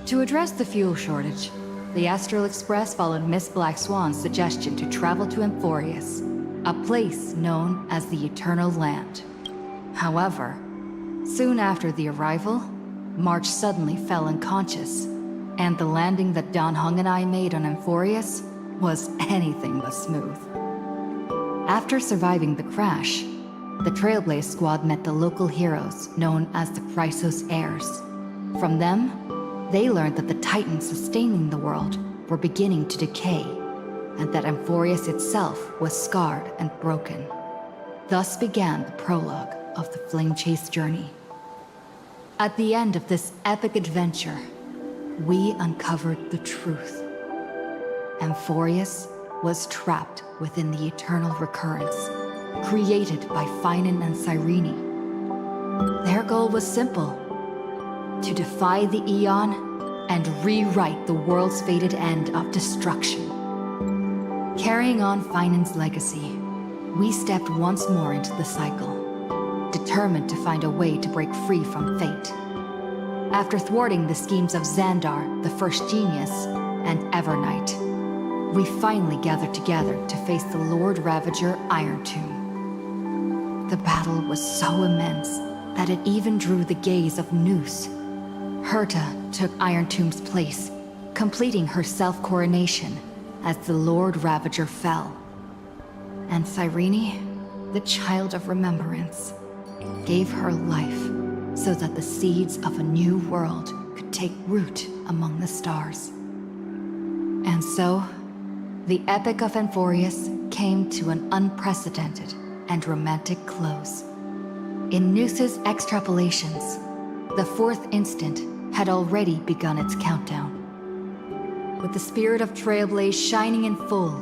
To address the fuel shortage, the Astral Express followed Miss Black Swan's suggestion to travel to Emphorius, a place known as the Eternal Land. However, soon after the arrival, March suddenly fell unconscious, and the landing that Don Hung and I made on Emphorius was anything but smooth. After surviving the crash, the Trailblaze Squad met the local heroes known as the Chrysos Heirs. From them, they learned that the titans sustaining the world were beginning to decay, and that Emphorius itself was scarred and broken. Thus began the prologue of the Flame Chase journey. At the end of this epic adventure, we uncovered the truth. Emphorius was trapped within the eternal recurrence, created by Finan and Cyrene. Their goal was simple: to defy the Aeon and rewrite the world's fated end of destruction. Carrying on Finan's legacy, we stepped once more into the cycle, determined to find a way to break free from fate. After thwarting the schemes of Xandar, the First Genius, and Evernight, we finally gathered together to face the Lord Ravager Iron Tomb. The battle was so immense that it even drew the gaze of Noose. Herta took Iron Tomb's place, completing her self-coronation as the Lord Ravager fell. And Cyrene, the Child of Remembrance, gave her life so that the seeds of a new world could take root among the stars. And so, the Epic of Emphorius came to an unprecedented and romantic close. In Noose's extrapolations, the fourth instant had already begun its countdown. With the spirit of Trailblaze shining in full,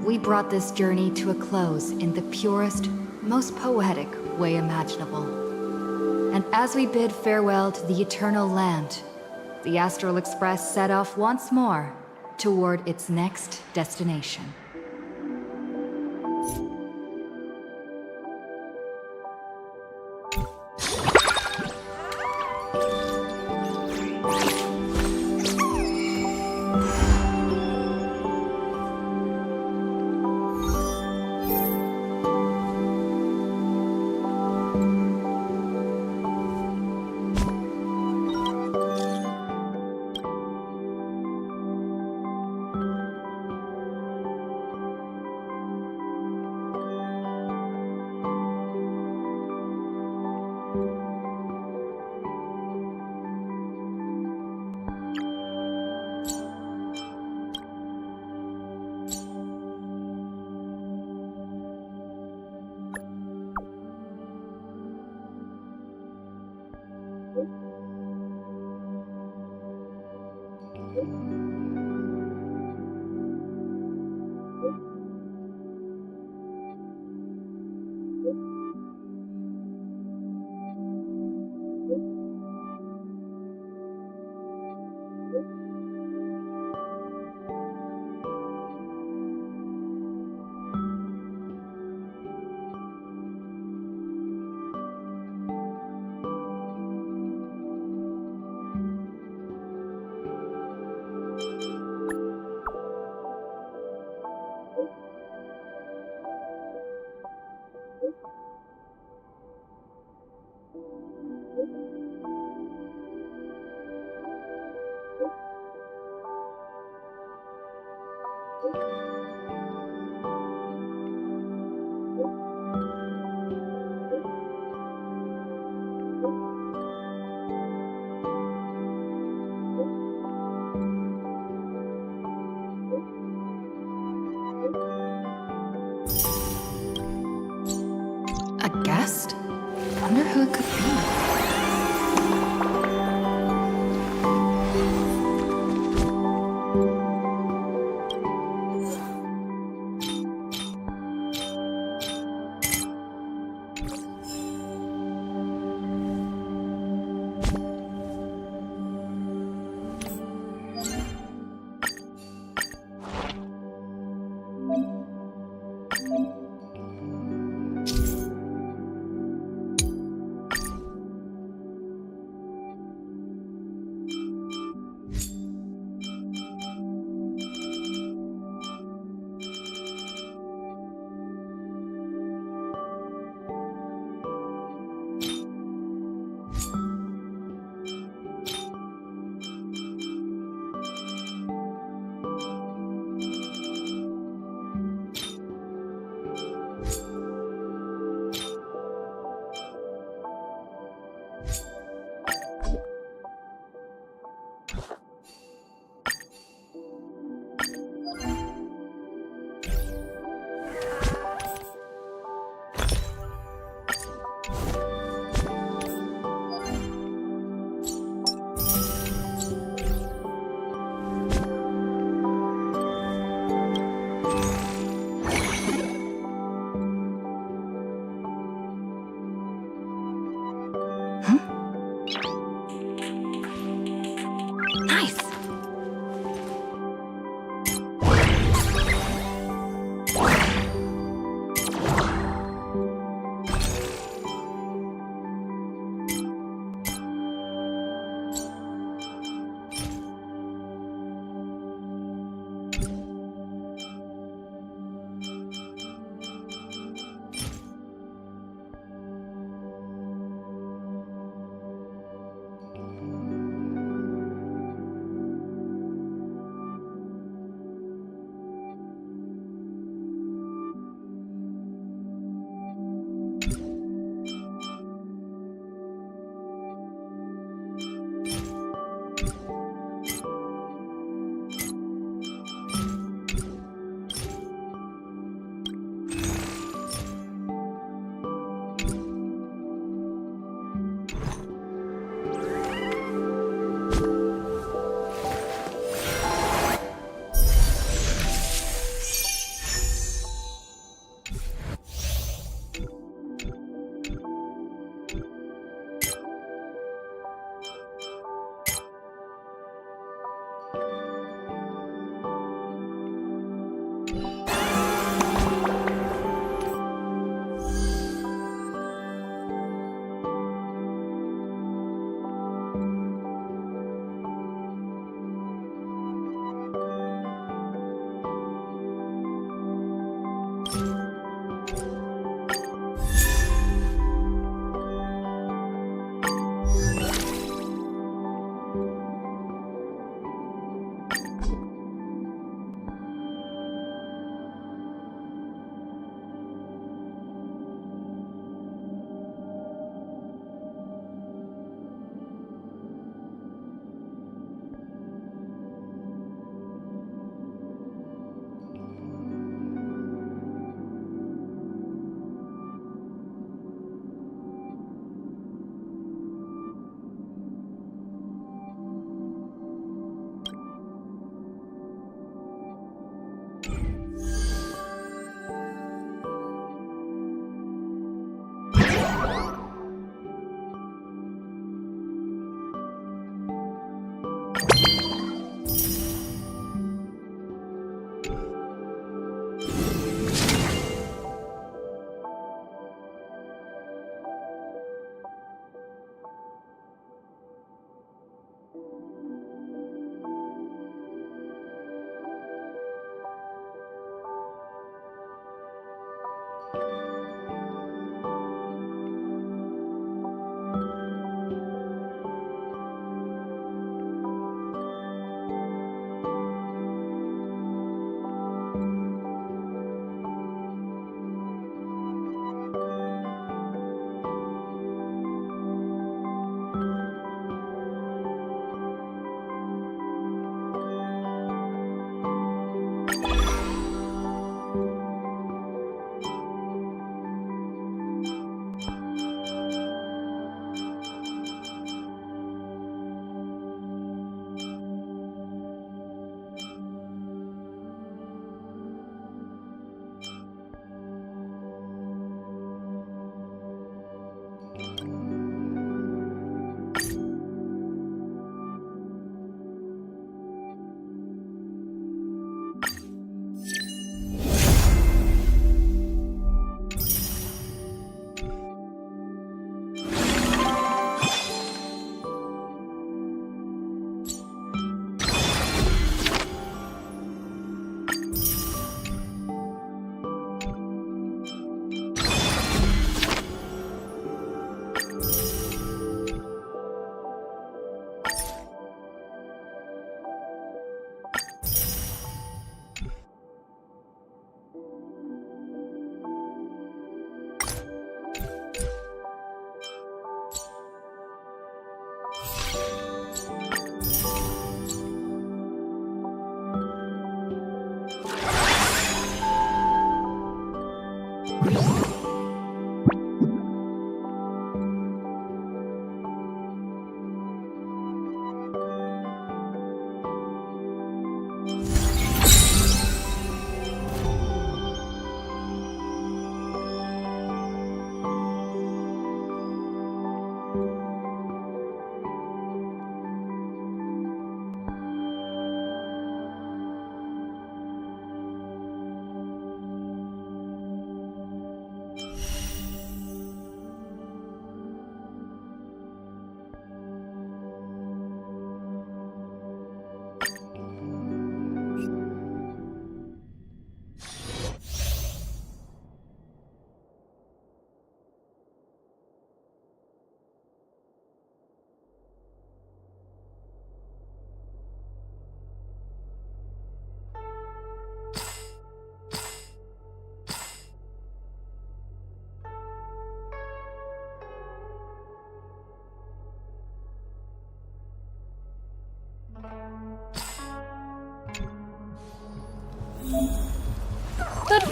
we brought this journey to a close in the purest, most poetic way imaginable. And as we bid farewell to the Eternal Land, the Astral Express set off once more toward its next destination. A guest? Wonder who it could be.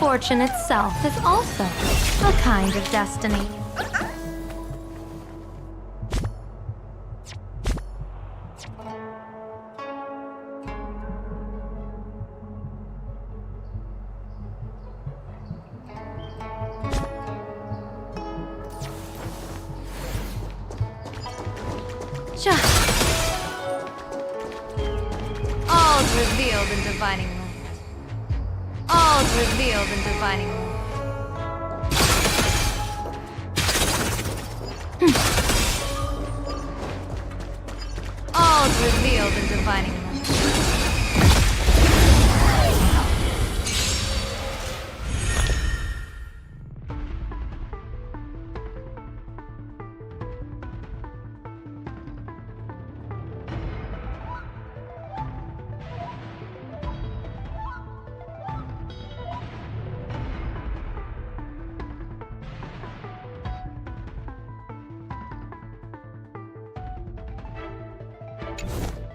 Fortune itself is also a kind of destiny. All's revealed in divining light. All's revealed in divining light. All's revealed in divining light.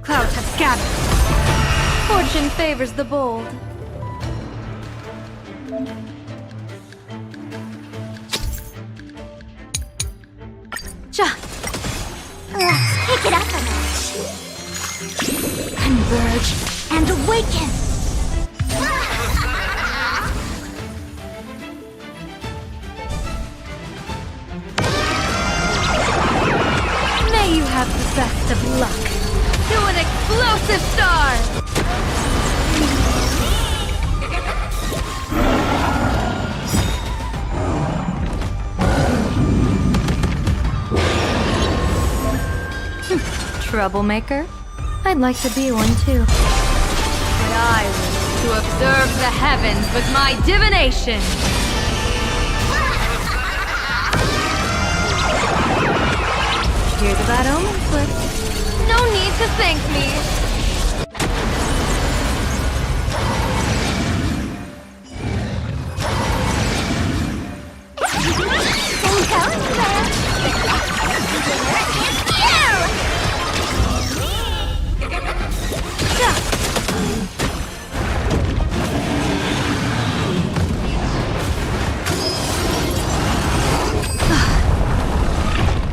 Clouds have scattered. Fortune favors the bold. Let's pick it up a notch. Converge and awaken. May you have the best of luck. To an explosive star! Troublemaker? I'd like to be one too. But I wish to observe the heavens with my divination! Hear the bad omen slip. No need to thank me! Don't go anywhere.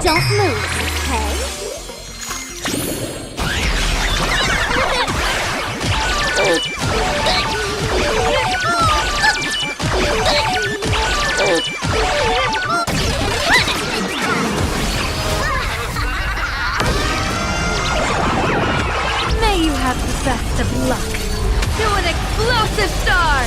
Don't move, okay? May you have the best of luck. To an explosive star!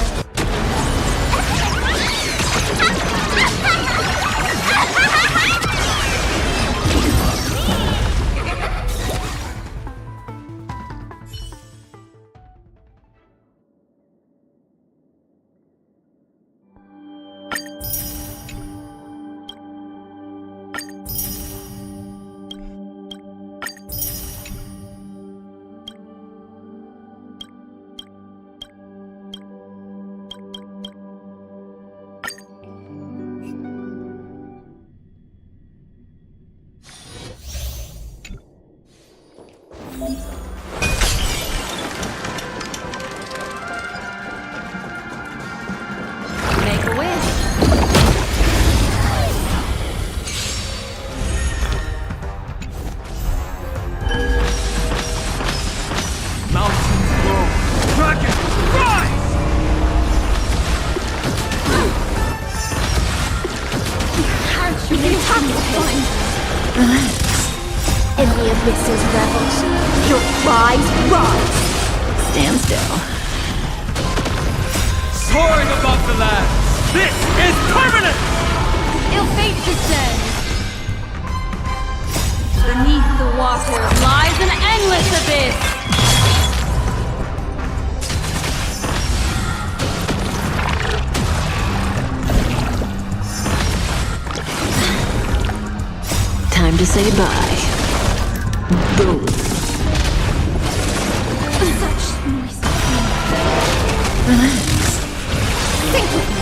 Make a wish. Mountains grow. Dragons rise! Aren't you intoxicated? In the abyss's revels, your cries rise. Stand still. Soaring above the land. This is permanent! Ill fate descends. Beneath the water lies an endless abyss. Time to say bye. Boom. Such noise. Relax. Think with me.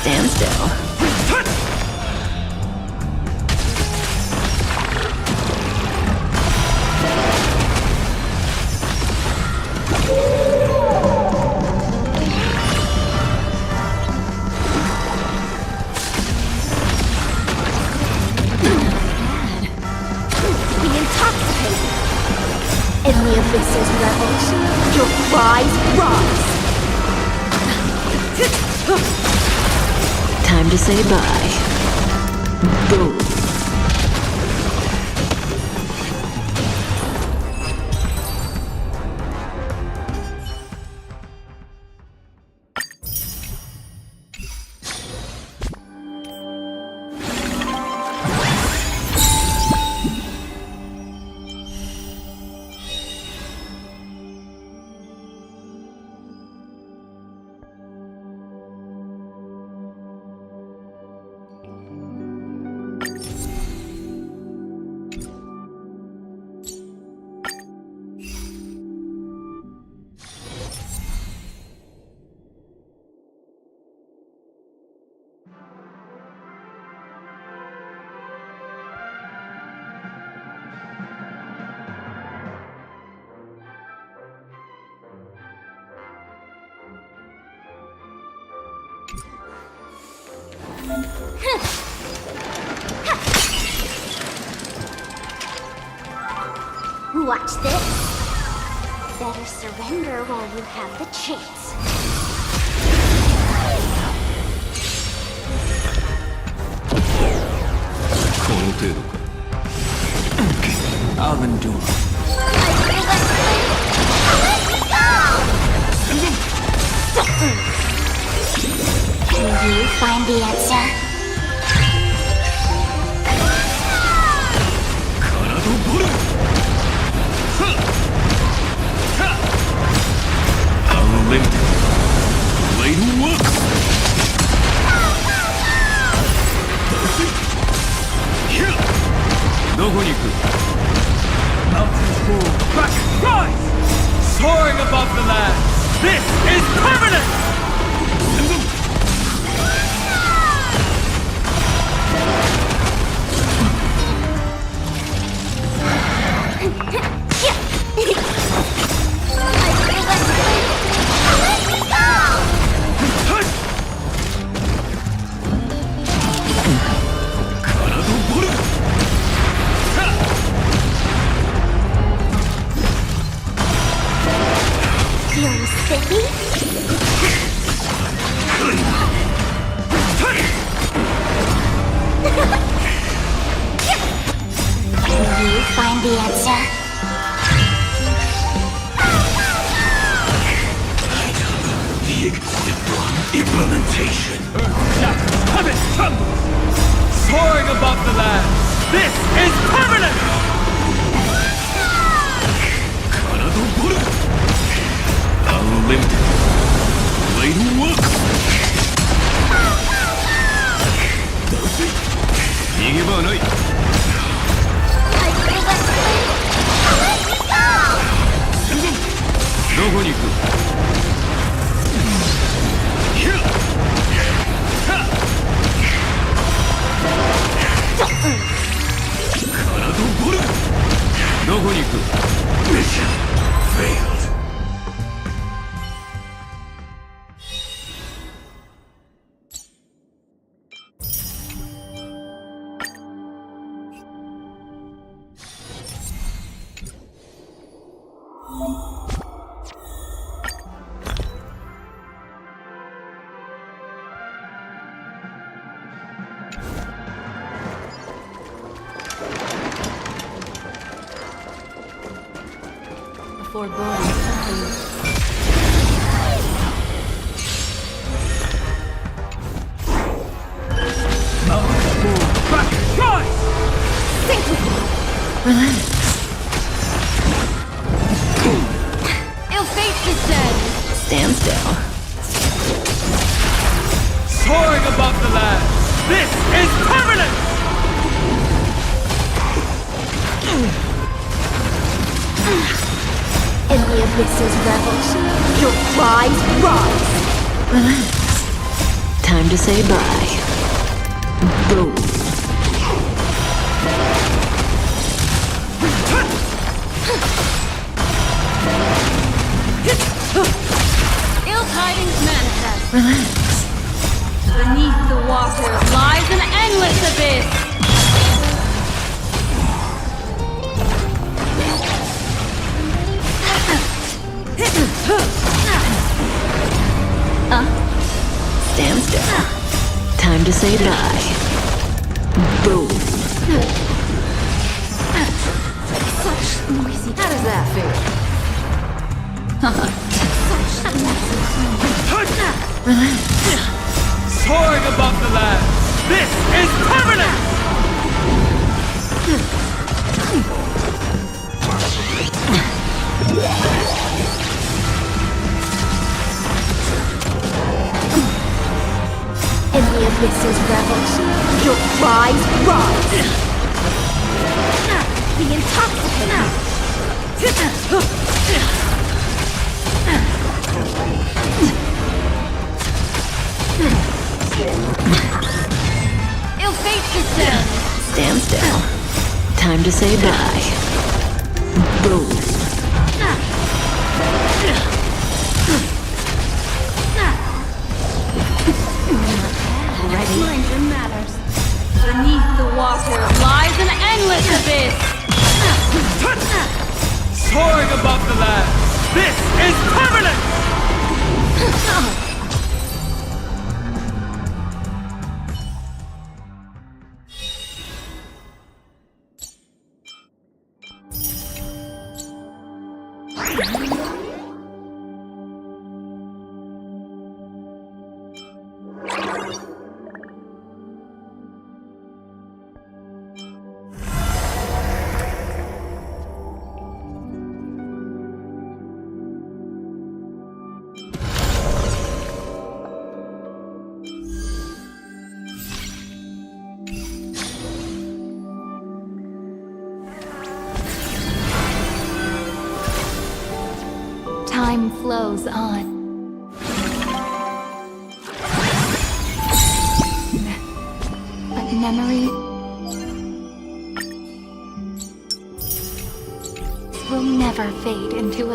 Stand still. This is revolution. Your cries rise. Time to say bye. Boom. Watch this. Better surrender while you have the chance. I'll endure. Can you find the answer? Unlimited. Blade works. Mountains roll back, rise! Soaring above the land. This is permanent! Feeling sticky? Can you find the answer? Implementation. Heaven trembles! Soaring above the land. This is permanent! Unlimited. Blade works. 逃げ場はない。どこに行く？ どこに行く？ Mission failed. Foreboding. Back, rise! Relax. Ill fate descends. Stand still. Soaring above the land. This is permanent! In the abyss's revolution, your cries rise. Relax. Time to say bye. Boom. Ill tidings manifest. Relax. Beneath the water lies an endless abyss. Stand still. Time to say bye. Boom. Such noisy. How does that feel? Soaring above the land. This is permanent! In the abyss's revels, your cries rise. Be intoxicated. Ill fate descends! Stand still. Time to say bye. Boom. Ready? Mind your matters. Beneath the water lies an endless abyss. Soaring above the land. This is permanent! Time flows on. But memory will never fade into a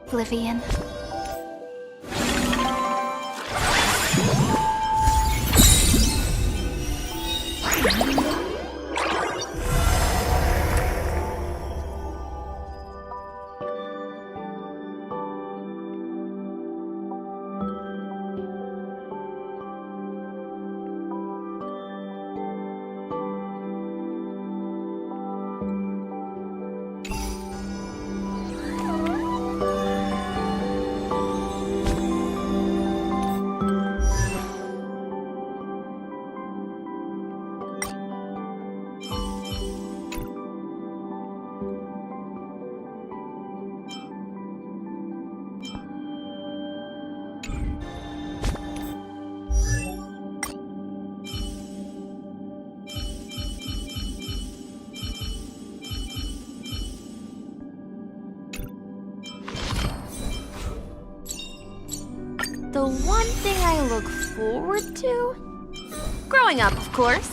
Oblivion. The one thing I look forward to? Growing up, of course.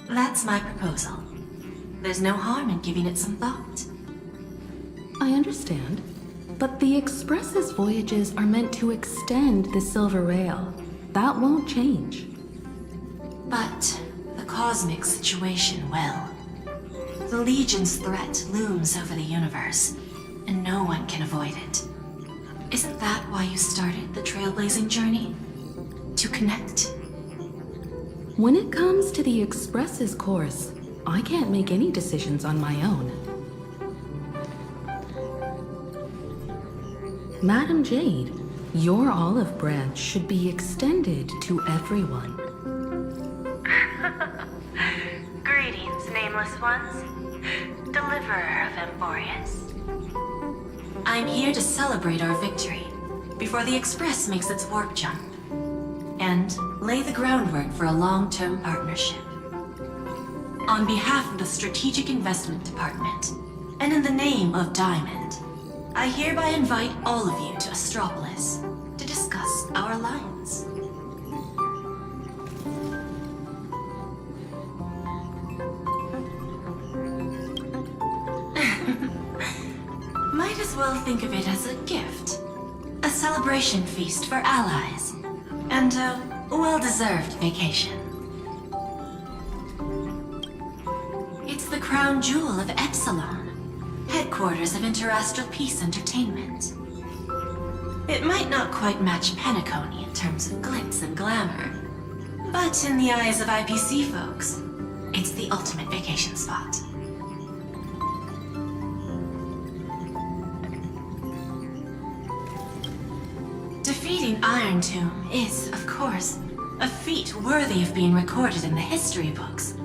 That's my proposal. There's no harm in giving it some thought. I understand. But the Express's voyages are meant to extend the Silver Rail. That won't change. But the cosmic situation will. The Legion's threat looms over the universe, and no one can avoid it. Isn't that why you started the trailblazing journey? To connect? When it comes to the Express's course, I can't make any decisions on my own. Madam Jade, your olive branch should be extended to everyone. Greetings, nameless ones. Deliverer of Emporius. I'm here to celebrate our victory before the Express makes its warp jump, and lay the groundwork for a long-term partnership. On behalf of the Strategic Investment Department, and in the name of Diamond, I hereby invite all of you to Astropolis to discuss our alliance. Might as well think of it as a gift. A celebration feast for allies. And a well-deserved vacation. It's the crown jewel of Epsilon, headquarters of Interastral Peace Entertainment. It might not quite match Penacony in terms of glitz and glamour, but in the eyes of IPC folks, it's the ultimate vacation spot. Defeating Iron Tomb is, of course, a feat worthy of being recorded in the history books.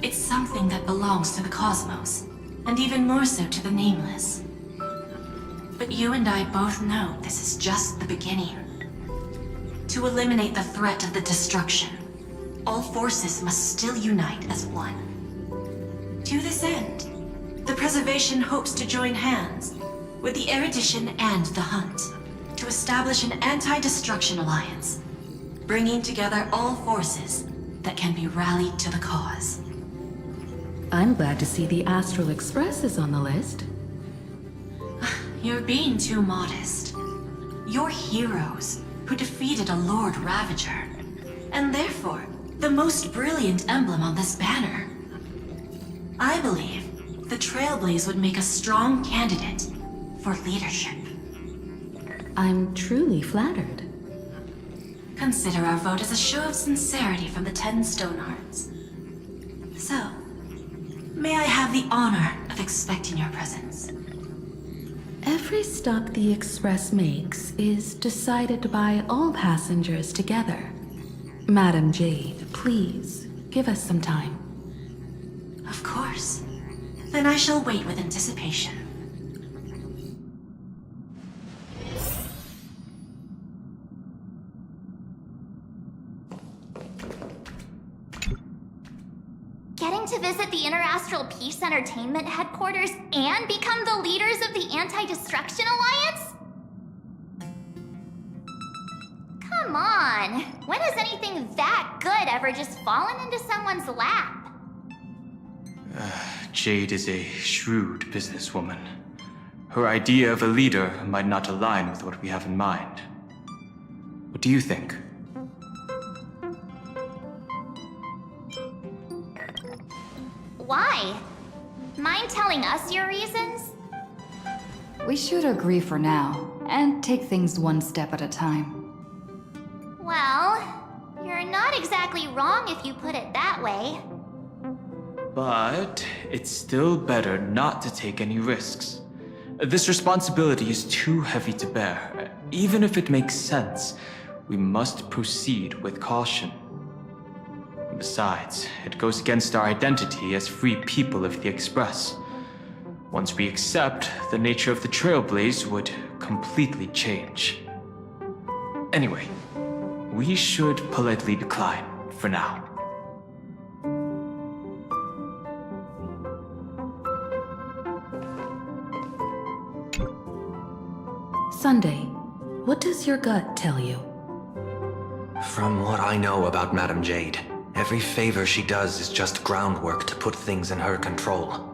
It's something that belongs to the cosmos, and even more so to the Nameless. But you and I both know this is just the beginning. To eliminate the threat of the destruction, all forces must still unite as one. To this end, the Preservation hopes to join hands with the Erudition and the Hunt to establish an anti-destruction alliance, bringing together all forces that can be rallied to the cause. I'm glad to see the Astral Express is on the list. You're being too modest. You're heroes who defeated a Lord Ravager, and therefore the most brilliant emblem on this banner. I believe the Trailblaze would make a strong candidate for leadership. I'm truly flattered. Consider our vote as a show of sincerity from the 10 Stonehearts. So, may I have the honor of expecting your presence? Every stop the Express makes is decided by all passengers together. Madam Jade, please, give us some time. Of course. Then I shall wait with anticipation. Getting to visit the Interastral Peace Entertainment headquarters and become the leaders of the Anti-Destruction Alliance? Come on, when has anything that good ever just fallen into someone's lap? Jade is a shrewd businesswoman. Her idea of a leader might not align with what we have in mind. What do you think? Why? Mind telling us your reasons? We should agree for now, and take things one step at a time. Well, you're not exactly wrong if you put it that way. But it's still better not to take any risks. This responsibility is too heavy to bear. Even if it makes sense, we must proceed with caution. Besides, it goes against our identity as free people of the Express. Once we accept, the nature of the Trailblaze would completely change. Anyway, we should politely decline for now. Sunday, what does your gut tell you? From what I know about Madam Jade, every favor she does is just groundwork to put things in her control.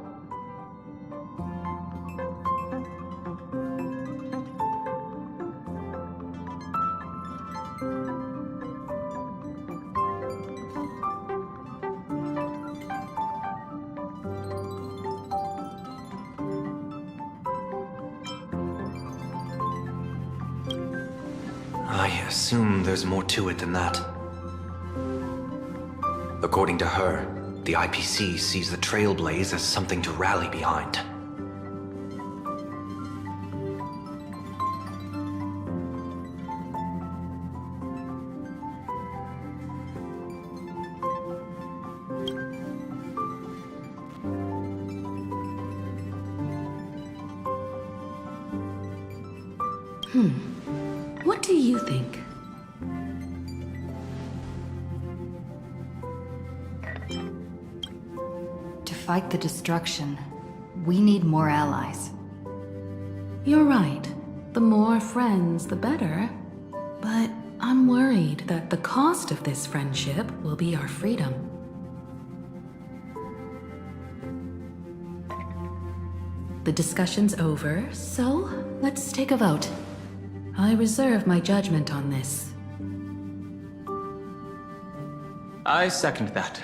I assume there's more to it than that. According to her, the IPC sees the Trailblaze as something to rally behind. What do you think? To fight the destruction, we need more allies. You're right. The more friends, the better. But I'm worried that the cost of this friendship will be our freedom. The discussion's over, so let's take a vote. I reserve my judgment on this. I second that.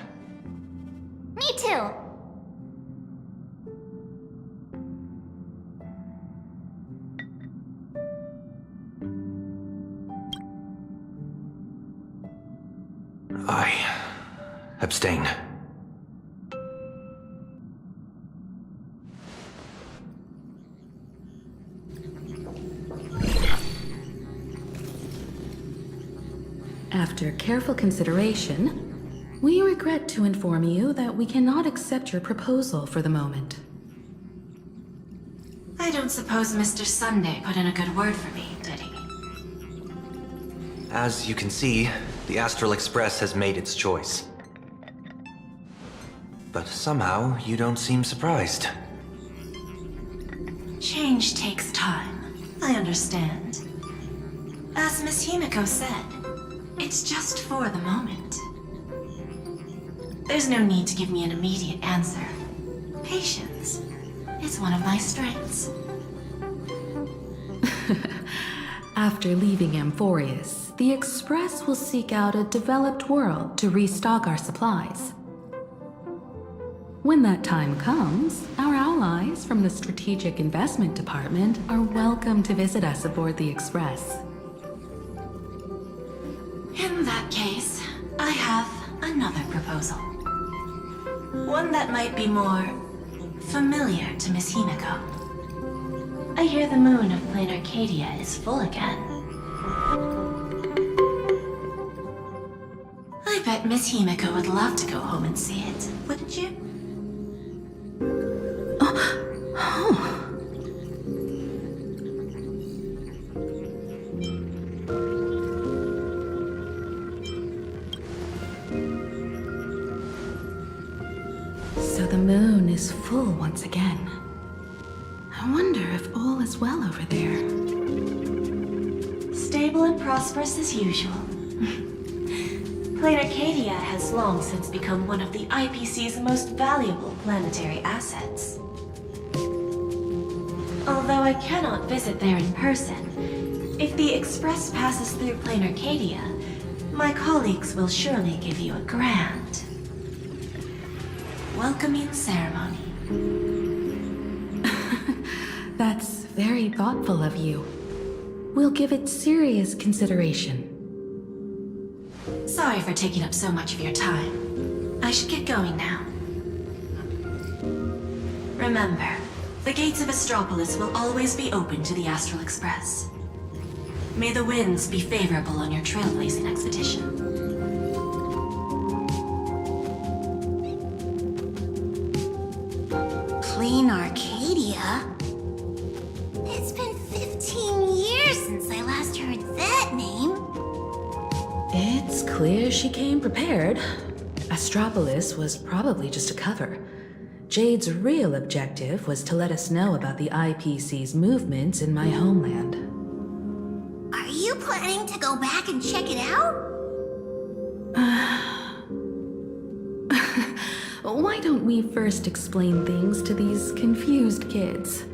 Me too. I abstain. After careful consideration, we regret to inform you that we cannot accept your proposal for the moment. I don't suppose Mr. Sunday put in a good word for me, did he? As you can see, the Astral Express has made its choice. But somehow, you don't seem surprised. Change takes time. I understand. As Miss Himiko said, it's just for the moment. There's no need to give me an immediate answer. Patience is one of my strengths. After leaving Amphorius, the Express will seek out a developed world to restock our supplies. When that time comes, our allies from the Strategic Investment Department are welcome to visit us aboard the Express. In that case, I have another proposal. One that might be more familiar to Miss Himiko. I hear the moon of Plain Arcadia is full again. I bet Miss Himiko would love to go home and see it, wouldn't you? So the moon is full once again. I wonder if all is well over there. Stable and prosperous as usual. Plain Arcadia has long since become one of the IPC's most valuable planetary assets. Although I cannot visit there in person, if the Express passes through Plain Arcadia, my colleagues will surely give you a grand welcoming ceremony. That's very thoughtful of you. We'll give it serious consideration. Sorry for taking up so much of your time. I should get going now. Remember, the gates of Astropolis will always be open to the Astral Express. May the winds be favorable on your trailblazing expedition. Plain Arcadia? It's been 15 years since I last heard that name. It's clear she came prepared. Astropolis was probably just a cover. Jade's real objective was to let us know about the IPC's movements in my homeland. Are you planning to go back and check it out? Why don't we first explain things to these confused kids?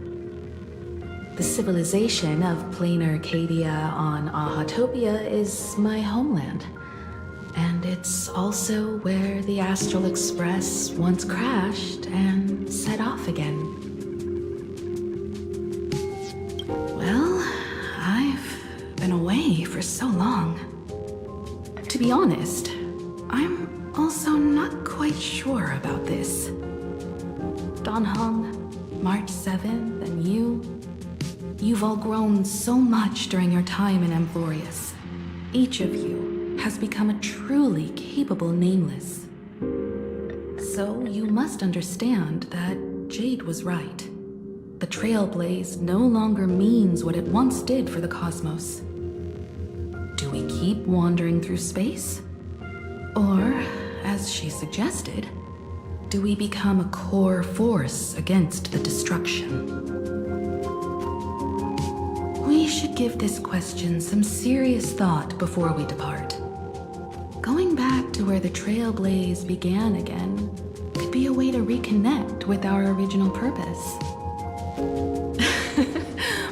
The civilization of Plain Arcadia on Ahatopia is my homeland. And it's also where the Astral Express once crashed and set off again. Well, I've been away for so long. To be honest, I'm also not quite sure about this. Donhong, March 7th, and you've all grown so much during your time in Amphorius. Each of you has become a truly capable Nameless. So you must understand that Jade was right. The Trailblaze no longer means what it once did for the cosmos. Do we keep wandering through space? Or, as she suggested, do we become a core force against the destruction? We should give this question some serious thought before we depart. Going back to where the Trailblaze began again could be a way to reconnect with our original purpose.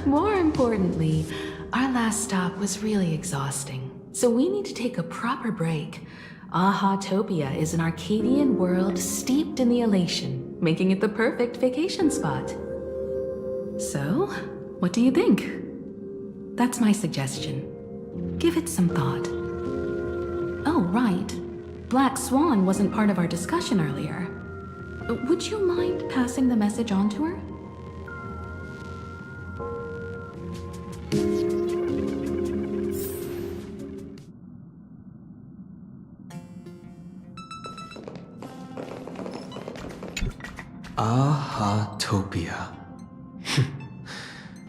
More importantly, our last stop was really exhausting, so we need to take a proper break. Ahatopia is an Arcadian world steeped in the elation, making it the perfect vacation spot. So, what do you think? That's my suggestion. Give it some thought. Oh, right. Black Swan wasn't part of our discussion earlier. Would you mind passing the message on to her? Ahatopia.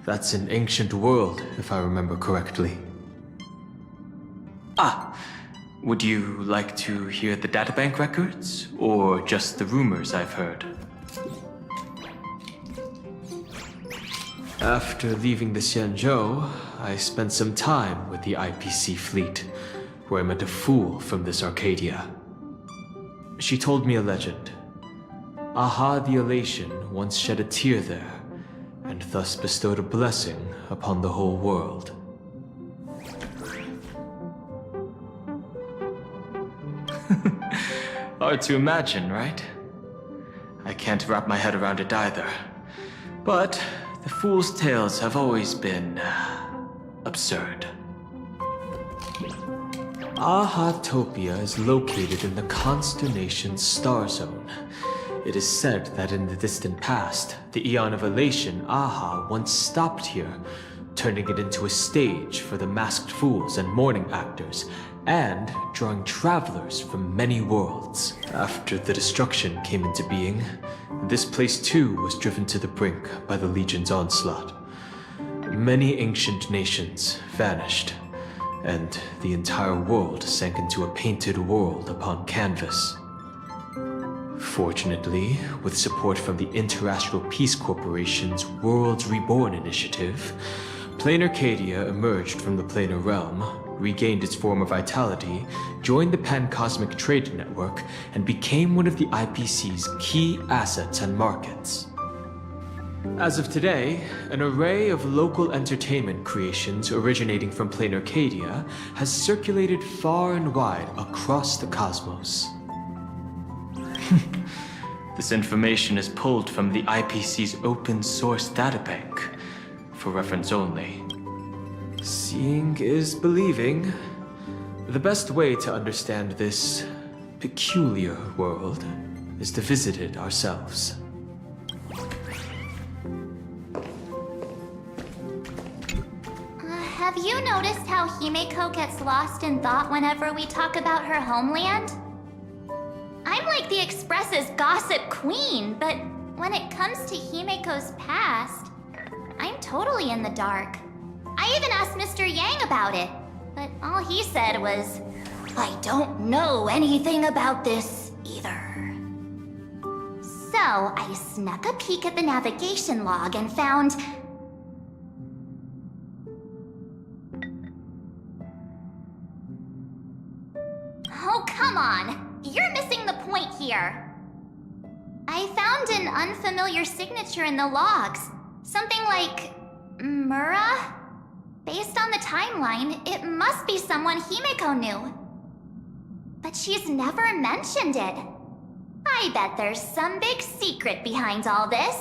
That's an ancient world, if I remember correctly. Would you like to hear the databank records, or just the rumors I've heard? After leaving the Xianzhou, I spent some time with the IPC fleet, where I met a fool from this Arcadia. She told me a legend. Aha the Elation once shed a tear there, and thus bestowed a blessing upon the whole world. Hard to imagine, right? I can't wrap my head around it either. But the fool's tales have always been absurd. Ahatopia is located in the constellation Star Zone, It is said that in the distant past, the Eon of Elation, Aha, once stopped here, turning it into a stage for the masked fools and mourning actors, and drawing travelers from many worlds. After the destruction came into being, this place too was driven to the brink by the Legion's onslaught. Many ancient nations vanished, and the entire world sank into a painted world upon canvas. Fortunately, with support from the Interastral Peace Corporation's Worlds Reborn initiative, Planar Arcadia emerged from the Planar Realm, regained its former vitality, joined the Pan-Cosmic Trade Network, and became one of the IPC's key assets and markets. As of today, an array of local entertainment creations originating from Planar Arcadia has circulated far and wide across the cosmos. This information is pulled from the IPC's open source databank, for reference only. Seeing is believing. The best way to understand this peculiar world is to visit it ourselves. Have you noticed how Himeko gets lost in thought whenever we talk about her homeland? I'm like the Express's gossip queen, but when it comes to Himeko's past, I'm totally in the dark. I even asked Mr. Yang about it, but all he said was, "I don't know anything about this either." So I snuck a peek at the navigation log and found... Oh, come on! You're missing the point here. I found an unfamiliar signature in the logs. Something like... Mura? Based on the timeline, it must be someone Himeko knew. But she's never mentioned it. I bet there's some big secret behind all this.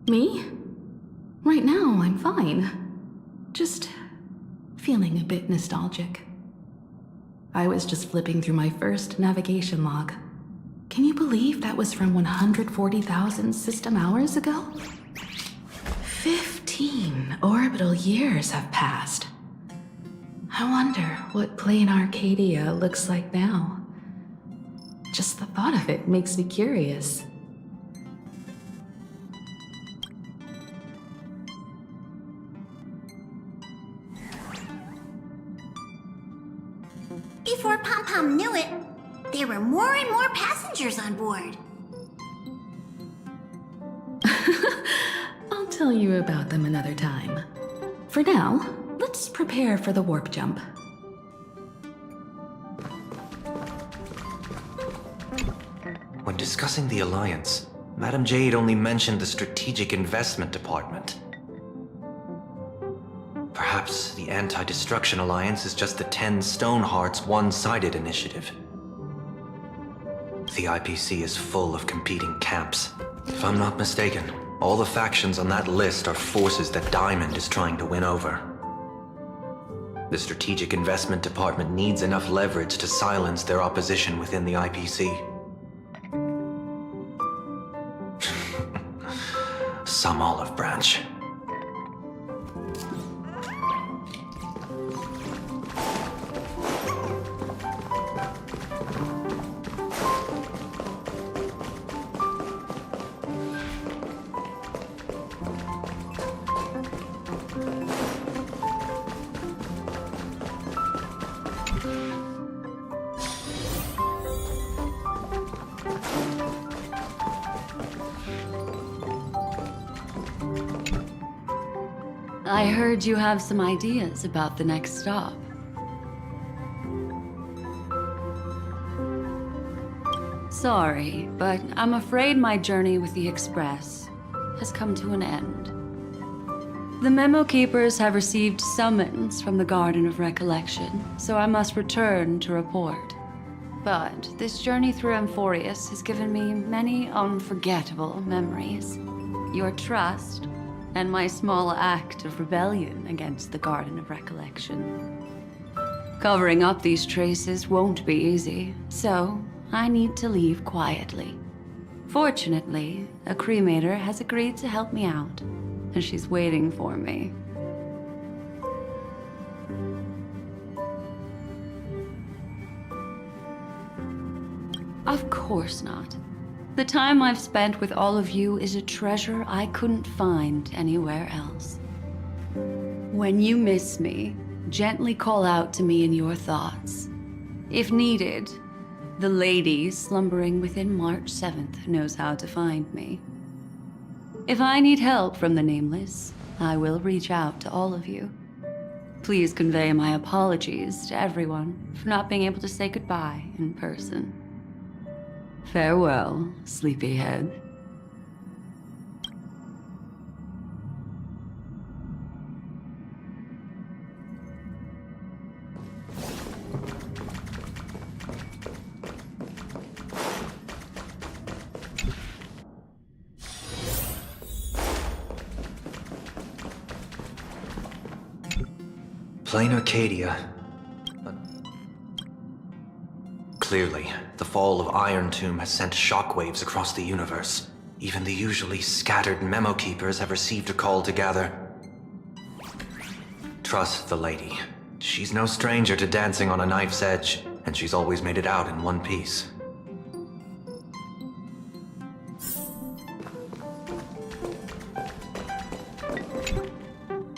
Me? Right now, I'm fine. Just feeling a bit nostalgic. I was just flipping through my first navigation log. Can you believe that was from 140,000 system hours ago? 15 orbital years have passed. I wonder what Planar Arcadia looks like now. Just the thought of it makes me curious. Before Pom Pom knew it, there were more and more passengers on board. I'll tell you about them another time. For now, let's prepare for the warp jump. When discussing the Alliance, Madame Jade only mentioned the Strategic Investment Department. Perhaps the Anti-Destruction Alliance is just the 10 Stonehearts one-sided initiative. The IPC is full of competing camps. If I'm not mistaken, all the factions on that list are forces that Diamond is trying to win over. The Strategic Investment Department needs enough leverage to silence their opposition within the IPC. Some olive branch. I heard you have some ideas about the next stop. Sorry, but I'm afraid my journey with the Express has come to an end. The Memo Keepers have received summons from the Garden of Recollection, so I must return to report. But this journey through Amphorius has given me many unforgettable memories. Your trust and my small act of rebellion against the Garden of Recollection. Covering up these traces won't be easy, so I need to leave quietly. Fortunately, a cremator has agreed to help me out, and she's waiting for me. Of course not. The time I've spent with all of you is a treasure I couldn't find anywhere else. When you miss me, gently call out to me in your thoughts. If needed, the lady slumbering within March 7th knows how to find me. If I need help from the Nameless, I will reach out to all of you. Please convey my apologies to everyone for not being able to say goodbye in person. Farewell, sleepyhead. Plain Arcadia. Clearly, the fall of Iron Tomb has sent shockwaves across the universe. Even the usually scattered memo keepers have received a call to gather. Trust the lady. She's no stranger to dancing on a knife's edge, and she's always made it out in one piece.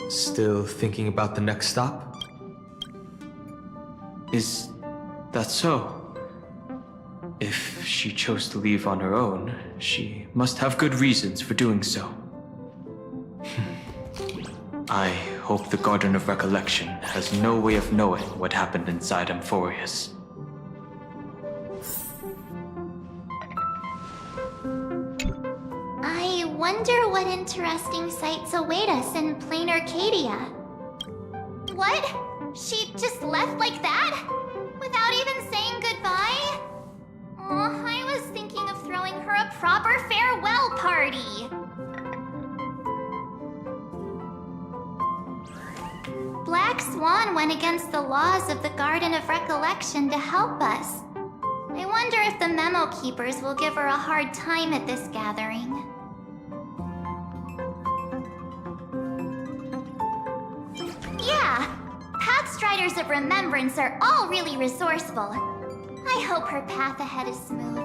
Still thinking about the next stop? Is that so? If she chose to leave on her own, she must have good reasons for doing so. I hope the Garden of Recollection has no way of knowing what happened inside Amphorius. I wonder what interesting sights await us in Plain Arcadia. What? She just left like that? Without even saying goodbye? Oh, I was thinking of throwing her a proper farewell party. Black Swan went against the laws of the Garden of Recollection to help us. I wonder if the memo keepers will give her a hard time at this gathering. Yeah, Pathstriders of Remembrance are all really resourceful. I hope her path ahead is smooth.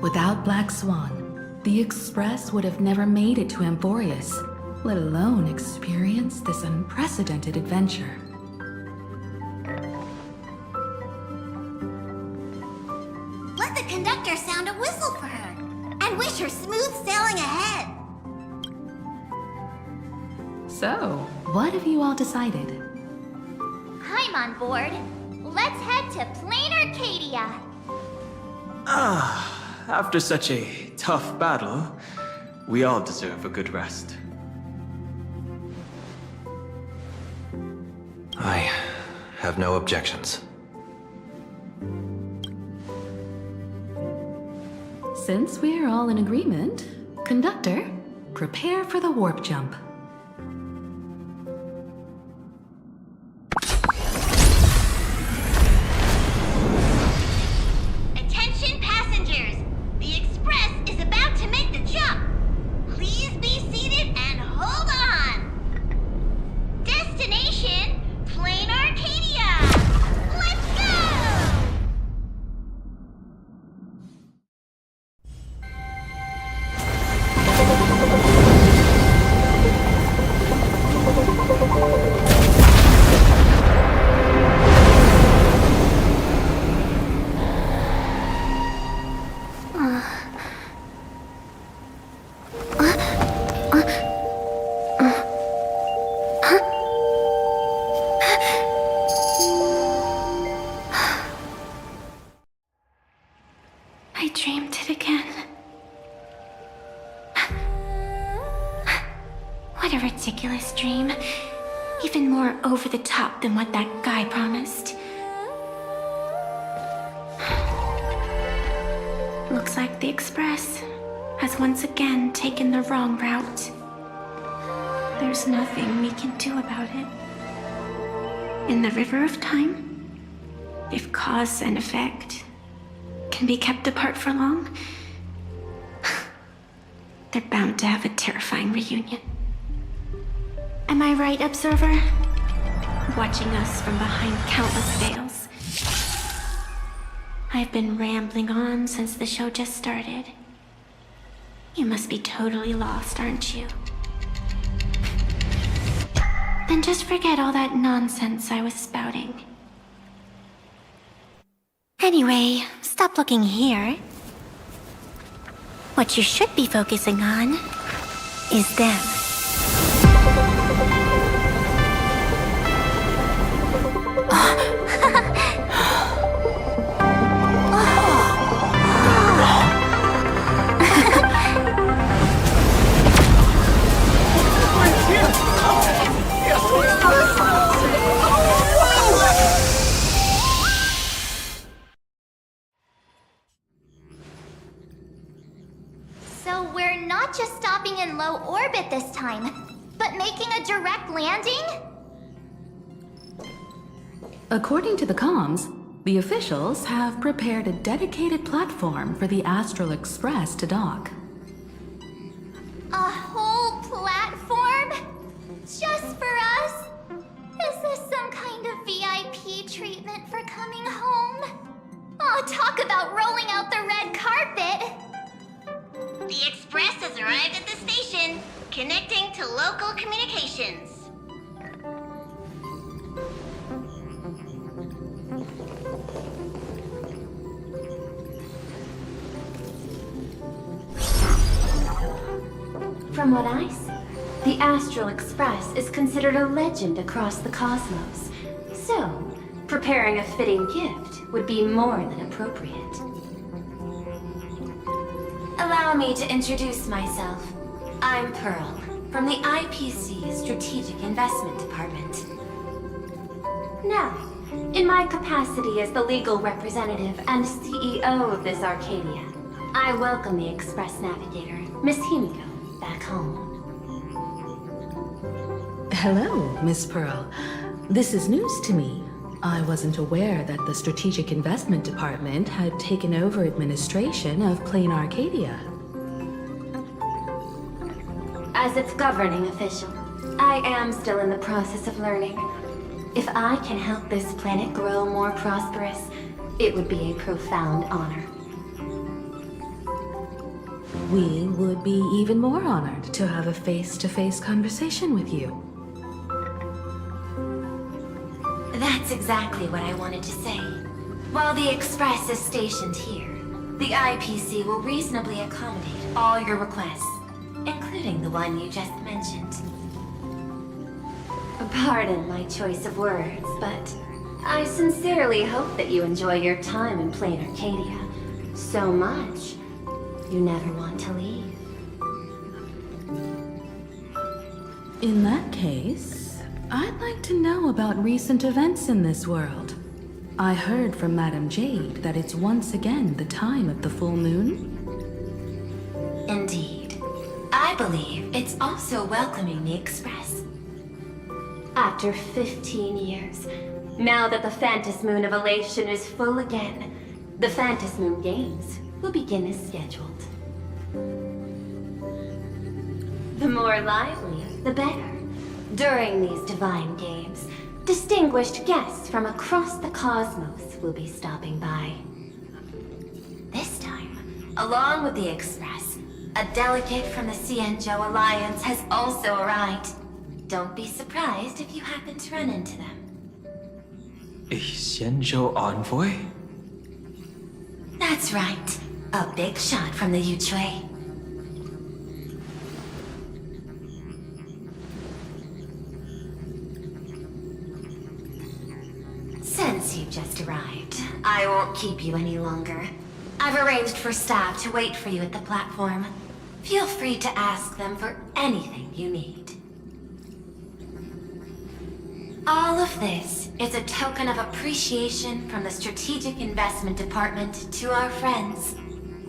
Without Black Swan, the Express would have never made it to Amphorius, let alone experience this unprecedented adventure. Let the conductor sound a whistle for her, and wish her smooth sailing ahead. So, what have you all decided? I'm on board. Let's head to Plain Arcadia. After such a tough battle, we all deserve a good rest. I have no objections. Since we're all in agreement, Conductor, prepare for the warp jump. Attention passengers! The Express is about to make the jump. Please be seated and hold on. Destination, Plain Arcadia. Let's go! I dreamed it again. What a ridiculous dream. Even more over the top than what that guy promised. Looks like the Express has once again taken the wrong route. There's nothing we can do about it. In the river of time, if cause and effect can be kept apart for long, they're bound to have a terrifying reunion. Am I right, Observer? Watching us from behind countless veils. I've been rambling on since the show just started. You must be totally lost, aren't you? Then just forget all that nonsense I was spouting. Anyway, stop looking here. What you should be focusing on is them. So we're not just stopping in low orbit this time, but making a direct landing? According to the comms, the officials have prepared a dedicated platform for the Astral Express to dock. A whole platform? Just for us? Is this some kind of VIP treatment for coming home? Oh, talk about rolling out the red carpet! The Express has arrived at the station, connecting to local communications. From what I see, the Astral Express is considered a legend across the cosmos. So, preparing a fitting gift would be more than appropriate. Allow me to introduce myself. I'm Pearl, from the IPC Strategic Investment Department. Now, in my capacity as the legal representative and CEO of this Arcadia, I welcome the Express Navigator, Miss Himiko, back home. Hello, Miss Pearl. This is news to me. I wasn't aware that the Strategic Investment Department had taken over administration of Plain Arcadia. As its governing official, I am still in the process of learning. If I can help this planet grow more prosperous, it would be a profound honor. We would be even more honored to have a face-to-face conversation with you. That's exactly what I wanted to say. While the Express is stationed here, the IPC will reasonably accommodate all your requests, including the one you just mentioned. Pardon my choice of words, but I sincerely hope that you enjoy your time in Plain Arcadia so much you never want to leave. In that case, I'd like to know about recent events in this world. I heard from Madame Jade that it's once again the time of the full moon. Indeed. I believe it's also welcoming the Express. After 15 years, now that the Phantas Moon of Elation is full again, the Phantas Moon Games will begin as scheduled. The more lively, the better. During these divine games, distinguished guests from across the cosmos will be stopping by. This time, along with the Express, a delegate from the Xianzhou Alliance has also arrived. Don't be surprised if you happen to run into them. A Xianzhou envoy? That's right. A big shot from the Yuchui. Since you've just arrived, I won't keep you any longer. I've arranged for staff to wait for you at the platform. Feel free to ask them for anything you need. All of this is a token of appreciation from the Strategic Investment Department to our friends.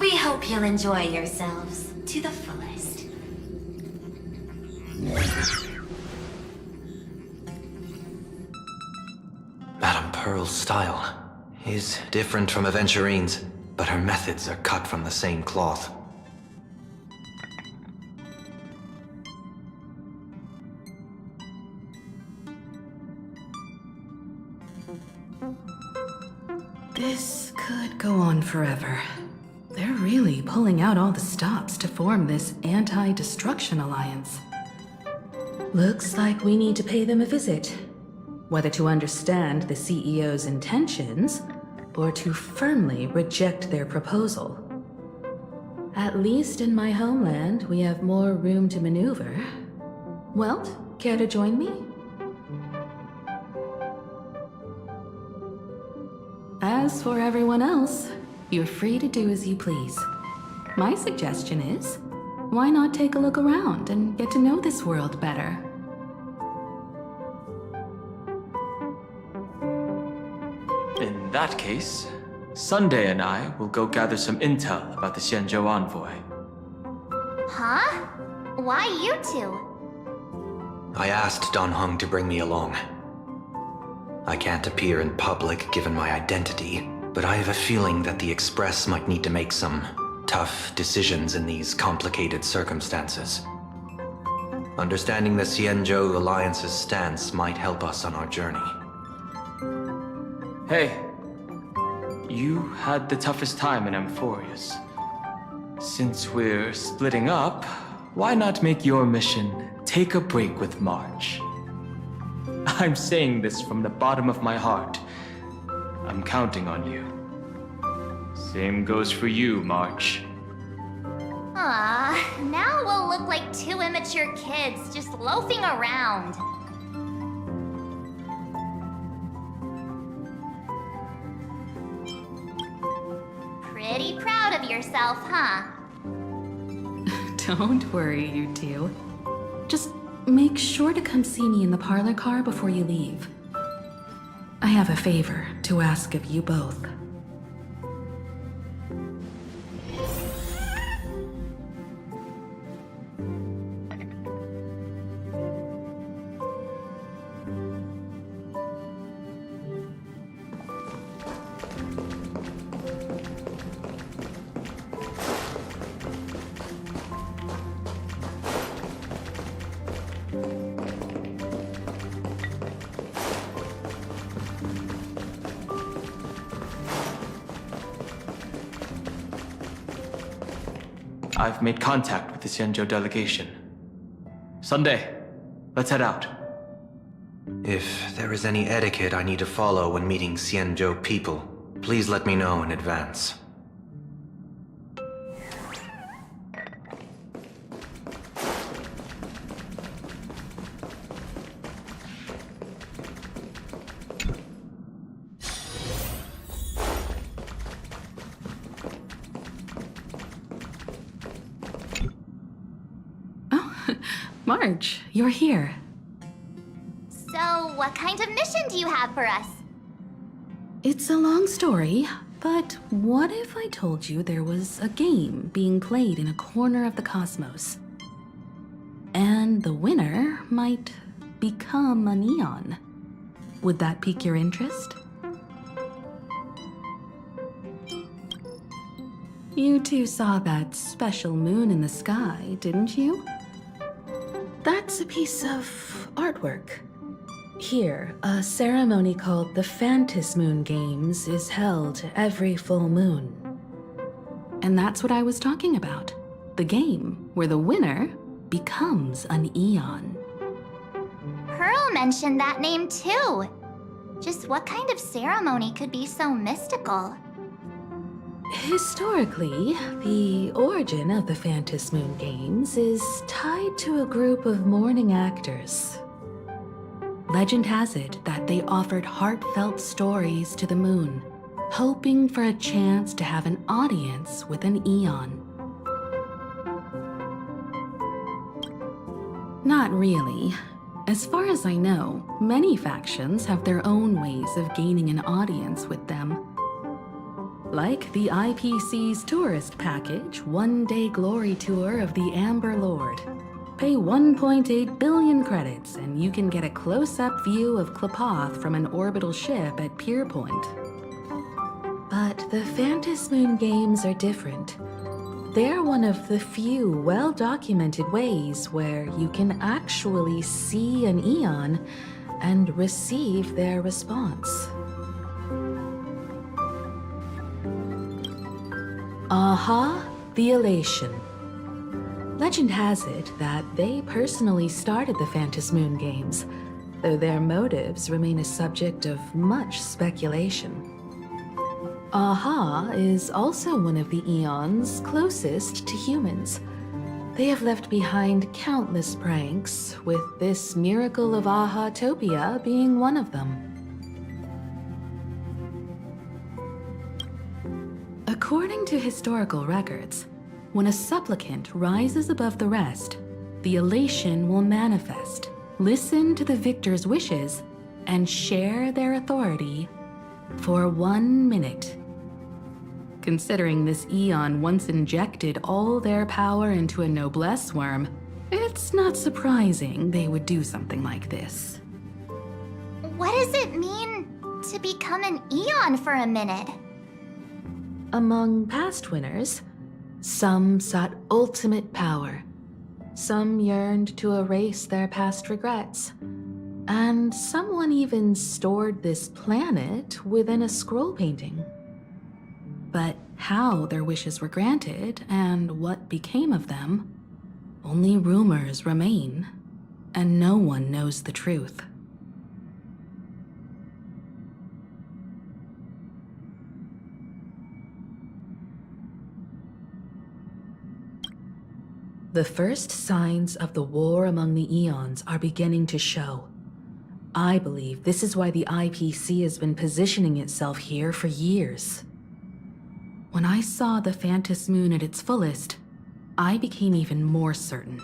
We hope you'll enjoy yourselves to the fullest. Madame Pearl's style is different from Aventurine's, but her methods are cut from the same cloth. This could go on forever. They're really pulling out all the stops to form this anti-destruction alliance. Looks like we need to pay them a visit. Whether to understand the CEO's intentions, or to firmly reject their proposal. At least in my homeland, we have more room to maneuver. Welt, care to join me? As for everyone else, you're free to do as you please. My suggestion is, why not take a look around and get to know this world better? In that case, Sunday and I will go gather some intel about the Xianzhou envoy. Huh? Why you two? I asked Don Hung to bring me along. I can't appear in public given my identity, but I have a feeling that the Express might need to make some tough decisions in these complicated circumstances. Understanding the Xianzhou Alliance's stance might help us on our journey. Hey, you had the toughest time in Amphorius. Since we're splitting up, why not make your mission take a break with March? I'm saying this from the bottom of my heart. I'm counting on you. Same goes for you, March. Ah, now we'll look like two immature kids just loafing around. Pretty proud of yourself, huh? Don't worry, you two. Just make sure to come see me in the parlor car before you leave. I have a favor to ask of you both. I've made contact with the Xianzhou delegation. Sunday, let's head out. If there is any etiquette I need to follow when meeting Xianzhou people, please let me know in advance. March, you're here. So, what kind of mission do you have for us? It's a long story, but what if I told you there was a game being played in a corner of the cosmos? And the winner might become an Eon. Would that pique your interest? You two saw that special moon in the sky, didn't you? That's a piece of artwork. Here, a ceremony called the Phantasm Moon Games is held every full moon. And that's what I was talking about. The game where the winner becomes an Eon. Pearl mentioned that name too. Just what kind of ceremony could be so mystical? Historically, the origin of the Phantasm Moon Games is tied to a group of mourning actors. Legend has it that they offered heartfelt stories to the moon, hoping for a chance to have an audience with an Eon. Not really. As far as I know, many factions have their own ways of gaining an audience with them. Like the IPC's tourist package, one-day glory tour of the Amber Lord. Pay 1.8 billion credits and you can get a close-up view of Klapoth from an orbital ship at Pier Point. But the Phantasmoon games are different. They're one of the few well-documented ways where you can actually see an Eon and receive their response. Aha, the Elation. Legend has it that they personally started the Phantasmoon games, though their motives remain a subject of much speculation. Aha is also one of the Eons closest to humans. They have left behind countless pranks, with this miracle of Aha-topia being one of them. According to historical records, when a supplicant rises above the rest, the elation will manifest, listen to the victor's wishes, and share their authority for 1 minute. Considering this Eon once injected all their power into a noblesse worm, it's not surprising they would do something like this. What does it mean to become an Eon for a minute? Among past winners, some sought ultimate power, some yearned to erase their past regrets, and someone even stored this planet within a scroll painting. But how their wishes were granted and what became of them, only rumors remain, and no one knows the truth. The first signs of the war among the Eons are beginning to show. I believe this is why the IPC has been positioning itself here for years. When I saw the Phantasmoon at its fullest, I became even more certain.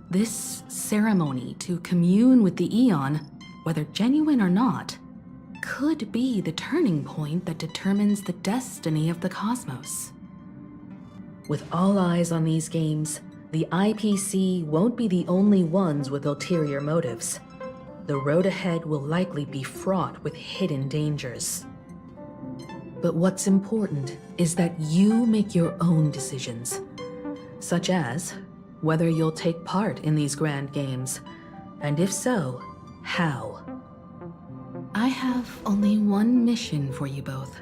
This ceremony to commune with the Eon, whether genuine or not, could be the turning point that determines the destiny of the cosmos. With all eyes on these games, the IPC won't be the only ones with ulterior motives. The road ahead will likely be fraught with hidden dangers. But what's important is that you make your own decisions, such as whether you'll take part in these grand games, and if so, how. I have only one mission for you both.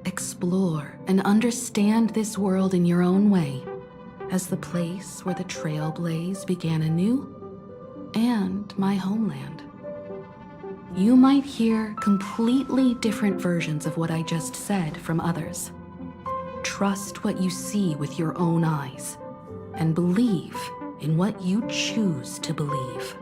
Explore and understand this world in your own way, as the place where the Trailblaze began anew, and my homeland. You might hear completely different versions of what I just said from others. Trust what you see with your own eyes, and believe in what you choose to believe.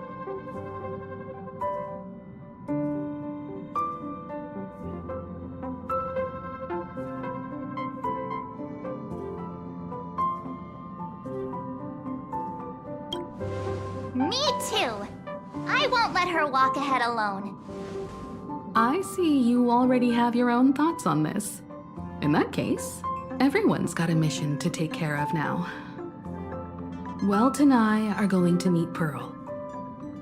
Me too! I won't let her walk ahead alone. I see you already have your own thoughts on this. In that case, everyone's got a mission to take care of now. Welt and I are going to meet Pearl.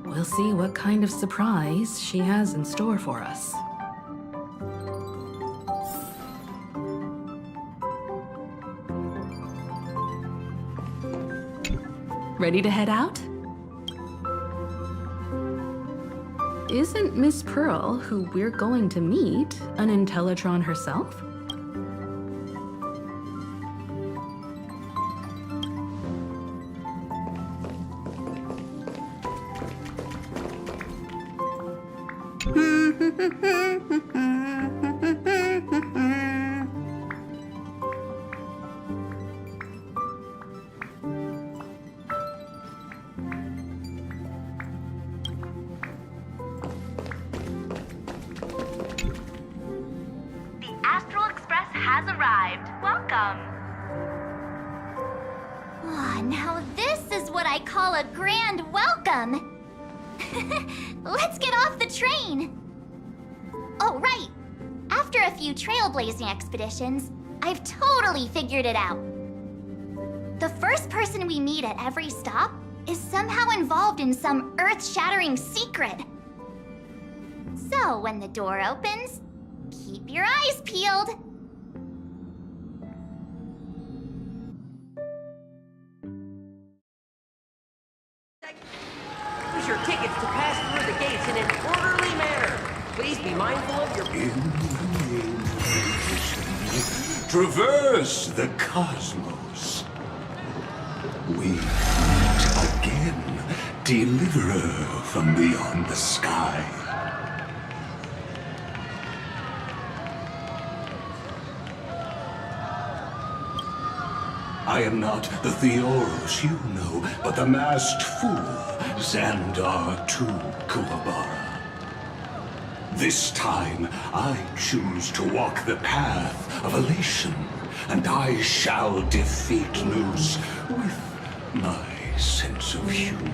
We'll see what kind of surprise she has in store for us. Ready to head out? Isn't Miss Pearl, who we're going to meet, an Intellitron herself? Now this is what I call a grand welcome! Let's get off the train! Oh, right! After After a few trailblazing expeditions, I've totally figured it out. The first person we meet at every stop is somehow involved in some earth-shattering secret. So when the door opens, keep your eyes peeled. Use your tickets to pass through the gates in an orderly manner. Please be mindful of your... In the name of reason, traverse the cosmos. We meet again, deliverer from beyond the sky. I am not the Theoros you know, but the masked fool, Xandar II Kuwabara. This time, I choose to walk the path of elation, and I shall defeat Noose with my sense of humor.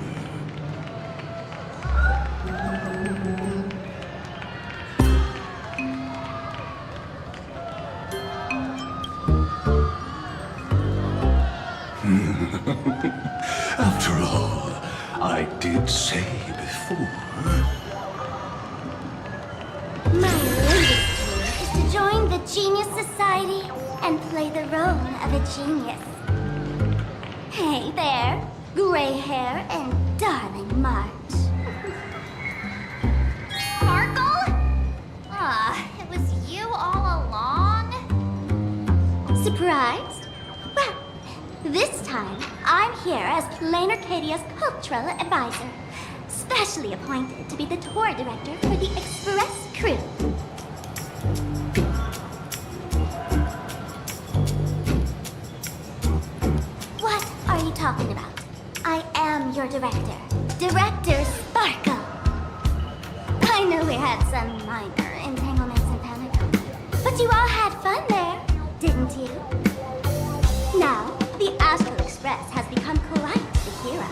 After all, I did say before. My latest dream is to join the Genius Society and play the role of a genius. Hey there, gray hair and darling March. Sparkle? Ah, it was you all along? Surprised? Well, this time I'm here as Plain Arcadia's cultural advisor, specially appointed to be the tour director for the Express crew. What are you talking about? I am your director, Director Sparkle. I know we had some minor entanglements in Panagon, but you all had fun there, didn't you? Now, the Astral Express has become quite the hero.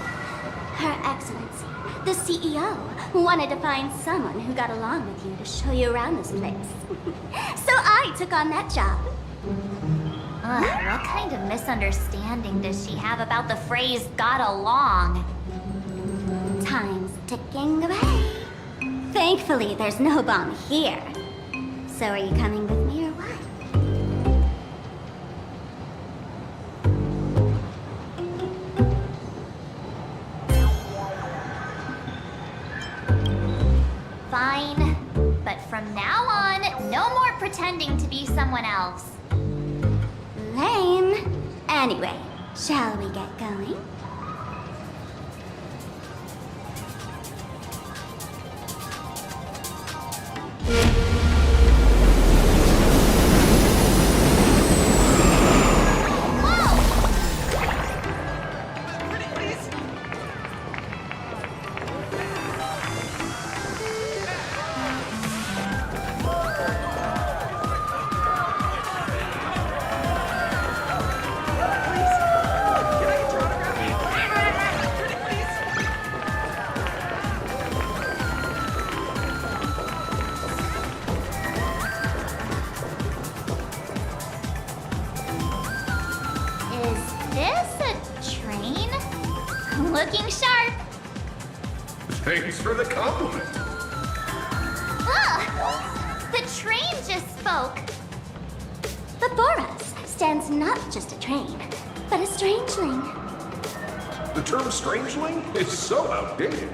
Her Excellency, the CEO, wanted to find someone who got along with you to show you around this place. So I took on that job. What kind of misunderstanding does she have about the phrase got along? Time's ticking away. Thankfully, there's no bomb here. So are you coming with me or what? Fine, but from now on, no more pretending to be someone else. Lame. Anyway, shall we get going? Looking sharp. Thanks for the compliment. The train just spoke. Before us stands not just a train, but a strangeling. The term strangeling is so outdated.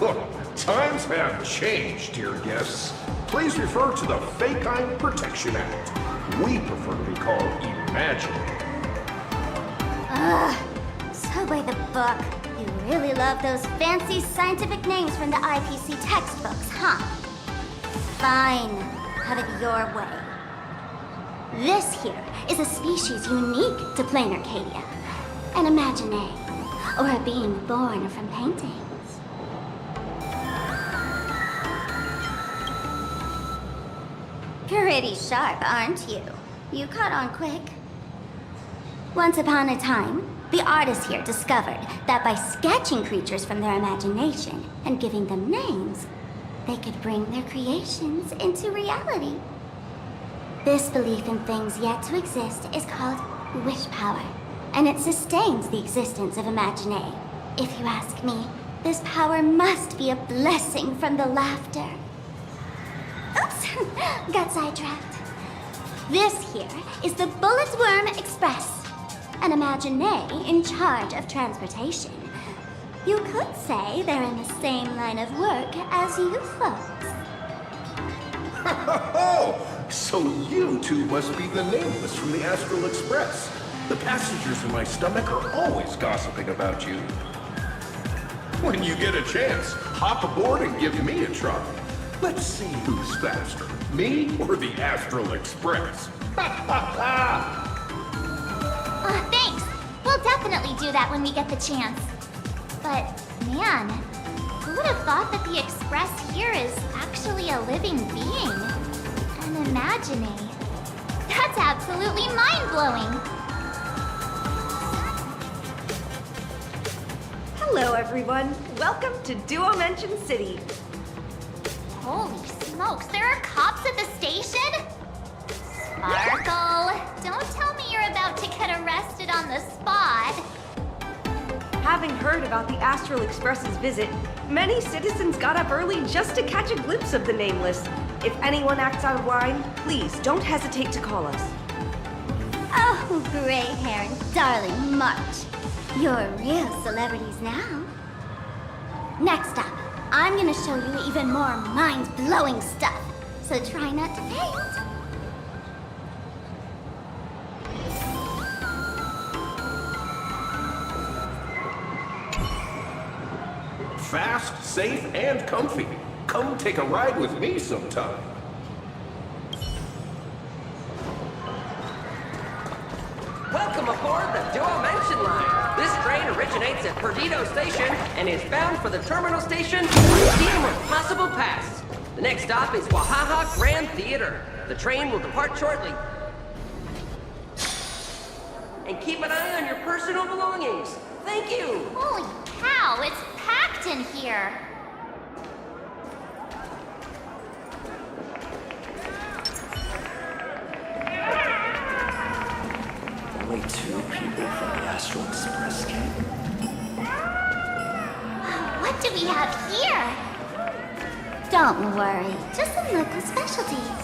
Look, times have changed, dear guests. Please refer to the Fake-Eye Protection Act. We prefer to be called Imagine. Subway the book. You really love those fancy scientific names from the IPC textbooks, huh? Fine. Have it your way. This here is a species unique to Plain Arcadia. An imaginary, or a being born from paintings. Pretty sharp, aren't you? You caught on quick. Once upon a time, the artists here discovered that by sketching creatures from their imagination and giving them names, they could bring their creations into reality. This belief in things yet to exist is called wish power, and it sustains the existence of Imagine. If you ask me, this power must be a blessing from the laughter. Oops, got sidetracked. This here is the Bullet Worm Express, an Imagine in charge of transportation. You could say they're in the same line of work as you folks. So you two must be the nameless from the Astral Express. The passengers in my stomach are always gossiping about you. When you get a chance, hop aboard and give me a try. Let's see who's faster, me or the Astral Express. Thanks. We'll definitely do that when we get the chance. But, man, who would have thought that the Express here is actually a living being? An Imagine. That's absolutely mind-blowing. Hello, everyone. Welcome to Duomension City. Holy smokes, there are cops at the station? Sparkle, don't tell me you're about to get arrested on the spot. Having heard about the Astral Express's visit, many citizens got up early just to catch a glimpse of the Nameless. If anyone acts out of line, please don't hesitate to call us. Oh, gray-haired darling March. You're real celebrities now. Next up, I'm gonna show you even more mind-blowing stuff, so try not to faint. Fast, safe, and comfy. Come take a ride with me sometime. Welcome aboard the Duomension line. This train originates at Perdido Station and is bound for the terminal station on Kingdom of Possible Past. The next stop is Wahaha Grand Theater. The train will depart shortly. And keep an eye on your personal belongings. Thank you. Holy cow, it's packed in here. Only 2 people from the Astral Express came. What do we have here? Don't worry, just some local specialties.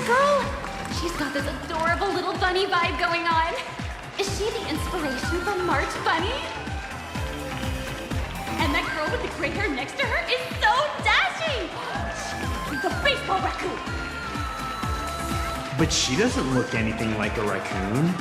Girl, she's got this adorable little bunny vibe going on. Is she the inspiration from March Bunny? And that girl with the gray hair next to her is so dashing. She's a baseball raccoon. But she doesn't look anything like a raccoon.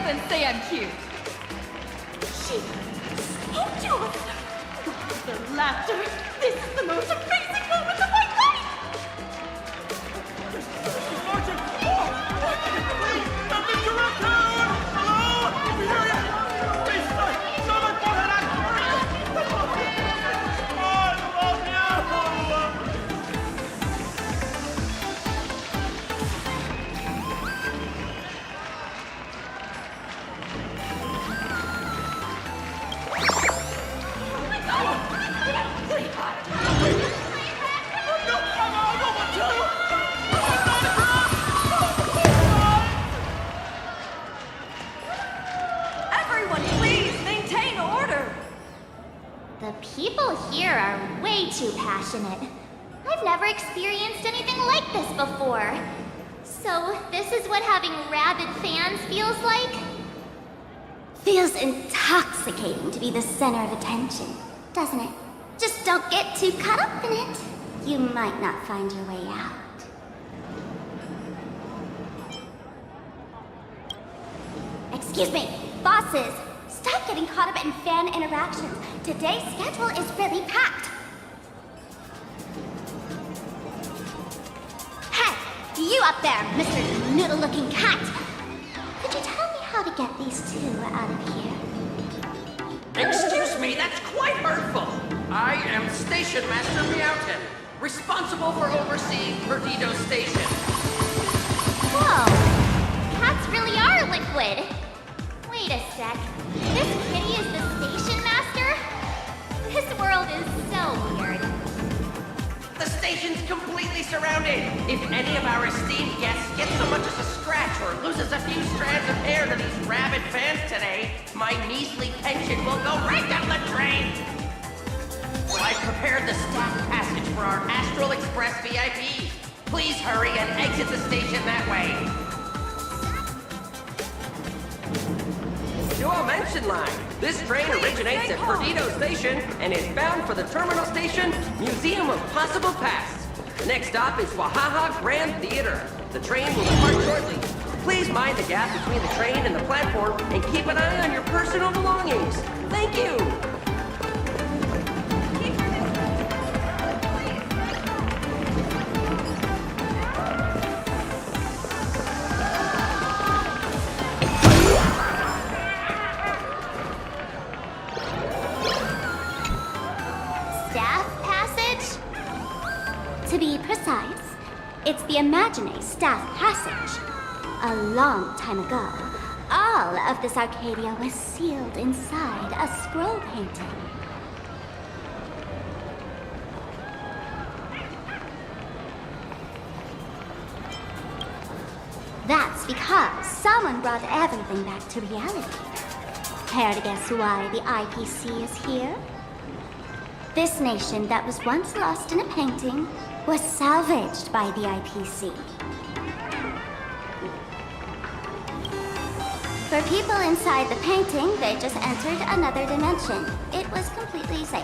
And say I'm cute. She spoke to us. The laughter. This is the most amazing moment of my life. The people here are way too passionate. I've never experienced anything like this before. So, this is what having rabid fans feels like? Feels intoxicating to be the center of attention, doesn't it? Just don't get too caught up in it. You might not find your way out. Excuse me, bosses, Stop getting caught up in fan interactions. Today's schedule is really packed. Hey, you up there, Mr. Noodle-looking cat. Could you tell me how to get these two out of here? Excuse me, that's quite hurtful. I am Station Master Meowton, responsible for overseeing Perdido Station. Whoa, cats really are liquid. Wait a sec, this kitty is the station master? This world is so weird. The station's completely surrounded. If any of our esteemed guests gets so much as a scratch or loses a few strands of hair to these rabid fans today, my measly pension will go right down the drain. Well, I've prepared the staff passage for our Astral Express VIPs. Please hurry and exit the station that way. Dual Mention Line. This train originates at Perdido Station and is bound for the terminal station, Museum of Possible Past. The next stop is Wahaha Grand Theater. The train will depart shortly. Please mind the gap between the train and the platform and keep an eye on your personal belongings. Thank you. To be precise, it's the Imagine Staff Passage. A long time ago, all of this Arcadia was sealed inside a scroll painting. That's because someone brought everything back to reality. Care to guess why the IPC is here? This nation that was once lost in a painting was salvaged by the IPC. For people inside the painting, they just entered another dimension. It was completely safe.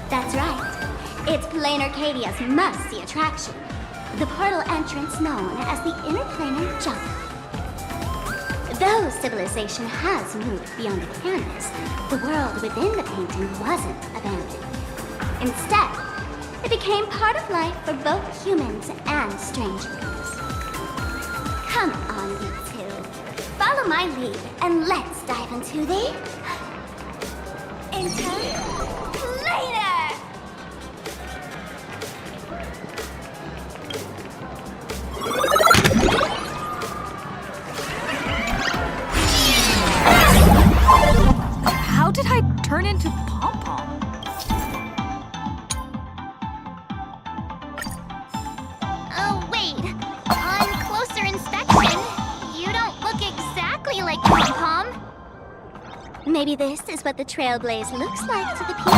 That's right. It's Plain Arcadia's must-see attraction. The portal entrance known as the Interplanar Jump. Though civilization has moved beyond the canvas, the world within the painting wasn't abandoned. Instead, it became part of life for both humans and strangers. Come on, you two. Follow my lead and let's dive into the... Interplanar! How did I turn into Pom-Pom? Oh, wait. On closer inspection, you don't look exactly like Pom-Pom. Maybe this is what the Trailblaze looks like to the people.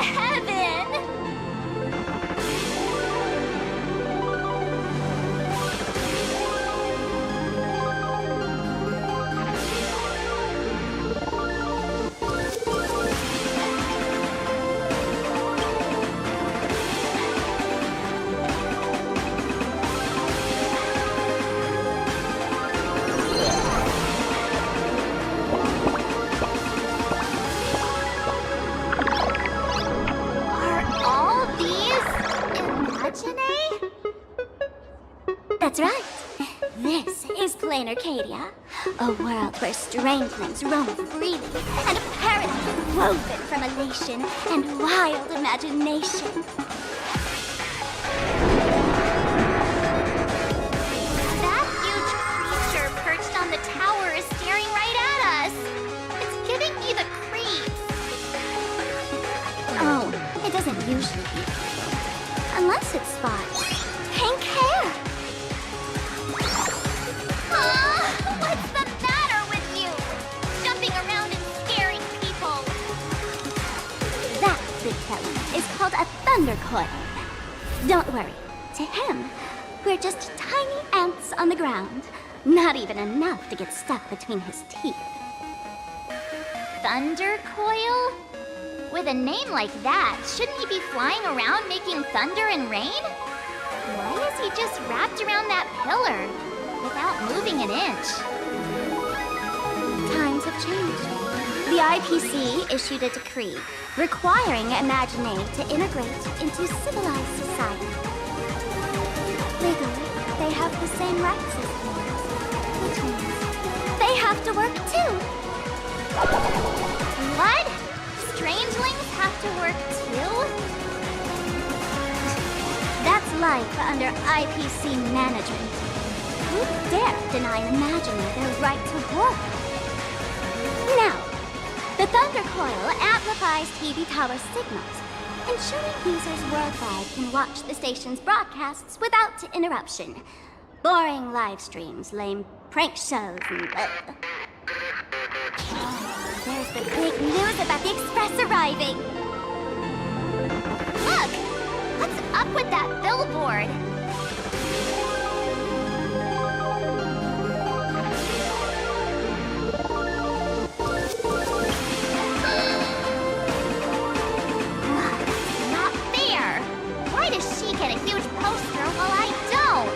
heaven! That's right. This is Plain Arcadia, a world where strangelings roam freely and apparently woven from elation and wild imagination. That huge creature perched on the tower is staring right at us. It's giving me the creeps. Oh, it doesn't usually. Unless it spots pink hair. What's the matter with you? Jumping around and scaring people. That, big fella, is called a thunder coil. Don't worry. To him, we're just tiny ants on the ground. Not even enough to get stuck between his teeth. Thunder coil? With a name like that, shouldn't he be flying around making thunder and rain? Why is he just wrapped around that pillar without moving an inch? Times have changed. The IPC issued a decree requiring Imaginate to integrate into civilized society. Legally, they have the same rights as humans, which means they have to work too. What? Strangelings have to work too? That's life under IPC management. Who dare deny Imaginate their right to work? Now, the Thunder Coil amplifies TV tower signals, ensuring users worldwide can watch the station's broadcasts without interruption. Boring live streams, lame prank shows, and there's the big news about the Express arriving. Look! What's up with that billboard? Not fair! Why does she get a huge poster while I don't?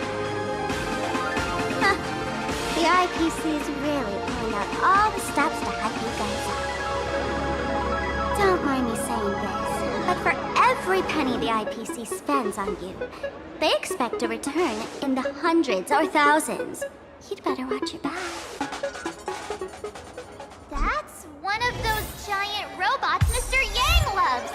Huh. The IPC is really pulling out all the stops to hype you guys up. Don't mind me saying this, but for every penny the IPC spends on you, they expect a return in the hundreds or thousands. You'd better watch your back. That's one of those giant robots Mr. Yang loves!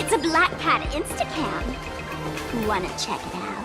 It's a Black Cat Instacam. Wanna check it out?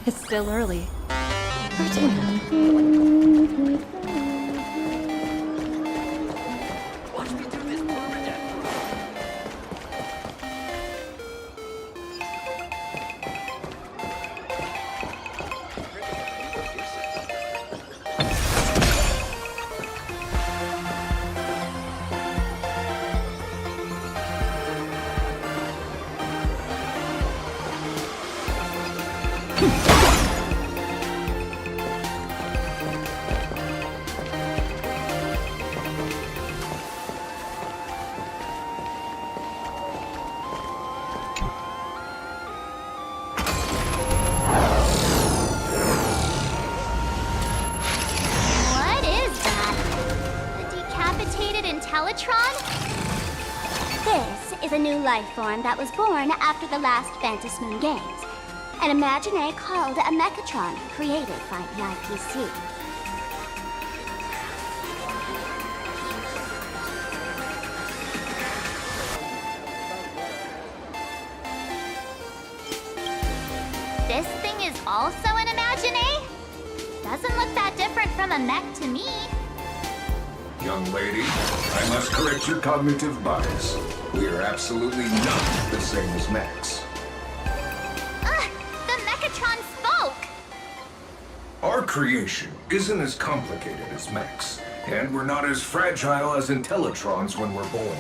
It's still early. Watch me do this permadeath. What is that? A decapitated Intellitron? This is a new life form that was born after the last Phantom Moon Games. An Imaginary called a Mechatron, created by the IPC. This thing is also an Imaginary? Doesn't look that different from a mech to me. Young lady, I must correct your cognitive bias. We are absolutely not the same as Max. The Mechatron spoke! Our creation isn't as complicated as Max, and we're not as fragile as Intellitrons when we're born.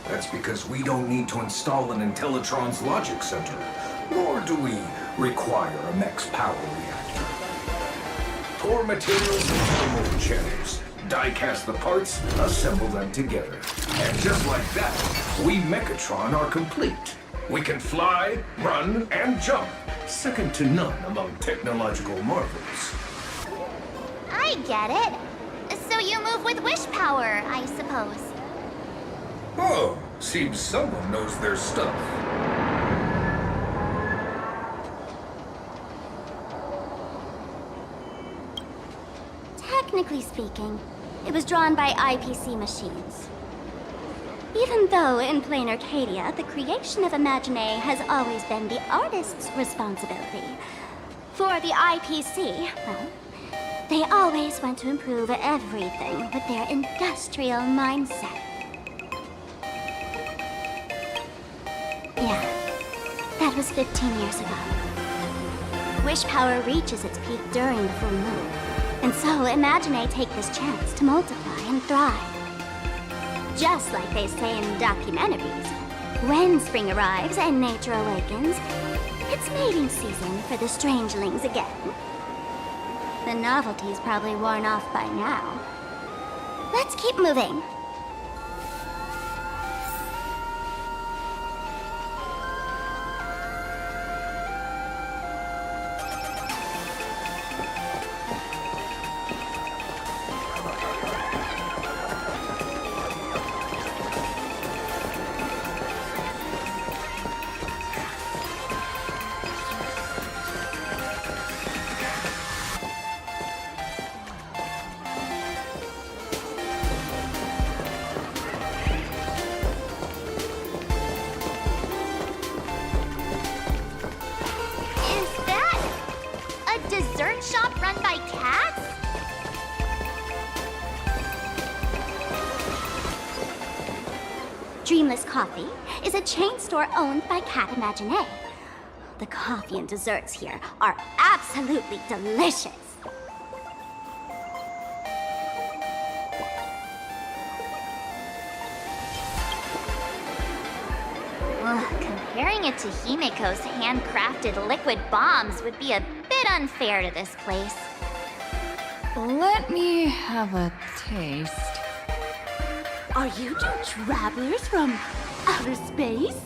That's because we don't need to install an Intellitron's logic center, nor do we require a Mech's power reactor. Pour materials into the mold channels, die-cast the parts, assemble them together. And just like that, we Mechatron are complete. We can fly, run, and jump, second to none among technological marvels. I get it. So you move with wish power, I suppose. Oh, seems someone knows their stuff. Technically speaking, it was drawn by IPC machines. Even though in plain Arcadia, the creation of Imaginary has always been the artist's responsibility. For the IPC, well, they always want to improve everything with their industrial mindset. Yeah, that was 15 years ago. Wish power reaches its peak during the full moon, and so Imaginary take this chance to multiply and thrive. Just like they say in documentaries, when spring arrives and nature awakens, it's mating season for the strangelings again. The novelty's probably worn off by now. Let's keep moving. Dessert shop run by cats? Dreamless Coffee is a chain store owned by Cat Imaginary. The coffee and desserts here are absolutely delicious. Comparing it to Himiko's handcrafted liquid bombs would be a bit unfair to this place. Let me have a taste. Are you two travelers from outer space?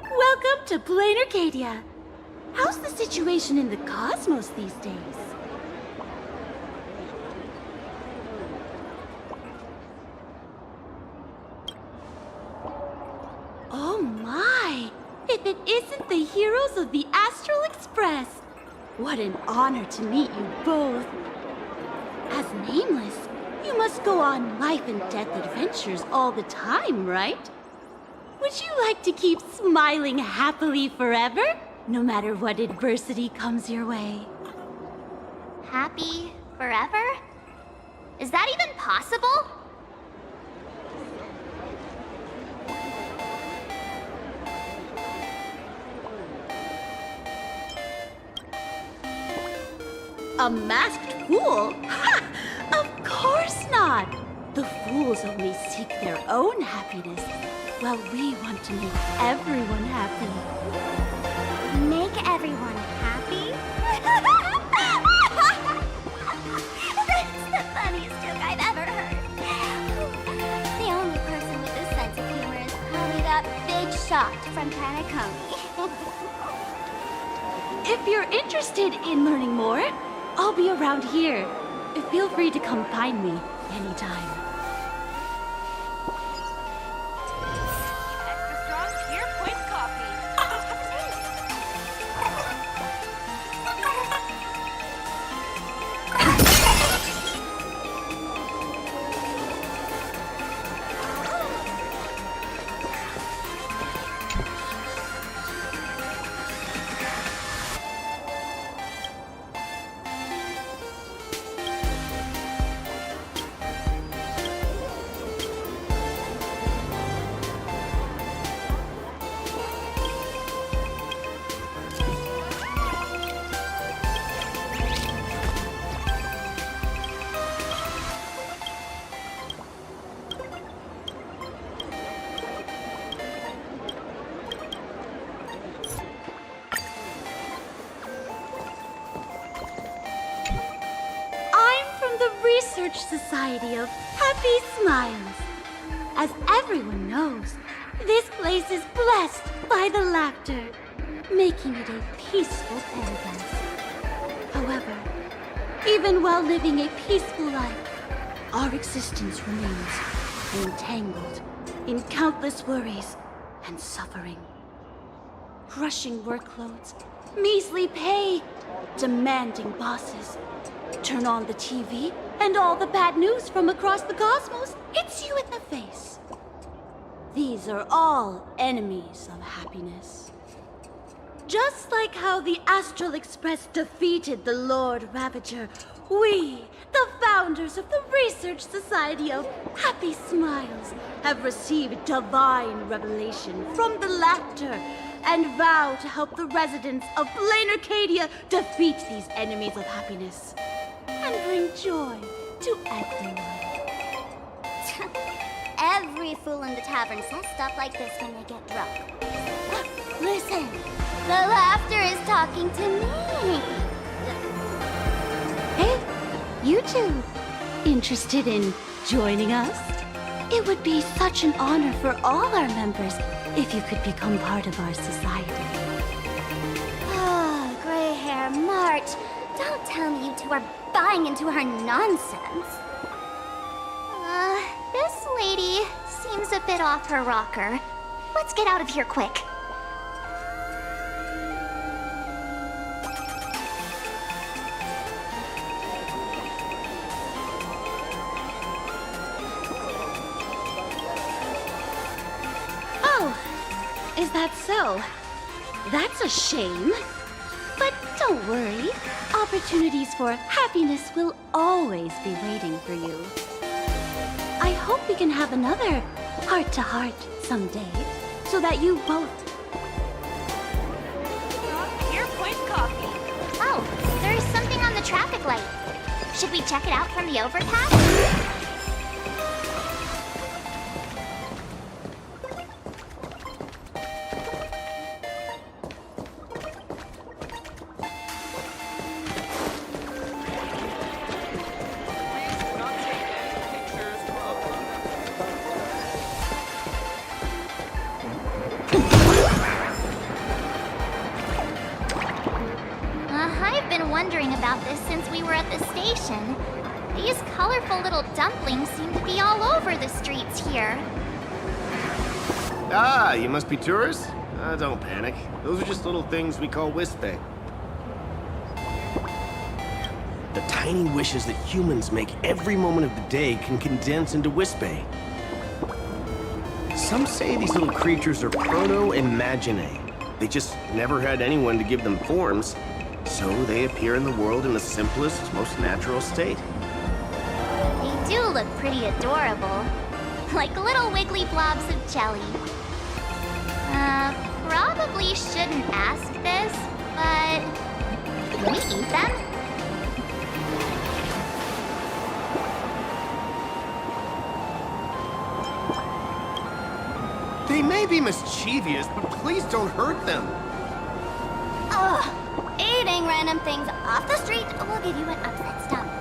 Welcome to Plain Arcadia. How's the situation in the cosmos these days? Oh my! If it isn't the heroes of the Astral Express! What an honor to meet you both. As Nameless, you must go on life and death adventures all the time, right? Would you like to keep smiling happily forever? no matter what adversity comes your way. Happy forever? Is that even possible? A masked fool? Ha! Of course not! The fools only seek their own happiness, while we want to make everyone happy. Make everyone happy? That's the funniest joke I've ever heard. The only person with a sense of humor is probably that big shot from Kanakami. If you're interested in learning more, I'll be around here. Feel free to come find me anytime. Extra strong Pure Point coffee. Research Society of Happy Smiles. As everyone knows, this place is blessed by the laughter, making it a peaceful paradise. However, even while living a peaceful life, our existence remains entangled in countless worries and suffering. Crushing workloads, measly pay, demanding bosses. Turn on the TV, and all the bad news from across the cosmos hits you in the face. These are all enemies of happiness. Just like how the Astral Express defeated the Lord Ravager, we, the founders of the Research Society of Happy Smiles, have received divine revelation from the laughter and vow to help the residents of Plain Arcadia defeat these enemies of happiness and bring joy to everyone. Every fool in the tavern says stuff like this when they get drunk. Listen, the laughter is talking to me. Hey, you two, interested in joining us? It would be such an honor for all our members if you could become part of our society. Oh, gray hair March. Don't tell me you two are buying into her nonsense. This lady seems a bit off her rocker. Let's get out of here quick. Oh, is that so? That's a shame. But don't worry, opportunities for happiness will always be waiting for you. I hope we can have another heart-to-heart someday, so that you both... Pure Point coffee. Oh, there's something on the traffic light. Should we check it out from the overpass? I've been wondering about this since we were at the station. These colorful little dumplings seem to be all over the streets here. Ah, you must be tourists? Don't panic. Those are just little things we call Wispe. The tiny wishes that humans make every moment of the day can condense into Wispe. Some say these little creatures are proto-imaginae, They just never had anyone to give them forms, so they appear in the world in the simplest, most natural state. They do look pretty adorable. Like little wiggly blobs of jelly. Probably shouldn't ask this, but can we eat them? They may be mischievous, but please don't hurt them. Ugh! Eating random things off the street will give you an upset stomach.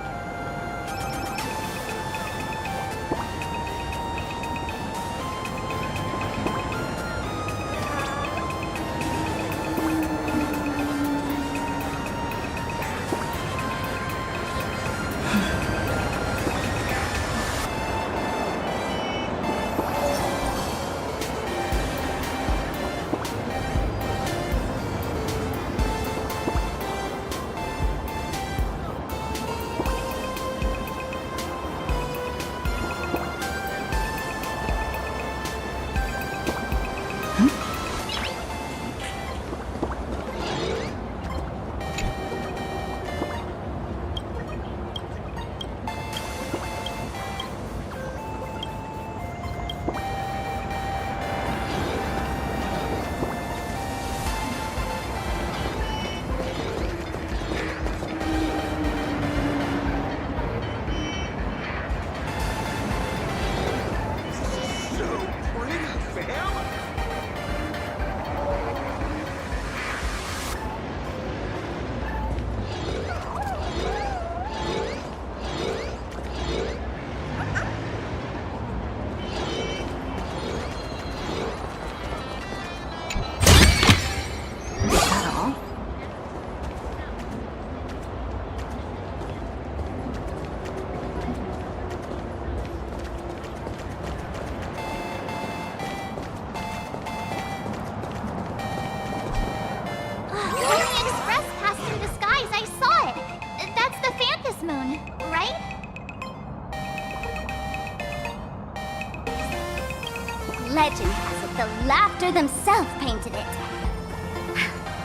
Legend has it the laughter themselves painted it.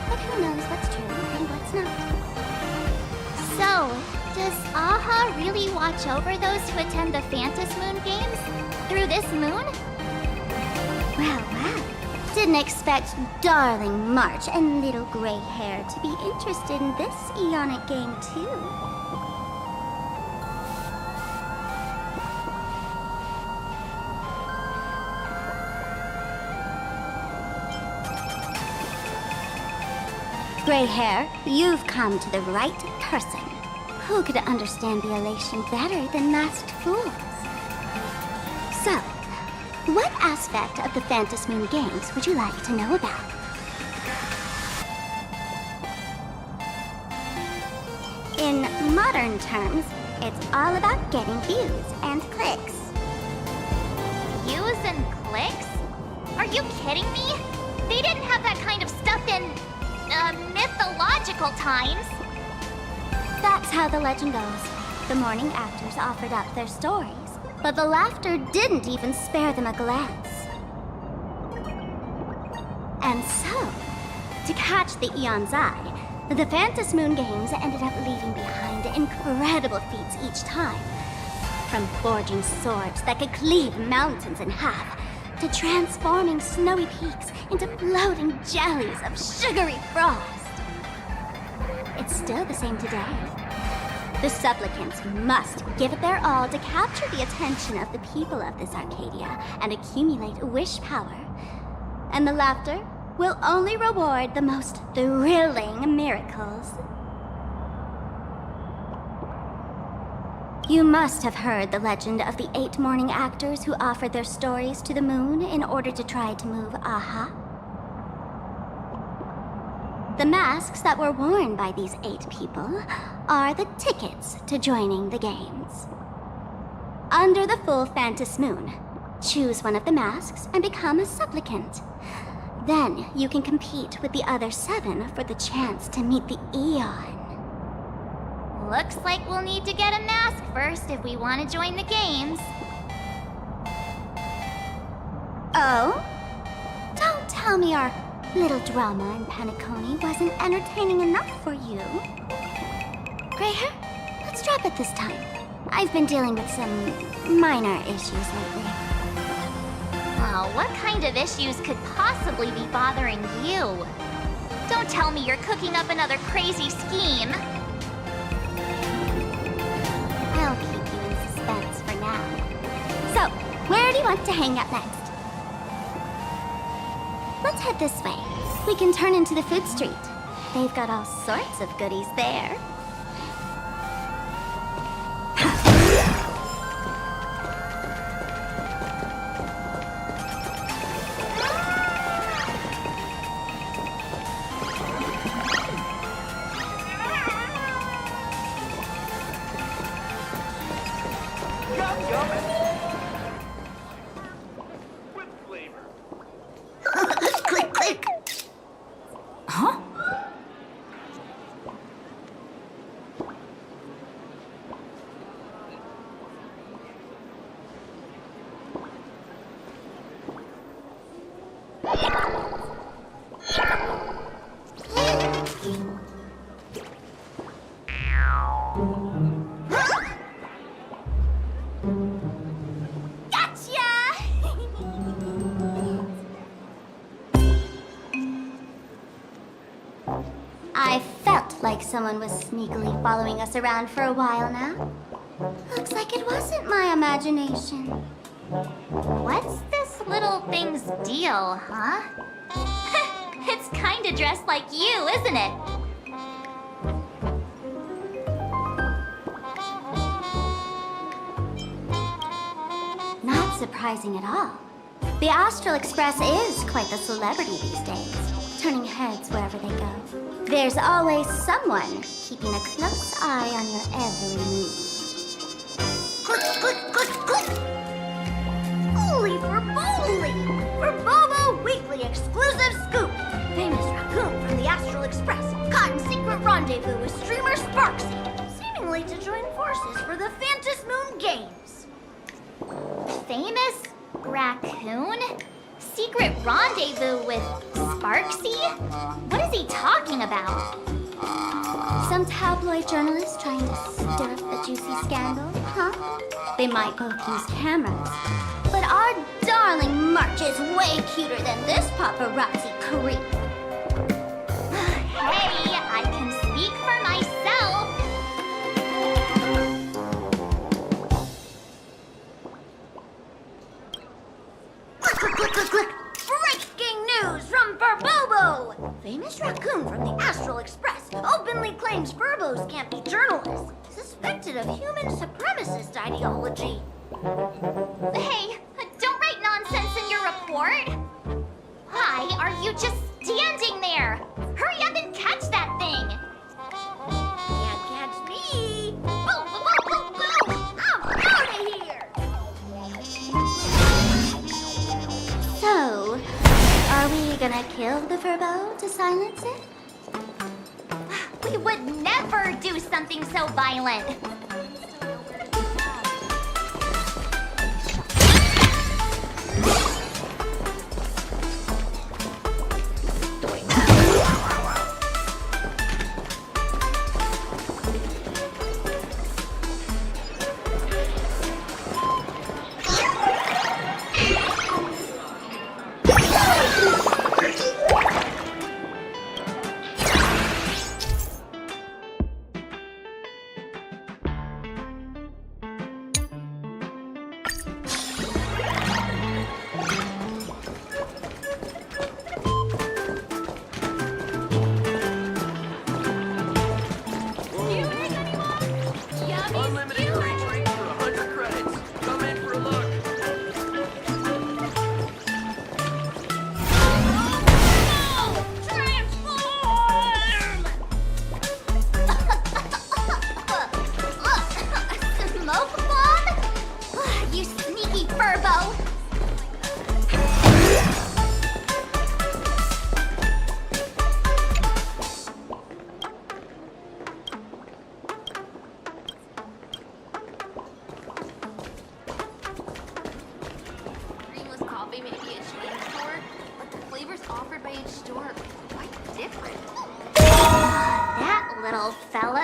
But who knows what's true and what's not. So, does Aha really watch over those who attend the Phantom Moon Games? Through this moon? Well, well. Didn't expect darling March and little gray hair to be interested in this Eonic game, too. Gray hair, you've come to the right person. Who could understand the elation better than masked fools? So, what aspect of the Phantom Moon Games would you like to know about? In modern terms, it's all about getting views and clicks. Views and clicks? Are you kidding me? They didn't have that kind of stuff in mythological times. That's how the legend goes. The morning actors offered up their stories, but the laughter didn't even spare them a glance. And so, to catch the Eon's eye, the Phantom Moon Games ended up leaving behind incredible feats each time. From forging swords that could cleave mountains in half, to transforming snowy peaks into floating jellies of sugary frost. It's still the same today. The supplicants must give it their all to capture the attention of the people of this Arcadia and accumulate wish power. And the laughter will only reward the most thrilling miracles. You must have heard the legend of the 8 morning actors who offered their stories to the moon in order to try to move Aha. The masks that were worn by these 8 people are the tickets to joining the games. Under the full Phantom Moon, choose one of the masks and become a supplicant. Then you can compete with the other 7 for the chance to meet the Eon. Looks like we'll need to get a mask first if we want to join the games. Oh? Don't tell me our Little drama in Penacony wasn't entertaining enough for you. Gray hair, let's drop it this time. I've been dealing with some minor issues lately. Oh, what kind of issues could possibly be bothering you? Don't tell me you're cooking up another crazy scheme. I'll keep you in suspense for now. So, where do you want to hang out next? Let's head this way. We can turn into the food street. They've got all sorts of goodies there. Click, click. Huh? I felt like someone was sneakily following us around for a while now. Looks like it wasn't my imagination. What's this little thing's deal, huh? It's kinda dressed like you, isn't it? Not surprising at all. The Astral Express is quite the celebrity these days, turning heads wherever they go. There's always someone keeping a close eye on your every move. Click, click, click, click! Holy for bowly! For Bobo Weekly exclusive scoop! Famous raccoon from the Astral Express caught in secret rendezvous with streamer Sparksy, seemingly to join forces for the Phantom Moon Games. Famous raccoon? Secret rendezvous with Sparksy? What is he talking about? Some tabloid journalist trying to stir up the juicy scandal, huh? They might both use cameras. But our darling March is way cuter than this paparazzi creep. Hey, I can speak for myself. Click, click, click, click. Breaking news from Verbobo! Famous raccoon from the Astral Express openly claims Verbos can't be journalists, suspected of human supremacist ideology. Hey, don't write nonsense in your report! Why are you just standing there? Hurry up and catch that thing! Can't catch me! Boom, boom, boom, boom, boom! I'm out of here! So, are we gonna kill the Verbo to silence it? We would never do something so violent!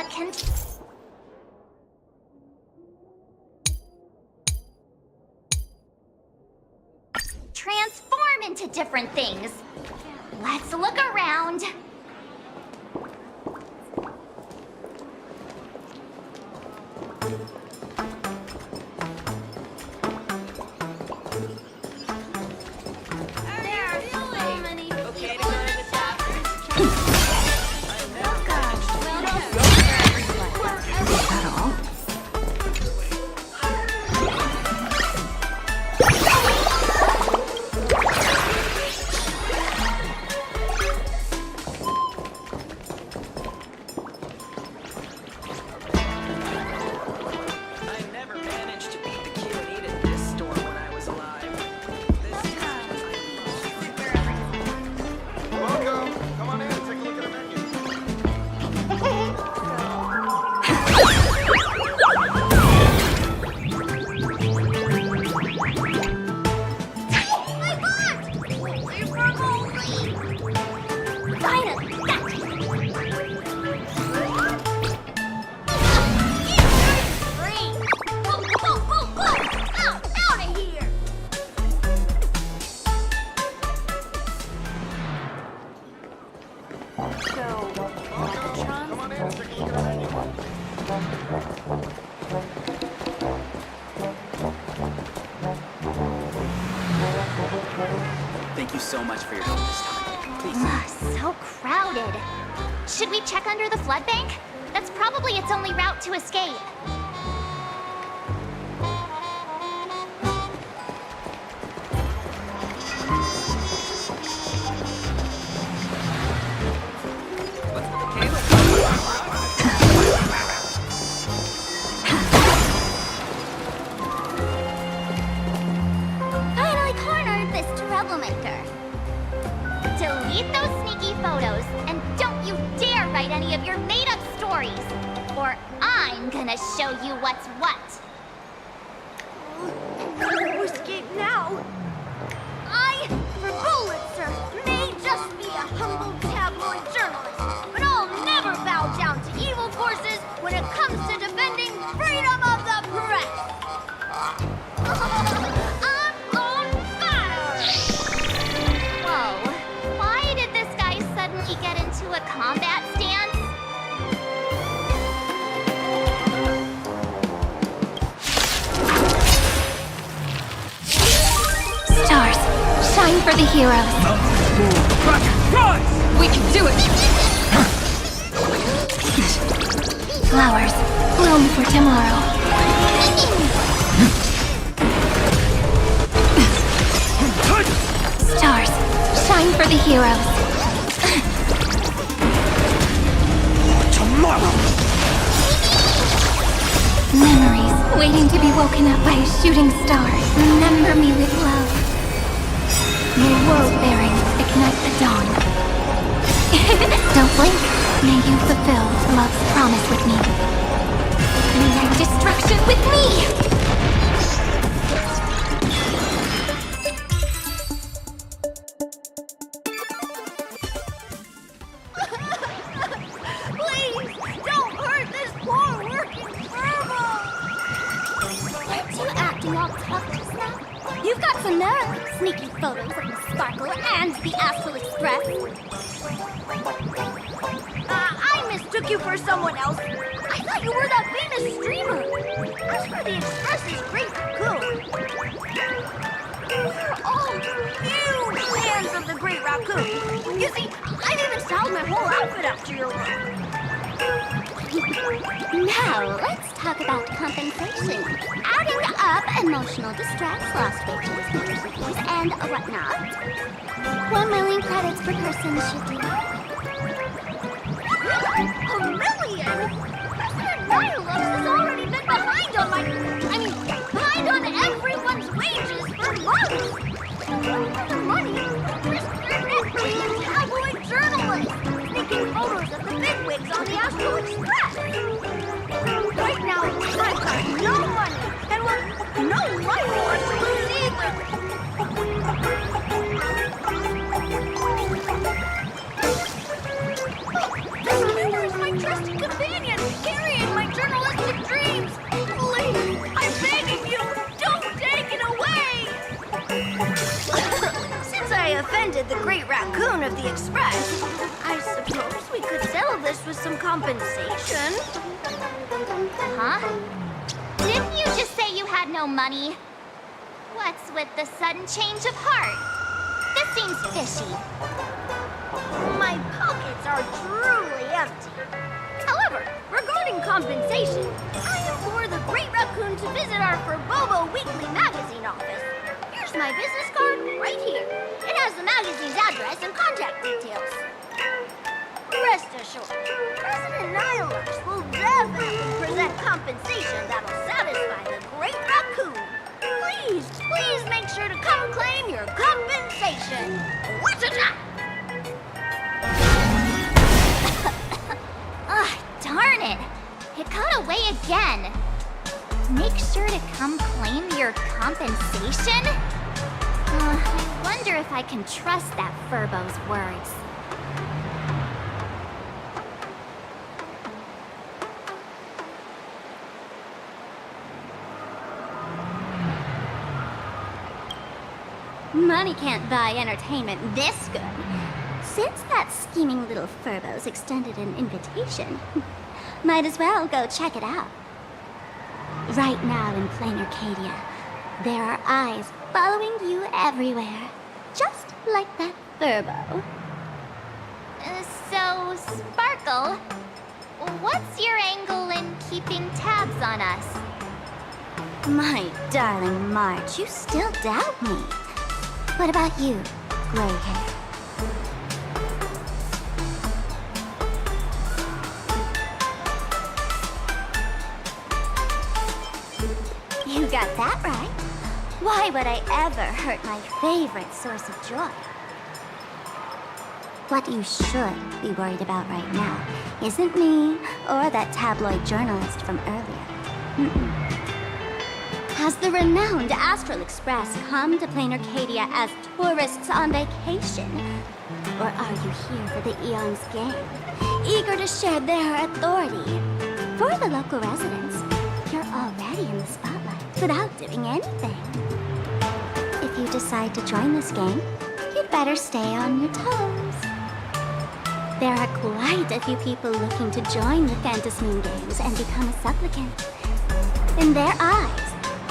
but can... transform into different things. Let's look around. Thank you so much for your help this time. Please. So crowded. Should we check under the flood bank? That's probably its only route to escape. Finally cornered this troublemaker. Delete those sneaky photos, and don't you dare write any of your made-up stories, or I'm gonna show you what's what. We're escape now. I, for Pulitzer, may just be a humble tabloid journalist, but I'll never bow down to evil forces when it comes to defending freedom of the press. I'm on fire! Whoa, why did this guy suddenly get into a combat stance? Stars, shine for the heroes. We can do it! Flowers, bloom for tomorrow. Stars, shine for the heroes. Tomorrow! Memories waiting to be woken up by a shooting star. Remember me with love. May world bearings ignite the dawn. Don't blink. May you fulfill love's promise with me. Ignite destruction with me! Please, don't hurt this poor working furball! Weren't you acting all tough just now? You've got some nerve. Sneaky photos of the Sparkle and the Astral Express. I mistook you for someone else. I thought you were that famous streamer. As for the Express's great raccoon, we're all huge fans of the Great Raccoon. You see, I've even styled my whole outfit after your work. Now, let's talk about compensation. Adding up emotional distress, lost wages, motor and whatnot. 1 million credits per person should do that. $1 million? President Nihilus has already been behind on behind on everyone's wages for months. The money just being tabloid journalists, making photos of the bigwigs on the Astral Express. Right now, I've got no money, and no life force to lose either. Where's my trusty companion? defeated the Great Raccoon of the Express, I suppose we could settle this with some compensation. Huh? Didn't you just say you had no money? What's with the sudden change of heart? This seems fishy. My pockets are truly empty. However, regarding compensation, I implore the Great Raccoon to visit our Furbobo Weekly magazine office. Here's my business card right here. It has the magazine's address and contact details. Rest assured, President Nihilus will definitely present compensation that'll satisfy the Great Raccoon. Please make sure to come claim your compensation. What's-a-ta? Ugh, darn it! It got away again. Make sure to come claim your compensation? I wonder if I can trust that Furbo's words. Money can't buy entertainment this good. Since that scheming little Furbo's extended an invitation, might as well go check it out. Right now in plain Arcadia, there are eyes following you everywhere, just like that Furbo. So, Sparkle, what's your angle in keeping tabs on us? My darling Marge, you still doubt me. What about you, gray hair? You got that right. Why would I ever hurt my favorite source of joy? What you should be worried about right now isn't me or that tabloid journalist from earlier. Has the renowned Astral Express come to plain Arcadia as tourists on vacation? Or are you here for the Eon's game, eager to share their authority? For the local residents, you're already in the spotlight without doing anything. If you decide to join this game, you'd better stay on your toes. There are quite a few people looking to join the Phantasmoon Games and become a supplicant. In their eyes,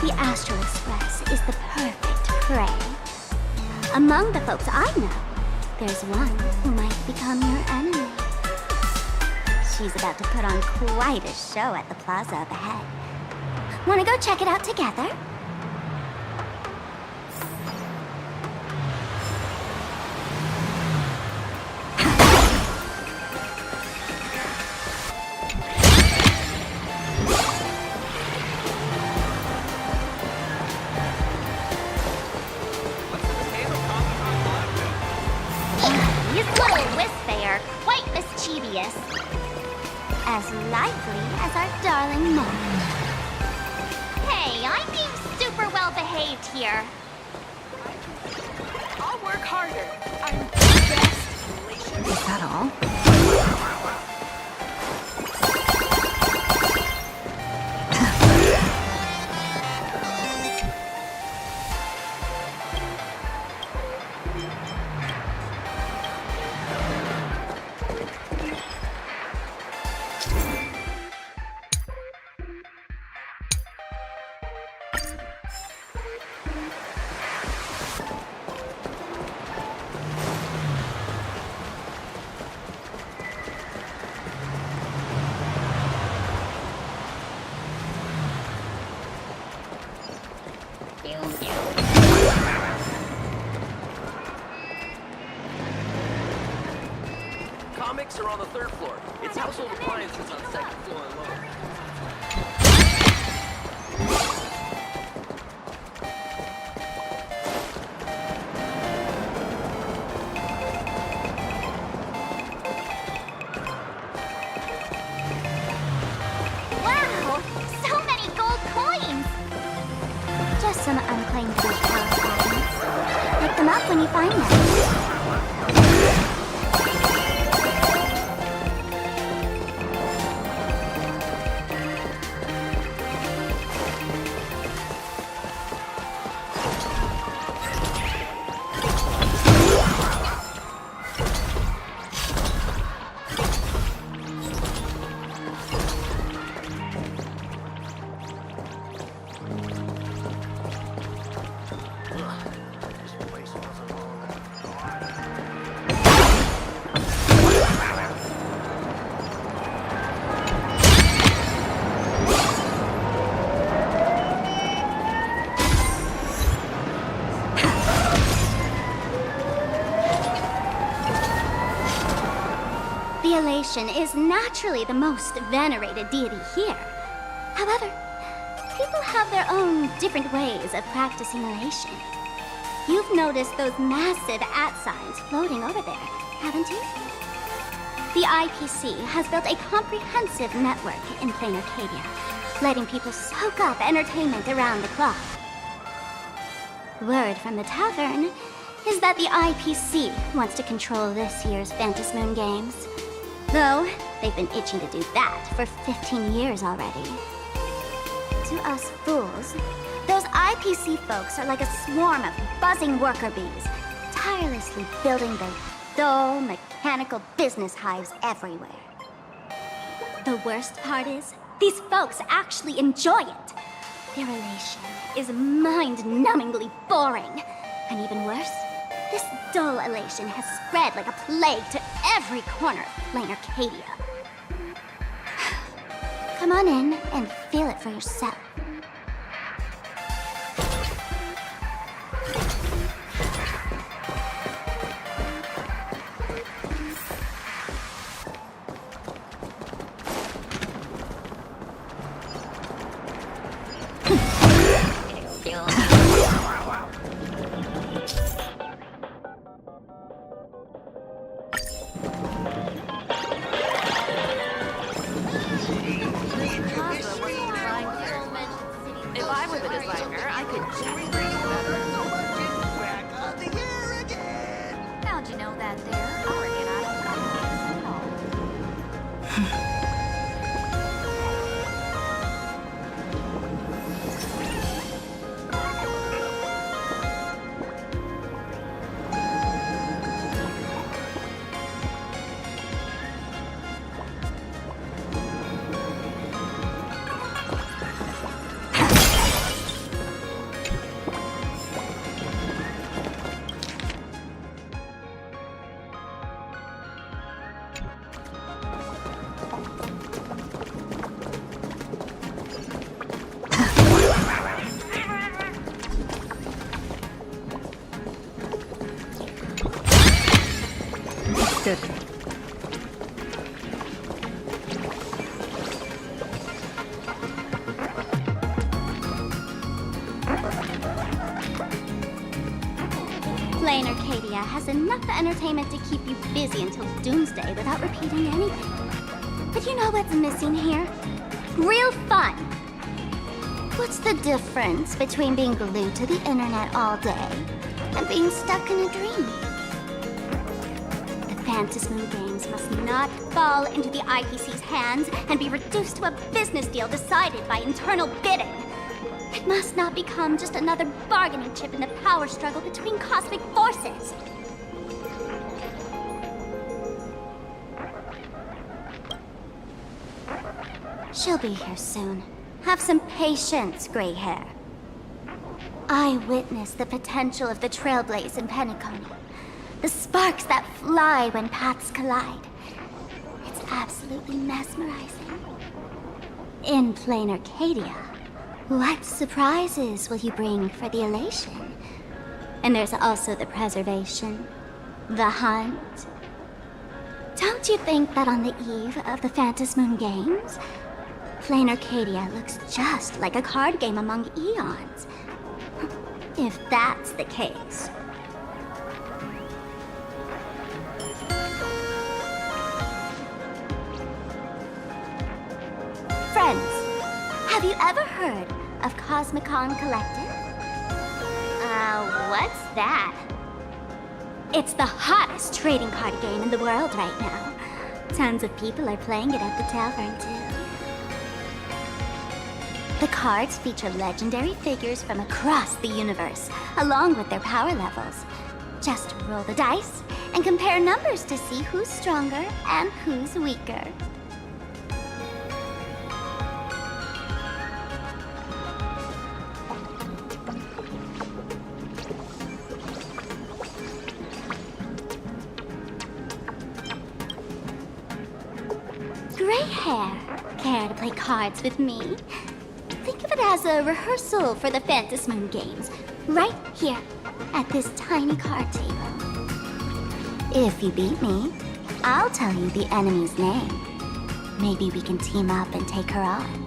the Astral Express is the perfect prey. Among the folks I know, there's one who might become your enemy. She's about to put on quite a show at the plaza up ahead. Wanna go check it out together? These little Wispay are quite mischievous. As lively as our darling Marge. Hey, I'm being super well behaved here. I'll work harder. I'm the best. Is that all? Comics are on the 3rd floor. It's household appliances on 2nd floor and lower. Wow, so many gold coins! Just some unclaimed Beach Palace fragments. Pick them up when you find them. elation is naturally the most venerated deity here. However, people have their own different ways of practicing elation. You've noticed those massive @signs floating over there, haven't you? The IPC has built a comprehensive network in plain Arcadia, letting people soak up entertainment around the clock. Word from the tavern is that the IPC wants to control this year's Phantasmoon Games. Though, they've been itching to do that for 15 years already. To us fools, those IPC folks are like a swarm of buzzing worker bees, tirelessly building their dull, mechanical business hives everywhere. The worst part is, these folks actually enjoy it. Their elation is mind-numbingly boring. And even worse, this dull elation has spread like a plague to every corner of plain Arcadia. Come on in and feel it for yourself. If I were the designer, I could just How'd you know that there? I reckon I don't know. Good. Plain Arcadia has enough entertainment to keep you busy until doomsday without repeating anything. But you know what's missing here? Real fun! What's the difference between being glued to the internet all day and being stuck in a dream? The Phantasmoon Games must not fall into the IPC's hands and be reduced to a business deal decided by internal bidding. It must not become just another bargaining chip in the power struggle between cosmic forces. She'll be here soon. Have some patience, gray hair. I witnessed the potential of the trailblaze in Penacony. The sparks that fly when paths collide. It's absolutely mesmerizing. In plain Arcadia, what surprises will you bring for the elation? And there's also the preservation, the hunt. Don't you think that on the eve of the Phantasmoon Games, plain Arcadia looks just like a card game among eons? If that's the case. Friends, have you ever heard of Cosmicon Collective? What's that? It's the hottest trading card game in the world right now. Tons of people are playing it at the tavern, too. The cards feature legendary figures from across the universe, along with their power levels. Just roll the dice and compare numbers to see who's stronger and who's weaker. Gray hair, care to play cards with me? Think of it as a rehearsal for the Phantasmoon Games, right here, at this tiny card table. If you beat me, I'll tell you the enemy's name. Maybe we can team up and take her on.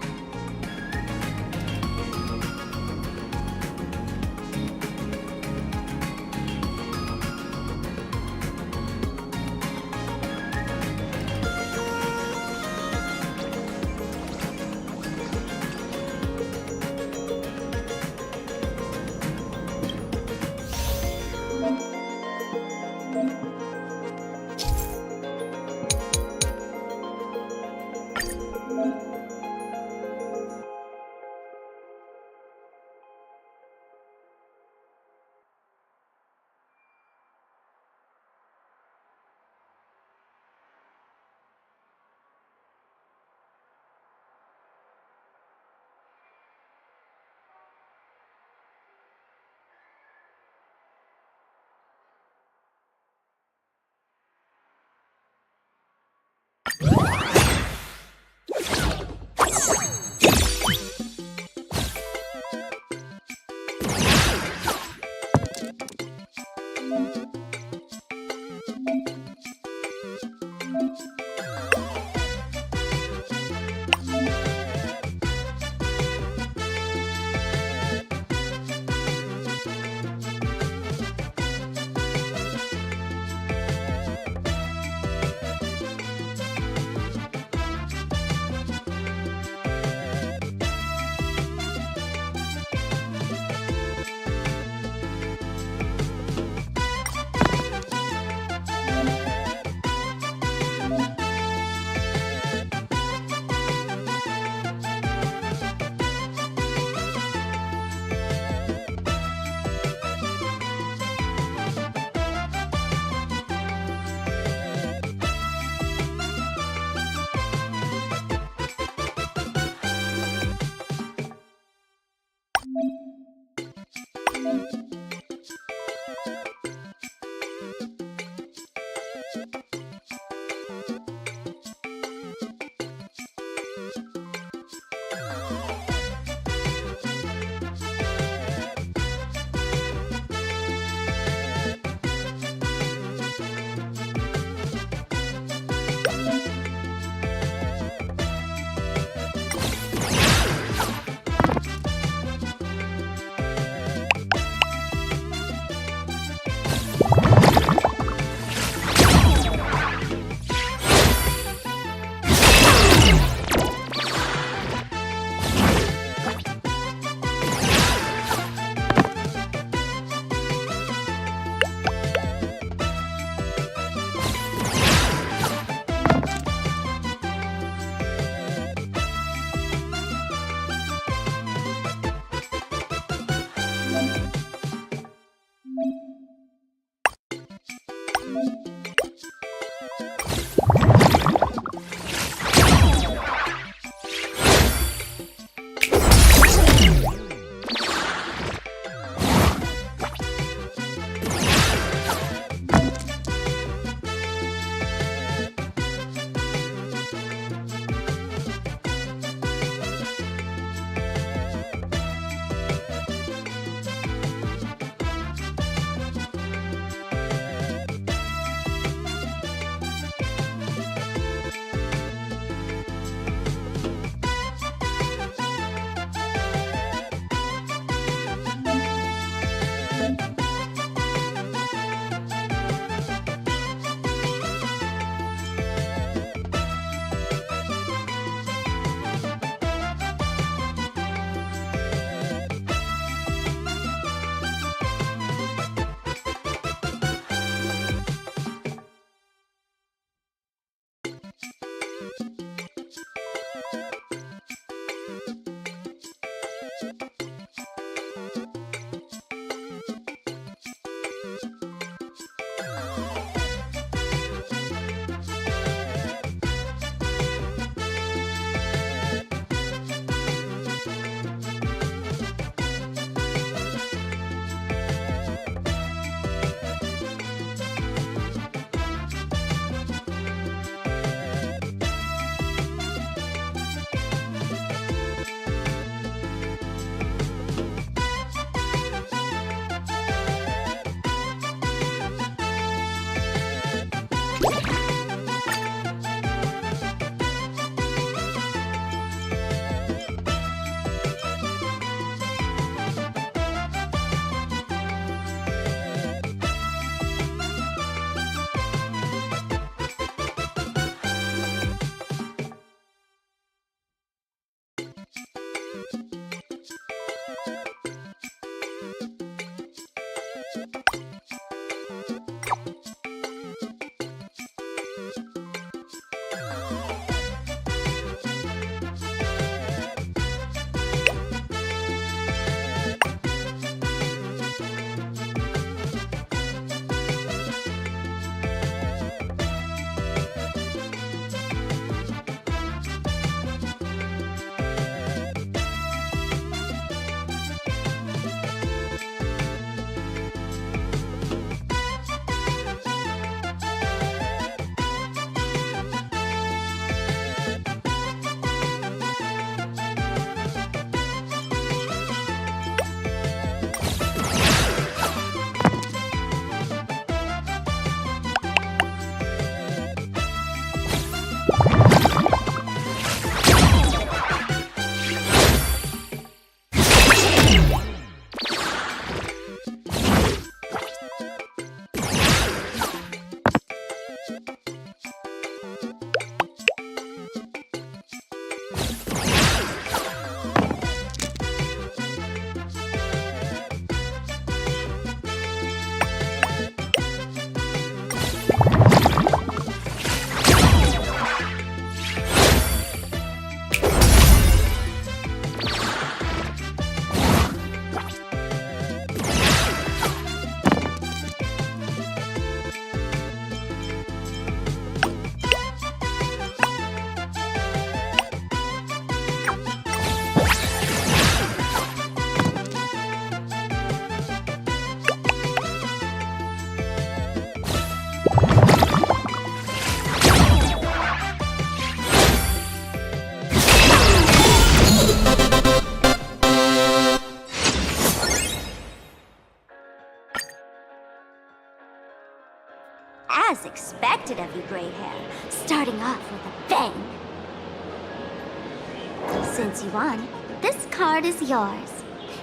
Since you won, this card is yours.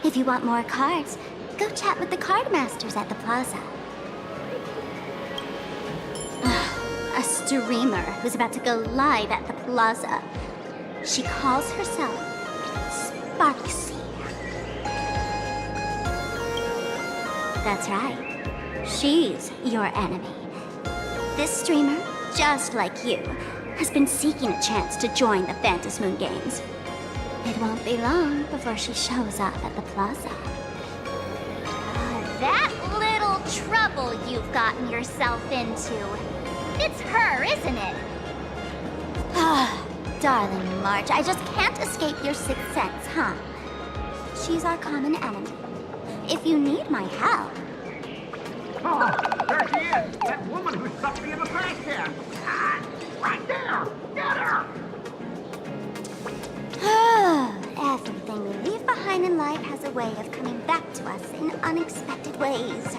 If you want more cards, go chat with the card masters at the plaza. A streamer who's about to go live at the plaza. She calls herself Sparksy. That's right. She's your enemy. This streamer, just like you, has been seeking a chance to join the Phantom Moon Games. It won't be long before she shows up at the plaza. That little trouble you've gotten yourself into. It's her, isn't it? Darling March, I just can't escape your sixth sense, huh? She's our common enemy. If you need my help... Oh, there she is! That woman who stuck me in the trash can! Ah, right there! Get her! Everything we leave behind in life has a way of coming back to us in unexpected ways.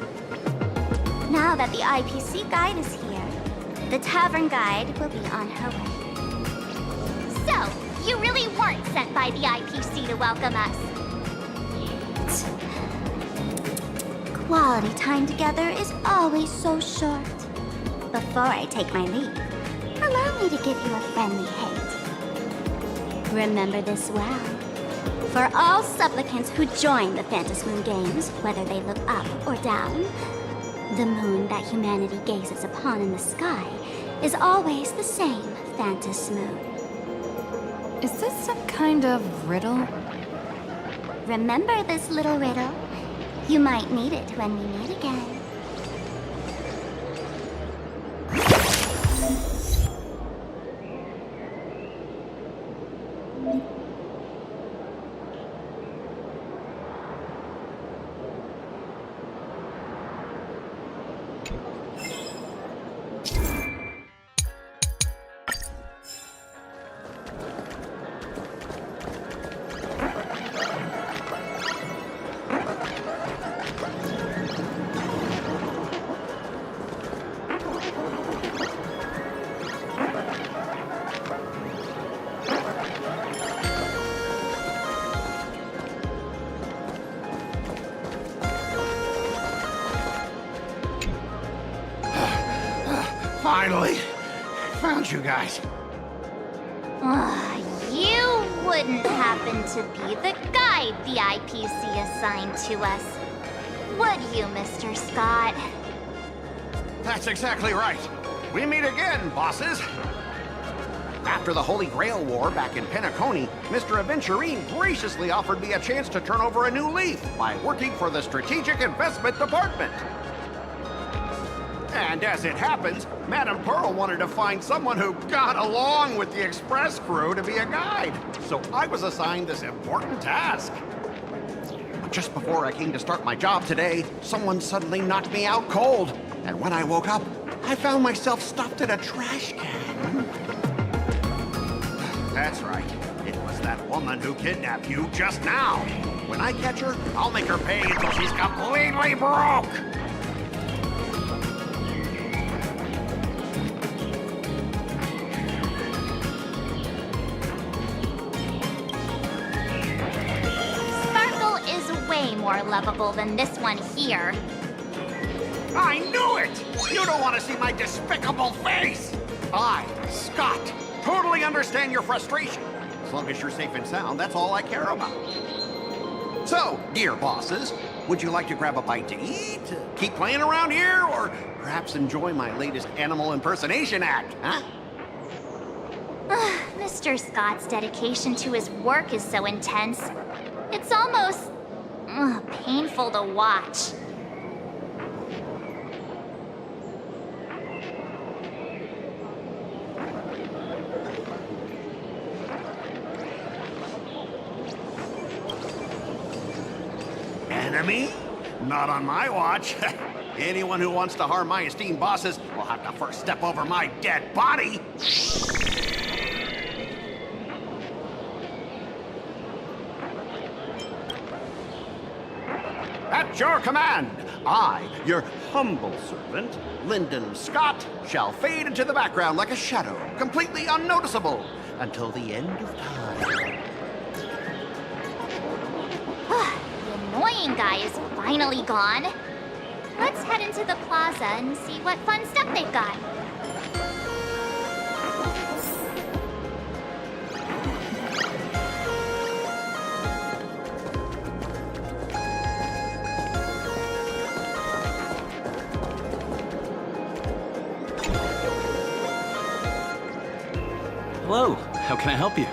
Now that the IPC guide is here, the tavern guide will be on her way. So, you really weren't sent by the IPC to welcome us. Quality time together is always so short. Before I take my leave, allow me to give you a friendly hint. Remember this well. For all supplicants who join the Phantom Moon Games, whether they look up or down, the moon that humanity gazes upon in the sky is always the same Phantom Moon. Is this some kind of riddle? Remember this little riddle? You might need it when we meet again. Finally! Found you guys. You wouldn't happen to be the guide the IPC assigned to us, would you, Mr. Scott? That's exactly right. We meet again, bosses. After the Holy Grail War back in Penacony, Mr. Aventurine graciously offered me a chance to turn over a new leaf by working for the Strategic Investment Department. And as it happens, Madame Pearl wanted to find someone who got along with the Express crew to be a guide. So I was assigned this important task. But just before I came to start my job today, someone suddenly knocked me out cold. And when I woke up, I found myself stuffed in a trash can. That's right. It was that woman who kidnapped you just now. When I catch her, I'll make her pay until she's completely broke. Sparkle is way more lovable than this one here. I knew it! You don't want to see my despicable face! I, Scott, totally understand your frustration. As long as you're safe and sound, that's all I care about. So, dear bosses, would you like to grab a bite to eat, keep playing around here, or perhaps enjoy my latest animal impersonation act, huh? Mr. Scott's dedication to his work is so intense. It's almost painful to watch. Enemy? Not on my watch. Anyone who wants to harm my esteemed bosses will have to first step over my dead body. At your command, I, your humble servant, Lyndon Scott, shall fade into the background like a shadow, completely unnoticeable, until the end of time. annoying guy is finally gone. Let's head into the plaza and see what fun stuff they've got. Hello, how can I help you?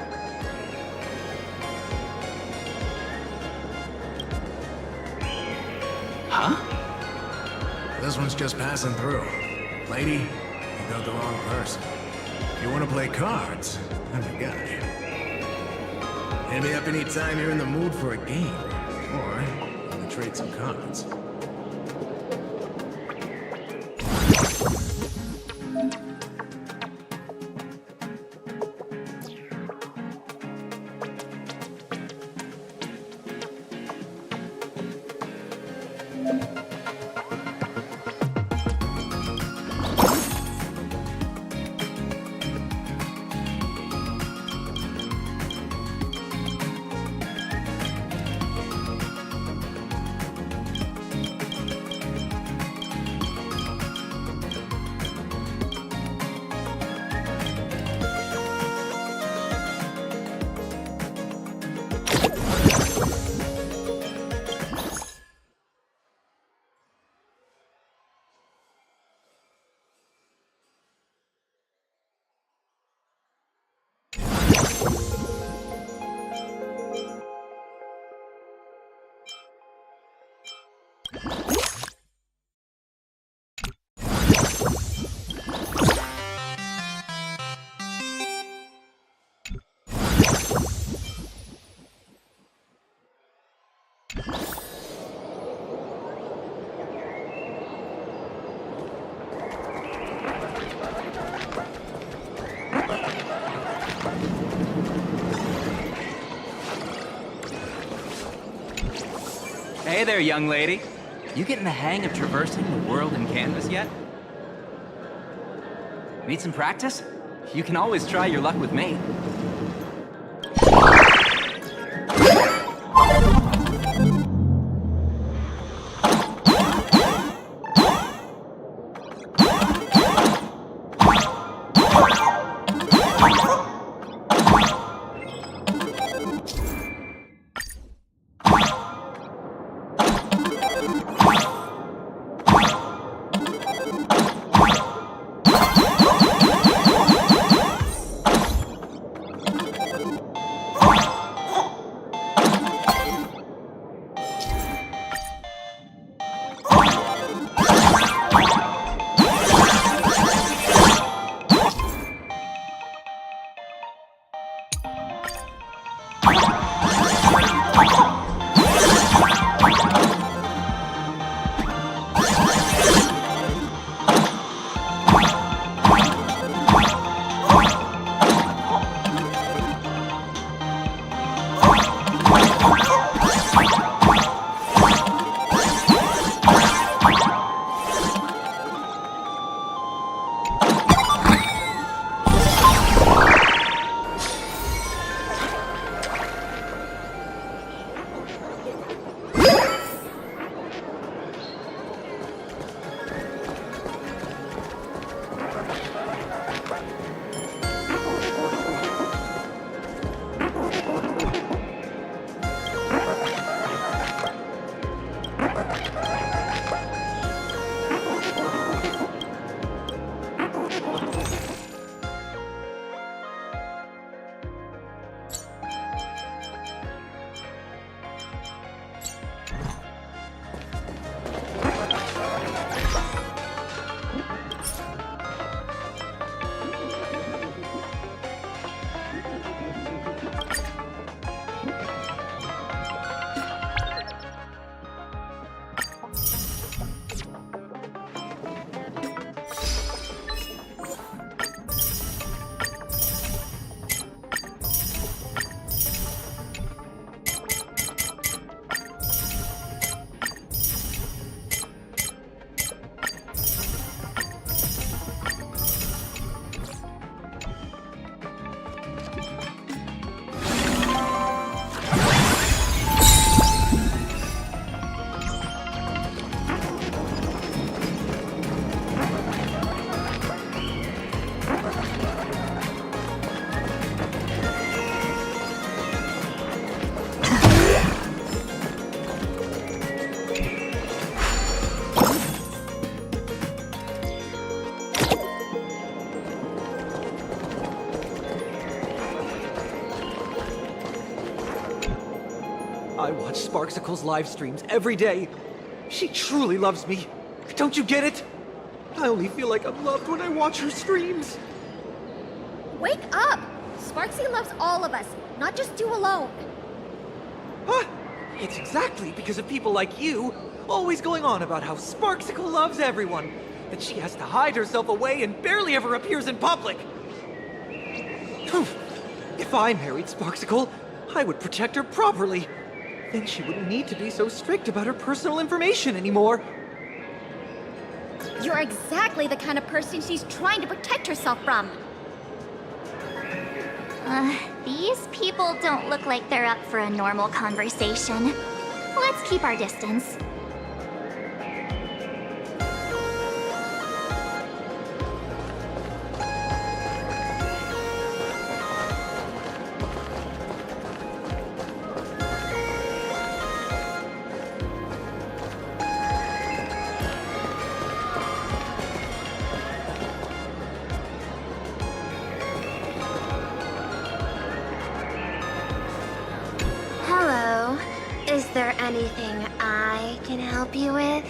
Huh? This one's just passing through. Lady, you got the wrong person. If you want to play cards, I'm the guy. Hit me up anytime you're in the mood for a game. Or, want to trade some cards. Hey there, young lady. You getting the hang of traversing the world in canvas yet? Need some practice? You can always try your luck with me. I watch Sparksicle's live streams every day. She truly loves me. Don't you get it? I only feel like I'm loved when I watch her streams. Wake up! Sparksy loves all of us, not just you alone. Huh? It's exactly because of people like you, always going on about how Sparksicle loves everyone, that she has to hide herself away and barely ever appears in public. If I married Sparksicle, I would protect her properly. Then she wouldn't need to be so strict about her personal information anymore. You're exactly the kind of person she's trying to protect herself from. These people don't look like they're up for a normal conversation. Let's keep our distance. Hello. Is there anything I can help you with?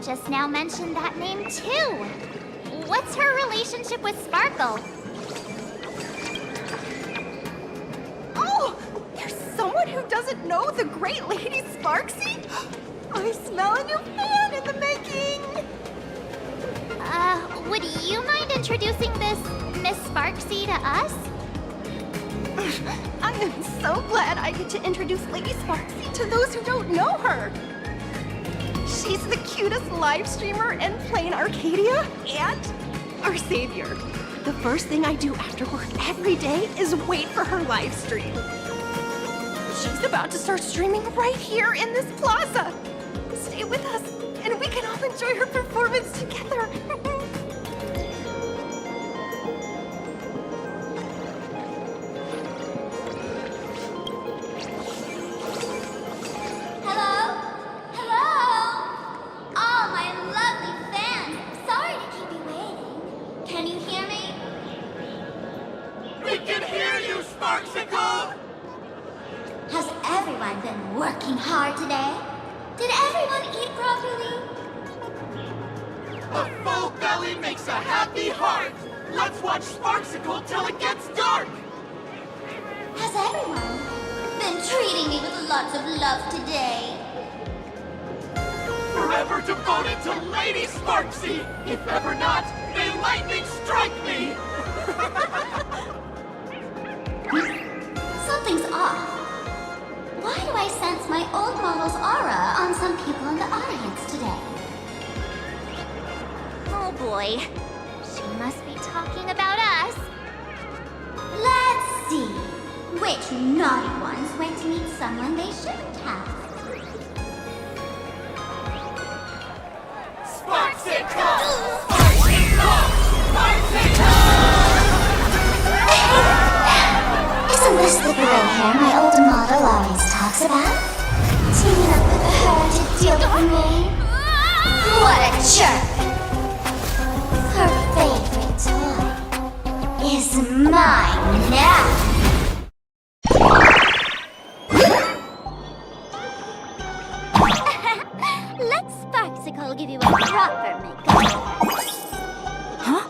Just now mentioned that name too. What's her relationship with Sparkle? Oh, there's someone who doesn't know the great Lady Sparksy? I smell a new fan in the making. Would you mind introducing this Miss Sparksy to us? I am so glad I get to introduce Lady Sparksy to those who don't know her. She's the cutest live streamer in Plain Arcadia and our savior. The first thing I do after work every day is wait for her live stream. She's about to start streaming right here in this plaza. Stay with us and we can all enjoy her performance together. Sparksicle! Has everyone been working hard today? Did everyone eat properly? A full belly makes a happy heart! Let's watch Sparksicle till it gets dark! Has everyone been treating me with lots of love today? Forever devoted to Lady Sparksy! If ever not, may lightning strike me! Something's off. Why do I sense my old model's aura on some people in the audience today? Oh boy. She must be talking about us. Let's see. Which naughty ones went to meet someone they shouldn't have? Sparksicle! Sparksicle! Sparksicle! Isn't this the gray hair my old model always talks about? Teaming up with her to deal with me? What a jerk! Her favorite toy is mine now! Let Sparksicle give you a proper makeover. Huh?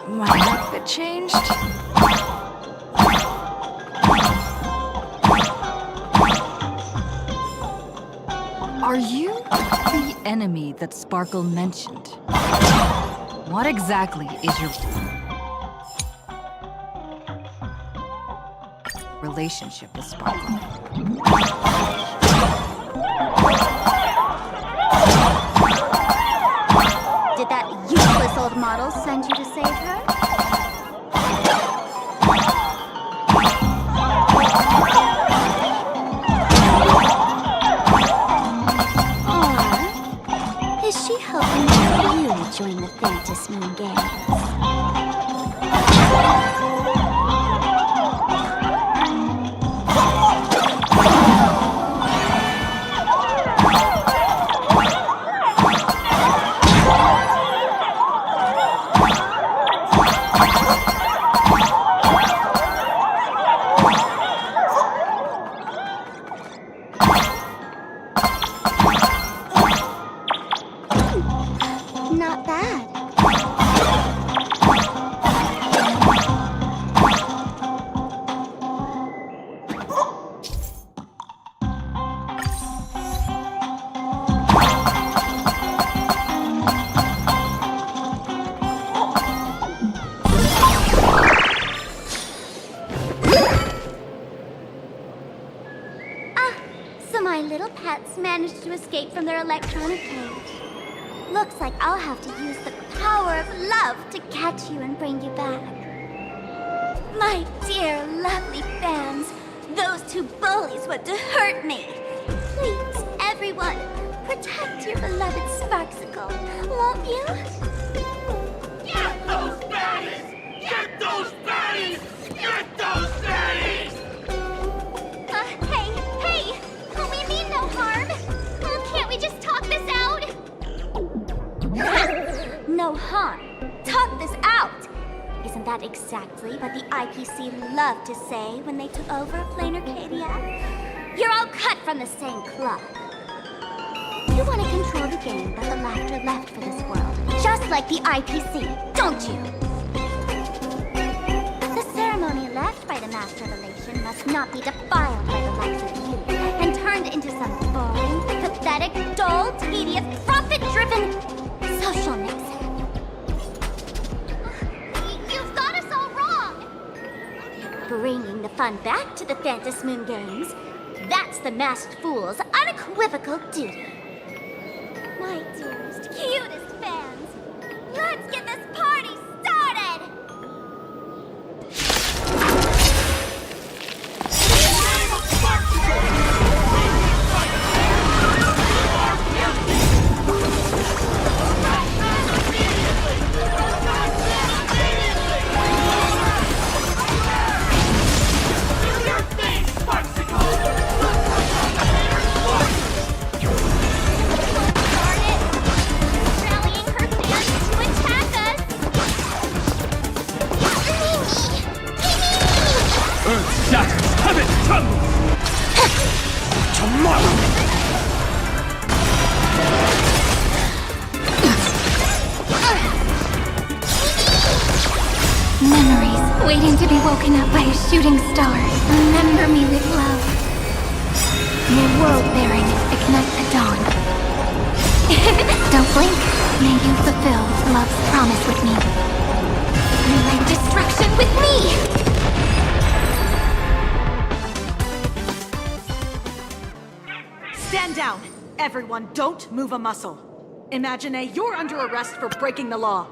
My outfit changed? Are you the enemy that Sparkle mentioned? What exactly is your relationship with Sparkle? Did that useless old model send you to save her? Or is she hoping that you join the Fantasmoon Games? Not bad. So my little pets managed to escape from their electronic cage. Looks like I'll have to use the power of love to catch you and bring you back. My dear, lovely fans, those two bullies want to hurt me. Please, everyone, protect your beloved Sparksicle, won't you? Get those baddies! Get those baddies! Get those baddies! Hey! We mean no harm. Can't we just talk this out? No harm. Talk this out. Isn't that exactly what the IPC loved to say when they took over Planar Cadia? You're all cut from the same cloth. You want to control the game that the laughter left for this world, just like the IPC, don't you? The ceremony left by the Master Relation must not be defiled by the likes of you and turned into some boring, pathetic, dull, tedious, profit-driven social mix. You've got us all wrong! Bringing the fun back to the Fantasmoon Games, that's the Masked Fool's unequivocal duty. My dearest, cutest fans, let's get this party started! Memories waiting to be woken up by a shooting star. Remember me with love. May world bearing ignite the dawn. Don't blink. May you fulfill love's promise with me. Bring destruction with me! Stand down! Everyone, don't move a muscle. Imagine you're under arrest for breaking the law.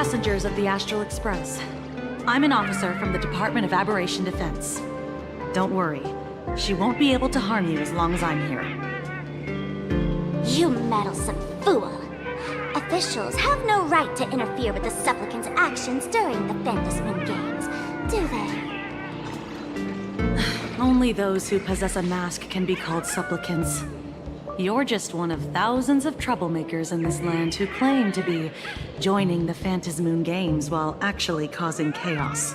Passengers of the Astral Express. I'm an officer from the Department of Aberration Defense. Don't worry, she won't be able to harm you as long as I'm here. You meddlesome fool! Officials have no right to interfere with the supplicants' actions during the Phantasmin Games, do they? Only those who possess a mask can be called supplicants. You're just one of thousands of troublemakers in this land who claim to be joining the Phantasmoon Games while actually causing chaos.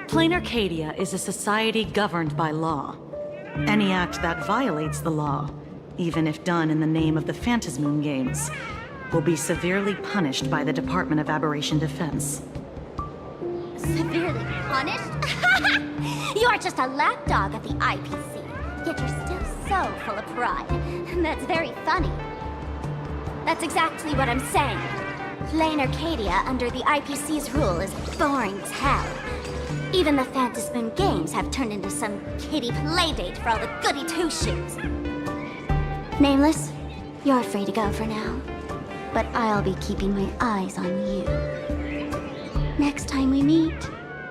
Plain Arcadia is a society governed by law. Any act that violates the law, even if done in the name of the Phantasmoon Games, will be severely punished by the Department of Aberration Defense. Severely punished? You're just a lapdog of the IPC, yet you're still so full of pride. That's very funny. That's exactly what I'm saying. Plain Arcadia under the IPC's rule is boring as hell. Even the Phantasmoon Games have turned into some kiddie playdate for all the goody two-shoes. Nameless, you're free to go for now. But I'll be keeping my eyes on you. Next time we meet,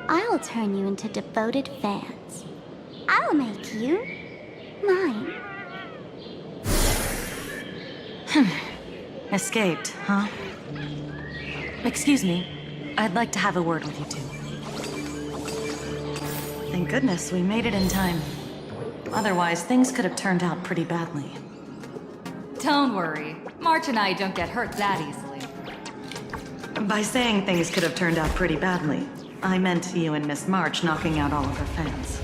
I'll turn you into devoted fans. I'll make you mine. Escaped, huh? Excuse me. I'd like to have a word with you two. Thank goodness we made it in time. Otherwise, things could have turned out pretty badly. Don't worry. March and I don't get hurt that easily. By saying things could have turned out pretty badly, I meant you and Miss March knocking out all of her fans.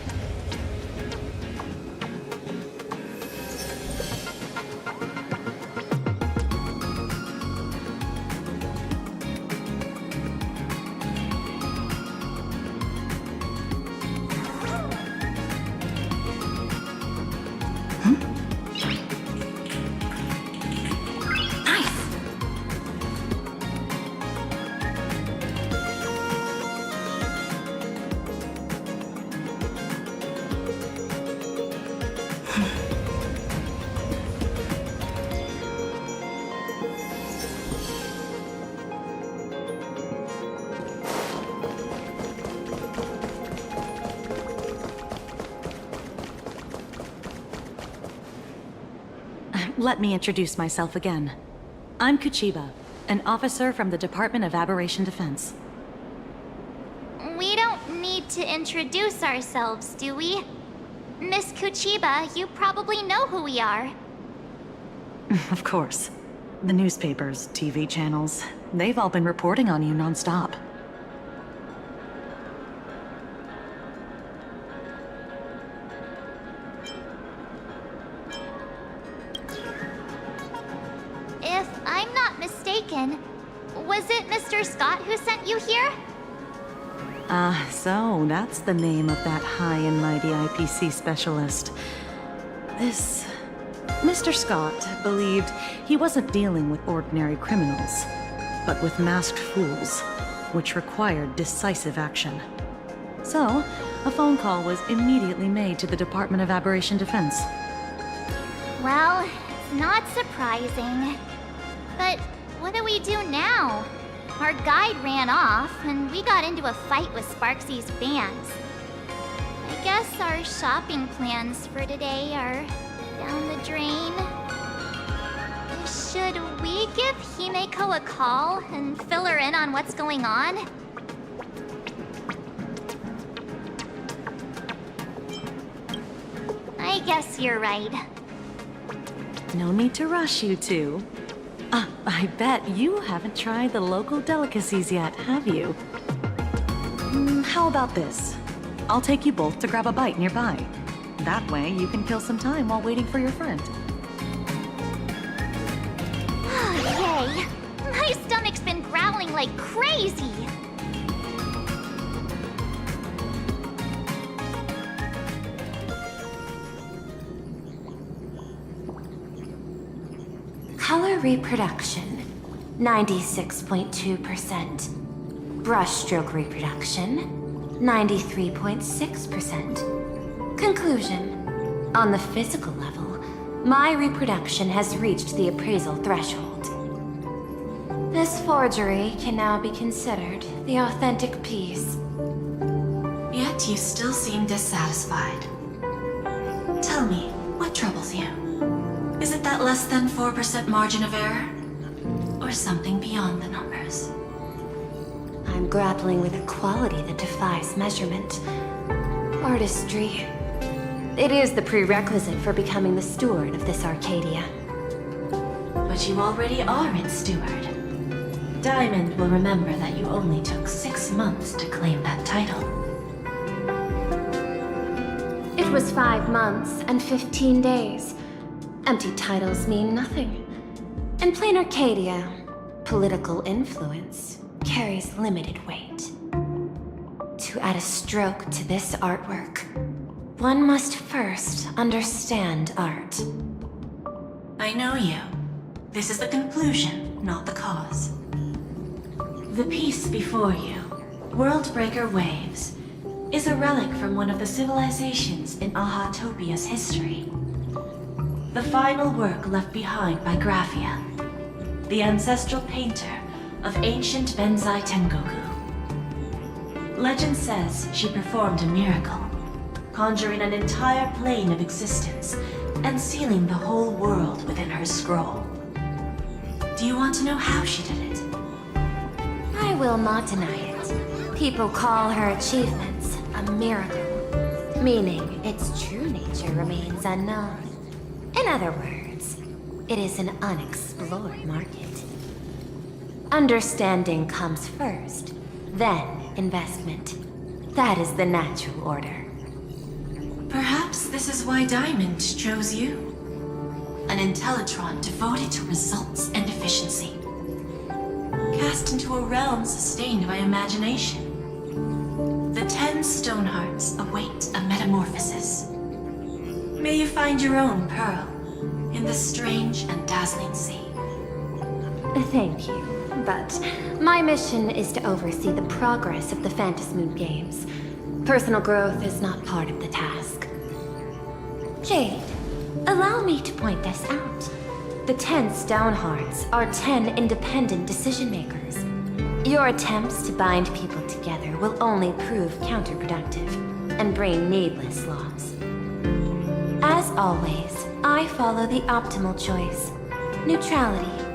Let me introduce myself again. I'm Kuchiba, an officer from the Department of Aberration Defense. We don't need to introduce ourselves, do we? Miss Kuchiba, you probably know who we are. Of course. The newspapers, TV channels, they've all been reporting on you nonstop. If I'm not mistaken, was it Mr. Scott who sent you here? So that's the name of that high and mighty IPC specialist. This... Mr. Scott believed he wasn't dealing with ordinary criminals, but with masked fools, which required decisive action. So, a phone call was immediately made to the Department of Aberration Defense. Well, it's not surprising. But what do we do now? Our guide ran off, and we got into a fight with Sparksy's fans. I guess our shopping plans for today are down the drain. Should we give Himeko a call and fill her in on what's going on? I guess you're right. No need to rush, you two. I bet you haven't tried the local delicacies yet, have you? How about this? I'll take you both to grab a bite nearby. That way, you can kill some time while waiting for your friend. Yay! My stomach's been growling like crazy! Color reproduction, 96.2%. Brushstroke reproduction, 93.6%. Conclusion. On the physical level, my reproduction has reached the appraisal threshold. This forgery can now be considered the authentic piece. Yet you still seem dissatisfied. Tell me, what troubles you? Is it that less than 4% margin of error? Or something beyond the numbers? I'm grappling with a quality that defies measurement. Artistry. It is the prerequisite for becoming the steward of this Arcadia. But you already are its steward. Diamond will remember that you only took 6 months to claim that title. It was 5 months and 15 days. Empty titles mean nothing. In plain Arcadia, political influence carries limited weight. To add a stroke to this artwork, one must first understand art. I know you. This is the conclusion, not the cause. The piece before you, Worldbreaker Waves, is a relic from one of the civilizations in Ahatopia's history. The final work left behind by Graphia, the ancestral painter of ancient Benzai Tengoku. Legend says she performed a miracle, conjuring an entire plane of existence and sealing the whole world within her scroll. Do you want to know how she did it? I will not deny it. People call her achievements a miracle, meaning its true nature remains unknown. In other words, it is an unexplored market. Understanding comes first, then investment. That is the natural order. Perhaps this is why Diamond chose you. An Intellitron devoted to results and efficiency. Cast into a realm sustained by imagination. The 10 Stonehearts await a metamorphosis. May you find your own pearl in this strange and dazzling sea. Thank you, but my mission is to oversee the progress of the Phantasmoon Games. Personal growth is not part of the task. Jade, allow me to point this out. The 10 Stonehearts are 10 independent decision-makers. Your attempts to bind people together will only prove counterproductive and bring needless loss. As always, I follow the optimal choice. Neutrality.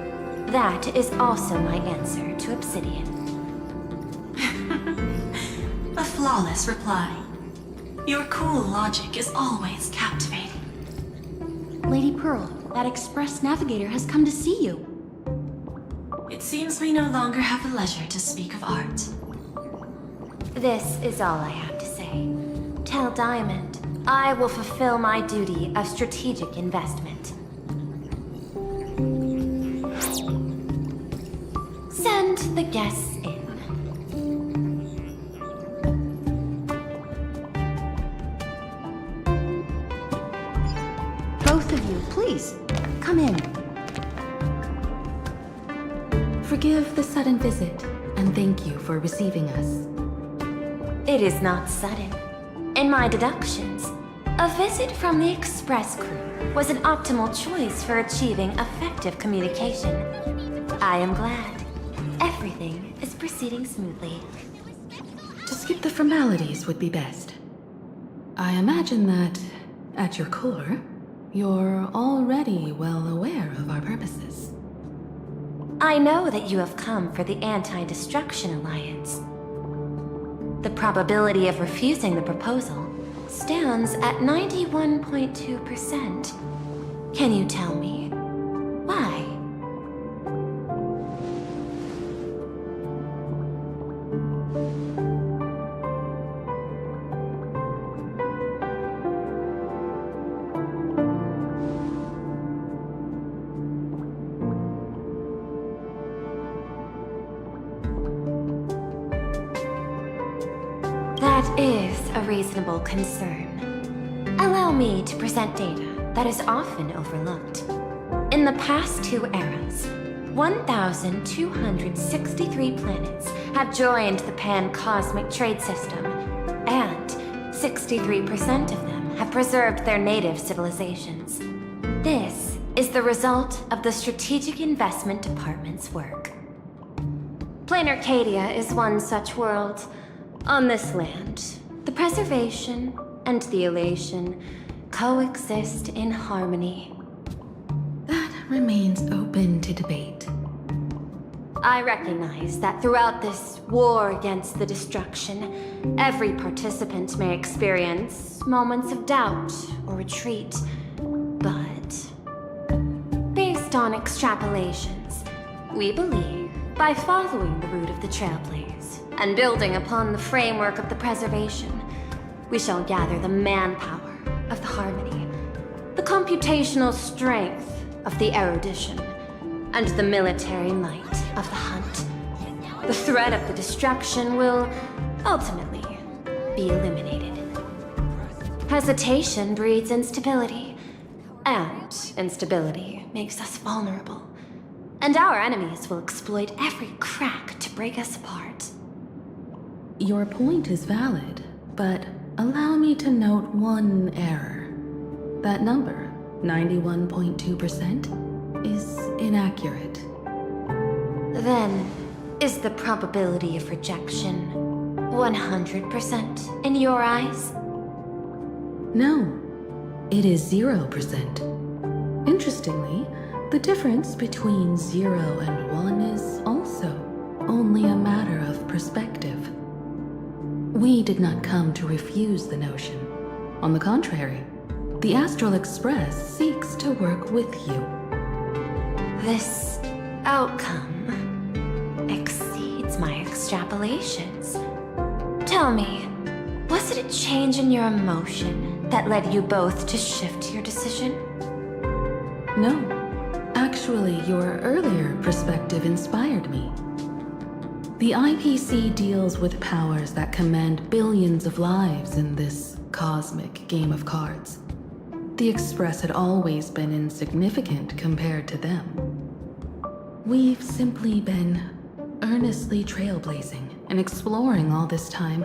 That is also my answer to Obsidian. A flawless reply. Your cool logic is always captivating. Lady Pearl, that Express Navigator has come to see you. It seems we no longer have the leisure to speak of art. This is all I have to say. Tell Diamond, I will fulfill my duty of strategic investment. Send the guests in. Both of you, please, come in. Forgive the sudden visit, and thank you for receiving us. It is not sudden. In my deductions, a visit from the Express crew was an optimal choice for achieving effective communication. I am glad. Everything is proceeding smoothly. To skip the formalities would be best. I imagine that, at your core, you're already well aware of our purposes. I know that you have come for the Anti-Destruction Alliance. The probability of refusing the proposal stands at 91.2%. Can you tell me why? That is a reasonable concern. Allow me to present data that is often overlooked. In the past 2 eras, 1,263 planets have joined the Pan-Cosmic Trade System, and 63% of them have preserved their native civilizations. This is the result of the Strategic Investment Department's work. Plain Arcadia is one such world. On this land, the preservation and the elation coexist in harmony. That remains open to debate. I recognize that throughout this war against the destruction, every participant may experience moments of doubt or retreat. But based on extrapolations, we believe by following the route of the Trailblaze and building upon the framework of the preservation, we shall gather the manpower of the harmony, the computational strength of the erudition, and the military might of the hunt. The threat of the destruction will ultimately be eliminated. Hesitation breeds instability, and instability makes us vulnerable. And our enemies will exploit every crack to break us apart. Your point is valid, but allow me to note one error. That number, 91.2%, is inaccurate. Then, is the probability of rejection 100% in your eyes? No, it is 0%. Interestingly, the difference between 0 and 1 is also only a matter of perspective. We did not come to refuse the notion. On the contrary, the Astral Express seeks to work with you. This outcome exceeds my extrapolations. Tell me, was it a change in your emotion that led you both to shift your decision? No. Actually, your earlier perspective inspired me. The IPC deals with powers that command billions of lives in this cosmic game of cards. The Express had always been insignificant compared to them. We've simply been earnestly trailblazing and exploring all this time,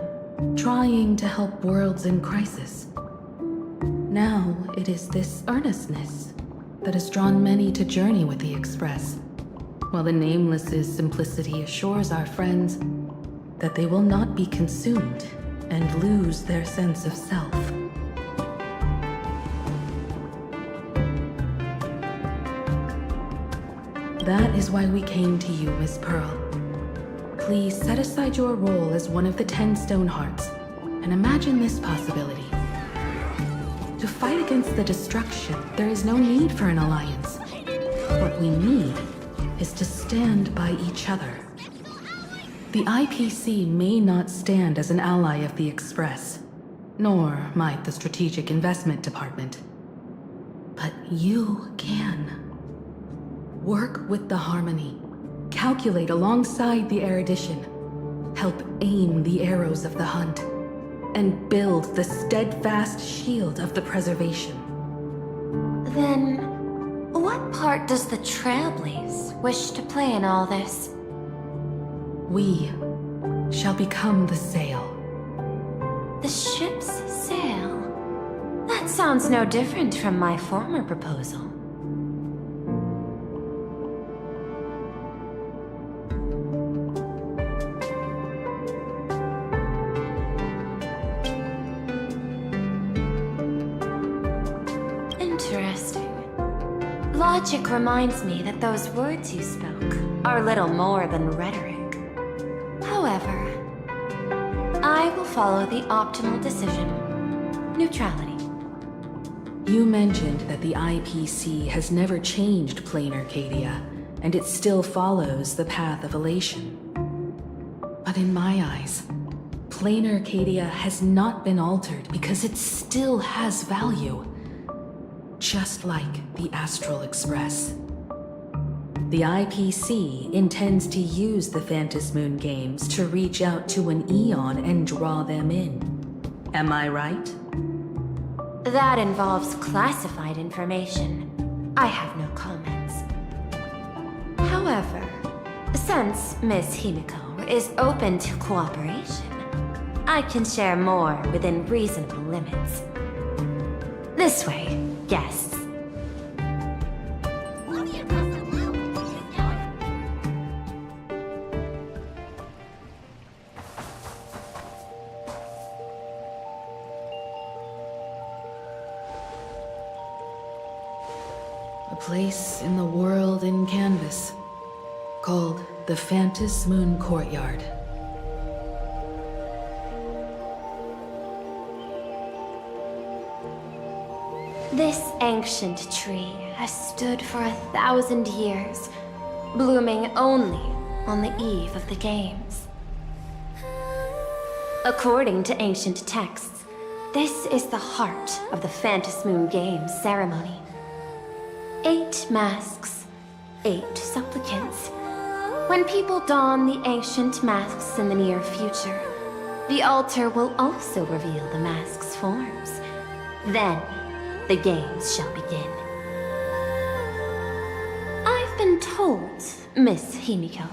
trying to help worlds in crisis. Now it is this earnestness that has drawn many to journey with the Express, while the Nameless's simplicity assures our friends that they will not be consumed and lose their sense of self. That is why we came to you, Miss Pearl. Please set aside your role as one of the 10 Stonehearts and imagine this possibility. To fight against the destruction, there is no need for an alliance. What we need is to stand by each other. The IPC may not stand as an ally of the Express, nor might the Strategic Investment Department. But you can. Work with the Harmony, calculate alongside the erudition, help aim the arrows of the hunt, and build the steadfast shield of the preservation. Then, what part does the Trailblaze wish to play in all this? We shall become the sail. The ship's sail? That sounds no different from my former proposal. Logic reminds me that those words you spoke are little more than rhetoric. However, I will follow the optimal decision. Neutrality. You mentioned that the IPC has never changed Plain Arcadia, and it still follows the path of elation. But in my eyes, Plain Arcadia has not been altered because it still has value. Just like the Astral Express. The IPC intends to use the Phantasmoon games to reach out to an Eon and draw them in. Am I right? That involves classified information. I have no comments. However, since Miss Himiko is open to cooperation, I can share more within reasonable limits. This way, guests. place in the world in canvas, called the Phantom Moon Courtyard. This ancient tree has stood for 1,000 years, blooming only on the eve of the games. According to ancient texts, this is the heart of the Phantom Moon Games ceremony. 8 masks, 8 supplicants. When people don the ancient masks in the near future, the altar will also reveal the masks' forms. Then, the games shall begin. I've been told, Miss Himiko,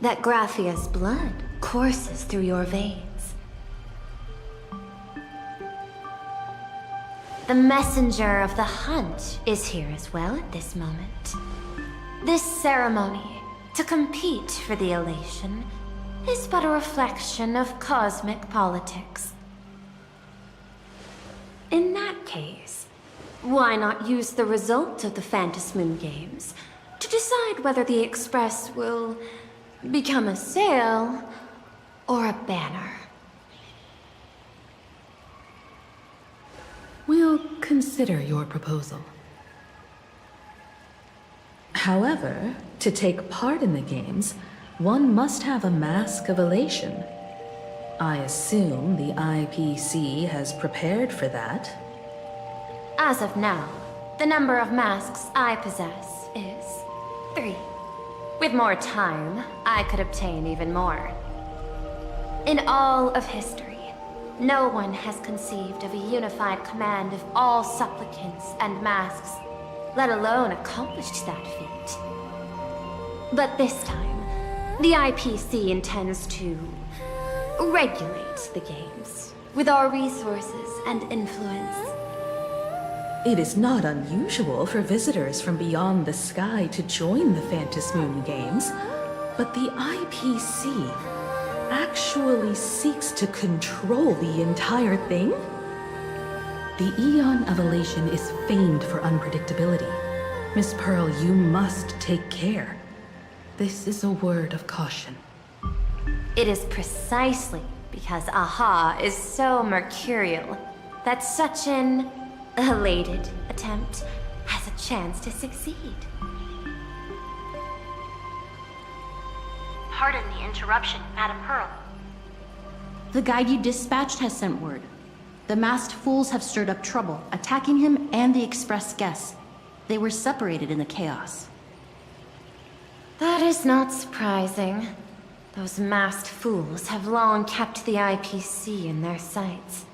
that Graphia's blood courses through your veins. The messenger of the hunt is here as well at this moment. This ceremony, to compete for the elation, is but a reflection of cosmic politics. In that case, why not use the result of the Phantom Moon Games to decide whether the Express will become a sail or a banner? We'll consider your proposal. However, to take part in the games, one must have a mask of elation. I assume the IPC has prepared for that. As of now, the number of masks I possess is 3. With more time, I could obtain even more. In all of history, no one has conceived of a unified command of all supplicants and masks, let alone accomplished that feat. But this time, the IPC intends to regulate the games with our resources and influence. It is not unusual for visitors from beyond the sky to join the Phantom Moon Games, but the IPC actually seeks to control the entire thing? The Eon of Elation is famed for unpredictability. Miss Pearl, you must take care. This is a word of caution. It is precisely because Aha is so mercurial that such an elated attempt has a chance to succeed. Pardon the interruption, Madam Pearl. The guide you dispatched has sent word. The masked fools have stirred up trouble, attacking him and the Express guests. They were separated in the chaos. That is not surprising. Those masked fools have long kept the IPC in their sights.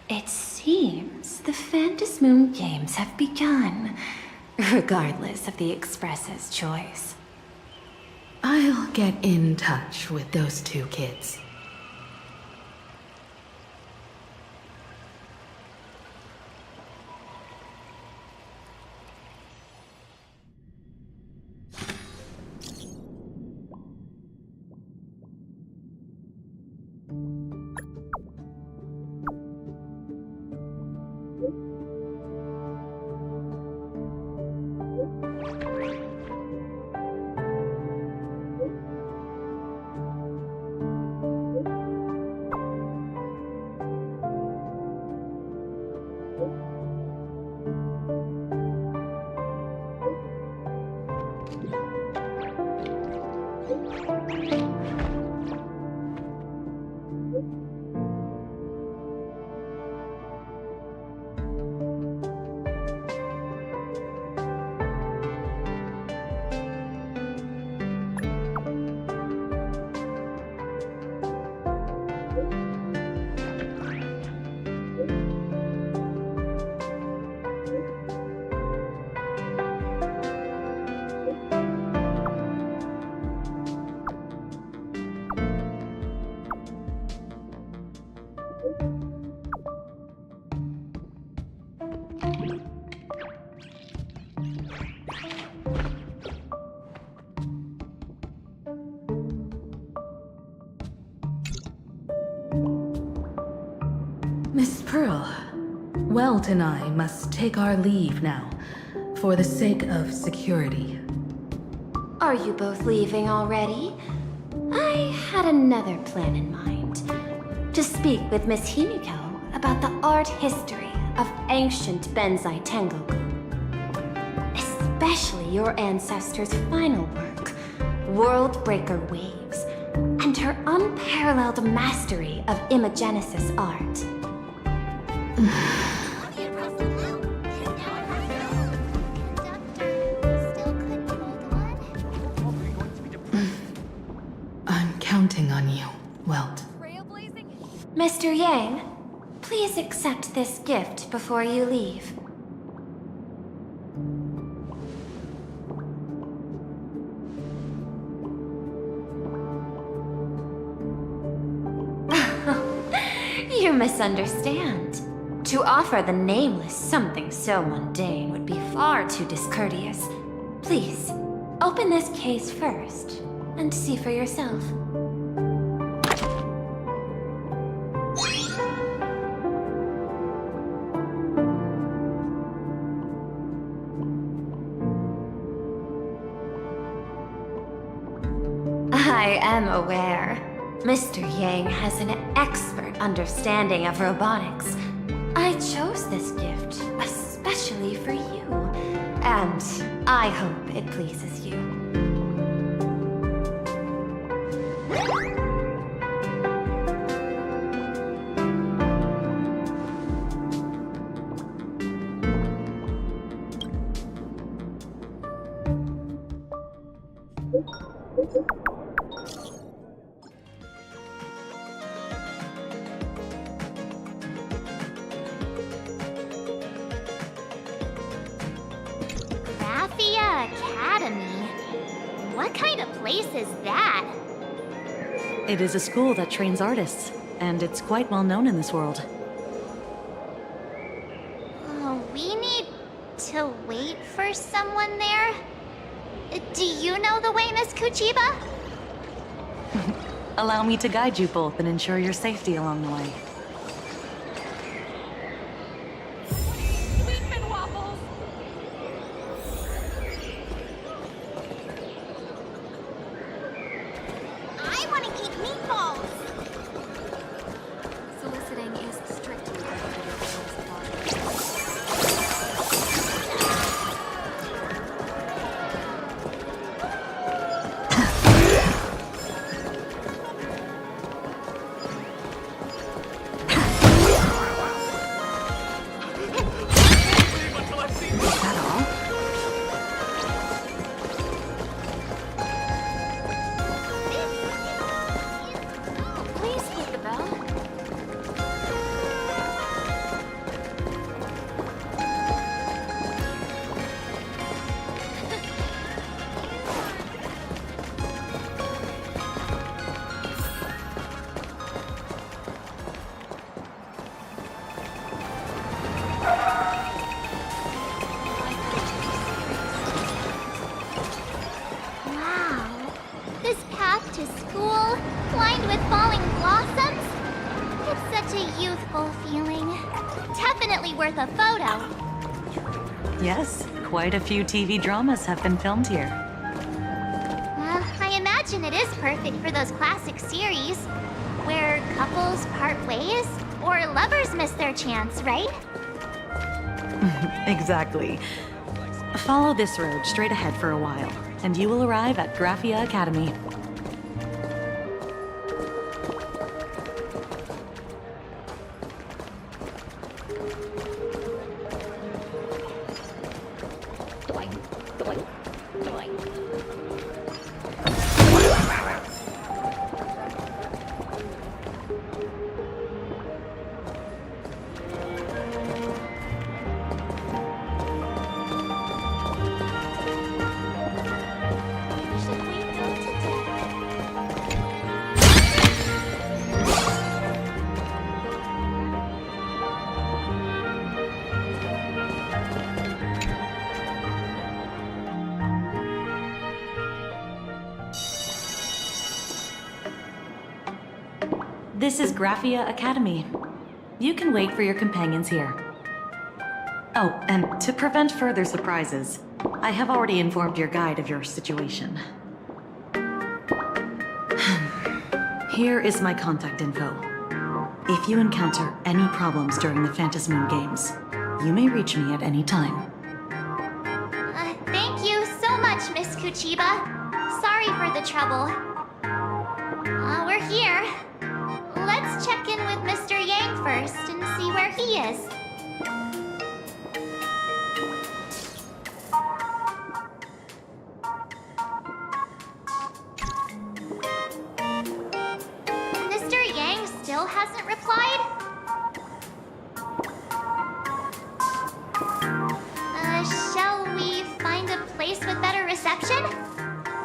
It seems the Phantom Moon Games have begun, regardless of the Express's choice. I'll get in touch with those 2 kids. Miss Pearl, Welt and I must take our leave now, For the sake of security. Are you both leaving already? I had another plan in mind. To speak with Miss Himiko about the art history of ancient Benzai Tengoku. Especially your ancestors' final work, World Breaker Waves, and her unparalleled mastery of imagenesis art. I'm counting on you, Welt. Mr. Yang, please accept this gift before you leave. You misunderstand. To offer the Nameless something so mundane would be far too discourteous. Please, open this case first, and see for yourself. I am aware. Mr. Yang has an expert understanding of robotics. I chose this gift especially for you, and I hope it pleases you. What kind of place is that? It is a school that trains artists, and it's quite well known in this world. Oh, we need to wait for someone there? Do you know the way, Miss Kuchiba? Allow me to guide you both and ensure your safety along the way. I want to eat meatballs! Soliciting is strictly worth a photo. Yes, quite a few TV dramas have been filmed here. Well, I imagine it is perfect for those classic series where couples part ways or lovers miss their chance, right? Exactly. Follow this road straight ahead for a while, and you will arrive at Graphia Academy. This is Graphia Academy. You can wait for your companions here. Oh, and to prevent further surprises, I have already informed your guide of your situation. Here is my contact info. If you encounter any problems during the Phantasmoon Games, you may reach me at any time. Thank you so much, Miss Kuchiba. Sorry for the trouble. We're here. Let's check in with Mr. Yang first and see where he is. Mr. Yang still hasn't replied? Shall we find a place with better reception?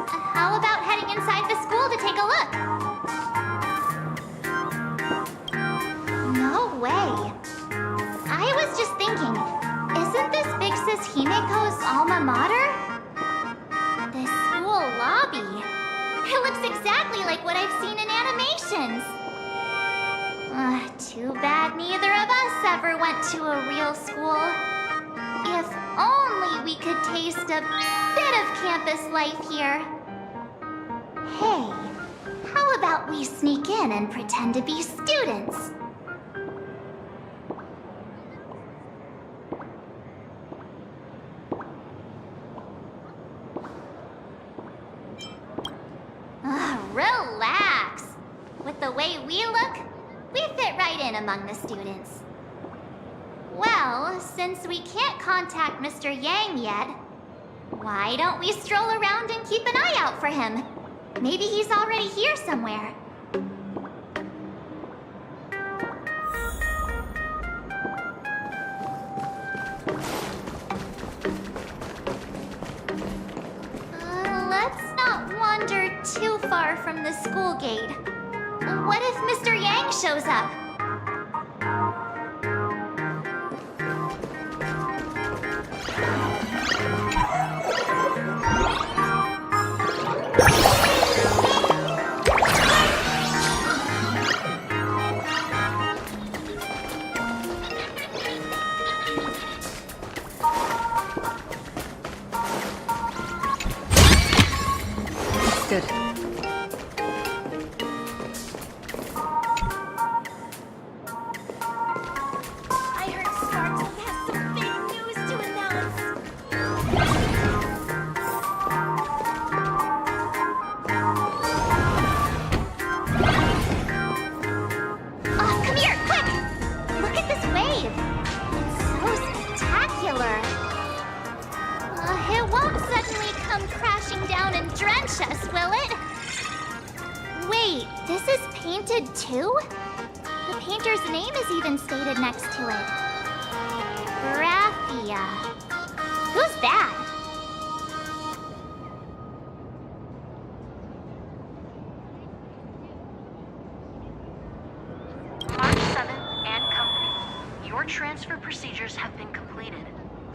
How about heading inside the school to take a look? No way. I was just thinking, isn't this Big Sis Himeko's alma mater? The school lobby. It looks exactly like what I've seen in animations. Too bad neither of us ever went to a real school. If only we could taste a bit of campus life here. Hey, how about we sneak in and pretend to be students? Relax. With the way we look, we fit right in among the students. Well, since we can't contact Mr. Yang yet, why don't we stroll around and keep an eye out for him? Maybe he's already here somewhere. Let's not wander too far from the school gate. What if Mr. Yang shows up? Good. I heard Sparky has some big news to announce. Come here, quick! Look at this wave. It's so spectacular. It won't suddenly come crashing down and drench us, will it? Wait, this is painted too? The painter's name is even stated next to it. Raffia. Who's that? Mark 7th and Company. Your transfer procedures have been completed.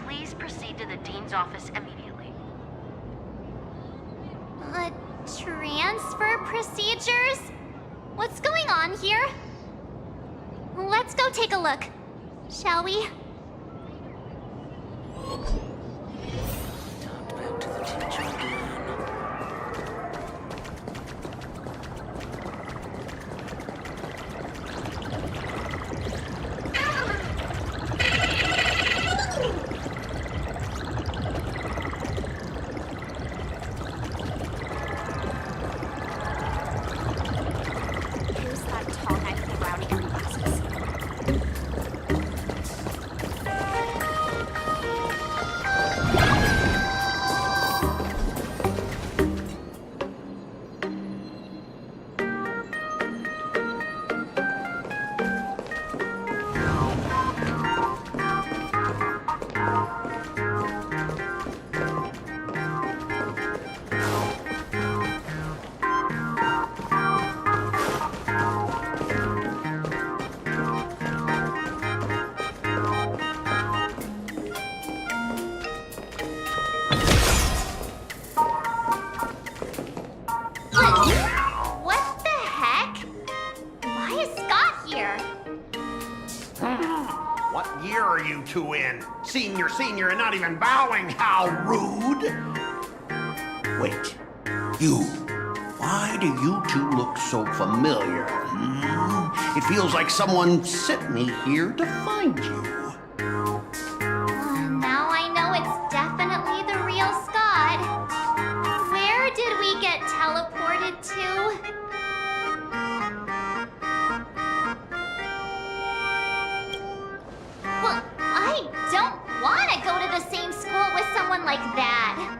Please proceed to the Dean's office immediately. Transfer procedures? What's going on here? Let's go take a look, shall we? Who's that tall guy with the brownie and glasses? Senior, senior, and not even bowing. How rude. Wait, you. Why do you two look so familiar? It feels like someone sent me here to find you. Now I know it's definitely the real Scott. Where did we get teleported to? Well, I don't want to go to the same school with someone like that.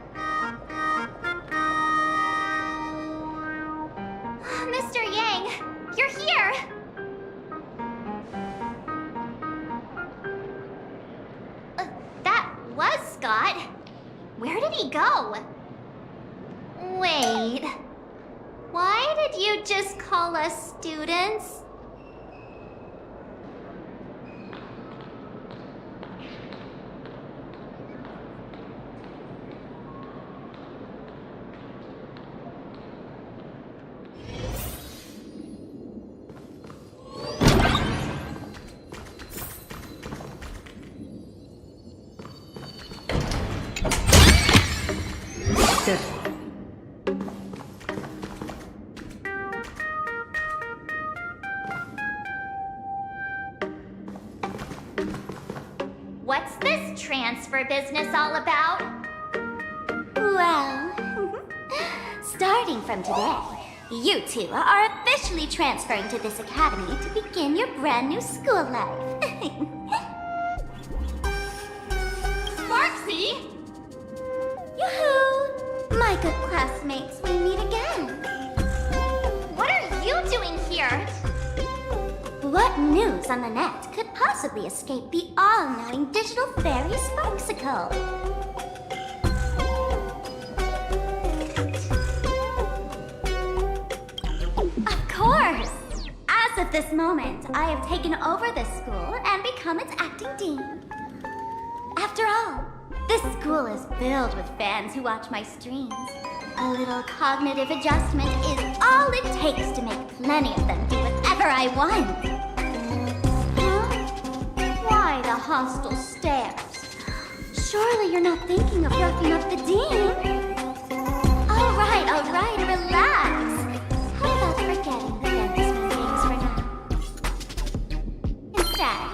Mr. Yang, you're here! That was Scott. Where did he go? Wait. Why did you just call us students? What's this transfer business all about? Well, starting from today, you two are officially transferring to this academy to begin your brand new school life. Sparksy! Yoo-hoo! My good classmates, we meet again. What are you doing here? What news on the net could possibly escape the all-knowing digital fairy Sparksicle? Of course! As of this moment, I have taken over this school and become its acting dean. After all, this school is filled with fans who watch my streams. A little cognitive adjustment is all it takes to make plenty of them do whatever I want. Why the hostile stares? Surely you're not thinking of roughing up the dean? All right, relax. How about forgetting the Fantasy Games for now? Instead,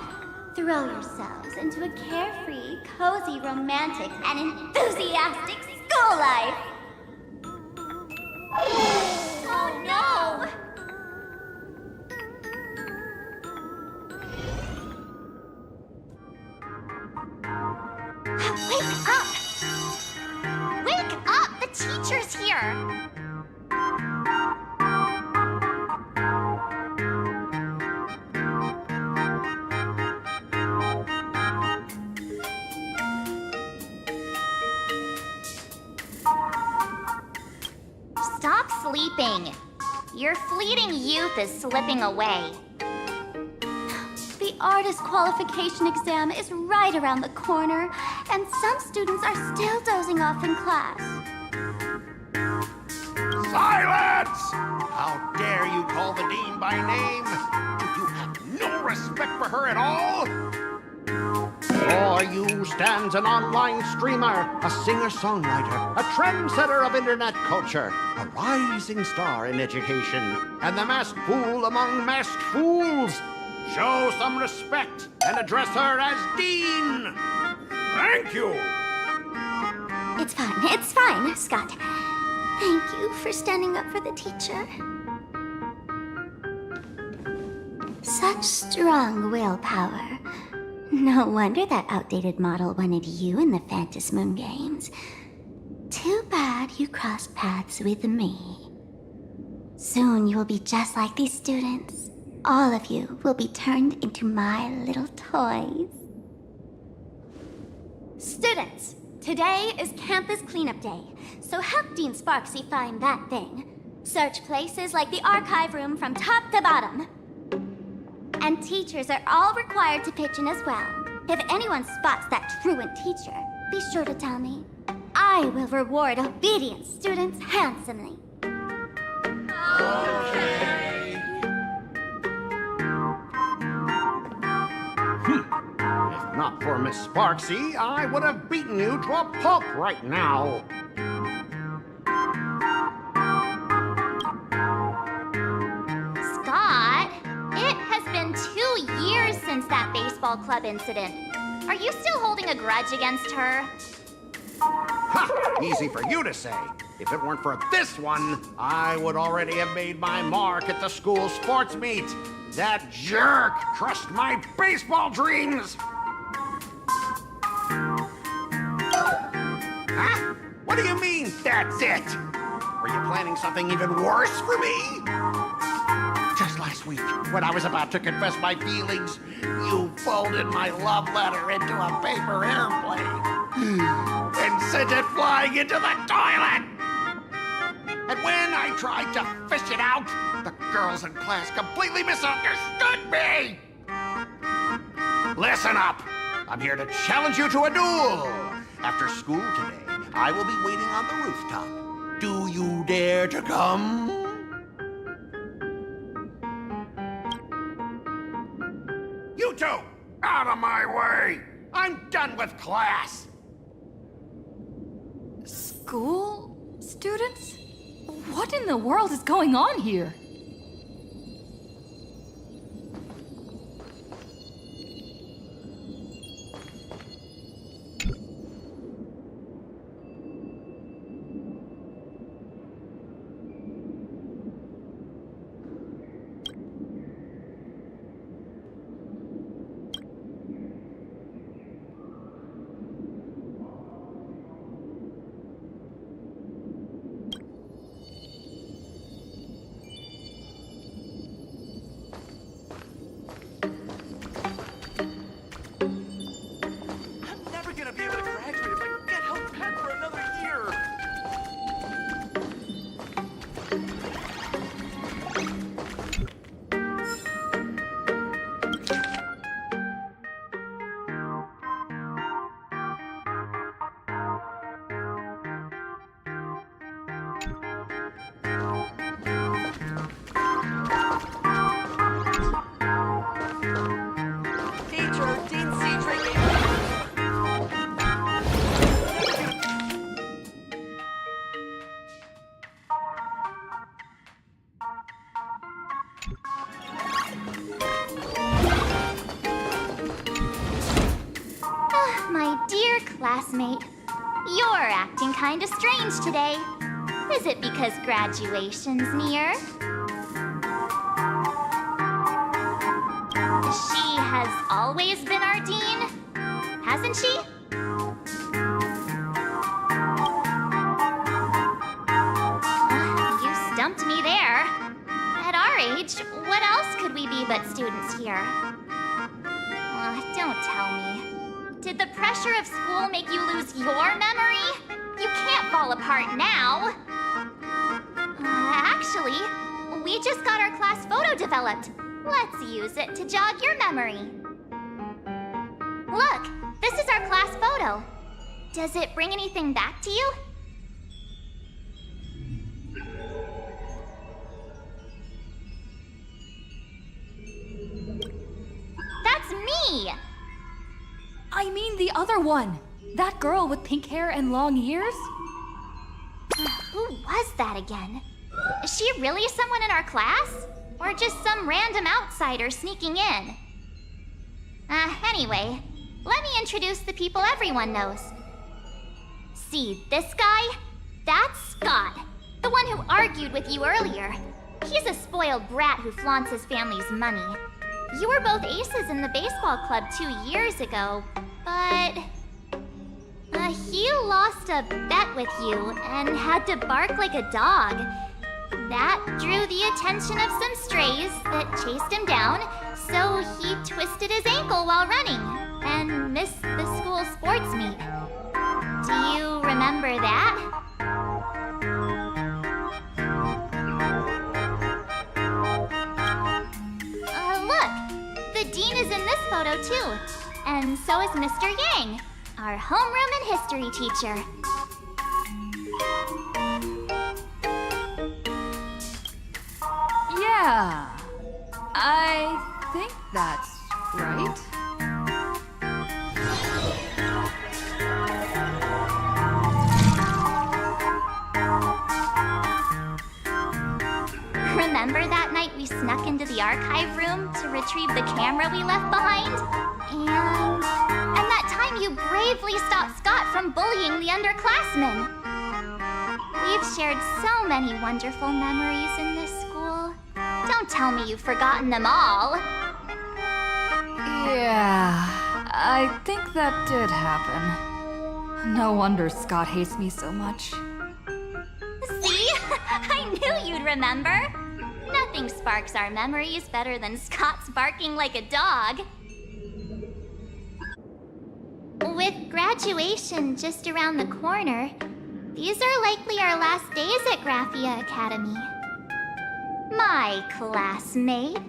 throw yourselves into a carefree, cozy, romantic, and enthusiastic school life. Oh no! Wake up! Wake up! The teacher's here! Stop sleeping. Your fleeting youth is slipping away. The artist qualification exam is right around the corner, and some students are still dozing off in class. Silence! How dare you call the dean by name? You have no respect for her at all? Before you stands an online streamer, a singer-songwriter, a trendsetter of internet culture, a rising star in education, and the masked fool among masked fools. Show some respect and address her as Dean. Thank you. It's fine, Scott. Thank you for standing up for the teacher. Such strong willpower. No wonder that outdated model wanted you in the Phantasmoon Games. Too bad you crossed paths with me. Soon you will be just like these students. All of you will be turned into my little toys. Students, today is campus cleanup day, so help Dean Sparksy find that thing. Search places like the archive room from top to bottom. And teachers are all required to pitch in as well. If anyone spots that truant teacher, be sure to tell me. I will reward obedient students handsomely. If not for Miss Sparksy, I would have beaten you to a pulp right now. Scott, it has been 2 years since that baseball club incident. Are you still holding a grudge against her? Ha! Easy for you to say. If it weren't for this one, I would already have made my mark at the school sports meet. That jerk crushed my baseball dreams! Huh? What do you mean, that's it? Were you planning something even worse for me? Just last week, when I was about to confess my feelings, you folded my love letter into a paper airplane and sent it flying into the toilet! And when I tried to fish it out, the girls in class completely misunderstood me! Listen up! I'm here to challenge you to a duel! After school today, I will be waiting on the rooftop. Do you dare to come? You two! Out of my way! I'm done with class! School students? What in the world is going on here? Classmate, you're acting kinda strange today. Is it because graduation's near? She has always been our dean, hasn't she? You stumped me there. At our age, what else could we be but students here? Don't tell me. Did the pressure of school make you lose your memory? You can't fall apart now. Actually, we just got our class photo developed. Let's use it to jog your memory. Look, this is our class photo. Does it bring anything back to you? That's me! I mean the other one. That girl with pink hair and long ears? Who was that again? Is she really someone in our class? Or just some random outsider sneaking in? Anyway, let me introduce the people everyone knows. See this guy? That's Scott, the one who argued with you earlier. He's a spoiled brat who flaunts his family's money. You were both aces in the baseball club 2 years ago, but... he lost a bet with you and had to bark like a dog. That drew the attention of some strays that chased him down, so he twisted his ankle while running and missed the school sports meet. Do you remember that? Look, the dean is in this photo too, and so is Mr. Yang, our homeroom and history teacher. Yeah, I think that's right. remember that night we snuck into the archive room to retrieve the camera we left behind? And that time you bravely stopped Scott from bullying the underclassmen. We've shared so many wonderful memories in this school. Don't tell me you've forgotten them all. Yeah, I think that did happen. No wonder Scott hates me so much. See? I knew you'd remember. Nothing sparks our memories better than Scott's barking like a dog. With graduation just around the corner, these are likely our last days at Graphia Academy. My classmate.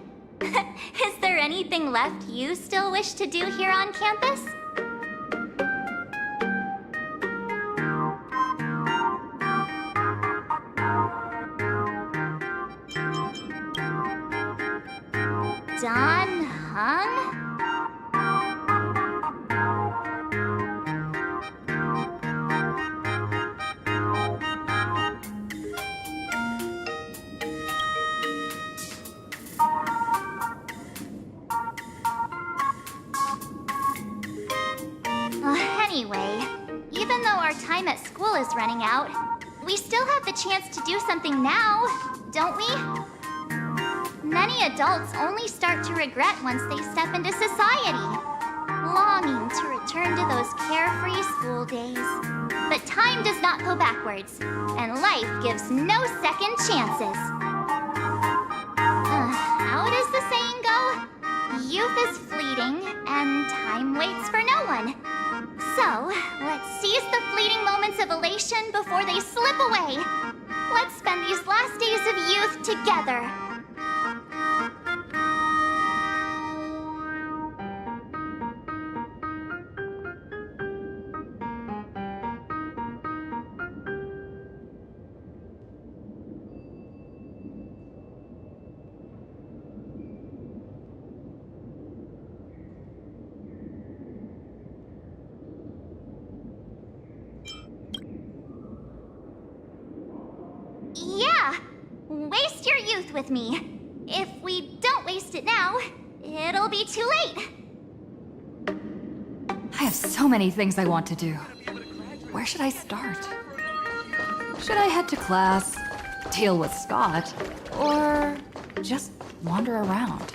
Is there anything left you still wish to do here on campus? Done hung? Anyway, even though our time at school is running out, we still have the chance to do something now, don't we? Many adults only start to regret once they step into society, longing to return to those carefree school days. But time does not go backwards, and life gives no second chances. How does the saying go? Youth is fleeting, and time waits for no one. So, let's seize the fleeting moments of elation before they slip away. Let's spend these last days of youth together. Yeah! Waste your youth with me. If we don't waste it now, it'll be too late. I have so many things I want to do. Where should I start? Should I head to class, deal with Scott, or just wander around?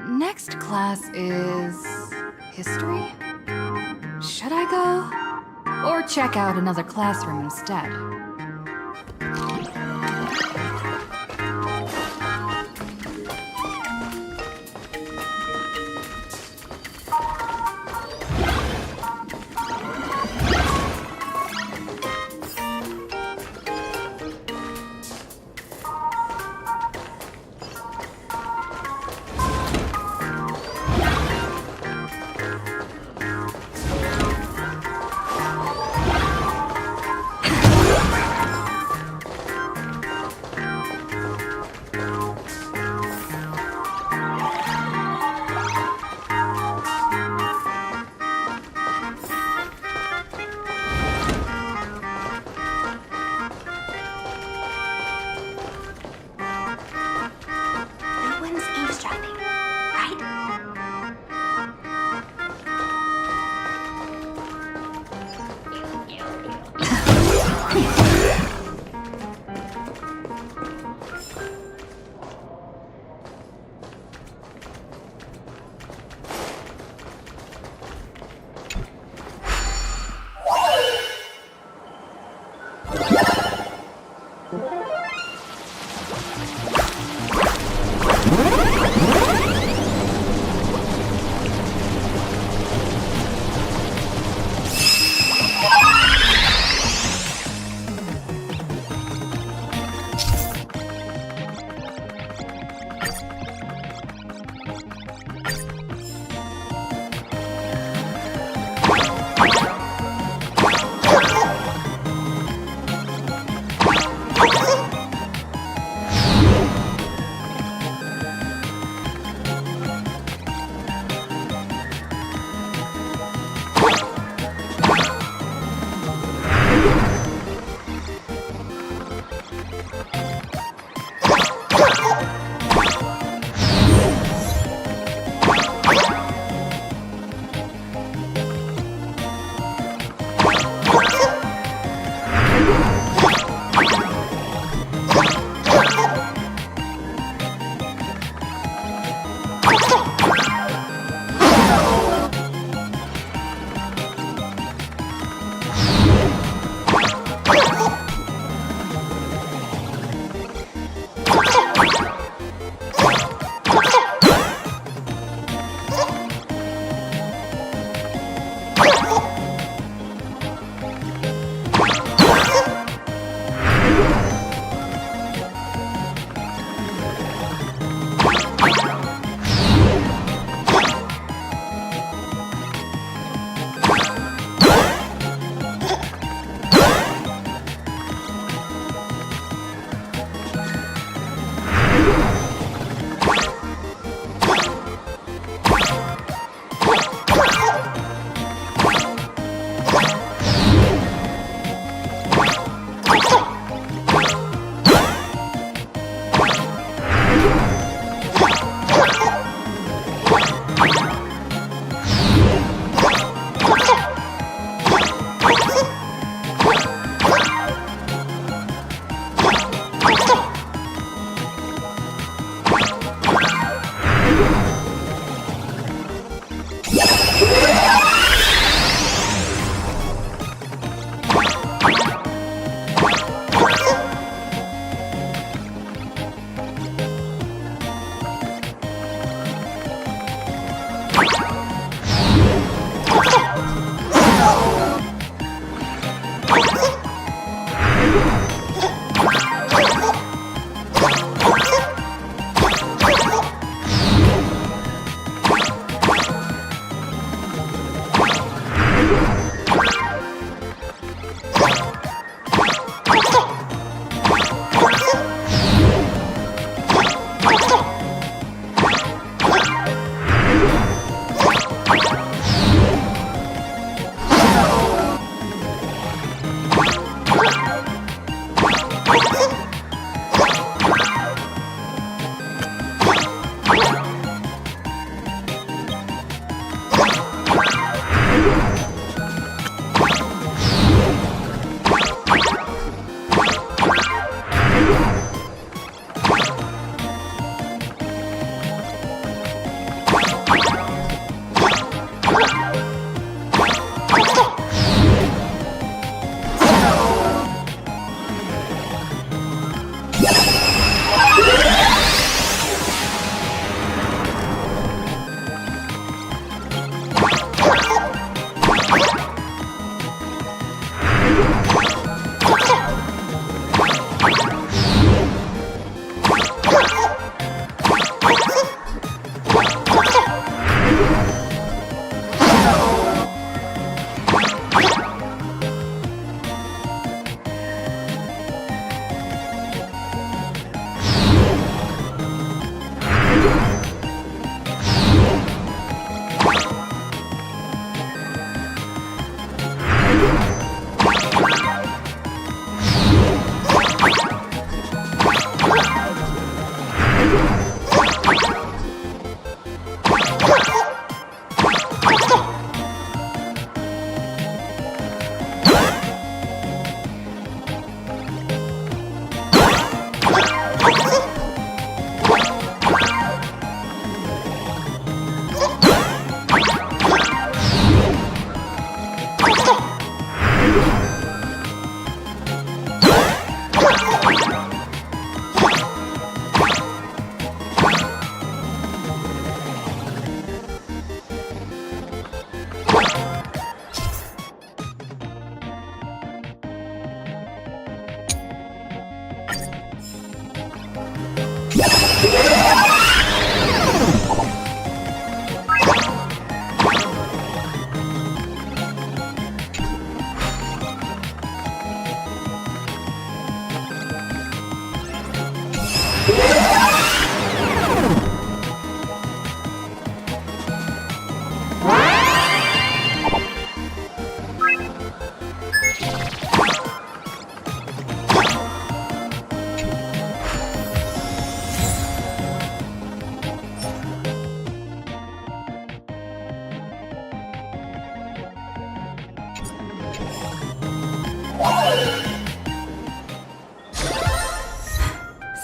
Next class is history? Should I go? Or check out another classroom instead?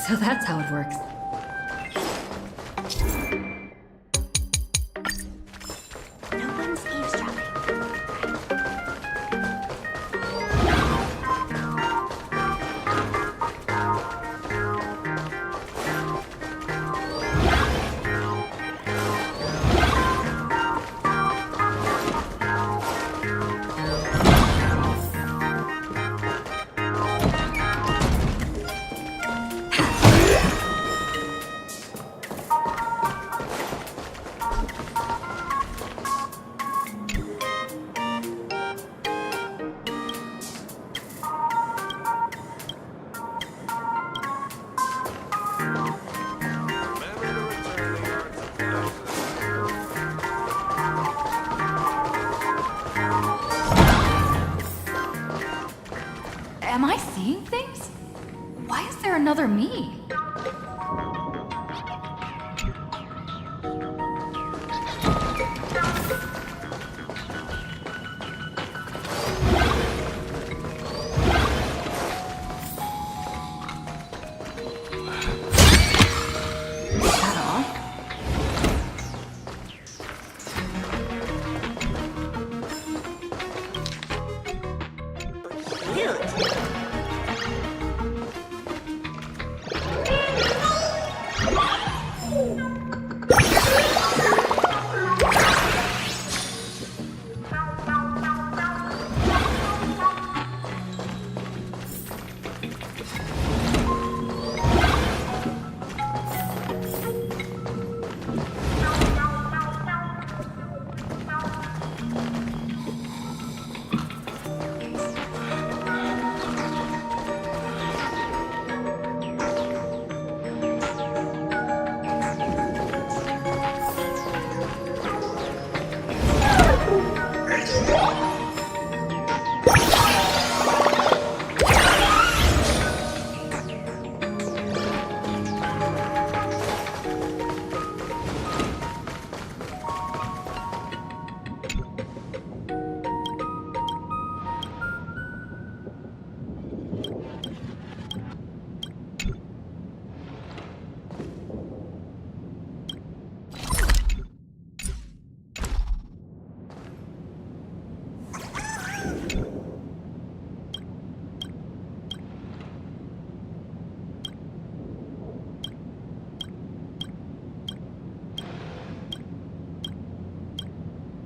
So that's how it works. No one's eavesdropping. Am I seeing things? Why is there another me?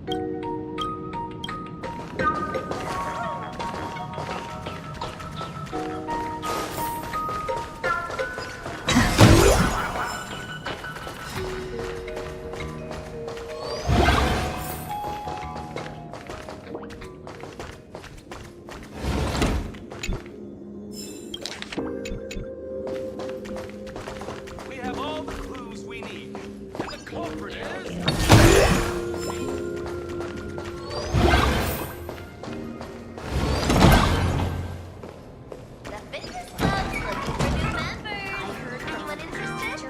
We have all the clues we need. And the culprit is... The fitness club's looking for new members. I heard anyone interested?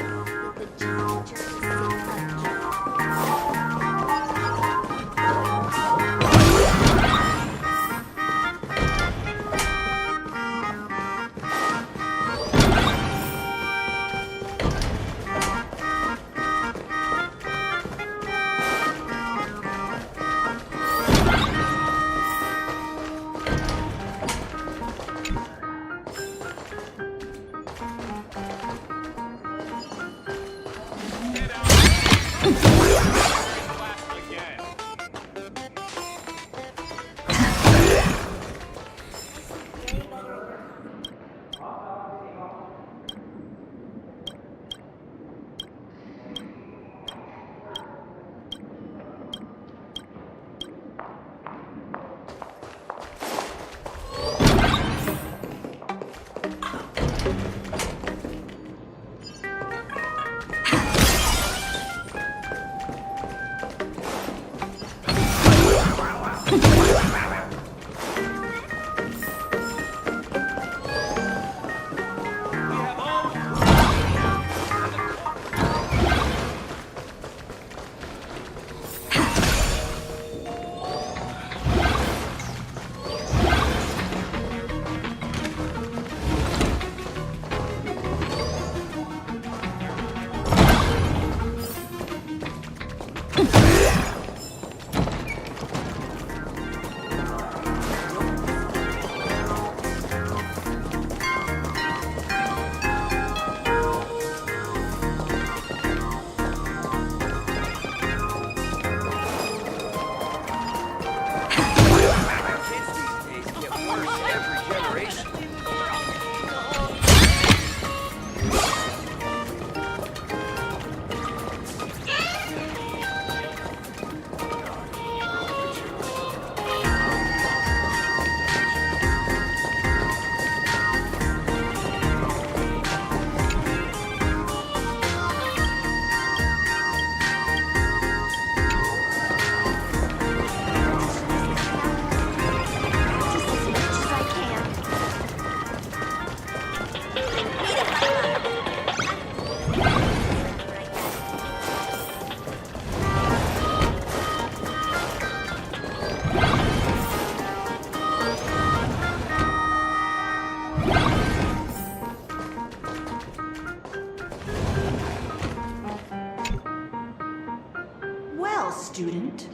student?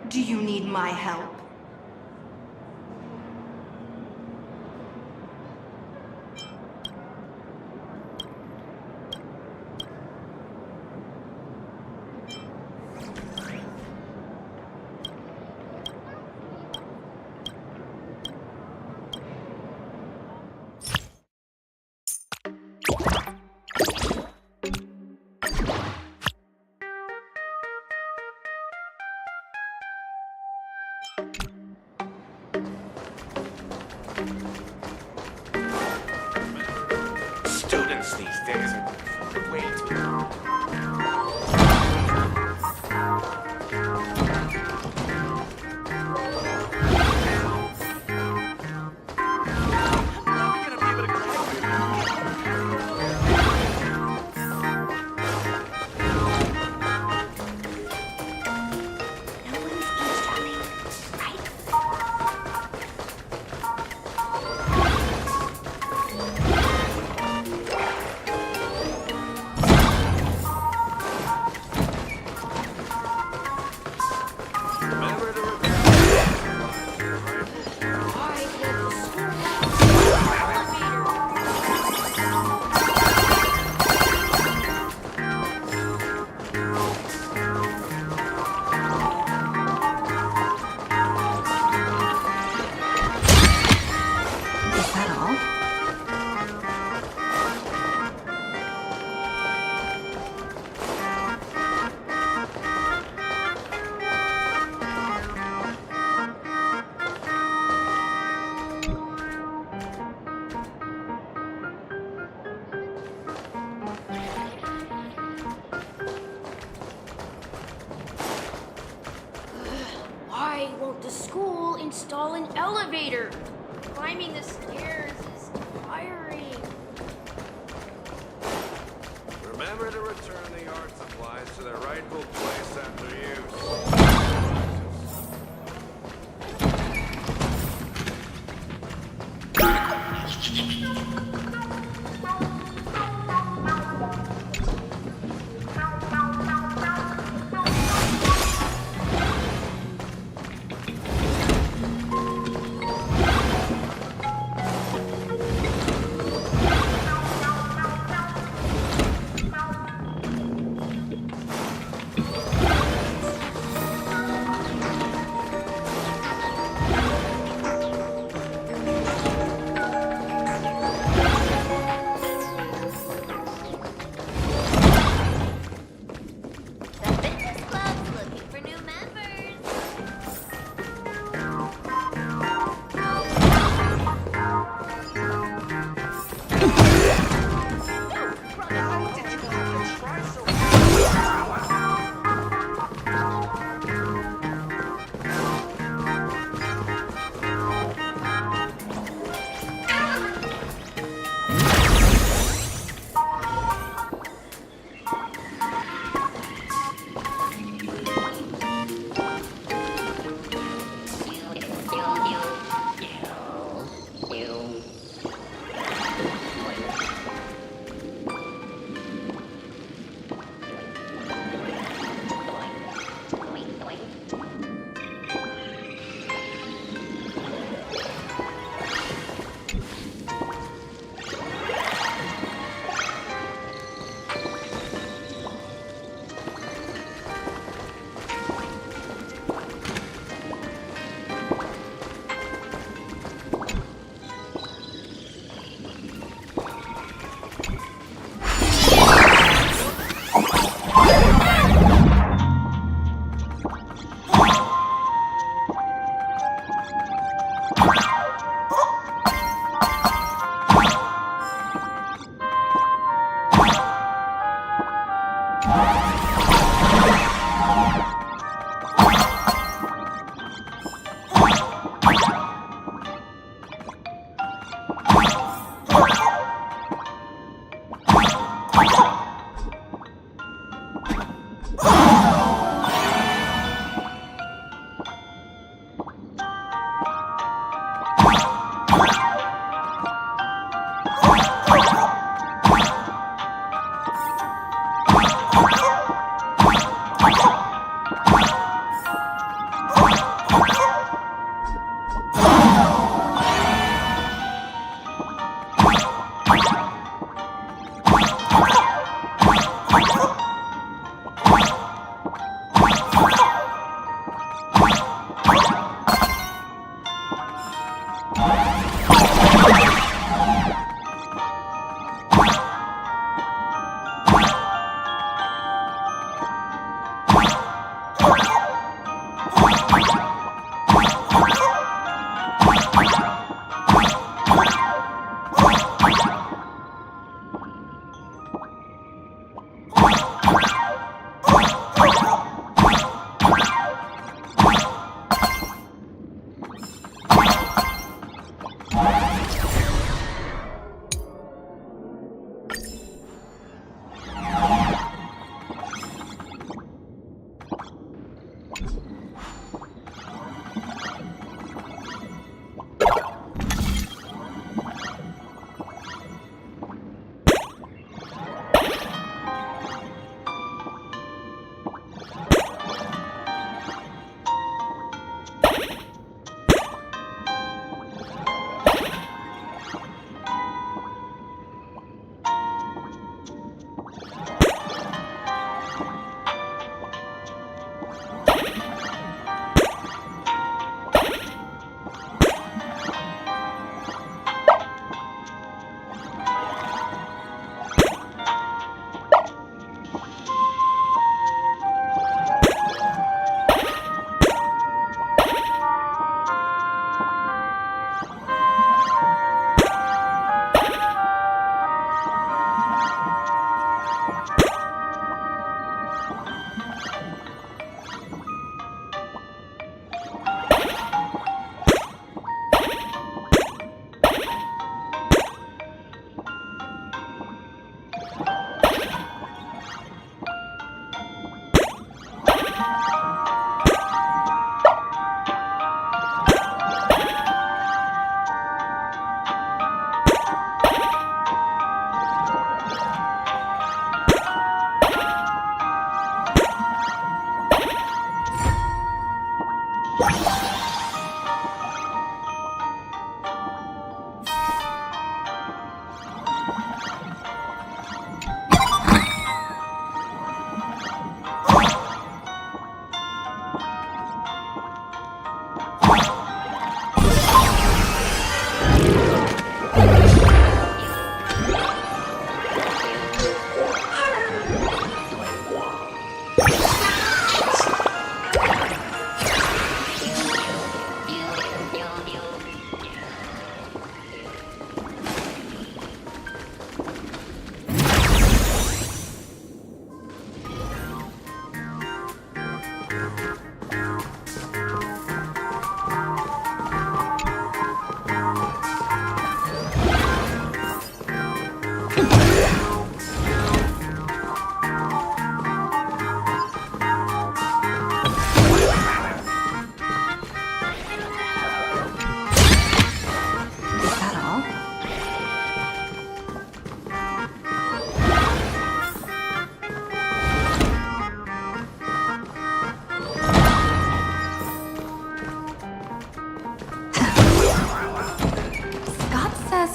Do you need my help? Students these days are way too... won't the school install an elevator? Climbing the stairs is tiring. Remember to return the art supplies to their rightful place after use.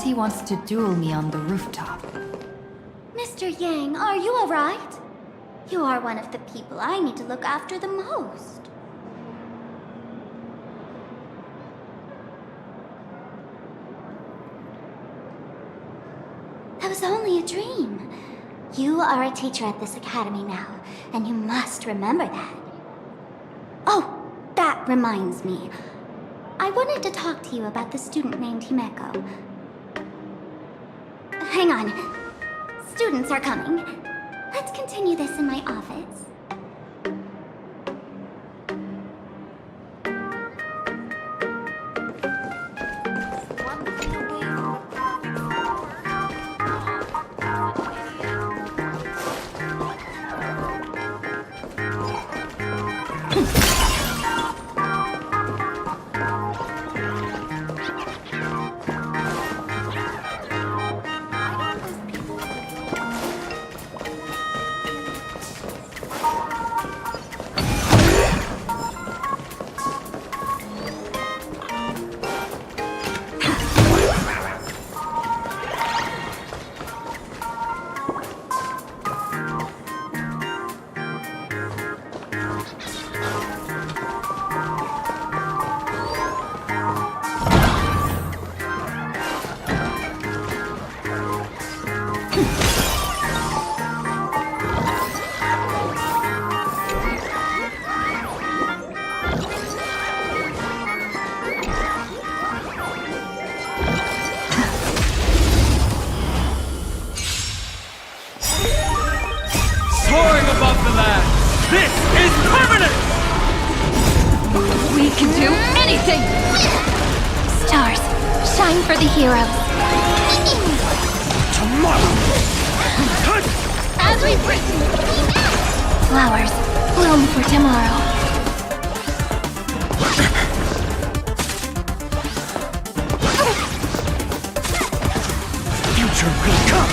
He wants to duel me on the rooftop. Mr. Yang, are you alright? You are one of the people I need to look after the most. That was only a dream. You are a teacher at this academy now, and you must remember that. Oh, that reminds me. I wanted to talk to you about the student named Himeko. Hang on. Students are coming. Let's continue this in my office. This is permanent! We can do anything! Stars, shine for the heroes. Tomorrow! As we've written, flowers bloom for tomorrow. Future will come!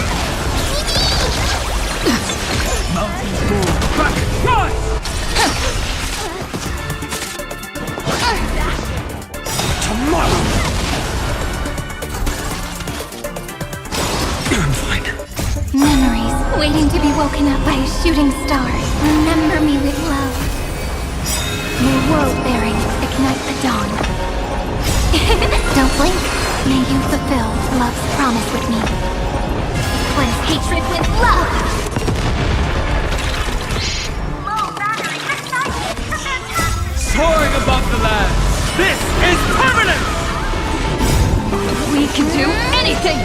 Mountains move, crack, rise! Tomorrow! I'm fine. Memories waiting to be woken up by a shooting star. Remember me with love. May world bearing ignite the dawn. Don't blink. May you fulfill love's promise with me. Cleanse hatred with love. Soaring above the land, this is permanent! We can do anything!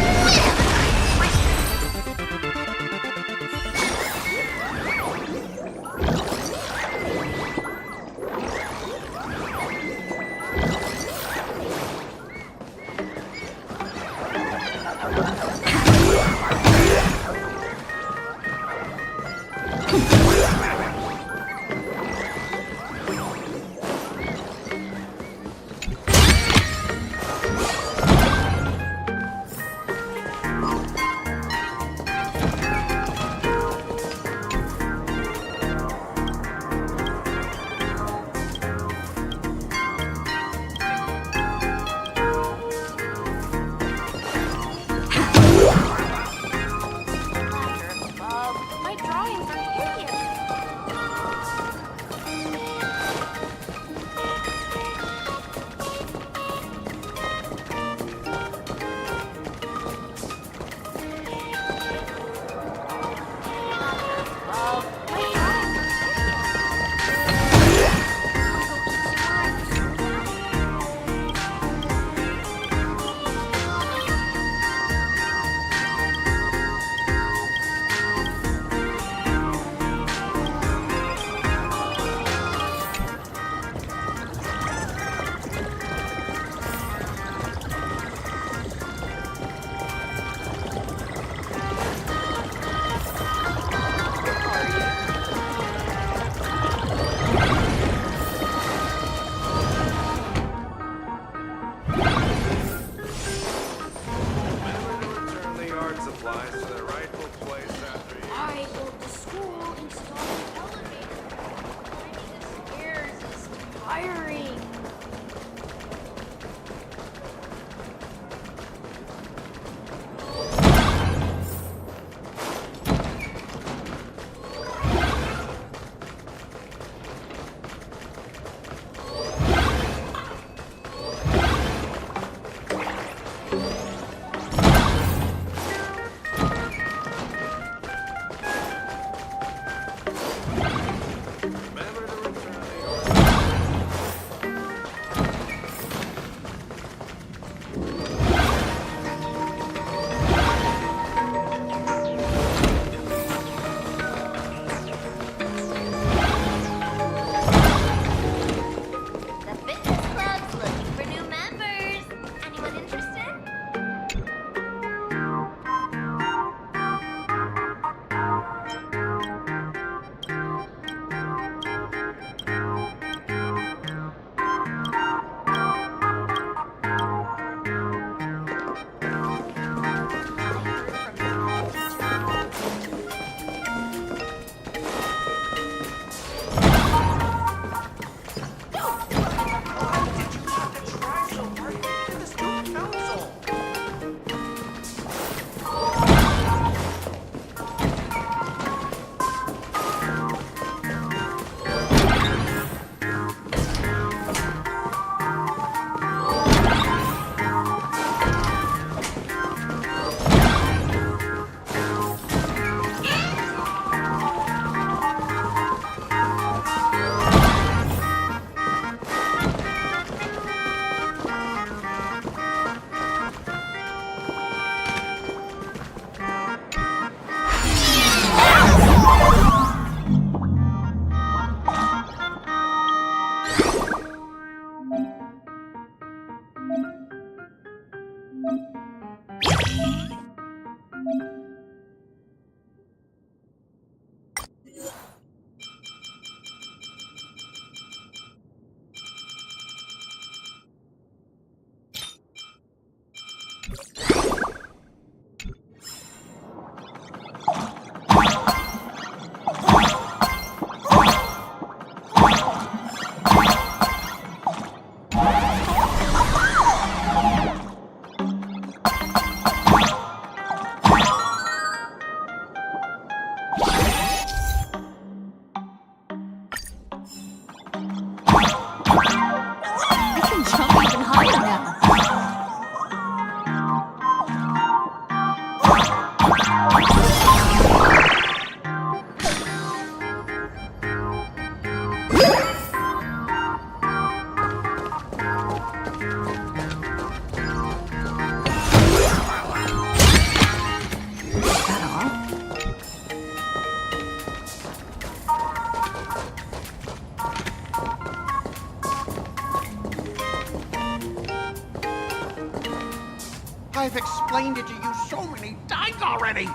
I've explained it to you so many times already.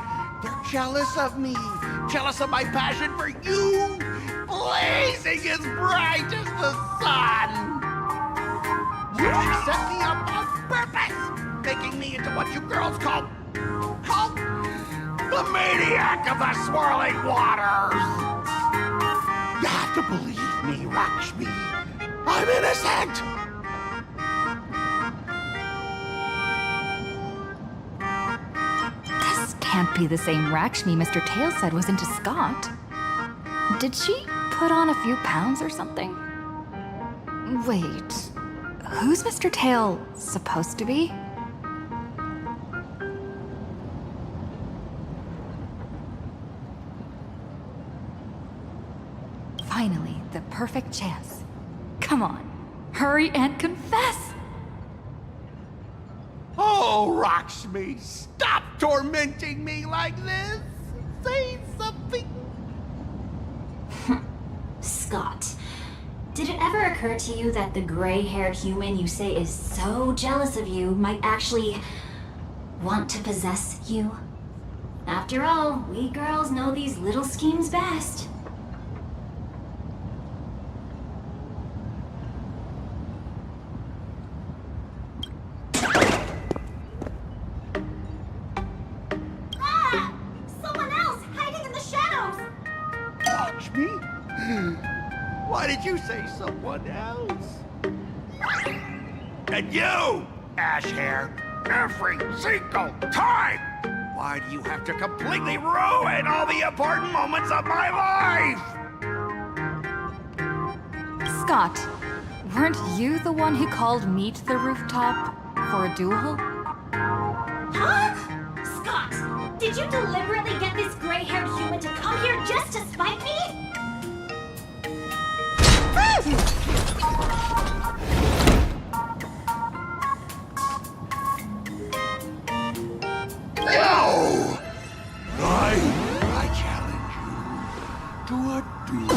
They're jealous of me, jealous of my passion for you, blazing as bright as the sun. So she set me up on purpose, making me into what you girls call the maniac of the swirling waters. You have to believe me, Lakshmi. I'm innocent. Can't be the same Rakshmi Mr. Tail said was into Scott. Did she put on a few pounds or something? Wait, who's Mr. Tail supposed to be? Finally, the perfect chance. Come on, hurry and confess! Oh, Lakshmi, stop tormenting me like this! Say something! Scott, did it ever occur to you that the gray-haired human you say is so jealous of you might actually want to possess you? After all, we girls know these little schemes best. Why did you say someone else? And you, Ashhair, every single time! Why do you have to completely ruin all the important moments of my life? Scott, weren't you the one who called me to the rooftop for a duel? Huh? Scott, did you deliberately get this gray-haired human to come here just to spite me? No! I challenge you to a duel.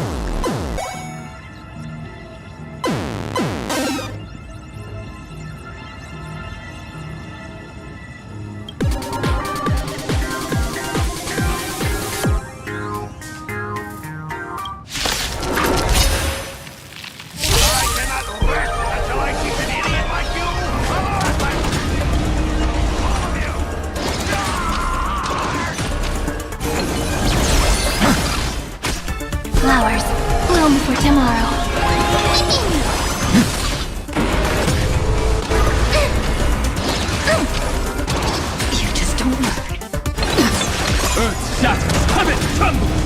Flowers, bloom for tomorrow. You just don't learn. Earth shatters, heaven trembles!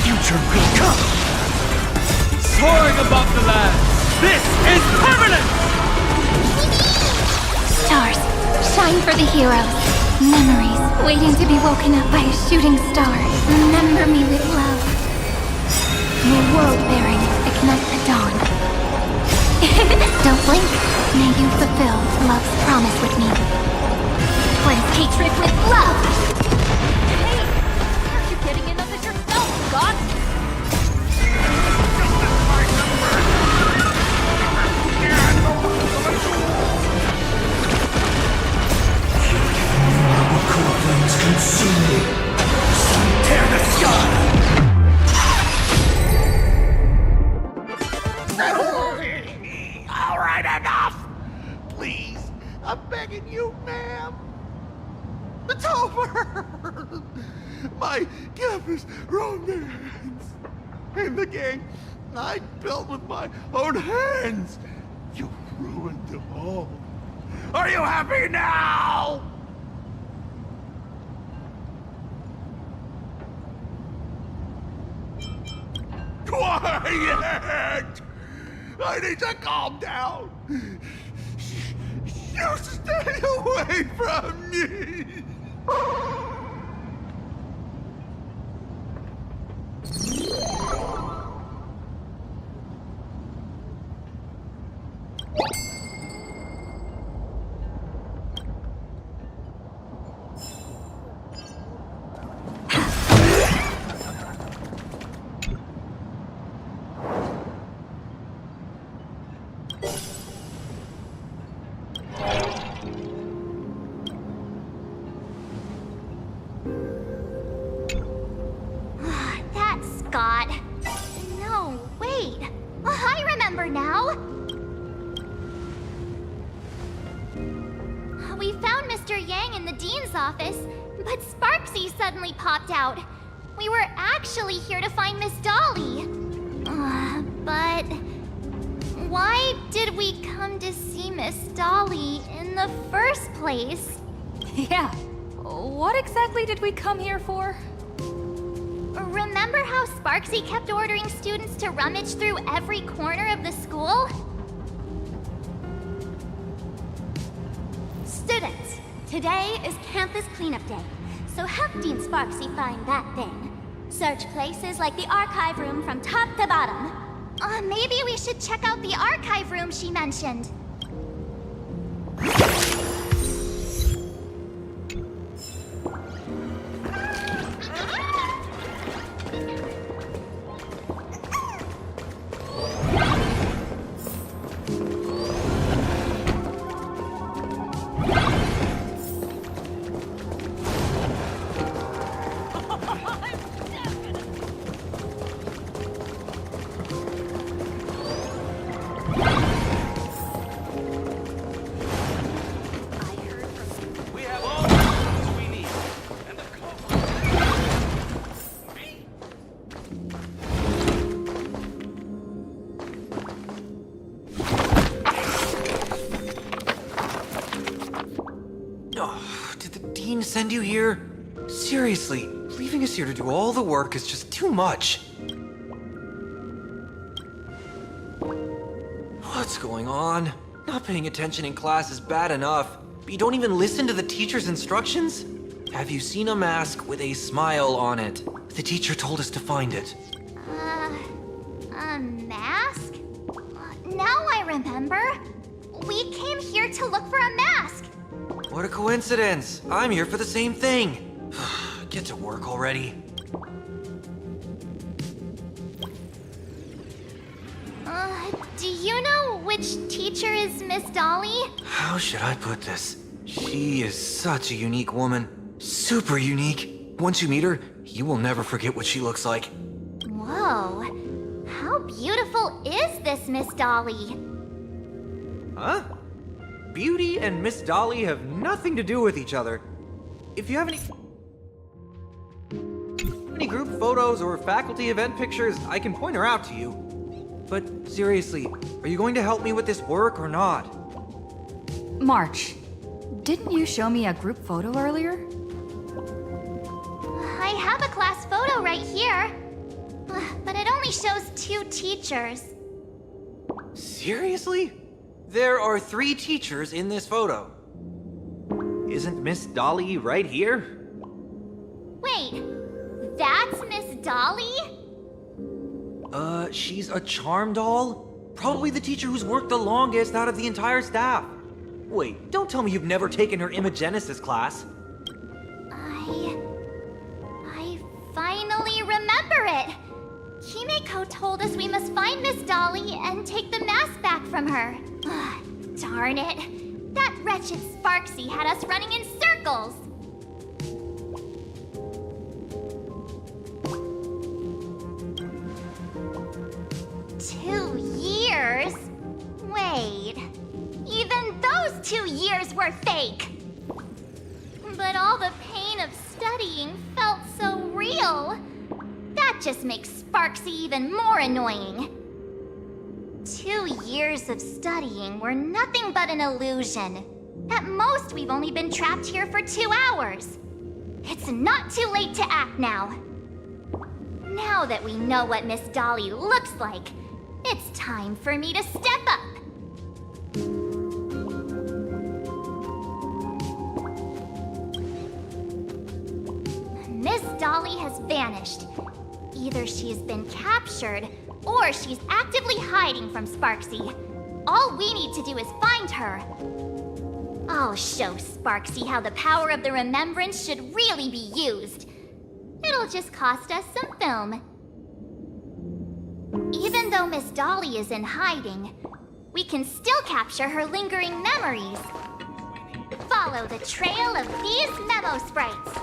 Future will come! Soaring above the land, this is permanent! Stars, shine for the heroes. Memories waiting to be woken up by a shooting star. Remember me with love. May world-bearing ignite the dawn. Don't blink. May you fulfill love's promise with me. Cleanse hatred with love. Hey! Aren't you getting into this yourself, Scott? Flames consume me. Sun tear the sky! over! My campus romance! And the game I built with my own hands! You ruined them all. Are you happy now? Quiet! I need to calm down. You stay away from me! That's Scott. No, wait. I remember now. We found Mr. Yang in the dean's office, but Sparksy suddenly popped out. We were actually here to find Miss Dolly. But why did we come to see Miss Dolly in the first place? Yeah. What exactly did we come here for? Remember how Sparksy kept ordering students to rummage through every corner of the school? Students, today is campus cleanup day, so help Dean Sparksy find that thing. Search places like the archive room from top to bottom. Maybe we should check out the archive room she mentioned. Send you here? Seriously, leaving us here to do all the work is just too much. What's going on? Not paying attention in class is bad enough, but you don't even listen to the teacher's instructions? Have you seen a mask with a smile on it? The teacher told us to find it. A mask? Now I remember. We came here to look for a mask. What a coincidence! I'm here for the same thing! Get to work already. Do you know which teacher is Miss Dolly? How should I put this? She is such a unique woman. Super unique. Once you meet her, you will never forget what she looks like. Whoa. How beautiful is this Miss Dolly? Huh? Beauty and Miss Dolly have nothing to do with each other. If you have any group photos or faculty event pictures, I can point her out to you. But seriously, are you going to help me with this work or not? March, didn't you show me a group photo earlier? I have a class photo right here. But it only shows 2 teachers. Seriously? There are 3 teachers in this photo. Isn't Miss Dolly right here? Wait, that's Miss Dolly? She's a charm doll? Probably the teacher who's worked the longest out of the entire staff. Wait, don't tell me you've never taken her Imogenesis class. I finally remember it. Himeko told us we must find Miss Dolly and take the mask back from her. Darn it. That wretched Sparksy had us running in circles. Wait, even those 2 years were fake! But all the pain just makes Sparksy even more annoying. 2 years of studying were nothing but an illusion. At most, we've only been trapped here for 2 hours. It's not too late to act now. Now that we know what Miss Dolly looks like, it's time for me to step up. Miss Dolly has vanished. Either she's been captured, or she's actively hiding from Sparksy. All we need to do is find her. I'll show Sparksy how the power of the remembrance should really be used. It'll just cost us some film. Even though Miss Dolly is in hiding, we can still capture her lingering memories. Follow the trail of these memo sprites.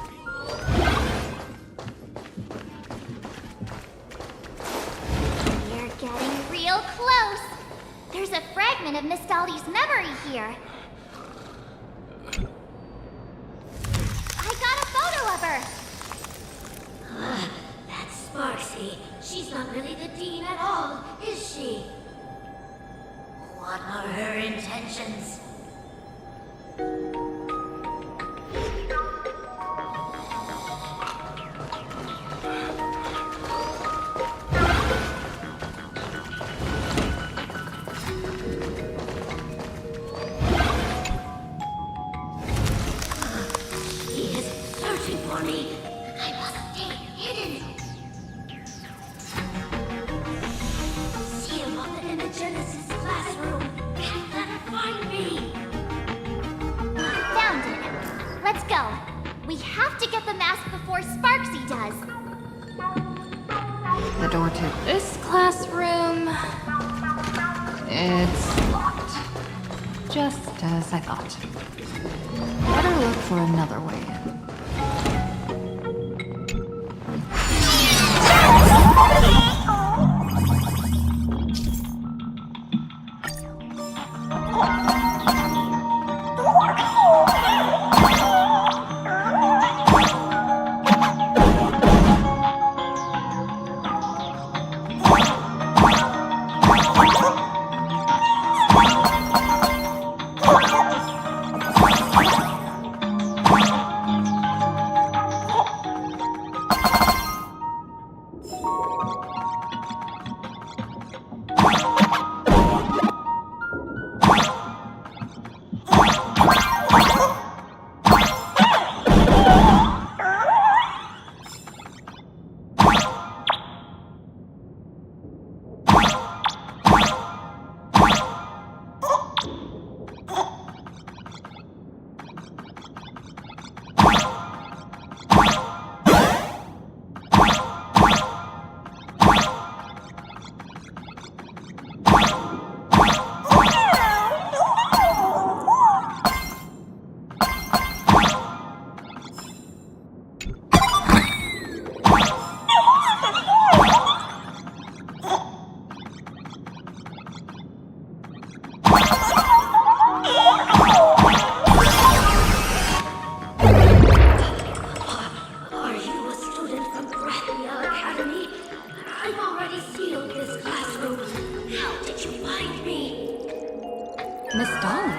We're getting real close. There's a fragment of Miss Dolly's memory here. I got a photo of her. That's Sparksy. She's not really the dean at all, is she? What are her intentions? He is searching for me. I must stay hidden. See him up in the Genesis classroom. Can't let her find me. Found it. Let's go. We have to get the mask before Sparksy does. The door to this classroom... it's locked. Just as I thought. Better look for another way in. Miss Dolly?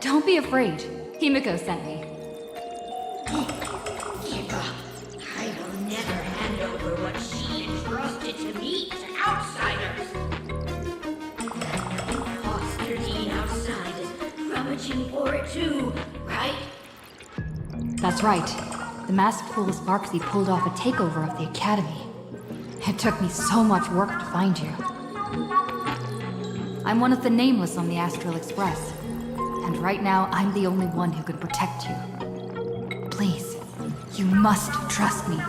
Don't be afraid. Himiko sent me. Give up. I will never hand over what she entrusted to me to outsiders. The foster dean outside is rummaging for it too, right? That's right. The masked fool Sparksy pulled off a takeover of the academy. It took me so much work to find you. I'm one of the nameless on the Astral Express. And right now, I'm the only one who can protect you. Please, you must trust me. The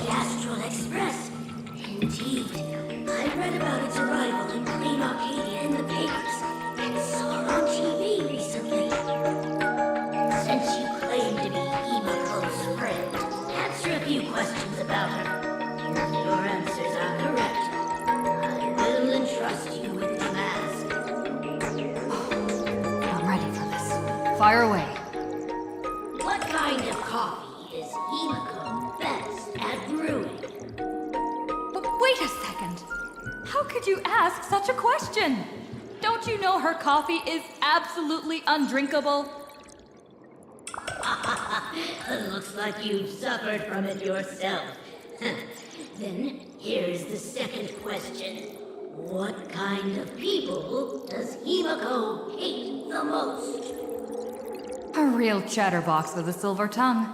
Astral Express? Indeed. I read about its arrival in Clean Arcadia in the papers, and saw it on TV recently. Since you claim to be Himiko's friend, answer a few questions about her. If your answers are correct, I will entrust you with the mask. I'm ready for this. Fire away. What kind of coffee is Himiko best Wait a second. How could you ask such a question? Don't you know her coffee is absolutely undrinkable? Looks like you've suffered from it yourself. Then here's the second question. What kind of people does Himiko hate the most? A real chatterbox with a silver tongue.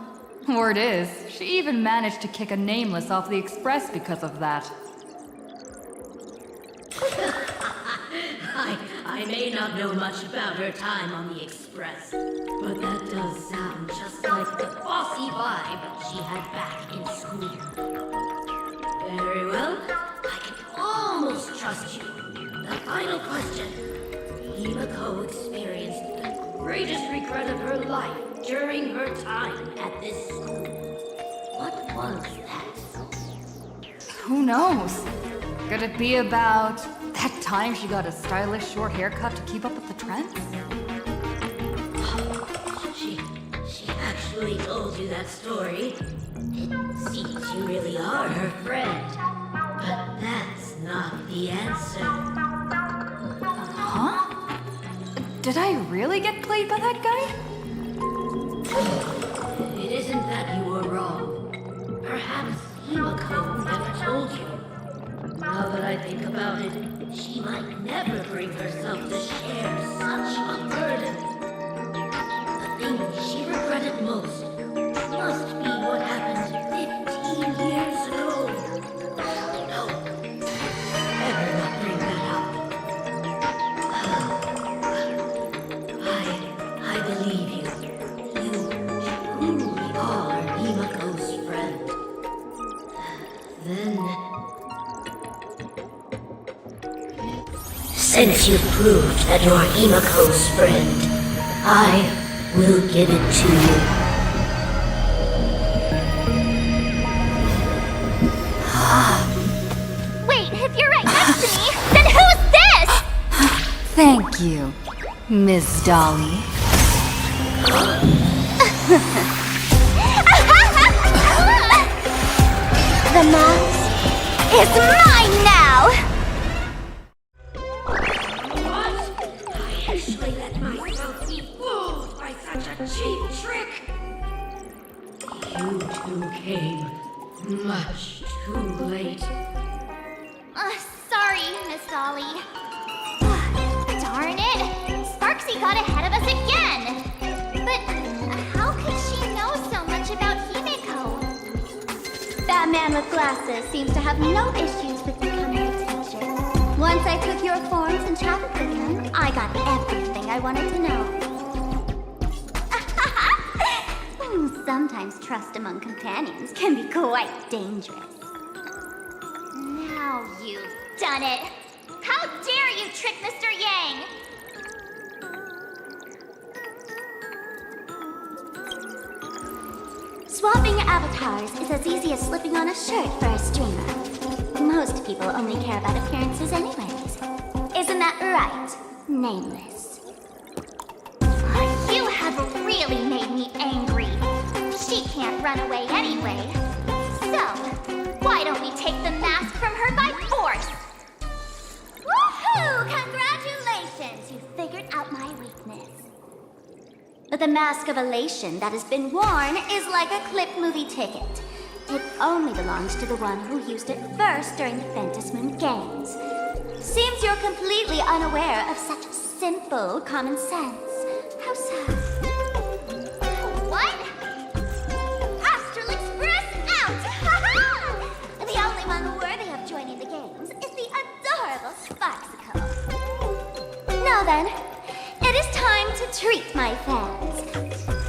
Word is, she even managed to kick a nameless off the express because of that. I may not know much about her time on the express, but that does sound just like the bossy vibe she had back in school. Very well, I can almost trust you. The final question. Himiko experienced the greatest regret of her life during her time at this school. What was that? Who knows? Could it be about that time she got a stylish short haircut to keep up with the trends? She actually told you that story. It seems you really are her friend. But that's not the answer. Huh? Did I really get played by that guy? It isn't that you were wrong. Perhaps Himiko never told you. Now that I think about it, she might never bring herself to share such a burden. The thing she regretted most must be what happened 15 years ago. No, better not bring that up. I believe you. You truly are Himiko's friend. Then... since you've proved that you're Himiko's friend, I will give it to you. Wait, if you're right next to me, then who's this? Thank you, Miss Dolly. The mask is mine now! Cheap trick! You two came much too late. Sorry, Miss Dolly. Darn it! Sparksy got ahead of us again! But how could she know so much about Himiko? That man with glasses seems to have no issues with becoming a teacher. Once I took your forms and chatted with him, I got everything I wanted to know. Sometimes trust among companions can be quite dangerous. Now you've done it! How dare you trick Mr. Yang! Swapping avatars is as easy as slipping on a shirt for a streamer. Most people only care about appearances anyways. Isn't that right, Nameless? You have really made me angry. She can't run away anyway. So, why don't we take the mask from her by force? Woohoo! Congratulations! You figured out my weakness. But the mask of elation that has been worn is like a clip movie ticket. It only belongs to the one who used it first during the Phantom Moon Games. Seems you're completely unaware of such simple common sense. How sad. What? Astral Express out! Ha-ha! The only one worthy of joining the games is the adorable Sparksicle. Now then, it is time to treat my fans.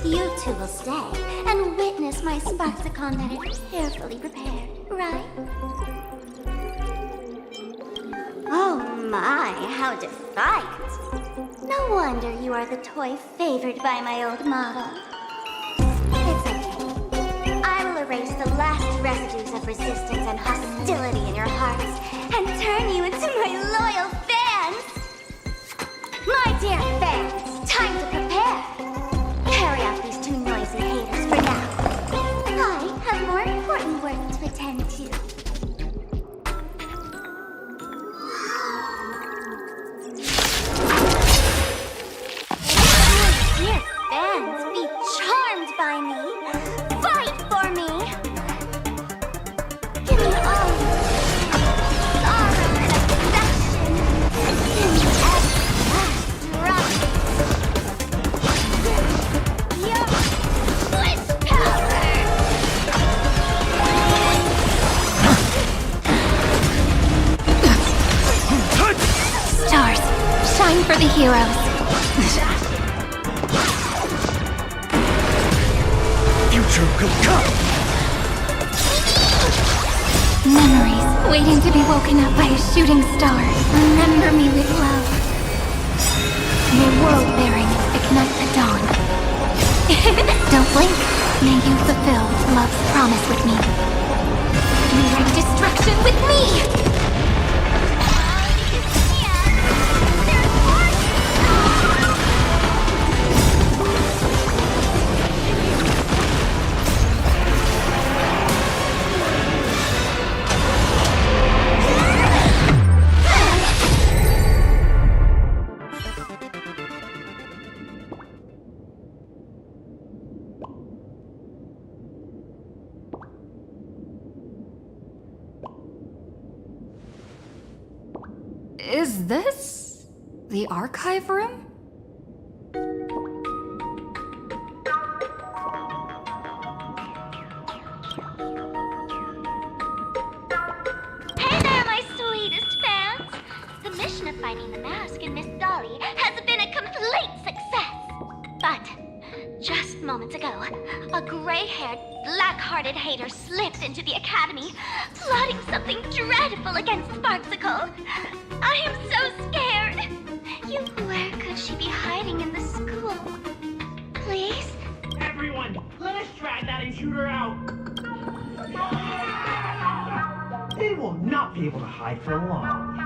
You two will stay and witness my Sparksicon that is carefully prepared, right? Oh my, how defiant. No wonder you are the toy favored by my old model. It's okay. I will erase the last residues of resistance and hostility in your hearts and turn you into my loyal fans! My dear fans, time to prepare! Carry out these two noisy haters for now. I have more important work to attend to. the heroes. Future will come! Memories waiting to be woken up by a shooting star. Remember me with love. May world bearings ignite the dawn. Don't blink. May you fulfill love's promise with me. Rewrite destruction with me! Is this the archive room? Hey there, my sweetest fans! The mission of finding the mask and Miss Dolly has been a complete success. But just moments ago, a gray-haired, black-hearted hater slipped into the academy, plotting something dreadful against Sparksicle. I am so scared. Where could she be hiding in the school? Please? Everyone, let us drag that intruder out. They will not be able to hide for long.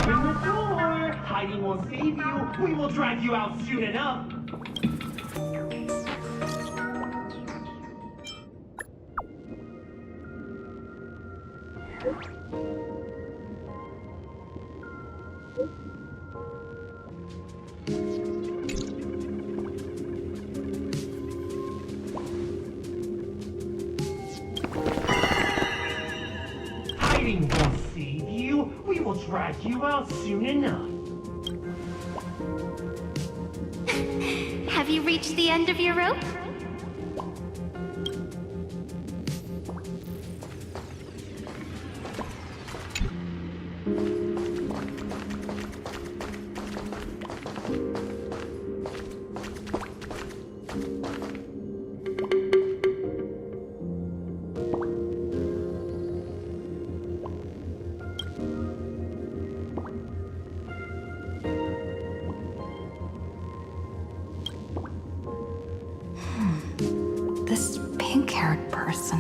In the door! Hiding won't save you. We will drag you out soon enough. Hiding won't save you. We will drag you out soon enough. Have you reached the end of your rope? This pink-haired person.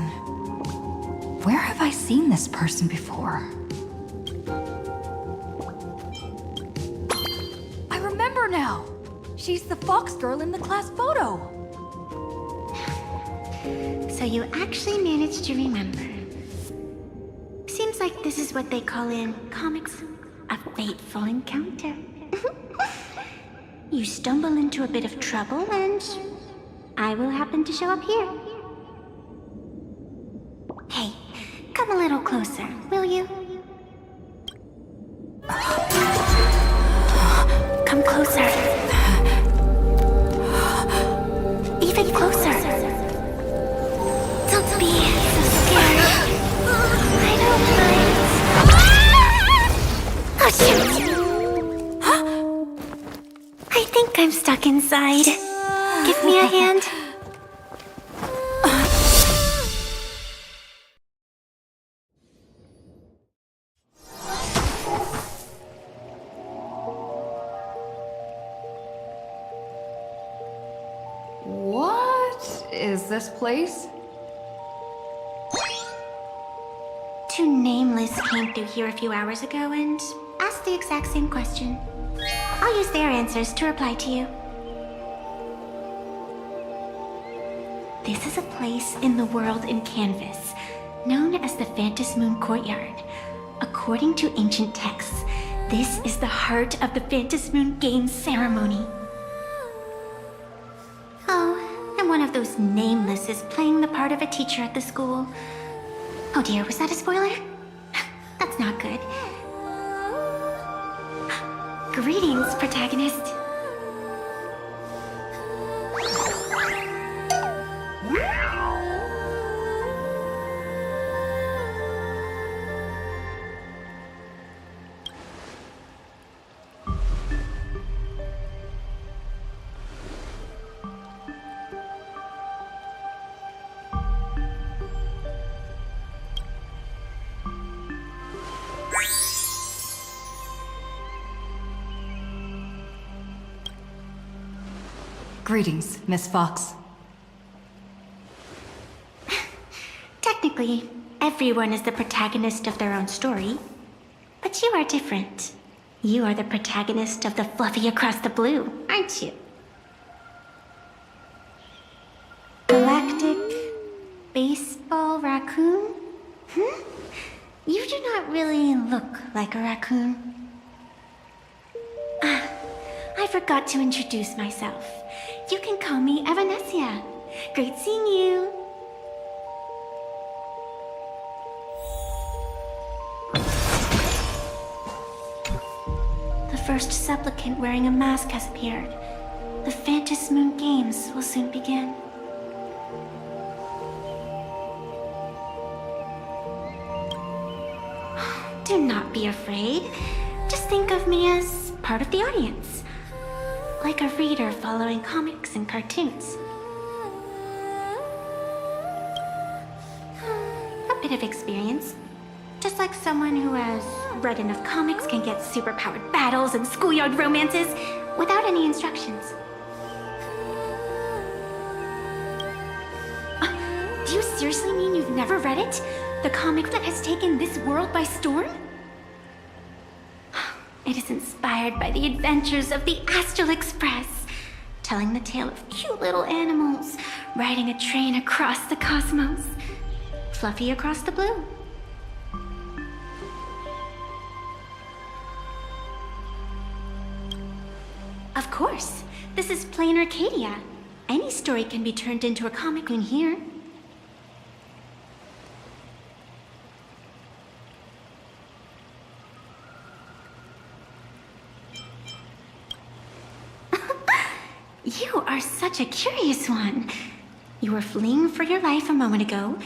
Where have I seen this person before? I remember now! She's the fox girl in the class photo! So you actually managed to remember. Seems like this is what they call in comics a fateful encounter. You stumble into a bit of trouble and I will happen to show up here. Hey, come a little closer, will you? Come closer. Even closer. Don't be so scared. I don't mind. Oh, shoot. I think I'm stuck inside. Give me a hand. What is this place? Two nameless came through here a few hours ago and asked the exact same question. I'll use their answers to reply to you. This is a place in the world in Canvas, known as the Phantom Moon Courtyard. According to ancient texts, this is the heart of the Phantom Moon Games ceremony. Oh, and one of those nameless is playing the part of a teacher at the school. Oh dear, was that a spoiler? That's not good. Greetings, protagonist. Greetings, Miss Fox. Technically, everyone is the protagonist of their own story. But you are different. You are the protagonist of the Fluffy Across the Blue, aren't you? Galactic baseball raccoon? You do not really look like a raccoon. I forgot to introduce myself. You can call me Evanesia. Great seeing you. The first supplicant wearing a mask has appeared. The Phantom Moon Games will soon begin. Do not be afraid. Just think of me as part of the audience. Like a reader following comics and cartoons. A bit of experience. Just like someone who has read enough comics can get superpowered battles and schoolyard romances without any instructions. Do you seriously mean you've never read it? The comic that has taken this world by storm? It is inspired by the adventures of the Astral Express, telling the tale of cute little animals riding a train across the cosmos. Fluffy Across the Blue. Of course, this is plain Arcadia. Any story can be turned into a comic in here. You are such a curious one. You were fleeing for your life a moment ago,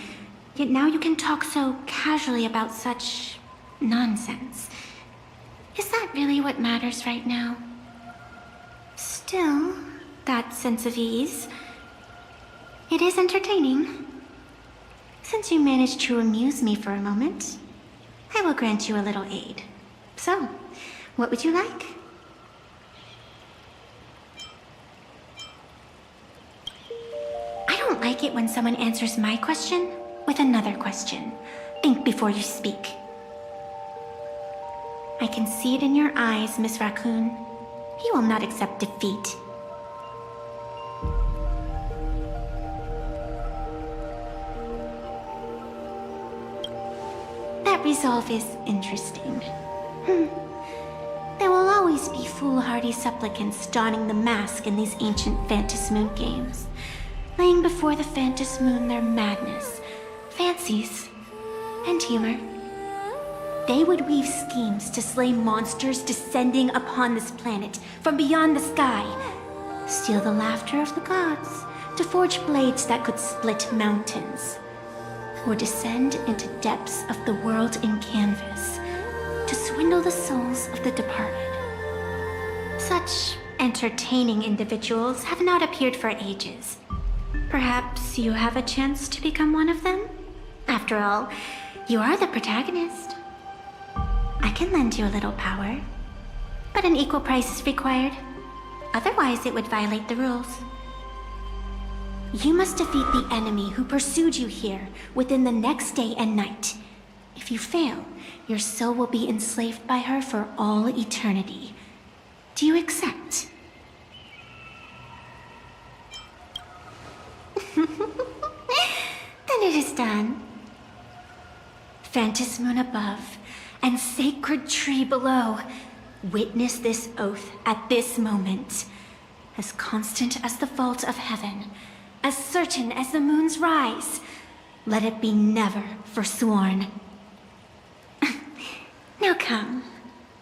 yet now you can talk so casually about such nonsense. Is that really what matters right now? Still, that sense of ease, it is entertaining. Since you managed to amuse me for a moment, I will grant you a little aid. So, what would you like? I don't like it when someone answers my question with another question. Think before you speak. I can see it in your eyes, Miss Raccoon. You will not accept defeat. That resolve is interesting. There will always be foolhardy supplicants donning the mask in these ancient Phantom Moon games, laying before the Phantom Moon their madness, fancies, and humor. They would weave schemes to slay monsters descending upon this planet from beyond the sky, steal the laughter of the gods to forge blades that could split mountains, or descend into depths of the world in canvas to swindle the souls of the departed. Such entertaining individuals have not appeared for ages. Perhaps you have a chance to become one of them? After all, you are the protagonist. I can lend you a little power, but an equal price is required. Otherwise, it would violate the rules. You must defeat the enemy who pursued you here within the next day and night. If you fail, your soul will be enslaved by her for all eternity. Do you accept? Then it is done. Phantom Moon above and sacred tree below, witness this oath at this moment. As constant as the vault of heaven, as certain as the moon's rise, let it be never forsworn. Now come,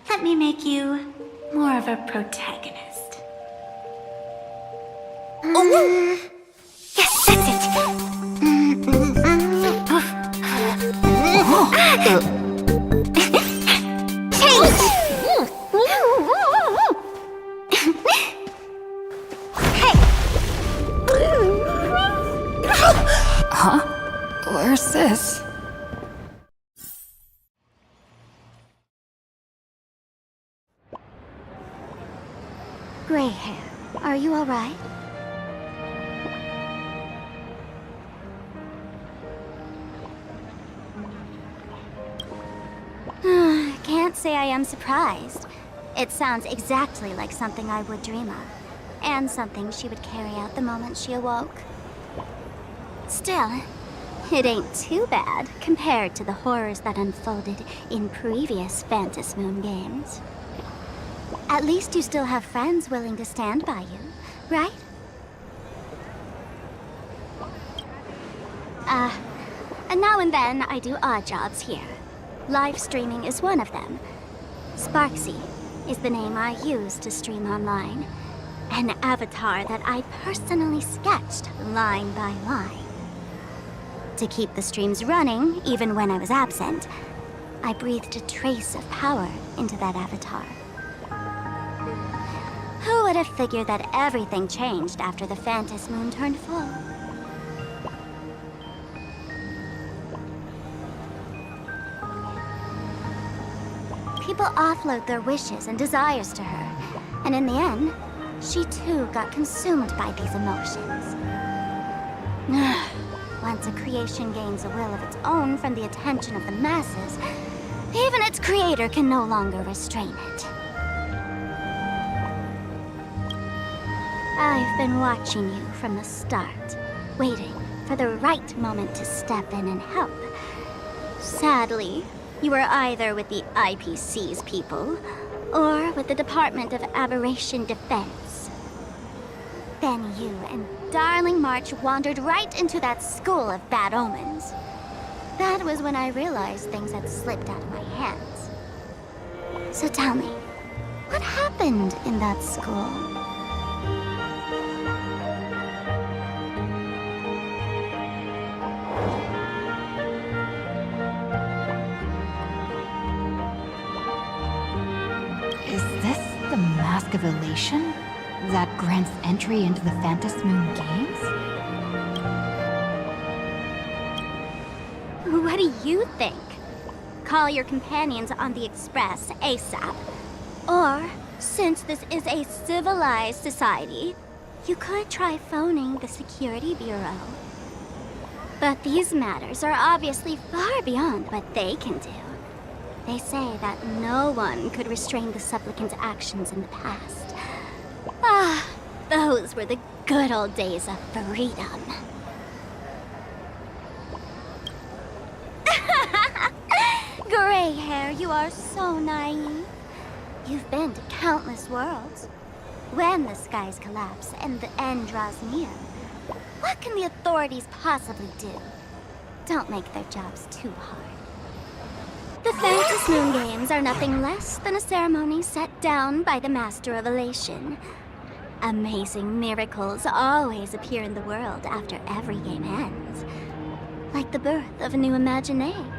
let me make you more of a protagonist. Yes, that's it. Huh? Where's this? Gray hair, are you alright? can't say I am surprised. It sounds exactly like something I would dream of, and something she would carry out the moment she awoke. Still, it ain't too bad compared to the horrors that unfolded in previous Phantom Moon games. At least you still have friends willing to stand by you, right? And now and then I do odd jobs here. Live streaming is one of them. Sparksy is the name I use to stream online. An avatar that I personally sketched line by line. To keep the streams running, even when I was absent, I breathed a trace of power into that avatar. Who would have figured that everything changed after the Phantom Moon turned full? People offload their wishes and desires to her, and in the end, she too got consumed by these emotions. Once a creation gains a will of its own from the attention of the masses, even its creator can no longer restrain it. I've been watching you from the start, waiting for the right moment to step in and help. Sadly, you were either with the IPC's people, or with the Department of Aberration Defense. Then you and Darling March wandered right into that school of bad omens. That was when I realized things had slipped out of my hands. So tell me, what happened in that school? Is this the Mask of Elation that grants entry into the Phantom Moon Games? What do you think? Call your companions on the Express ASAP. Or, since this is a civilized society, you could try phoning the Security Bureau. But these matters are obviously far beyond what they can do. They say that no one could restrain the supplicant's actions in the past. Ah, those were the good old days of freedom. Gray hair, you are so naive. You've been to countless worlds. When the skies collapse and the end draws near, what can the authorities possibly do? Don't make their jobs too hard. The Phantom Moon Games are nothing less than a ceremony set down by the Master of Elation. Amazing miracles always appear in the world after every game ends. Like the birth of a new imagination,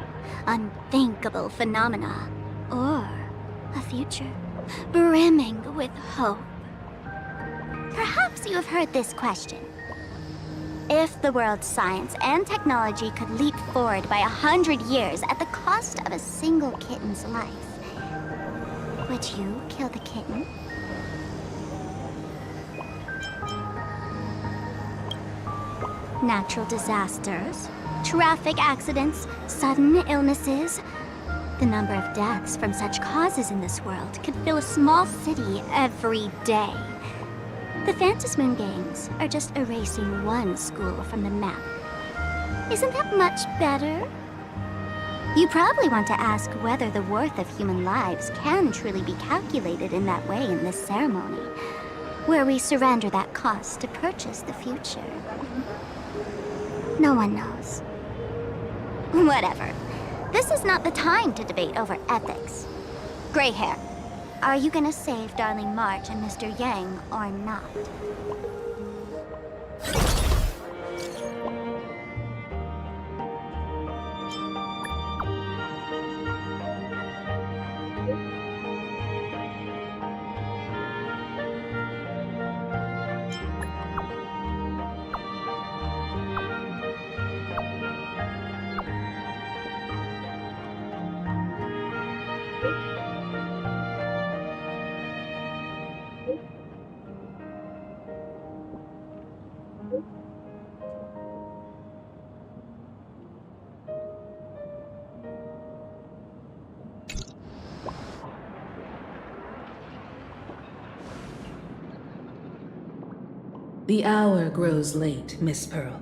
unthinkable phenomena, or a future brimming with hope. Perhaps you have heard this question. If the world's science and technology could leap forward by 100 years at the cost of a single kitten's life, would you kill the kitten? Natural disasters, traffic accidents, sudden illnesses. The number of deaths from such causes in this world could fill a small city every day. The Phantom Moon Games are just erasing one school from the map. Isn't that much better? You probably want to ask whether the worth of human lives can truly be calculated in that way in this ceremony, where we surrender that cost to purchase the future. No one knows. Whatever. This is not the time to debate over ethics. Gray hair, are you gonna save Darling March and Mr. Yang or not? The hour grows late, Miss Pearl.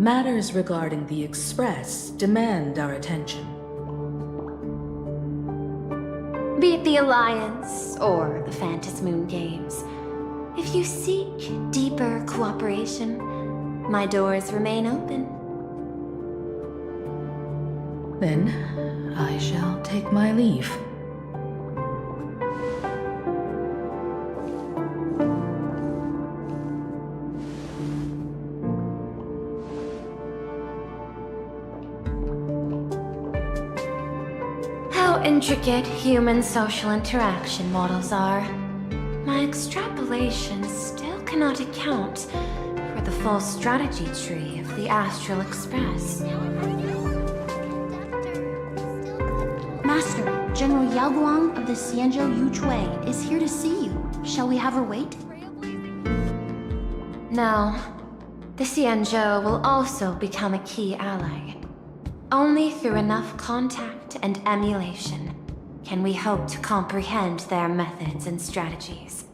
Matters regarding the Express demand our attention. Be it the Alliance or the Phantasmoon Games, if you seek deeper cooperation, my doors remain open. Then, I shall take my leave. How intricate human social interaction models are. My extrapolations still cannot account for the full strategy tree of the Astral Express. Master, General Yao Guang of the Xianzhou Yuchui is here to see you. Shall we have her wait? No. The Xianzhou will also become a key ally. Only through enough contact and emulation can we hope to comprehend their methods and strategies.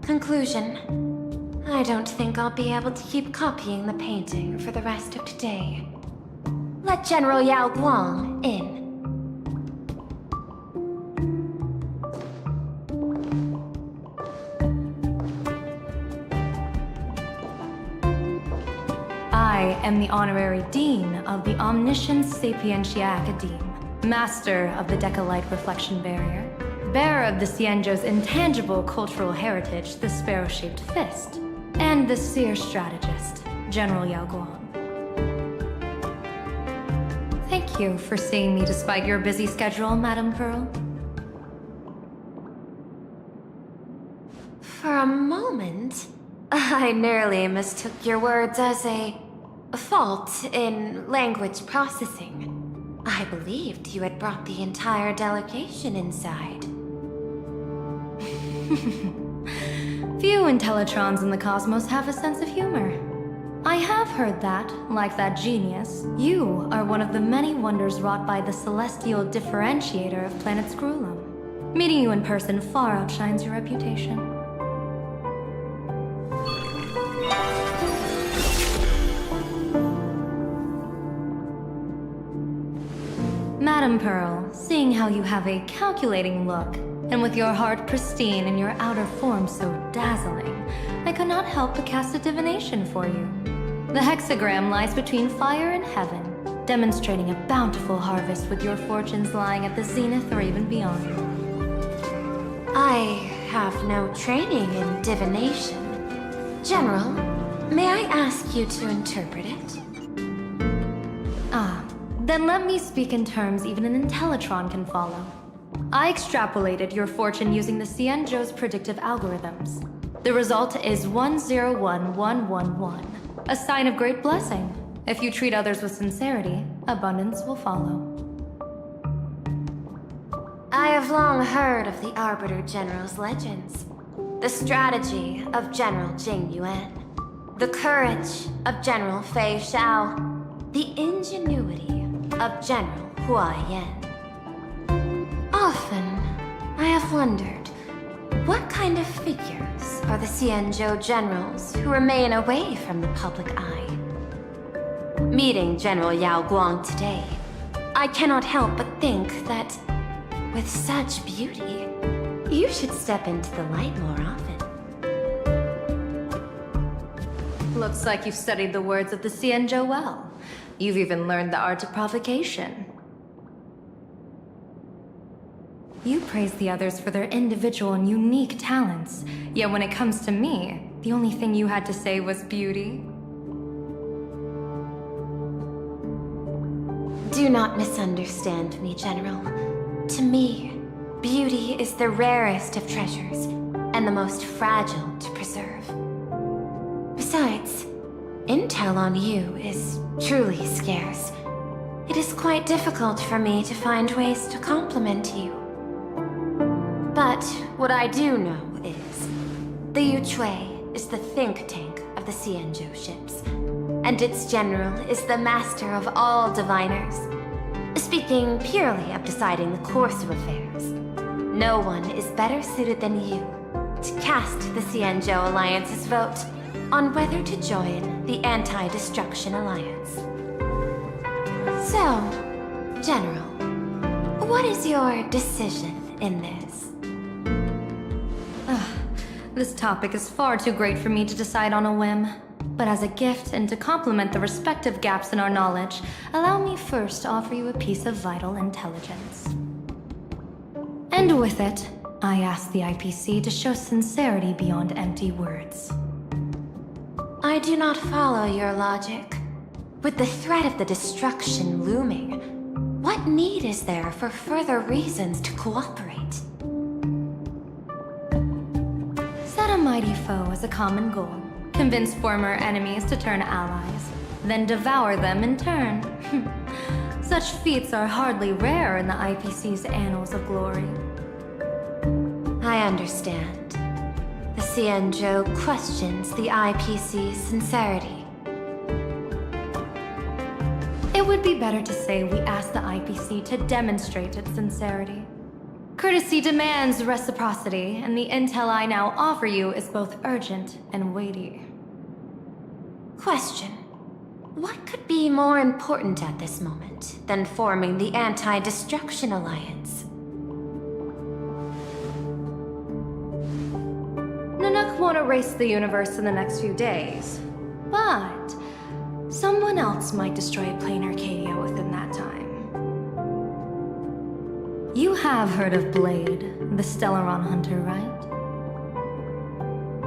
Conclusion. I don't think I'll be able to keep copying the painting for the rest of today. Let General Yao Guang in. I am the Honorary Dean of the Omniscience Sapientia Academe, Master of the Decalite Reflection Barrier, bearer of the Xianzhou's intangible cultural heritage, the Sparrow-Shaped Fist, and the Seer Strategist, General Yao Guang. Thank you for seeing me despite your busy schedule, Madame Pearl. For a moment, I nearly mistook your words as a fault in language processing. I believed you had brought the entire delegation inside. Few Intellitrons in the cosmos have a sense of humor. I have heard that, like that genius, you are one of the many wonders wrought by the celestial differentiator of planet Screwlum. Meeting you in person far outshines your reputation. Madame Pearl, seeing how you have a calculating look, and with your heart pristine and your outer form so dazzling, I could not help but cast a divination for you. The hexagram lies between fire and heaven, demonstrating a bountiful harvest with your fortunes lying at the zenith or even beyond. I have no training in divination. General, may I ask you to interpret it? Then let me speak in terms even an Intellitron can follow. I extrapolated your fortune using the Xianzhou's predictive algorithms. The result is 101111, a sign of great blessing. If you treat others with sincerity, abundance will follow. I have long heard of the Arbiter General's legends. The strategy of General Jing Yuan. The courage of General Fei Xiao. The ingenuity of General Hua Yan. Often, I have wondered, what kind of figures are the Xianzhou generals who remain away from the public eye? Meeting General Yao Guang today, I cannot help but think that, with such beauty, you should step into the light more often. Looks like you've studied the words of the Xianzhou well. You've even learned the art of provocation. You praise the others for their individual and unique talents, yet when it comes to me, the only thing you had to say was beauty. Do not misunderstand me, General. To me, beauty is the rarest of treasures, and the most fragile to preserve. Besides, intel on you is truly scarce. It is quite difficult for me to find ways to compliment you. But what I do know is, the Yuchui is the think tank of the Xianzhou ships, and its general is the master of all diviners. Speaking purely of deciding the course of affairs, no one is better suited than you to cast the Xianzhou Alliance's vote on whether to join the Anti-Destruction Alliance. So, General, what is your decision in this? This topic is far too great for me to decide on a whim. But as a gift and to complement the respective gaps in our knowledge, allow me first to offer you a piece of vital intelligence. And with it, I ask the IPC to show sincerity beyond empty words. I do not follow your logic. With the threat of the destruction looming, what need is there for further reasons to cooperate? Set a mighty foe as a common goal. Convince former enemies to turn allies, then devour them in turn. Such feats are hardly rare in the IPC's annals of glory. I understand. The Xianzhou questions the IPC's sincerity. It would be better to say we ask the IPC to demonstrate its sincerity. Courtesy demands reciprocity, and the intel I now offer you is both urgent and weighty. Question. What could be more important at this moment than forming the Anti-Destruction Alliance? Nanook won't erase the universe in the next few days, but someone else might destroy plain Arcadia within that time. You have heard of Blade, the Stellaron hunter, right?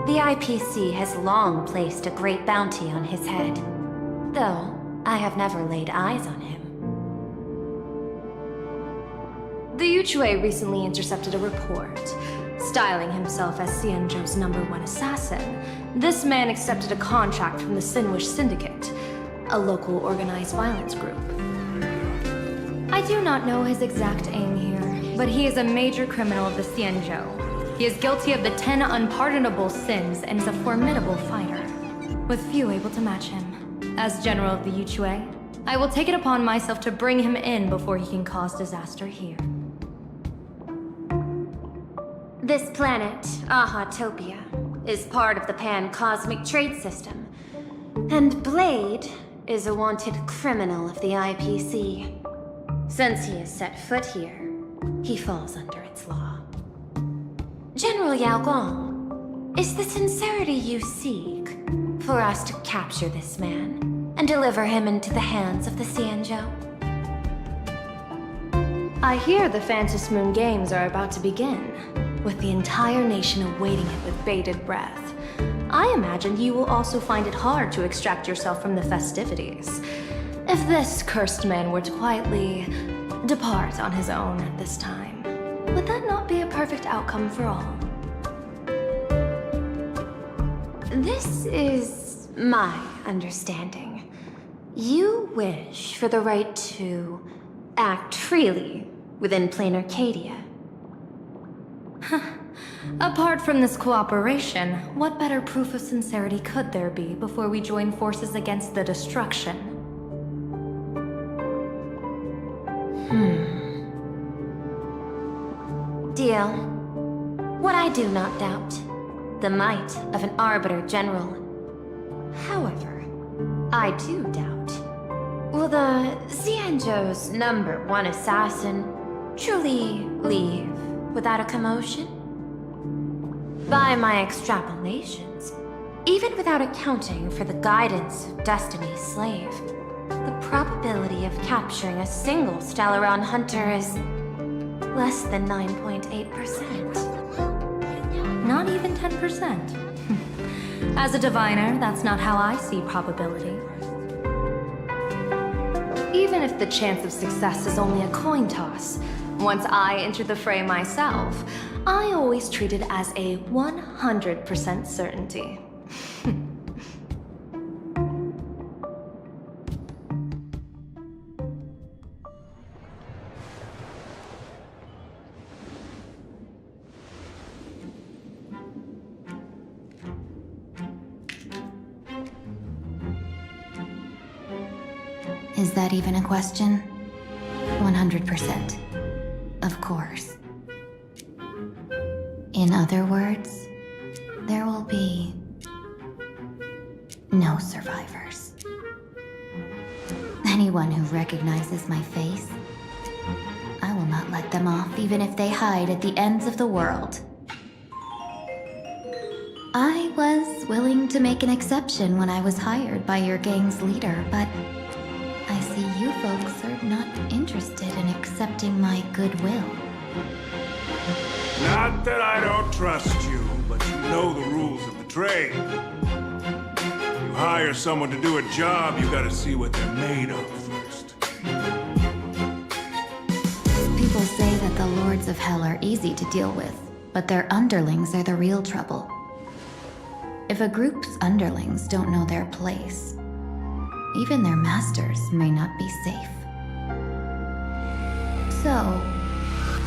The IPC has long placed a great bounty on his head, though I have never laid eyes on him. The Yuchue recently intercepted a report. Styling himself as Xianzhou's #1 assassin, this man accepted a contract from the Sinwish Syndicate, a local organized violence group. I do not know his exact aim here, but he is a major criminal of the Xianzhou. He is guilty of the 10 unpardonable sins and is a formidable fighter, with few able to match him. As general of the Yuchue, I will take it upon myself to bring him in before he can cause disaster here. This planet, Ahatopia, is part of the pan-cosmic trade system, and Blade is a wanted criminal of the IPC. Since he has set foot here, he falls under its law. General Yao Gong, is the sincerity you seek for us to capture this man and deliver him into the hands of the Xianzhou? I hear the Phantom Moon Games are about to begin, with the entire nation awaiting it with bated breath. I imagine you will also find it hard to extract yourself from the festivities. If this cursed man were to quietly depart on his own at this time, would that not be a perfect outcome for all? This is my understanding. You wish for the right to act freely within plain Arcadia. Apart from this cooperation, what better proof of sincerity could there be before we join forces against the destruction? Deal. What I do not doubt, the might of an Arbiter General. However, I do doubt, will the Xianzhou's #1 assassin truly leave without a commotion? By my extrapolations, even without accounting for the guidance of Destiny's slave, the probability of capturing a single Stellaron hunter is less than 9.8%. Not even 10%. As a diviner, that's not how I see probability. Even if the chance of success is only a coin toss, once I enter the fray myself, I always treat it as a 100% certainty. Is that even a question? 100%. Of course. In other words, there will be no survivors. Anyone who recognizes my face, I will not let them off even if they hide at the ends of the world. I was willing to make an exception when I was hired by your gang's leader, but I see you folks are not interested in accepting my goodwill. Not that I don't trust you, but you know the rules of the trade. You hire someone to do a job, you gotta see what they're made of first. People say that the Lords of Hell are easy to deal with, but their underlings are the real trouble. If a group's underlings don't know their place, even their masters may not be safe. So,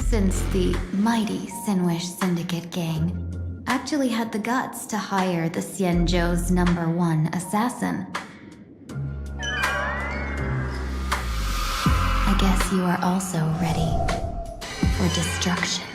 since the mighty Sinwish Syndicate gang actually had the guts to hire the Xianzhou's #1 assassin, I guess you are also ready for destruction.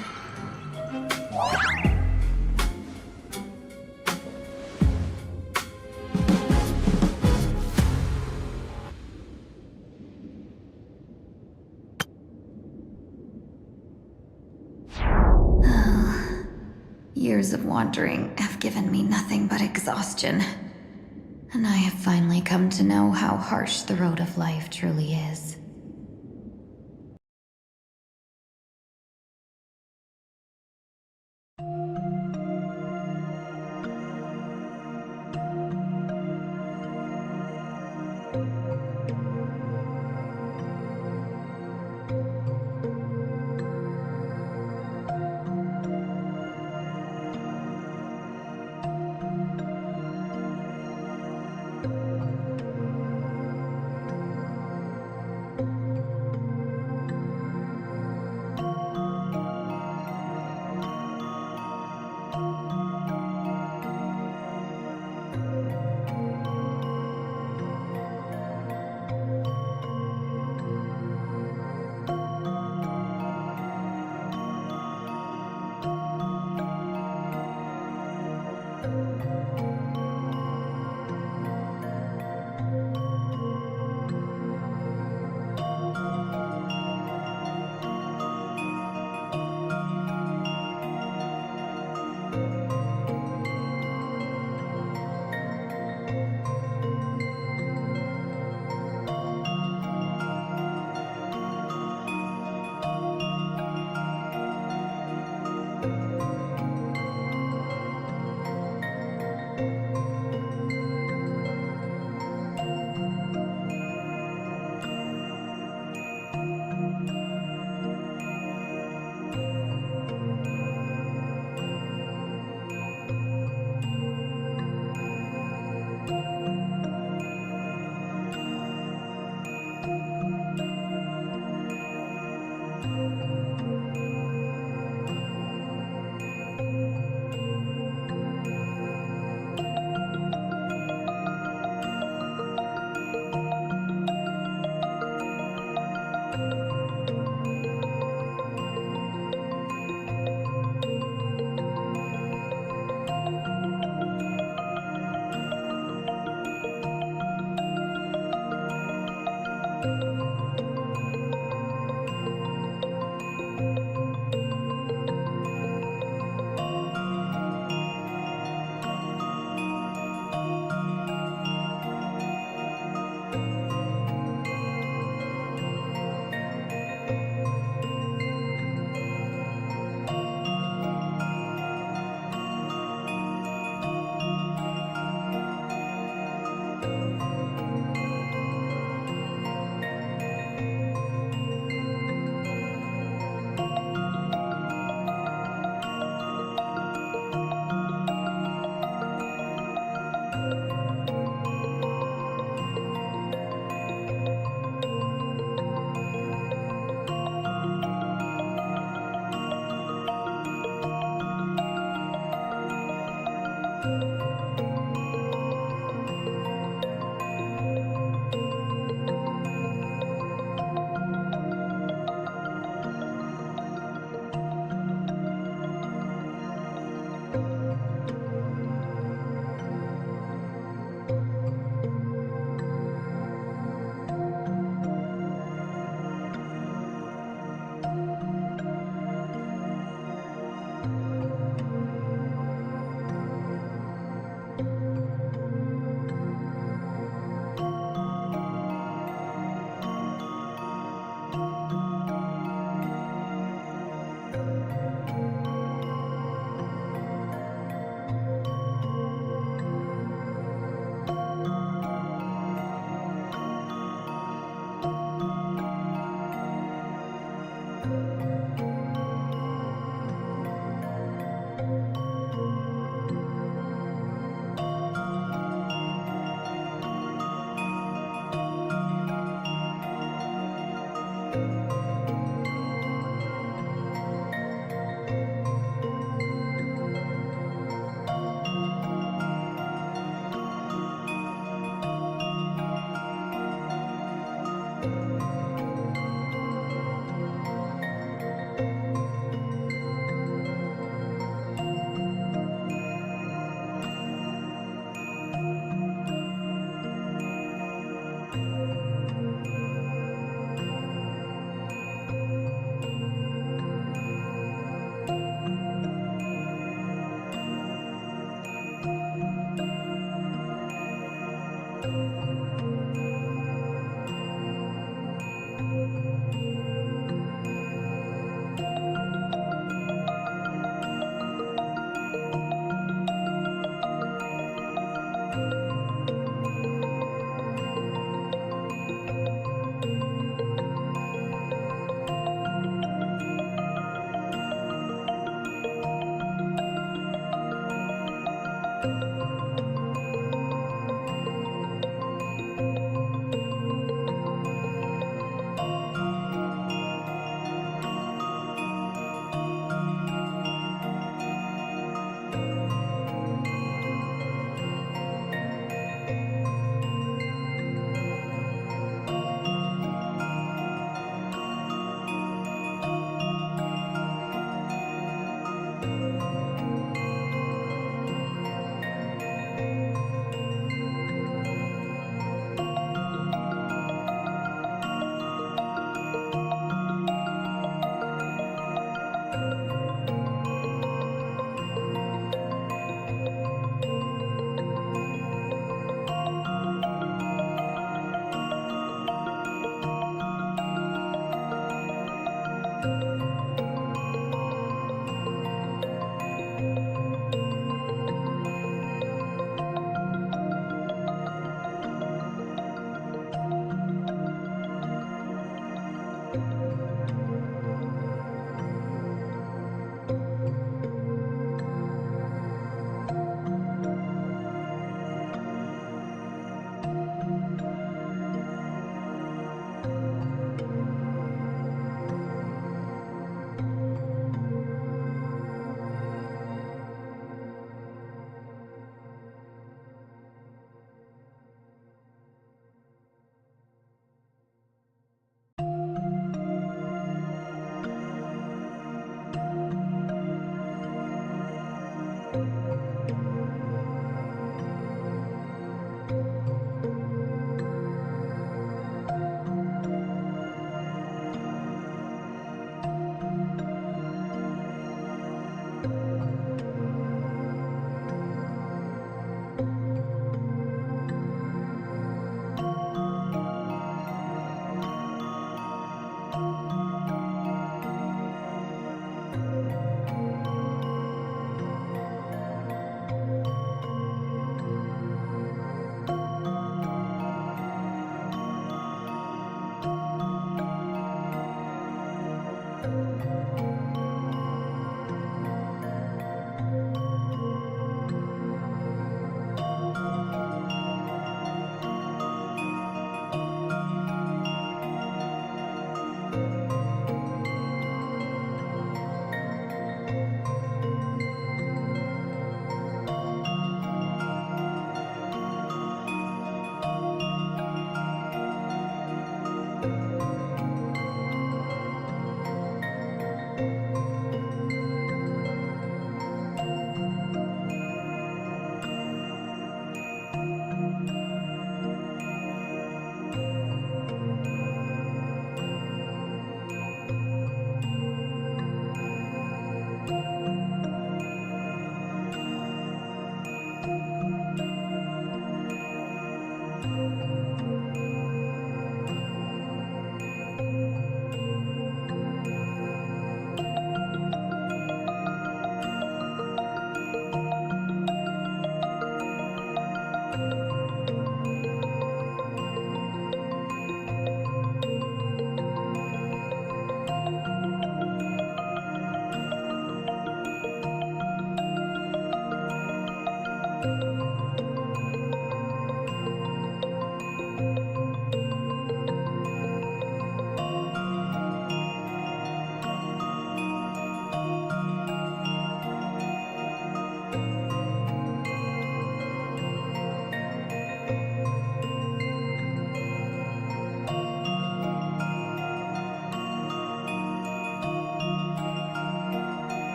Years of wandering have given me nothing but exhaustion, and I have finally come to know how harsh the road of life truly is.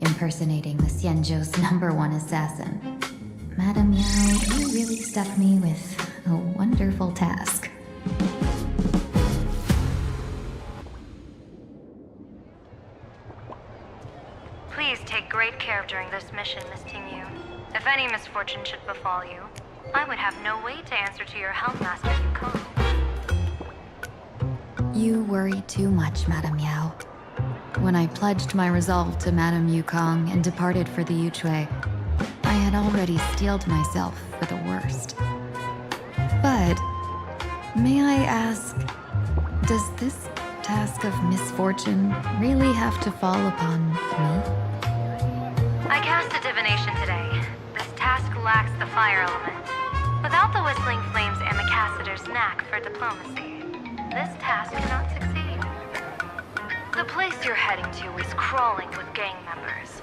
Impersonating the Xianzhou's #1 assassin. Madam Yao, you really stuck me with a wonderful task. Please take great care during this mission, Miss Tingyu. If any misfortune should befall you, I would have no way to answer to your Helmmaster Yukong. You worry too much, Madam Yao. When I pledged my resolve to Madame Yukong and departed for the Yuchui, I had already steeled myself for the worst. But, may I ask, does this task of misfortune really have to fall upon me? I cast a divination today. This task lacks the fire element. Without the whistling flames and the Cassider's knack for diplomacy, this task cannot succeed. The place you're heading to is crawling with gang members.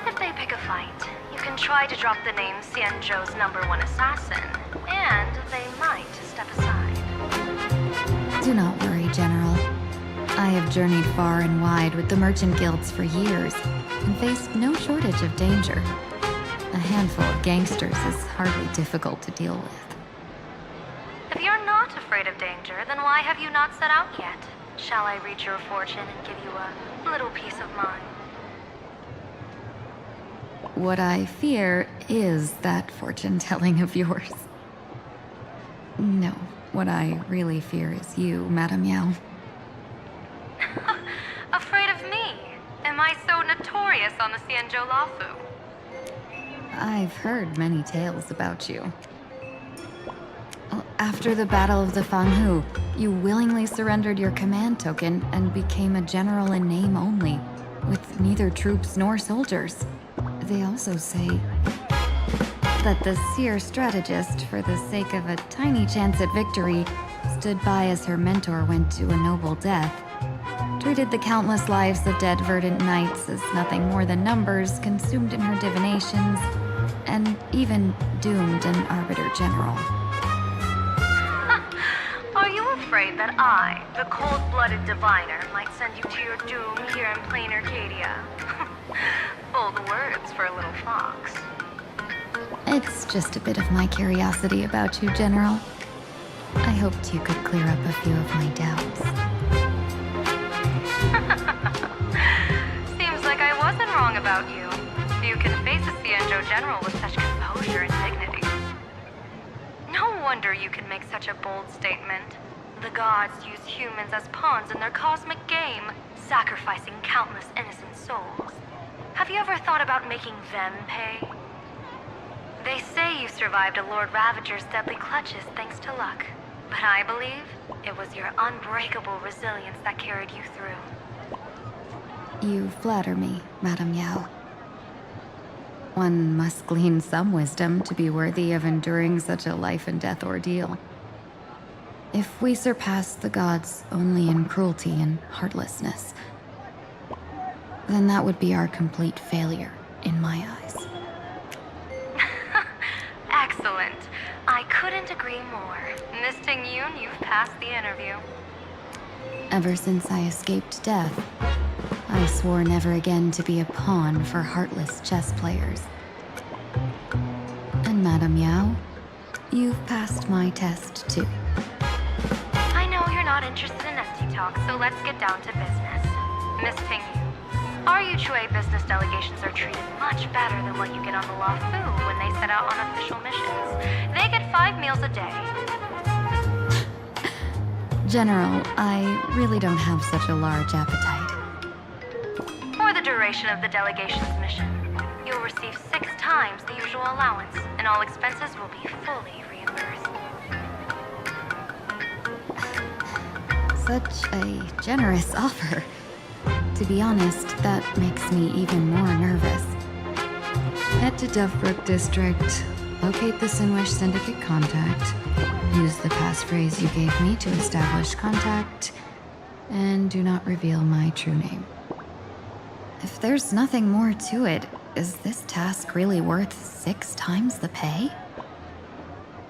If they pick a fight, you can try to drop the name Xianzhou's #1 assassin, and they might step aside. Do not worry, General. I have journeyed far and wide with the merchant guilds for years, and faced no shortage of danger. A handful of gangsters is hardly difficult to deal with. If you're not afraid of danger, then why have you not set out yet? Shall I read your fortune and give you a little peace of mind? What I fear is that fortune-telling of yours. No, what I really fear is you, Madame Yao. Afraid of me? Am I so notorious on the Xianzhou Lafu? I've heard many tales about you. After the Battle of the Fanghu, you willingly surrendered your command token and became a general in name only, with neither troops nor soldiers. They also say that the seer strategist, for the sake of a tiny chance at victory, stood by as her mentor went to a noble death, treated the countless lives of dead verdant knights as nothing more than numbers consumed in her divinations, and even doomed an arbiter general. Are you afraid that I, the cold-blooded diviner, might send you to your doom here in plain Arcadia? Bold words for a little fox. It's just a bit of my curiosity about you, General. I hoped you could clear up a few of my doubts. Seems like I wasn't wrong about you. You can face a Xianzhou general with such composure and dignity. No wonder you can make such a bold statement. The gods use humans as pawns in their cosmic game, sacrificing countless innocent souls. Have you ever thought about making them pay? They say you survived a Lord Ravager's deadly clutches thanks to luck. But I believe it was your unbreakable resilience that carried you through. You flatter me, Madame Yao. One must glean some wisdom to be worthy of enduring such a life-and-death ordeal. If we surpass the gods only in cruelty and heartlessness, then that would be our complete failure, in my eyes. Excellent. I couldn't agree more. Miss Tingyun, you've passed the interview. Ever since I escaped death, I swore never again to be a pawn for heartless chess players. And Madame Yao, you've passed my test too. I know you're not interested in empty talk, so let's get down to business. Miss Tingyun, our Yuchui business delegations are treated much better than what you get on the Lafu when they set out on official missions. They get 5 meals a day. General, I really don't have such a large appetite. For the duration of the delegation's mission, you'll receive 6 times the usual allowance, and all expenses will be fully reimbursed. Such a generous offer. To be honest, that makes me even more nervous. Head to Dovebrook District, locate the Sinwish Syndicate contact, use the passphrase you gave me to establish contact, and do not reveal my true name. If there's nothing more to it, is this task really worth 6 times the pay?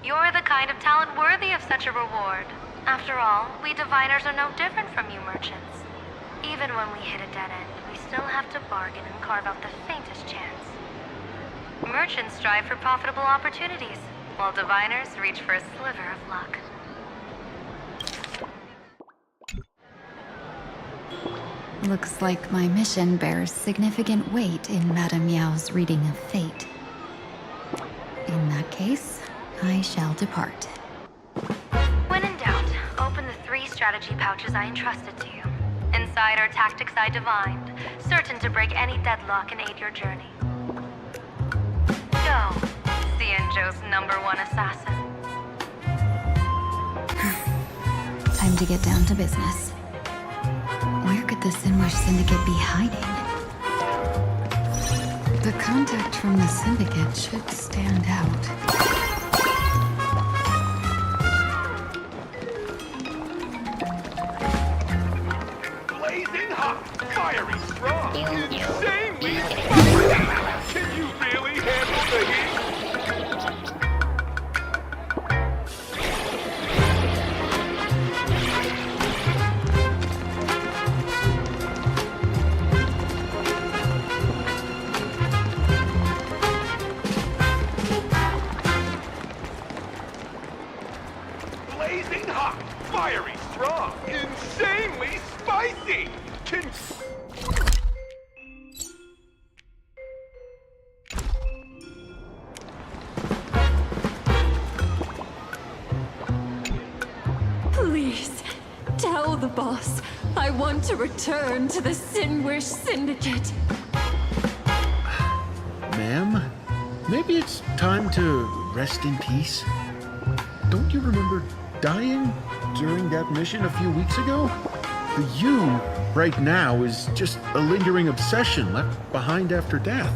You're the kind of talent worthy of such a reward. After all, we diviners are no different from you merchants. Even when we hit a dead end, we still have to bargain and carve out the faintest chance. Merchants strive for profitable opportunities, while diviners reach for a sliver of luck. Looks like my mission bears significant weight in Madame Yao's reading of fate. In that case, I shall depart. When in doubt, open the 3 strategy pouches I entrusted to you. Inside are tactics I divined, certain to break any deadlock and aid your journey. Go, Xianzhou's #1 assassin. Time to get down to business. Where could the Sinwish Syndicate be hiding? The contact from the Syndicate should stand out. Blazing hot, fiery strong, insanely spicy. Can you really handle the heat? Blazing hot, fiery strong, insanely spicy. Can... Please, tell the boss I want to return to the Sinwish Syndicate. Ma'am, maybe it's time to rest in peace. Don't you remember dying during that mission a few weeks ago? The you right now is just a lingering obsession left behind after death.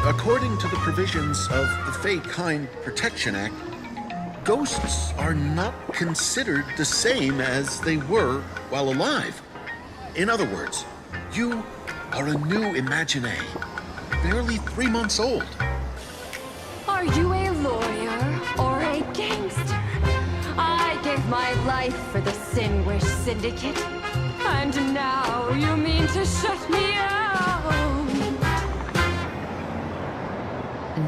According to the provisions of the Fate-Kind Protection Act, ghosts are not considered the same as they were while alive. In other words, you are a new Imagine, barely 3 months old. Are you a lawyer or a gangster? I gave my life for the Sinwish Syndicate, and now you mean to shut me out?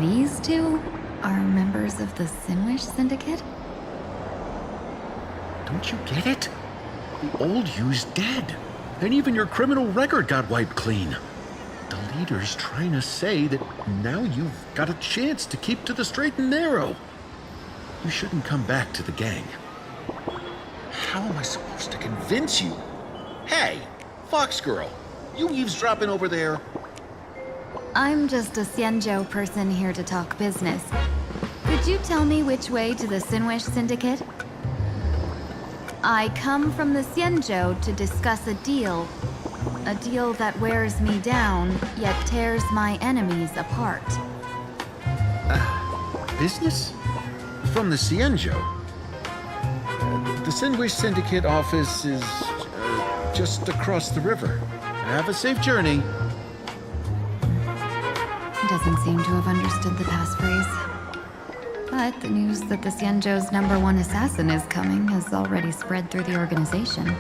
These two are members of the Sinwish Syndicate? Don't you get it? The old you's dead, and even your criminal record got wiped clean. The leader's trying to say that now you've got a chance to keep to the straight and narrow. You shouldn't come back to the gang. How am I supposed to convince you? Hey, Fox Girl, you eavesdropping over there? I'm just a Xianzhou person here to talk business. Could you tell me which way to the Sinwish Syndicate? I come from the Xianzhou to discuss a deal. A deal that wears me down, yet tears my enemies apart. Business? From the Xianzhou? The Sinwish Syndicate office is just across the river. Have a safe journey. Doesn't seem to have understood the passphrase. But the news that the Xianzhou's #1 assassin is coming has already spread through the organization.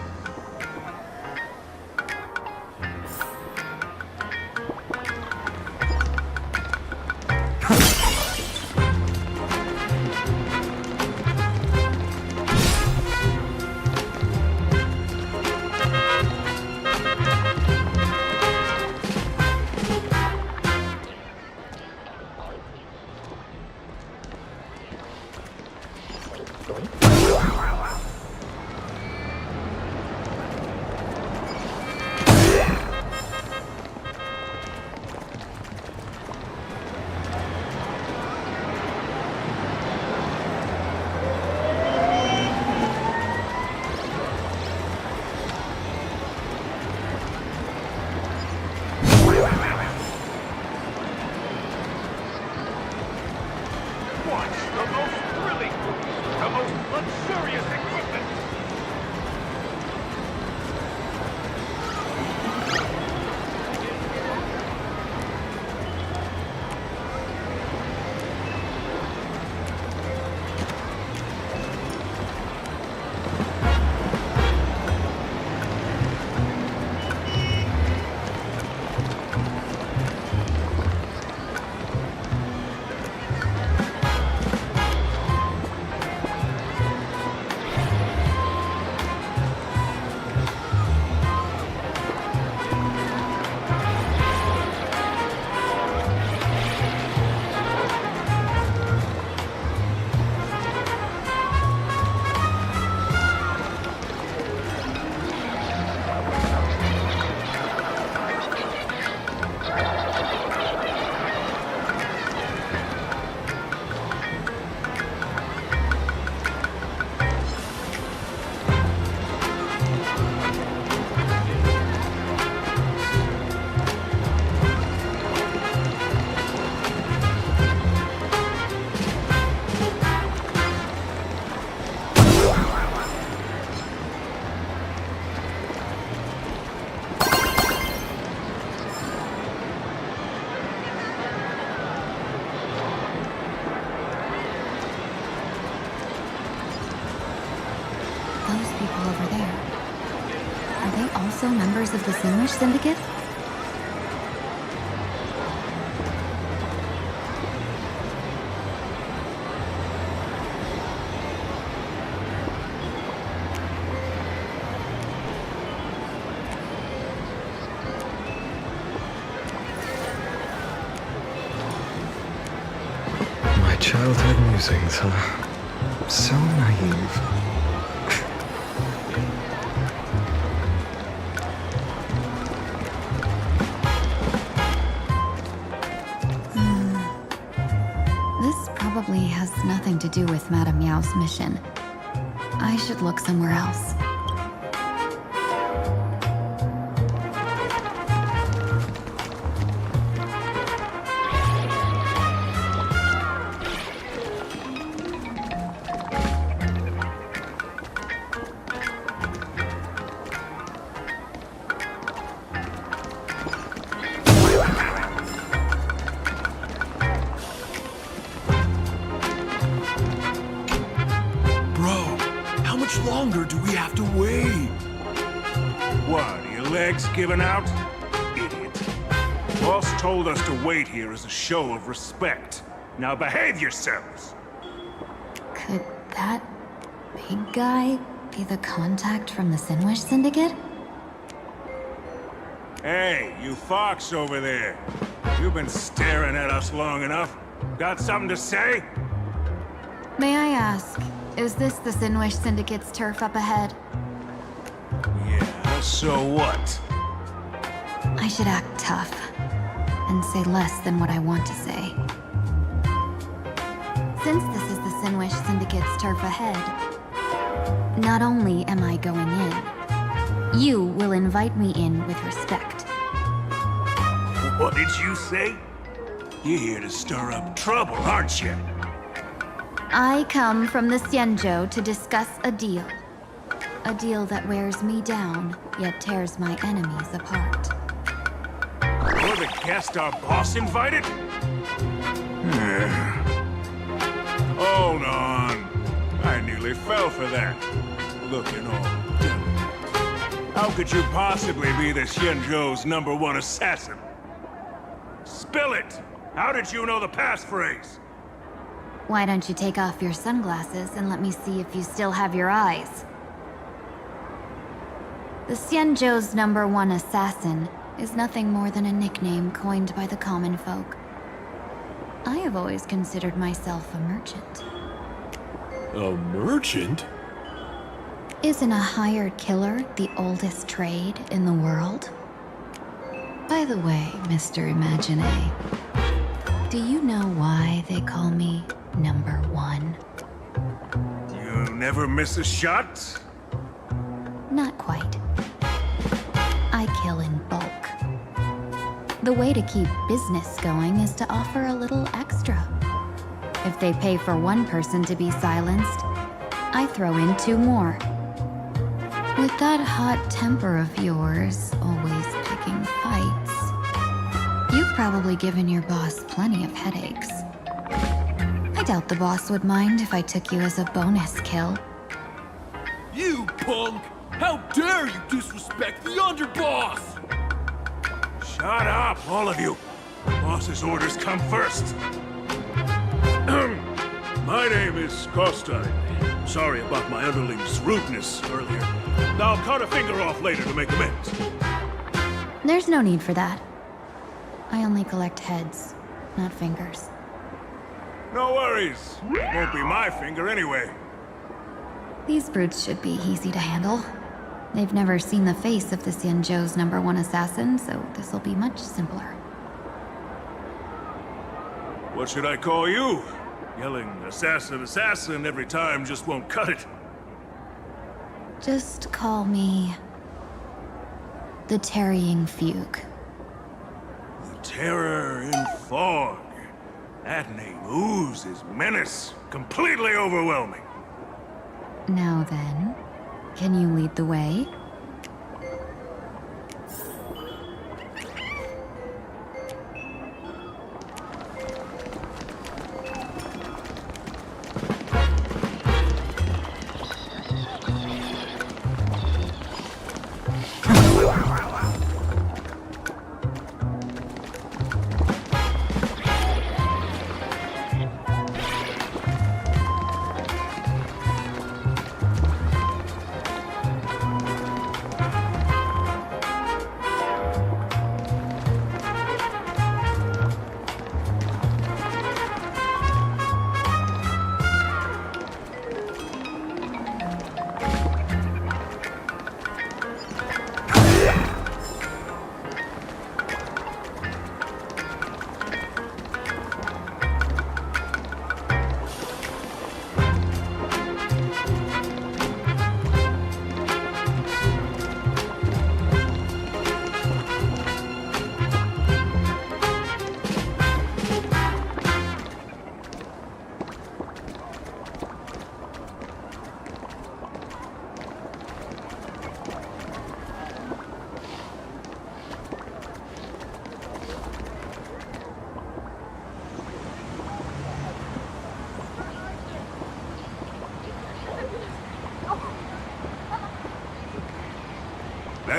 Are they also members of the Hinglish Syndicate? My childhood musings, huh? So naive. This probably has nothing to do with Madame Meow's mission. I should look somewhere else. longer do we have to wait? What, are your legs giving out? Idiot. Boss told us to wait here as a show of respect. Now behave yourselves! Could that big guy be the contact from the Hinglish Syndicate? Hey, you fox over there. You've been staring at us long enough. Got something to say? May I ask, is this the Hinglish Syndicate's turf up ahead? Yeah, so what? I should act tough, and say less than what I want to say. Since this is the Hinglish Syndicate's turf ahead, not only am I going in, you will invite me in with respect. What did you say? You're here to stir up trouble, aren't you? I come from the Xianzhou to discuss a deal. A deal that wears me down, yet tears my enemies apart. You're the guest our boss invited? Hold on. I nearly fell for that. Looking all delicate. How could you possibly be the Xianzhou's #1 assassin? Spill it! How did you know the passphrase? Why don't you take off your sunglasses and let me see if you still have your eyes? The Xianzhou's #1 assassin is nothing more than a nickname coined by the common folk. I have always considered myself a merchant. A merchant? Isn't a hired killer the oldest trade in the world? By the way, Mr. Imagine, do you know why they call me #1? You never miss a shot? Not quite. I kill in bulk. The way to keep business going is to offer a little extra. If they pay for one person to be silenced, I throw in 2 more. With that hot temper of yours, always picking fights, you've probably given your boss plenty of headaches. I doubt the boss would mind if I took you as a bonus kill. You punk! How dare you disrespect the underboss! Shut up, all of you! Boss's orders come first. My name is Kostai. Sorry about my underling's rudeness earlier. I'll cut a finger off later to make amends. There's no need for that. I only collect heads, not fingers. No worries. Won't be my finger anyway. These brutes should be easy to handle. They've never seen the face of the Xianzhou's #1 assassin, so this'll be much simpler. What should I call you? Yelling assassin, assassin every time just won't cut it. Just call me the Tarrying Fugue. The Terror in Fog. That name oozes menace. Completely overwhelming. Now then, can you lead the way?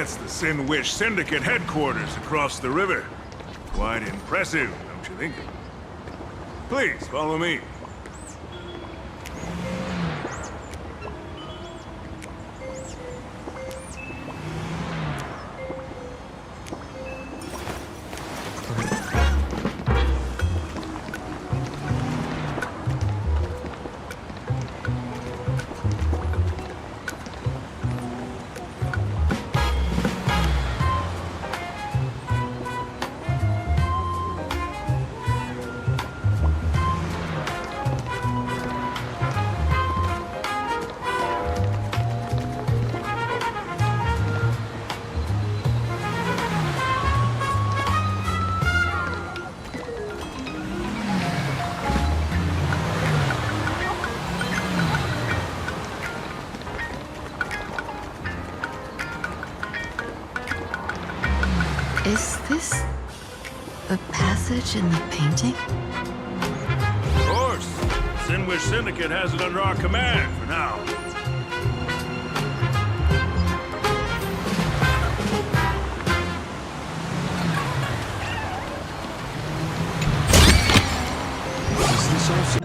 That's the Sinwish Syndicate headquarters across the river. Quite impressive, don't you think? Please, follow me. Is this the passage in the painting? Of course. Sinwish Syndicate has it under our command for now. Is this also...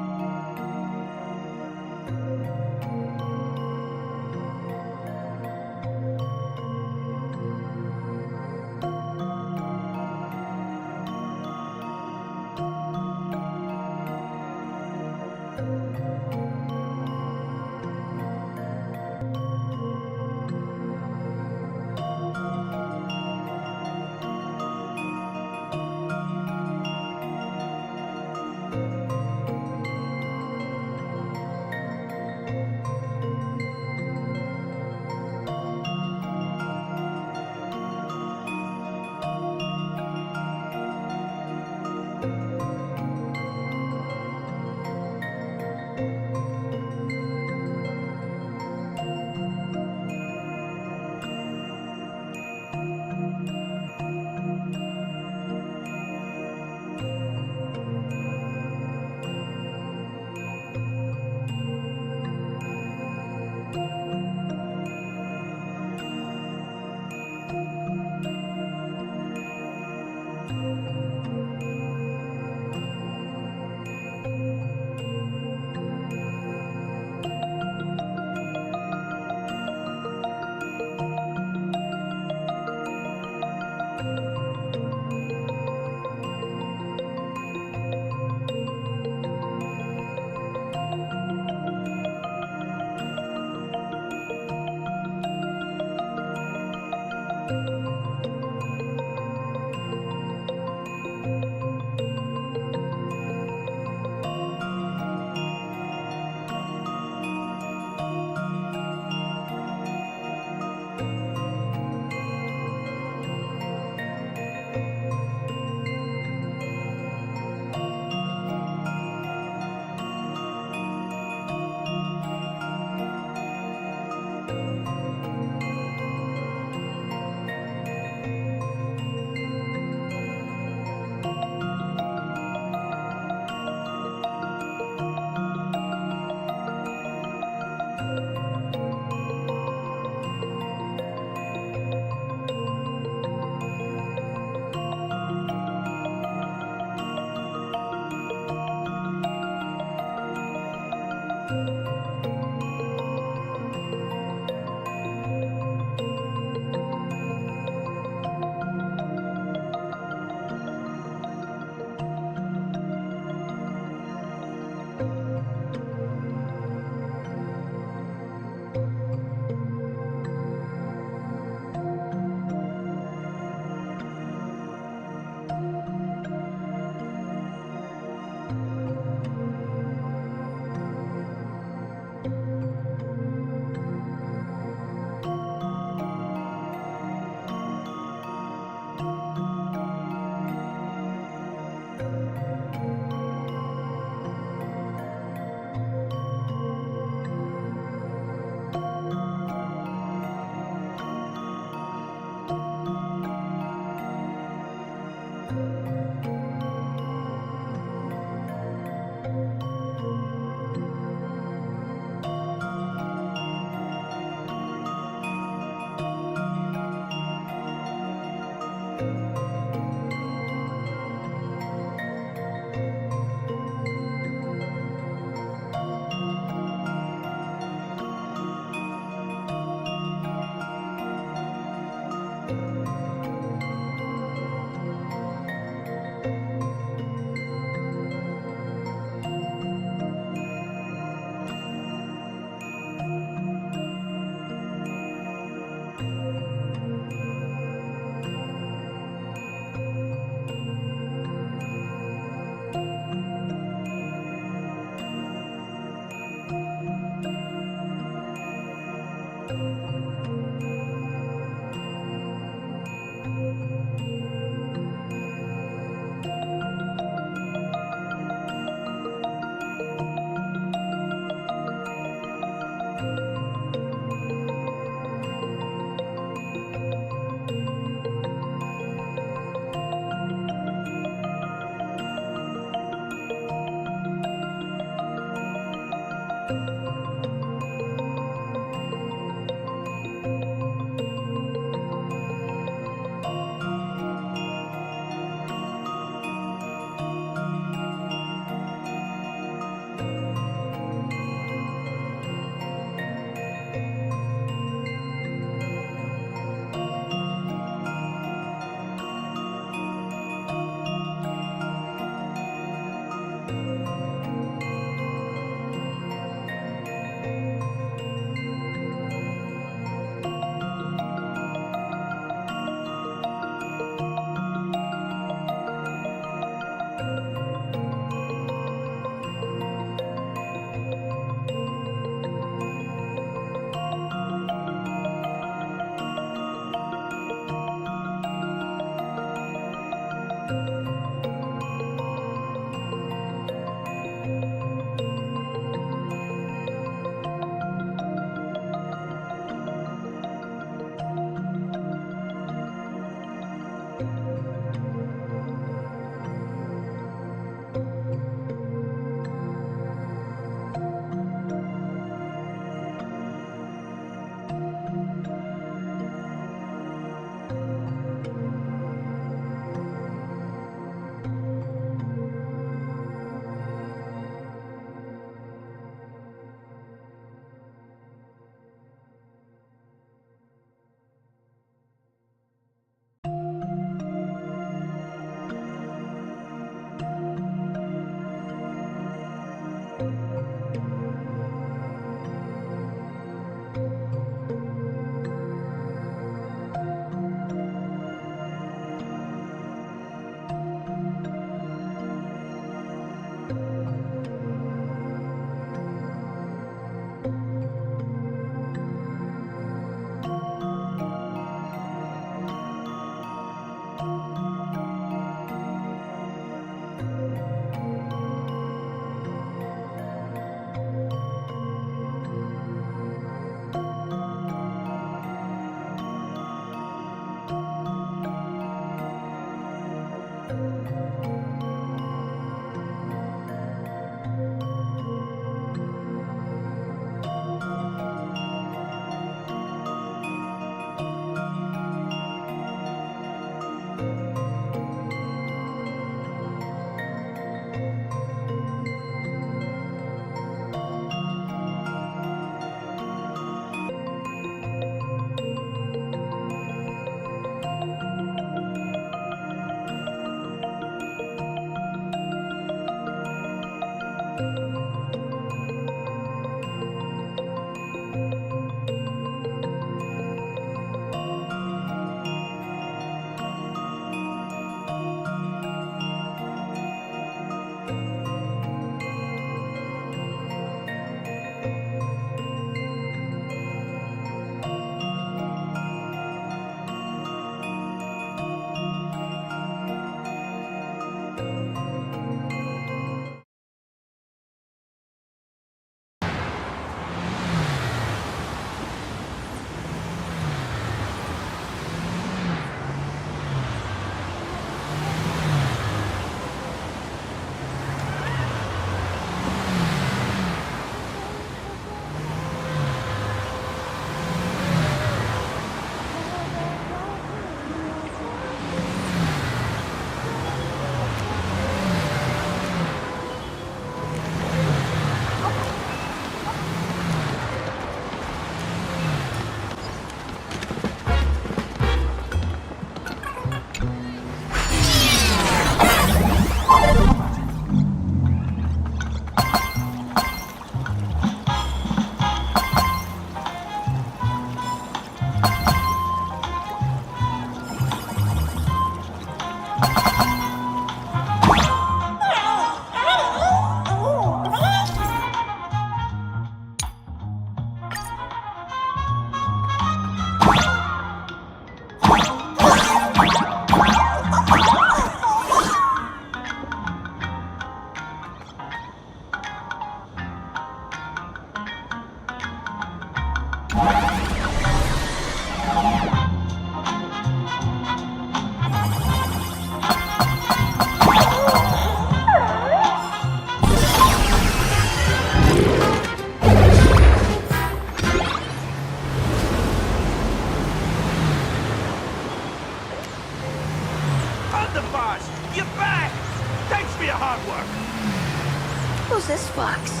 box.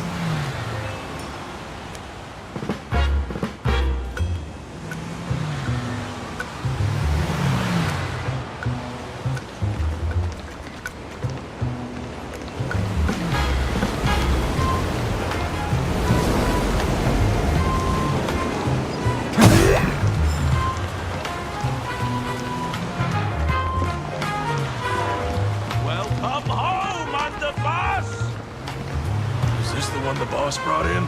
Welcome home, underboss! Is this the one the boss brought in?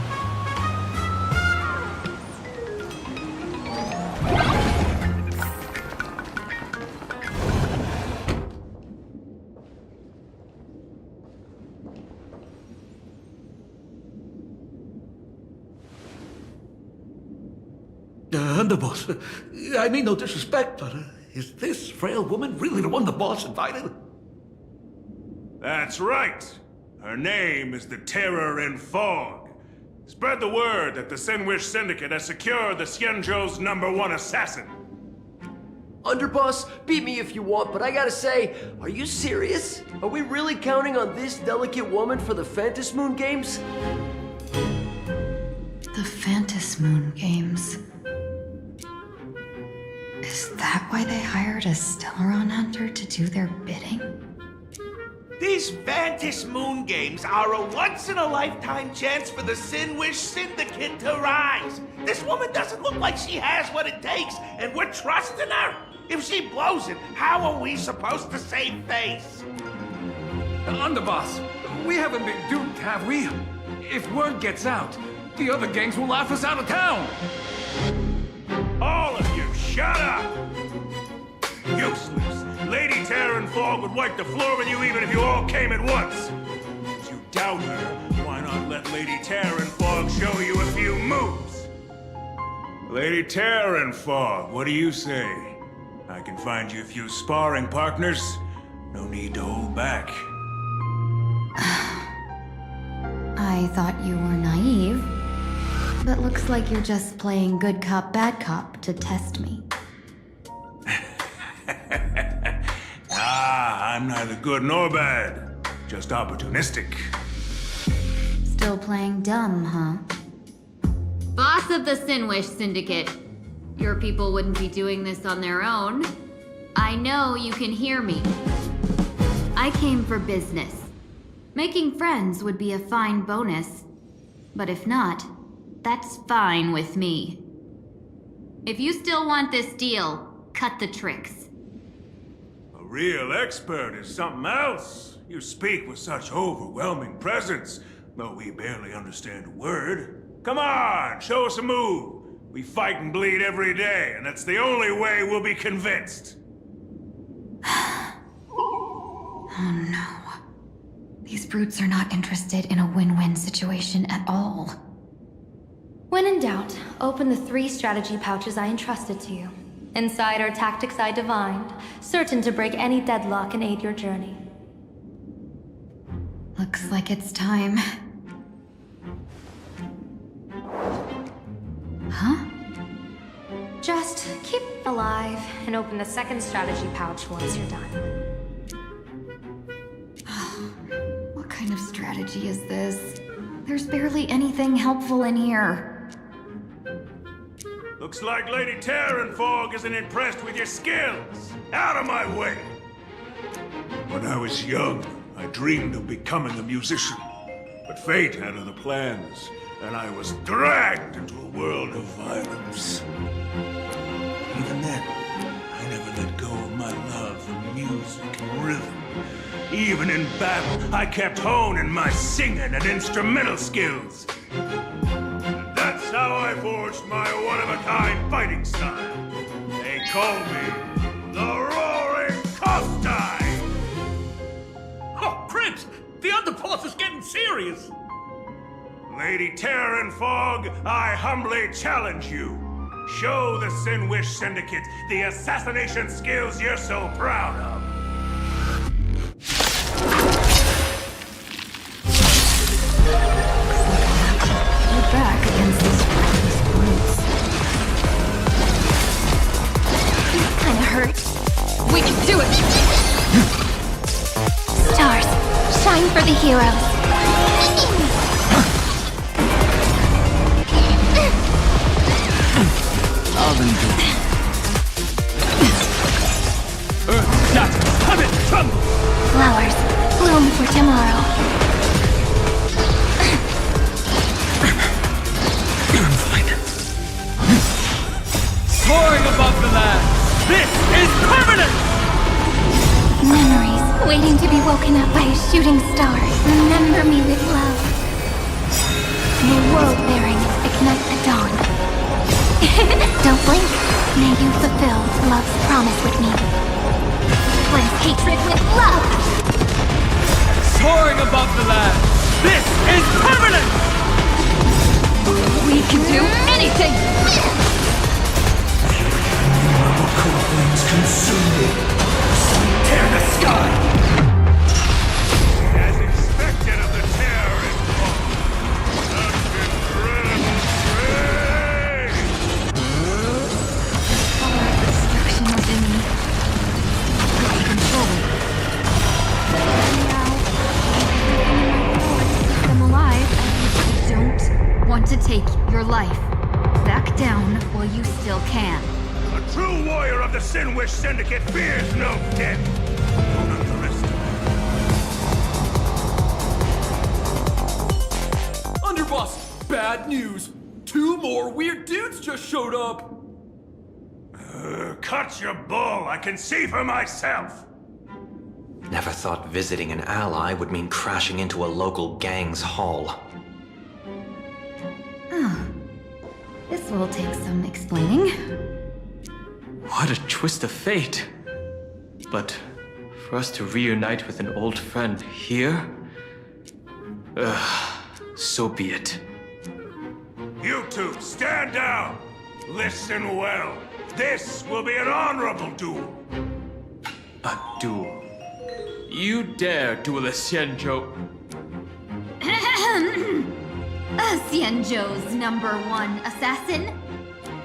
Underboss, I mean no disrespect, but is this frail woman really the one the boss invited? That's right. Her name is the Terror in Fog. Spread the word that the Sinwish Syndicate has secured the Xianzhou's #1 assassin. Underboss, beat me if you want, but I gotta say, are you serious? Are we really counting on this delicate woman for the Phantasmoon Games? The Phantasmoon Games. Is that why they hired a Stellaron hunter to do their bidding? These Phantasmoon Games are a once-in-a-lifetime chance for the Sinwish Syndicate to rise. This woman doesn't look like she has what it takes, and we're trusting her. If she blows it, how are we supposed to save face? Underboss, we haven't been duped, have we? If word gets out, the other gangs will laugh us out of town. All of you, shut up! Useless. Lady Terror in Fog would wipe the floor with you even if you all came at once. If you doubt her, why not let Lady Terror in Fog show you a few moves? Lady Terror in Fog, what do you say? I can find you a few sparring partners. No need to hold back. I thought you were naive, but looks like you're just playing good cop, bad cop to test me. I'm neither good nor bad, just opportunistic. Still playing dumb, huh? Boss of the Sinwish Syndicate. Your people wouldn't be doing this on their own. I know you can hear me. I came for business. Making friends would be a fine bonus. But if not, that's fine with me. If you still want this deal, cut the tricks. A real expert is something else. You speak with such overwhelming presence, though we barely understand a word. Come on, show us a move. We fight and bleed every day, and that's the only way we'll be convinced. Oh no. These brutes are not interested in a win-win situation at all. When in doubt, open the 3 strategy pouches I entrusted to you. Inside are tactics I divined, certain to break any deadlock and aid your journey. Looks like it's time. Huh? Just keep alive and open the 2nd strategy pouch once you're done. What kind of strategy is this? There's barely anything helpful in here. Looks like Lady Terror in Fog isn't impressed with your skills. Out of my way! When I was young, I dreamed of becoming a musician. But fate had other plans, and I was dragged into a world of violence. Even then, I never let go of my love for music and rhythm. Even in battle, I kept honing my singing and instrumental skills. And that's how I forged my one-of-a-kind fighting style. They call me the Roaring Kostai! Oh, Prince! The underboss is getting serious! Lady Terror in Fog, I humbly challenge you. Show the Sinwish Syndicate the assassination skills you're so proud of. We're back against these reckless brutes. This kinda hurts. We can do it! Stars, shine for the heroes. permanent! Memories waiting to be woken up by a shooting star. Remember me with love. May world bearings ignite the dawn. Don't blink. May you fulfill love's promise with me. Replace hatred with love. Soaring above the land, this is permanent! We can do anything! Cool flames consume me. Tear the sky! As expected of the terrorist bomb, such incredible praise! Power of destruction within me. Pretty control. Now, I'm alive. I don't want to take your life. Back down while you still can. A true warrior of the Sinwish Syndicate fears no death. Don't underestimate. Underboss, bad news. 2 more weird dudes just showed up. Cut your bull. I can see for myself. Never thought visiting an ally would mean crashing into a local gang's hall. Oh. This will take some explaining. What a twist of fate. But for us to reunite with an old friend here? So be it. You two, stand down. Listen well. This will be an honorable duel. A duel. You dare duel a Xianzhou? Xianzhou's #1 assassin?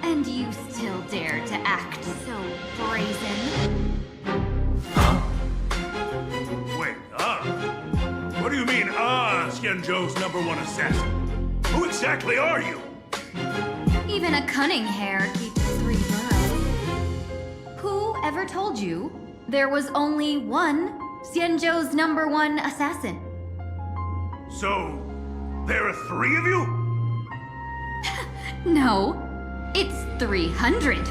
And you still dare to act so brazen? Wait, What do you mean, Xianzhou's #1 assassin? Who exactly are you? Even a cunning hare keeps 3 burrows. Who ever told you there was only one Xianzhou's #1 assassin? So, there are 3 of you? No, it's 300.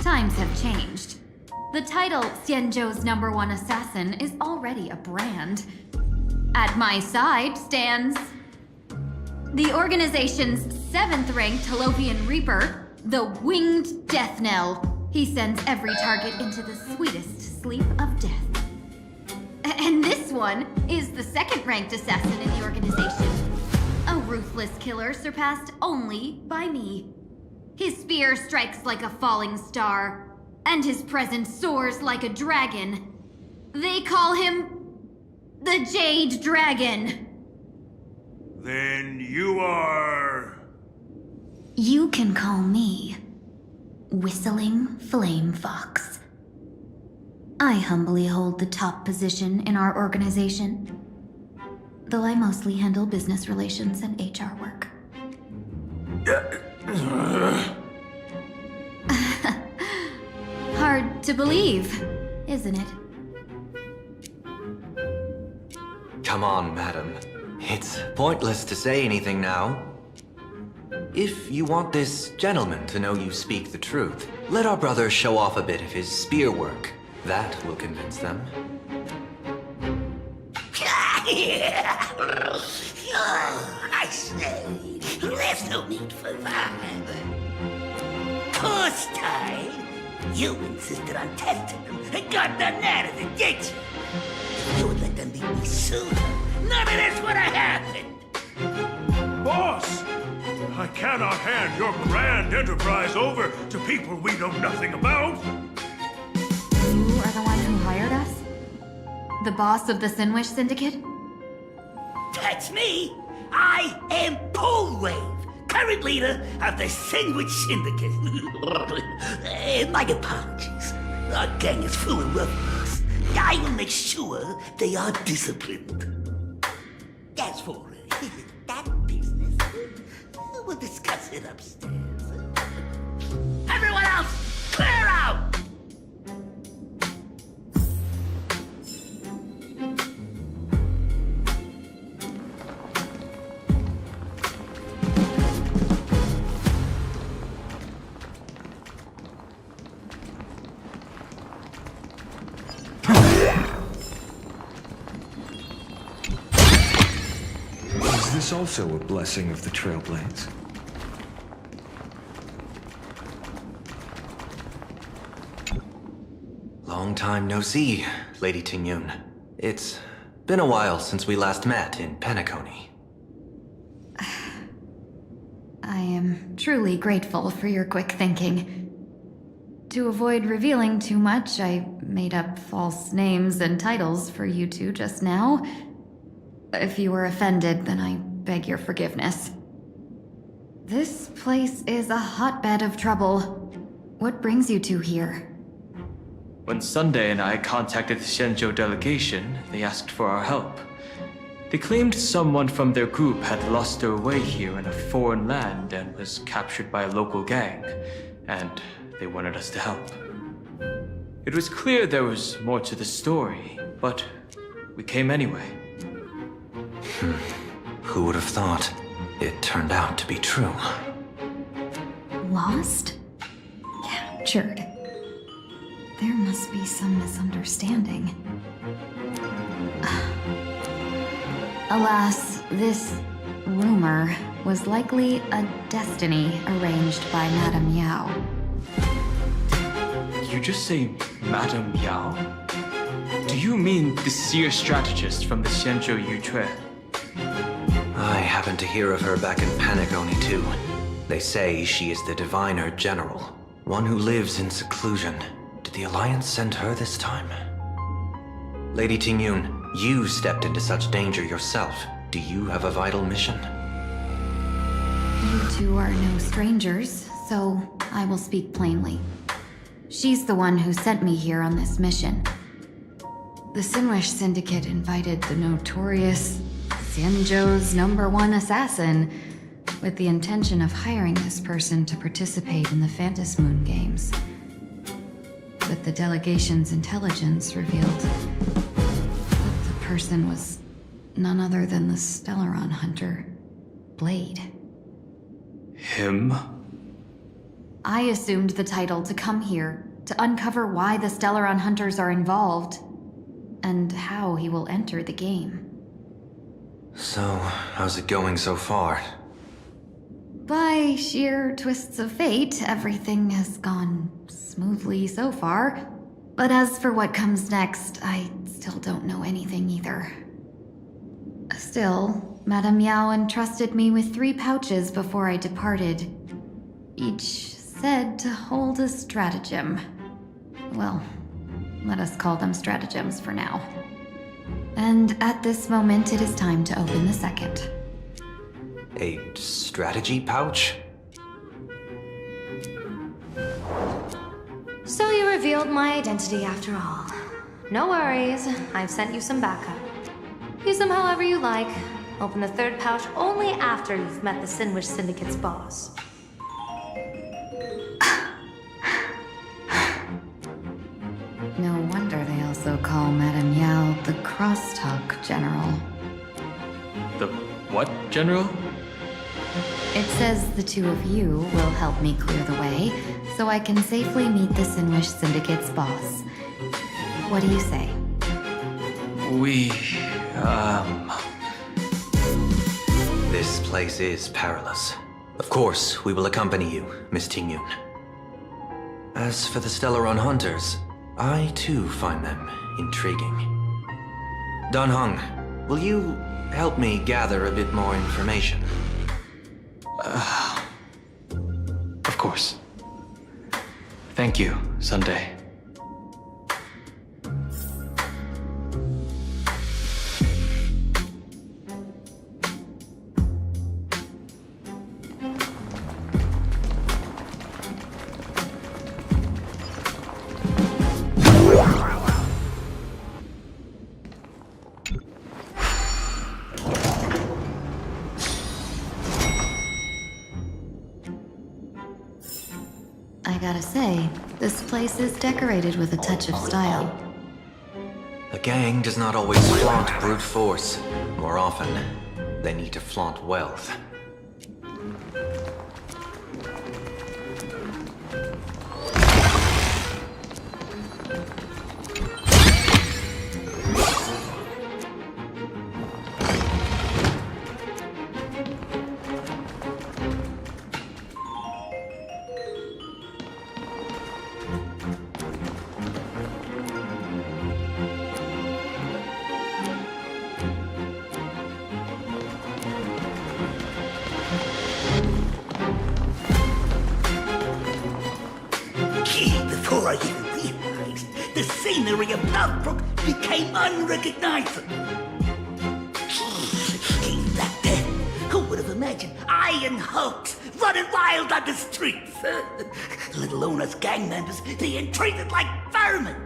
Times have changed. The title Xianzhou's #1 assassin is already a brand. At my side stands the organization's 7th-ranked Talovian Reaper, the Winged Death Knell. He sends every target into the sweetest sleep of death. And this one is the 2nd-ranked assassin in the organization. A ruthless killer surpassed only by me. His spear strikes like a falling star, and his presence soars like a dragon. They call him the Jade Dragon. Then you are... You can call me Whistling Flame Fox. I humbly hold the top position in our organization, though I mostly handle business relations and HR work. Hard to believe, isn't it? Come on, madam. It's pointless to say anything now. If you want this gentleman to know you speak the truth, let our brother show off a bit of his spear work. That will convince them. I say, there's no need for that. Course time. You insisted on testing them and got the nerve to get you. If you would let them beat me sooner, none of this would have happened. Boss! I cannot hand your grand enterprise over to people we know nothing about. You are the one who hired us? The boss of the Sinwish Syndicate? That's me. I am Polewave, current leader of the Sinwish Syndicate. My apologies. Our gang is full of roughnecks. I will make sure they are disciplined. As for that business, we'll discuss it upstairs. Everyone else, clear out! this also a blessing of the Trailblades? Long time no see, Lady Tingyun. It's been a while since we last met in Penacony. I am truly grateful for your quick thinking. To avoid revealing too much, I made up false names and titles for you two just now. If you were offended, then I beg your forgiveness. This place is a hotbed of trouble. What brings you two here? When Sunday and I contacted the Shenzhou delegation, they asked for our help. They claimed someone from their group had lost their way here in a foreign land and was captured by a local gang, and they wanted us to help. It was clear there was more to the story, but we came anyway. Who would have thought? It turned out to be true. Lost? Captured. There must be some misunderstanding. Alas, this rumor was likely a destiny arranged by Madame Yao. You just say Madame Yao? Do you mean the seer strategist from the Shenzhou Yutue? I happened to hear of her back in Penacony too. They say she is the Diviner General, one who lives in seclusion. Did the Alliance send her this time? Lady Tingyun, you stepped into such danger yourself. Do you have a vital mission? You two are no strangers, so I will speak plainly. She's the one who sent me here on this mission. The Sinwish Syndicate invited the notorious Xianzhou's #1 assassin with the intention of hiring this person to participate in the Phantasmoon Games. But the delegation's intelligence revealed that the person was none other than the Stellaron hunter, Blade. Him? I assumed the title to come here to uncover why the Stellaron hunters are involved and how he will enter the game. So, how's it going so far? By sheer twists of fate, everything has gone smoothly so far. But as for what comes next, I still don't know anything either. Still, Madame Yao entrusted me with 3 pouches before I departed. Each said to hold a stratagem. Well, let us call them stratagems for now. And at this moment, it is time to open the second. A strategy pouch? So you revealed my identity after all. No worries, I've sent you some backup. Use them however you like. Open the 3rd pouch only after you've met the Sinwish Syndicate's boss. No wonder they also call Madame Yao the Crosstalk General. The what, General? It says the 2 of you will help me clear the way, so I can safely meet the Sinwish Syndicate's boss. What do you say? This place is perilous. Of course, we will accompany you, Miss Tingyun. As for the Stellaron hunters, I too find them intriguing. Dan Heng, will you help me gather a bit more information? Of course. Thank you, Sunday. I gotta say, this place is decorated with a touch of style. A gang does not always flaunt brute force. More often, they need to flaunt wealth. before I even realized, the scenery of Loudbrook became unrecognizable. Back then, who would have imagined iron hulks running wild on the streets? Let alone us gang members being treated like vermin.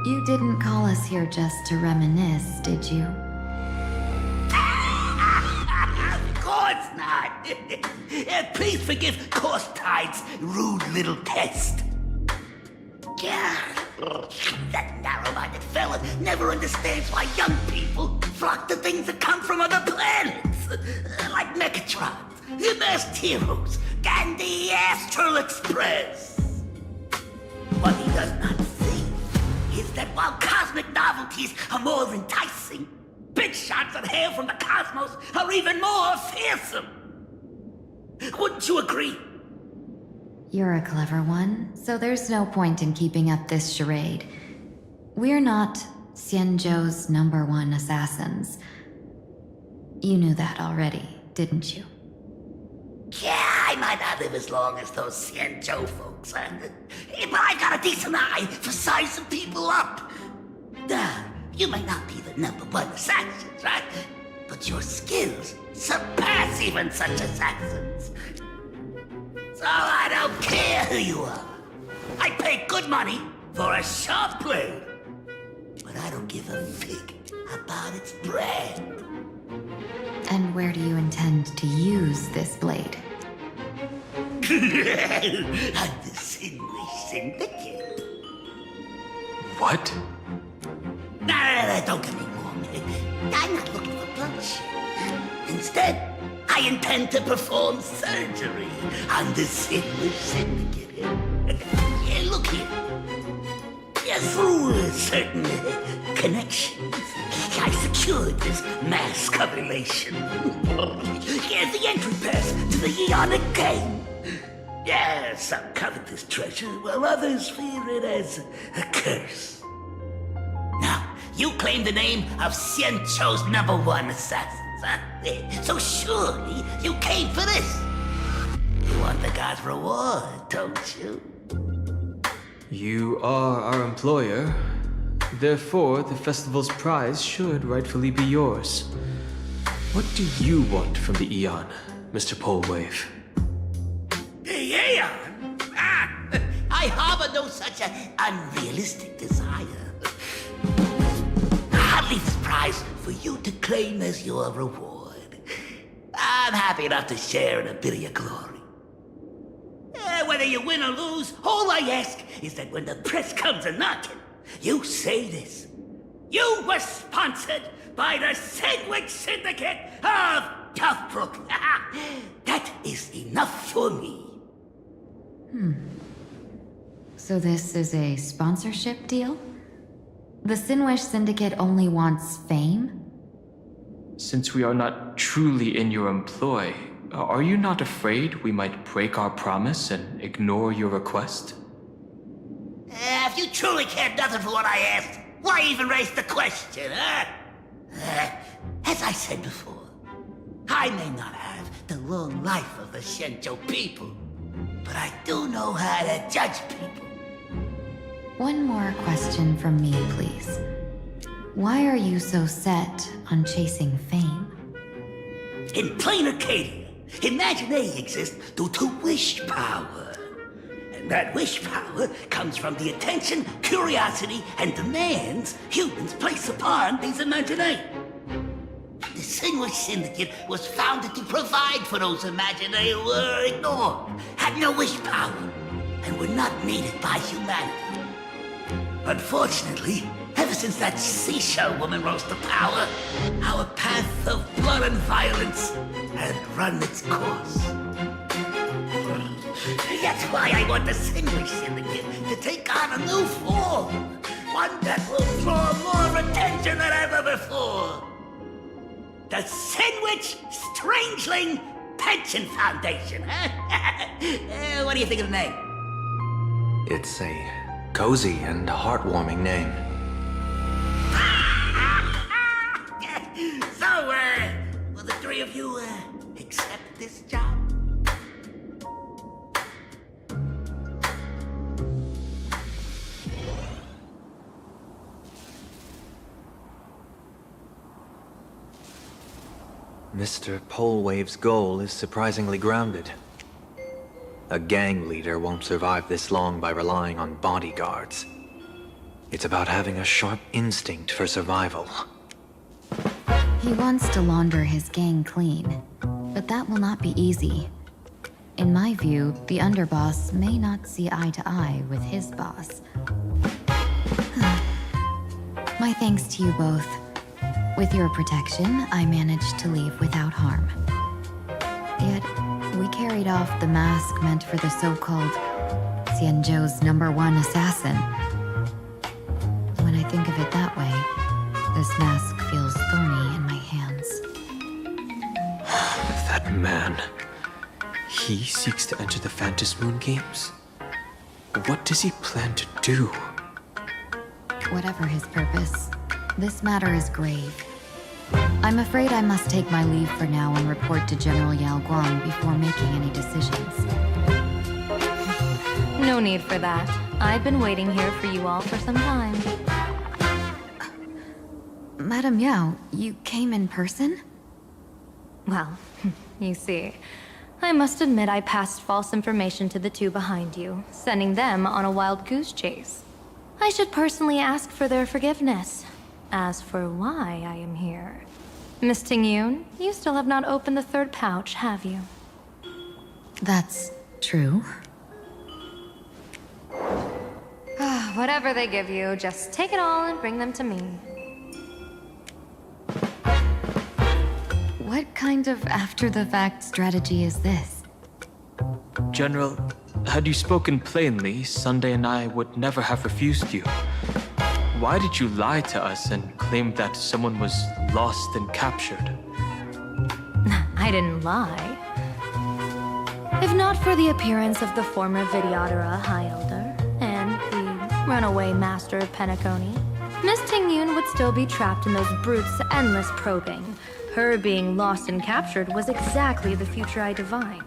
You didn't call us here just to reminisce, did you? Of course not. Please forgive Course Tide's rude little test. Yeah, that narrow-minded fella never understands why young people flock to things that come from other planets. Like Mechatrons, Masked Heroes, and the Astral Express. What he does not see is that while cosmic novelties are more enticing, big shots that hail from the cosmos are even more fearsome. Wouldn't you agree? You're a clever one, so there's no point in keeping up this charade. We're not Xianzhou's #1 assassins. You knew that already, didn't you? Yeah, I might not live as long as those Xianzhou folks, but I got a decent eye for sizing people up. You may not be the #1 assassins, right? But your skills surpass even such assassins. So I don't care who you are. I pay good money for a sharp blade. But I don't give a fig about its brand. And where do you intend to use this blade? On the Sinwish Syndicate. What? No, don't get me wrong. I'm not looking for bloodshed. Instead, I intend to perform surgery on the Sinwish Syndicate. Yeah, look here. Yeah, through certain connections, I secured this mass correlation. Yeah, the entry pass to the Eonic game. Yeah, some covet this treasure, while others fear it as a curse. Now, you claim the name of Xianzhou's #1 assassins, huh? So surely you came for this. You want the god's reward, don't you? You are our employer. Therefore, the festival's prize should rightfully be yours. What do you want from the Eon, Mr. Polewave? The Eon? I harbor no such an unrealistic desire. I'll leave this prize for you to claim as your reward. I'm happy enough to share in a bit of your glory. Whether you win or lose, all I ask is that when the press comes a-knocking, you say this. You were sponsored by the Sandwich Syndicate of Toughbrook. That is enough for me. So this is a sponsorship deal? The Sinwish Syndicate only wants fame? Since we are not truly in your employ, are you not afraid we might break our promise and ignore your request? If you truly cared nothing for what I asked, why even raise the question, huh? As I said before, I may not have the long life of the Xianzhou people, but I do know how to judge people. One more question from me, please. Why are you so set on chasing fame? In plain Arcadia, Imagination exists due to wish power. And that wish power comes from the attention, curiosity, and demands humans place upon these imaginations. The Sinwish Syndicate was founded to provide for those imaginations who were ignored, had no wish power, and were not needed by humanity. Unfortunately, ever since that seashell woman rose to power, our path of blood and violence had run its course. That's why I want the Sinwish Syndicate to take on a new form. One that will draw more attention than ever before. The Sinwich Strangeling Pension Foundation, huh? What do you think of the name? It's a cozy and heartwarming name. So, will the three of you, accept this job? Mr. Polewave's goal is surprisingly grounded. A gang leader won't survive this long by relying on bodyguards. It's about having a sharp instinct for survival. He wants to launder his gang clean, but that will not be easy. In my view, the underboss may not see eye to eye with his boss. My thanks to you both. With your protection, I managed to leave without harm. Yet, we carried off the mask meant for the so-called Xianzhou's #1 assassin. When I think of it that way, this mask feels thorny in my hands. That man... he seeks to enter the Phantasmoon Games? What does he plan to do? Whatever his purpose, this matter is grave. I'm afraid I must take my leave for now and report to General Yao Guang before making any decisions. No need for that. I've been waiting here for you all for some time. Madam Yao, you came in person? Well, you see, I must admit I passed false information to the two behind you, sending them on a wild goose chase. I should personally ask for their forgiveness. As for why I am here... Miss Tingyun, you still have not opened the third pouch, have you? That's true. Whatever they give you, just take it all and bring them to me. What kind of after-the-fact strategy is this? General, had you spoken plainly, Sunday and I would never have refused you. Why did you lie to us and claim that someone was lost and captured? I didn't lie. If not for the appearance of the former Vidyadhara High Elder and the runaway Master of Penacony, Miss Tingyun would still be trapped in those brutes' endless probing. Her being lost and captured was exactly the future I divined.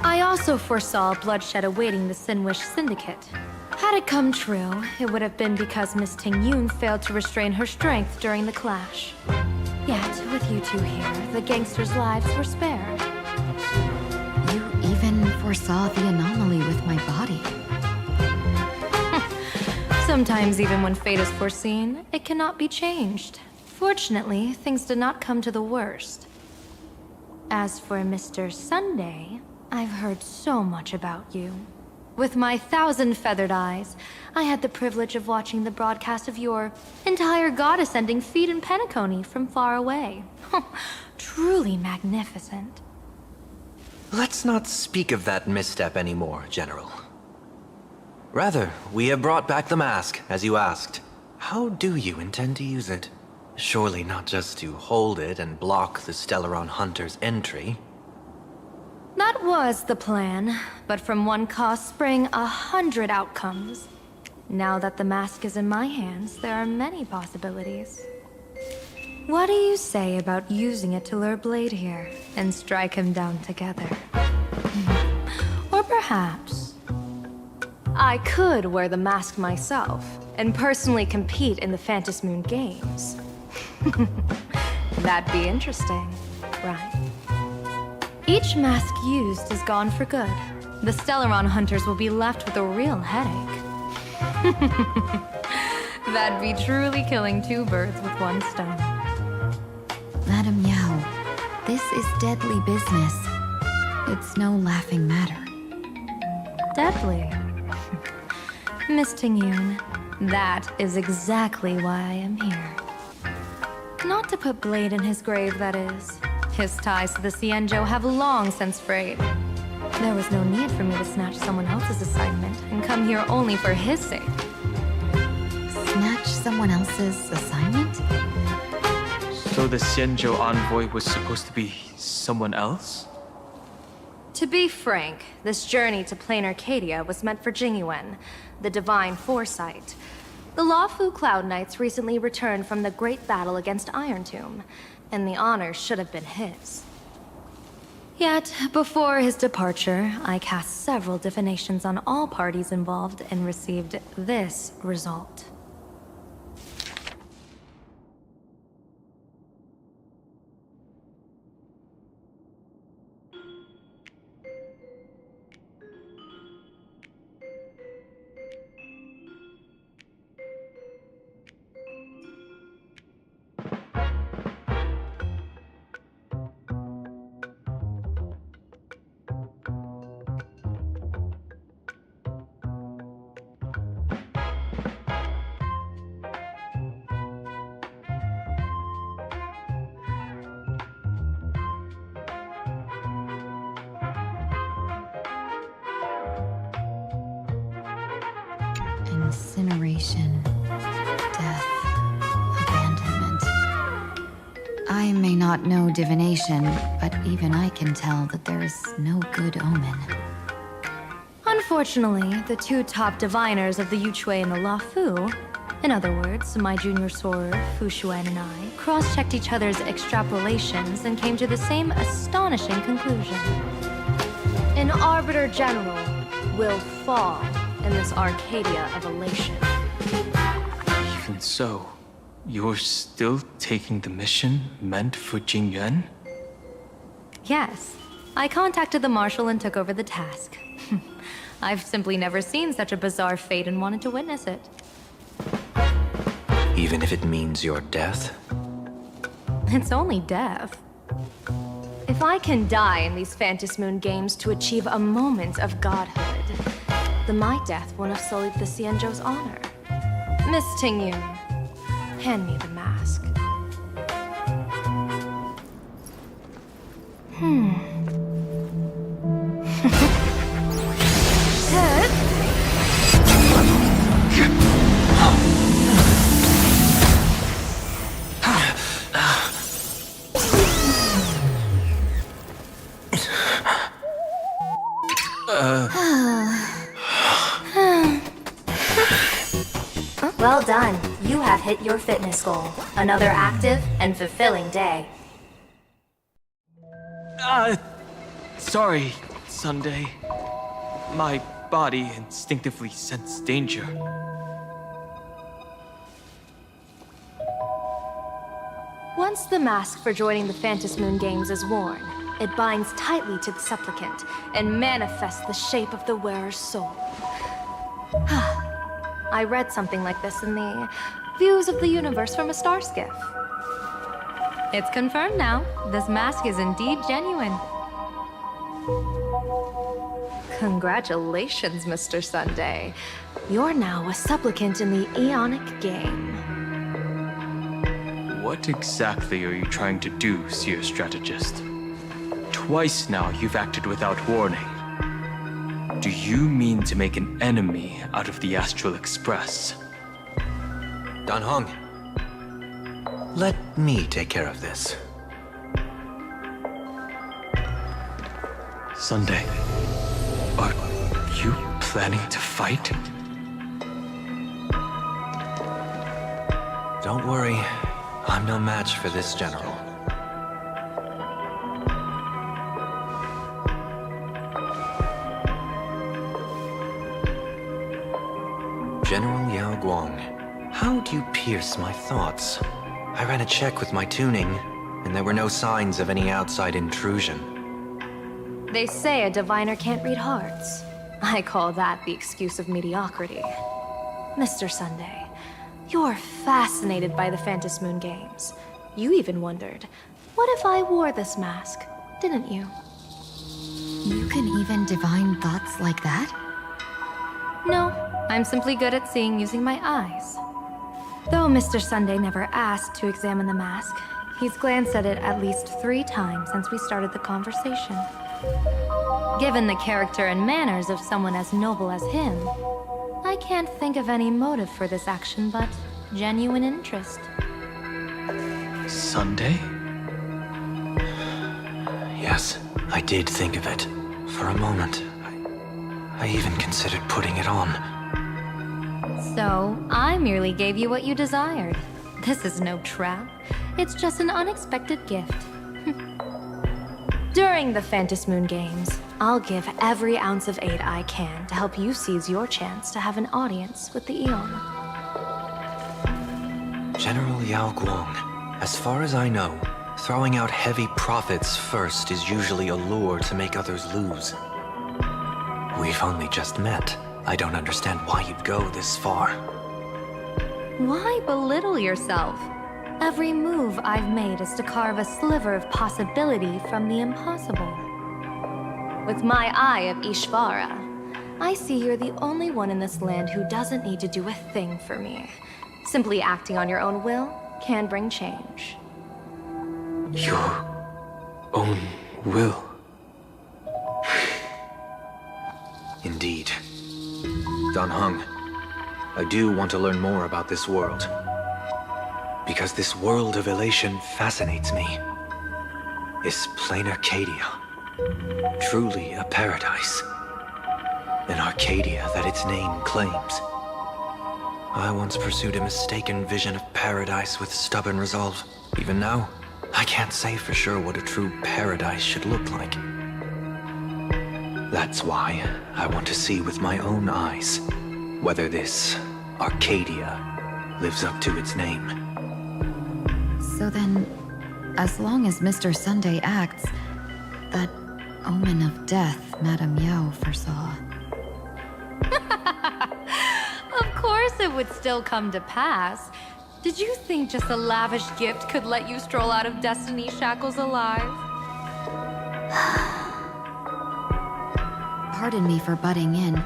I also foresaw bloodshed awaiting the Sinwish Syndicate. Had it come true, it would have been because Miss Tingyun failed to restrain her strength during the clash. Yet, with you two here, the gangsters' lives were spared. You even foresaw the anomaly with my body. Sometimes even when fate is foreseen, it cannot be changed. Fortunately, things did not come to the worst. As for Mr. Sunday, I've heard so much about you. With my 1,000 feathered eyes, I had the privilege of watching the broadcast of your entire goddess-ending feat in Penacony from far away. Truly magnificent. Let's not speak of that misstep anymore, General. Rather, we have brought back the mask, as you asked. How do you intend to use it? Surely not just to hold it and block the Stellaron Hunter's entry. That was the plan, but from one cost spring 100 outcomes. Now that the mask is in my hands, there are many possibilities. What do you say about using it to lure Blade here and strike him down together? Or perhaps I could wear the mask myself and personally compete in the Phantasmoon Games. That'd be interesting, right? Each mask used is gone for good. The Stellaron hunters will be left with a real headache. That'd be truly killing two birds with one stone. Madam Yao, this is deadly business. It's no laughing matter. Deadly. Miss Tingyun, that is exactly why I am here. Not to put Blade in his grave, that is. His ties to the Xianzhou have long since frayed. There was no need for me to snatch someone else's assignment and come here only for his sake. Snatch someone else's assignment? So the Xianzhou envoy was supposed to be someone else? To be frank, this journey to Plain Arcadia was meant for Jingyuan, the Divine Foresight. The Lawfu Cloud Knights recently returned from the great battle against Iron Tomb, and the honor should have been his. Yet, before his departure, I cast several divinations on all parties involved and received this result. Incineration, death, abandonment. I may not know divination, but even I can tell that there is no good omen. Unfortunately, the two top diviners of the Yuchui and the Luofu, in other words, my junior soror, Fu Xuan, and I, cross-checked each other's extrapolations and came to the same astonishing conclusion. An Arbiter General will fall in this Arcadia of elation. Even so, you're still taking the mission meant for Jingyuan? Yes, I contacted the Marshal and took over the task. I've simply never seen such a bizarre fate and wanted to witness it. Even if it means your death? It's only death. If I can die in these Phantom Moon games to achieve a moment of godhood, then my death won't have sullied the Xianzhou's honor. Miss Tingyun, hand me the mask. Well done. You have hit your fitness goal. Another active and fulfilling day. Sorry, Sunday. My body instinctively sensed danger. Once the mask for joining the Phantom Moon games is worn, it binds tightly to the supplicant and manifests the shape of the wearer's soul. I read something like this in the Views of the Universe from a Star Skiff. It's confirmed now. This mask is indeed genuine. Congratulations, Mr. Sunday. You're now a supplicant in the Aeonic game. What exactly are you trying to do, Seer Strategist? Twice now you've acted without warning. Do you mean to make an enemy out of the Astral Express? Dan Hong, let me take care of this. Sunday, are you planning to fight? Don't worry, I'm no match for this general. General Yao Guang, how do you pierce my thoughts? I ran a check with my tuning, and there were no signs of any outside intrusion. They say a diviner can't read hearts. I call that the excuse of mediocrity. Mr. Sunday, you're fascinated by the Phantom Moon games. You even wondered, what if I wore this mask, didn't you? You can even divine thoughts like that? No, I'm simply good at seeing using my eyes. Though Mr. Sunday never asked to examine the mask, he's glanced at it at least 3 times since we started the conversation. Given the character and manners of someone as noble as him, I can't think of any motive for this action but genuine interest. Sunday? Yes, I did think of it. For a moment. I even considered putting it on. So, I merely gave you what you desired. This is no trap. It's just an unexpected gift. During the Phantom Moon games, I'll give every ounce of aid I can to help you seize your chance to have an audience with the Eon. General Yao Guang, as far as I know, throwing out heavy profits first is usually a lure to make others lose. We've only just met. I don't understand why you'd go this far. Why belittle yourself? Every move I've made is to carve a sliver of possibility from the impossible. With my eye of Ishvara, I see you're the only one in this land who doesn't need to do a thing for me. Simply acting on your own will can bring change. Your own will? Indeed. Dan Heng, I do want to learn more about this world. Because this world of elation fascinates me. Is plain Arcadia truly a paradise? An Arcadia that its name claims. I once pursued a mistaken vision of paradise with stubborn resolve. Even now, I can't say for sure what a true paradise should look like. That's why I want to see with my own eyes whether this Arcadia lives up to its name. So then, as long as Mr. Sunday acts, that omen of death Madame Yao foresaw. Of course it would still come to pass. Did you think just a lavish gift could let you stroll out of Destiny's shackles alive? Pardon me for butting in,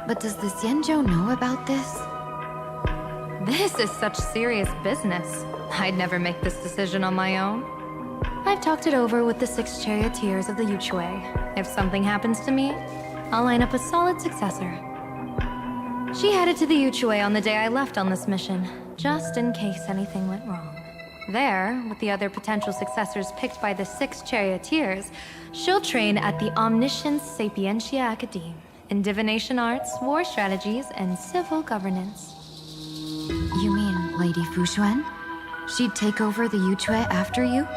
but does the Xianzhou know about this? This is such serious business. I'd never make this decision on my own. I've talked it over with the 6 charioteers of the Yuchue. If something happens to me, I'll line up a solid successor. She headed to the Yuchue on the day I left on this mission, just in case anything went wrong. There, with the other potential successors picked by the 6 charioteers, she'll train at the Omniscience Sapientia Academe in divination arts, war strategies, and civil governance. You mean Lady Fushuan? She'd take over the Yuchue after you?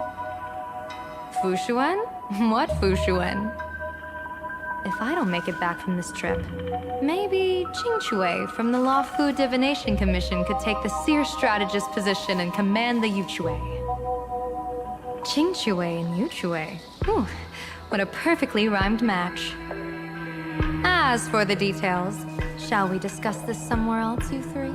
Fushuan? What Fushuan? If I don't make it back from this trip, maybe Qingchue from the Lawfu Divination Commission could take the seer strategist position and command the Yuchue. Qingchue and Yuchue. Whew, what a perfectly rhymed match. As for the details, shall we discuss this somewhere else, you three?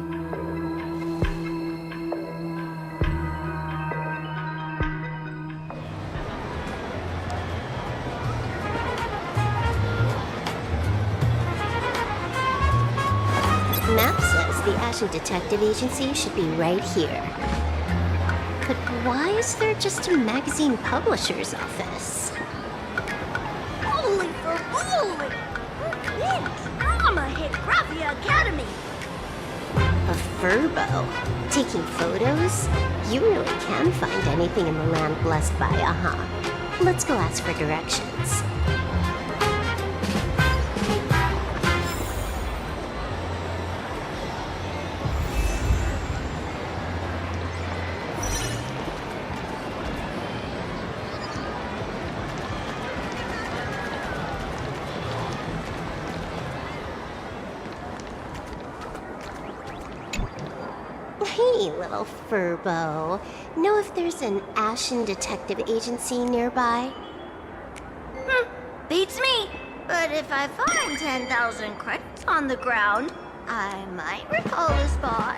Map says the Ashen Detective Agency should be right here. But why is there just a magazine publisher's office? Holy for holy! Drama hit Graphia Academy! A furbo? Taking photos? You really can find anything in the land blessed by, Let's go ask for directions. Hey, little furbo. Know if there's an Ashen Detective Agency nearby? Beats me! But if I find 10,000 credits on the ground, I might recall a spot.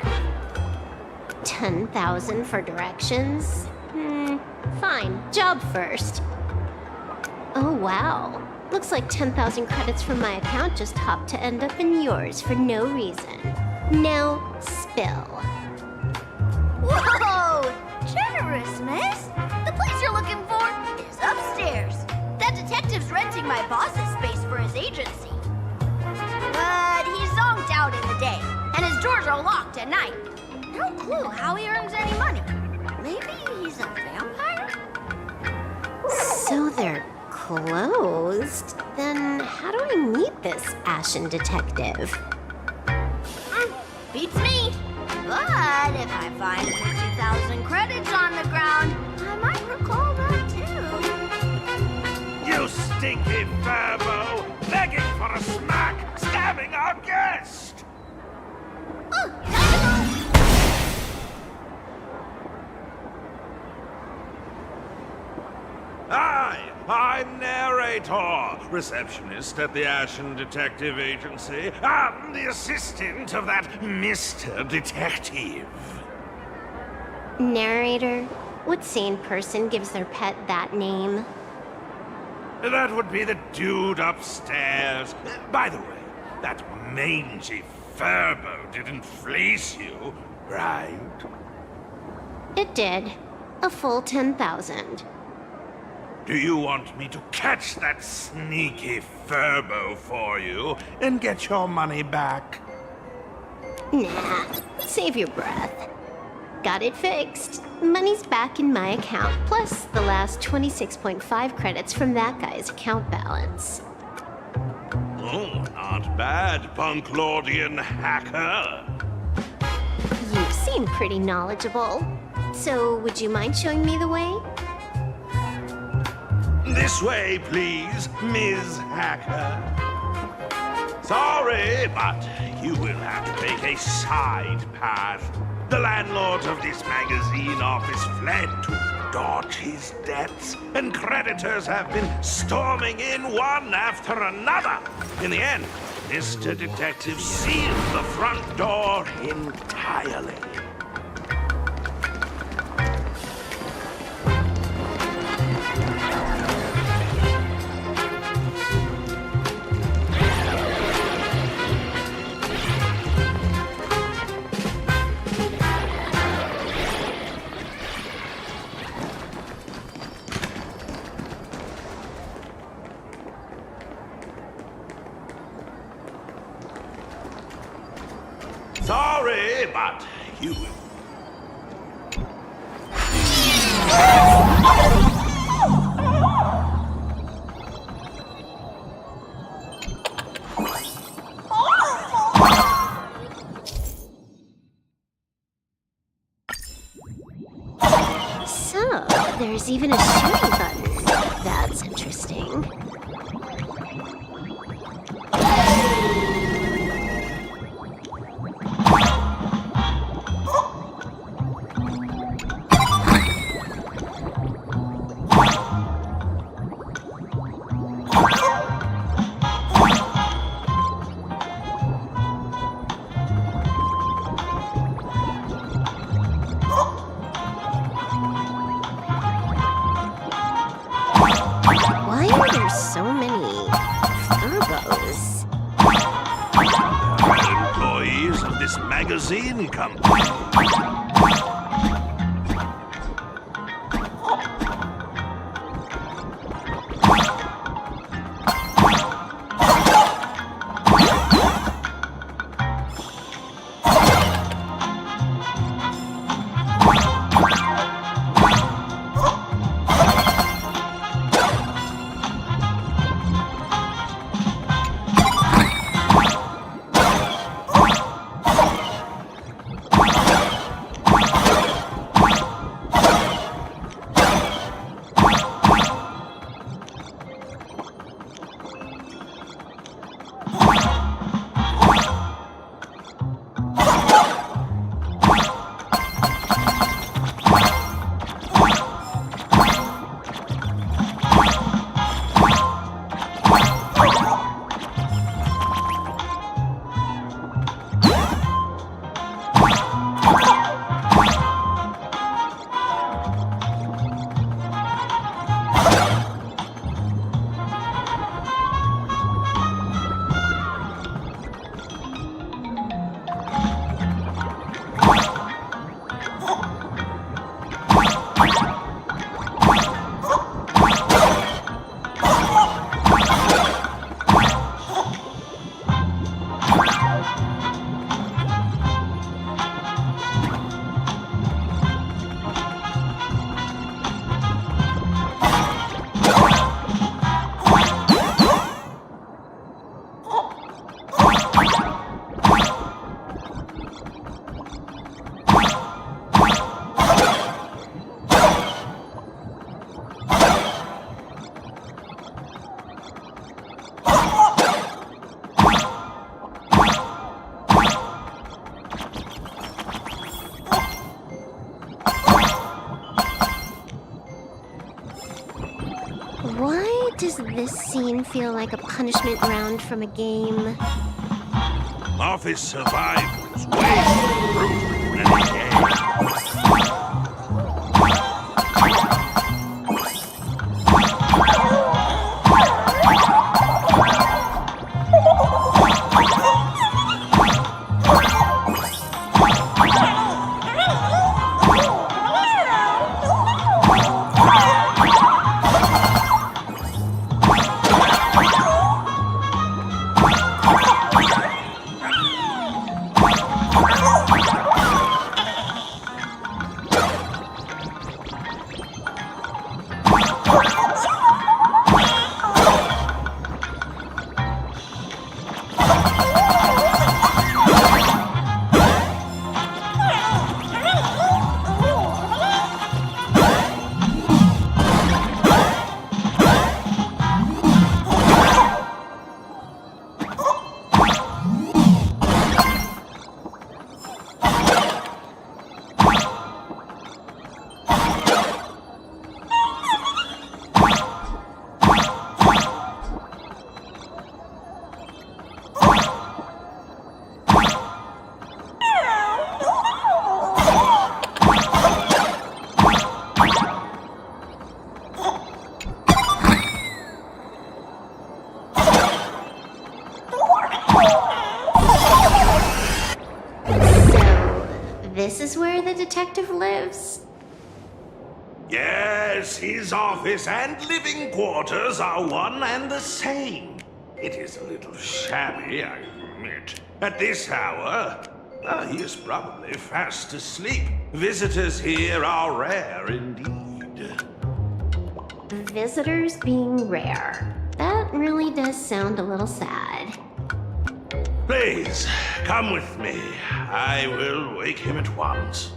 10,000 for directions? Fine. Job first. Oh, wow. Looks like 10,000 credits from my account just hopped to end up in yours for no reason. Now, spill. Whoa! Generous, miss! The place you're looking for is upstairs. That detective's renting my boss's space for his agency. But he's zonked out in the day, and his doors are locked at night. No clue how he earns any money. Maybe he's a vampire? So they're closed? Then how do I meet this Ashen Detective? Beats me. But if I find 50,000 credits on the ground, I might recall that too. You stinky furbo! Begging for a smack! Stabbing our guest! I'm narrator, receptionist at the Ashen Detective Agency. I'm the assistant of that Mr. Detective. Narrator? What sane person gives their pet that name? That would be the dude upstairs. By the way, that mangy furbo didn't fleece you, right? It did. A full 10,000. Do you want me to catch that sneaky furbo for you and get your money back? Nah, save your breath. Got it fixed. Money's back in my account, plus the last 26.5 credits from that guy's account balance. Oh, not bad, Punklordian hacker. You seem pretty knowledgeable. So, would you mind showing me the way? This way, please, Ms. Hacker. Sorry, but you will have to take a side path. The landlord of this magazine office fled to dodge his debts, and creditors have been storming in one after another. In the end, Mr. Detective sealed the front door entirely. Sorry, but you... So, there's even a shooting button. That's interesting. Why are there so many turbos? Employees of this magazine company. Why does this scene feel like a punishment round from a game? Office survivors way more brutal than a game. So, this is where the detective lives? Yes, his office and living quarters are one and the same. It is a little shabby, I admit. At this hour, he is probably fast asleep. Visitors here are rare indeed. Visitors being rare. That really does sound a little sad. Please, come with me. I will wake him at once.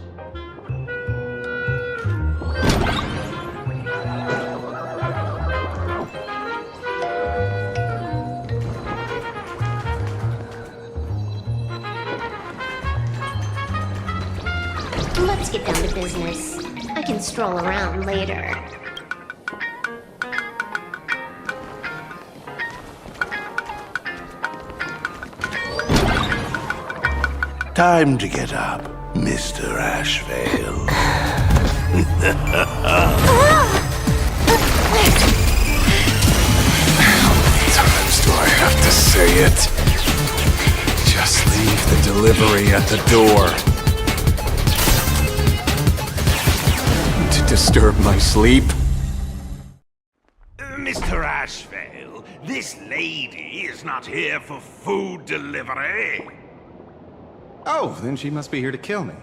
Let's get down to business. I can stroll around later. Time to get up, Mr. AshValen. How many times do I have to say it? Just leave the delivery at the door. To disturb my sleep? Mr. AshValen, this lady is not here for food delivery. Oh, then she must be here to kill me.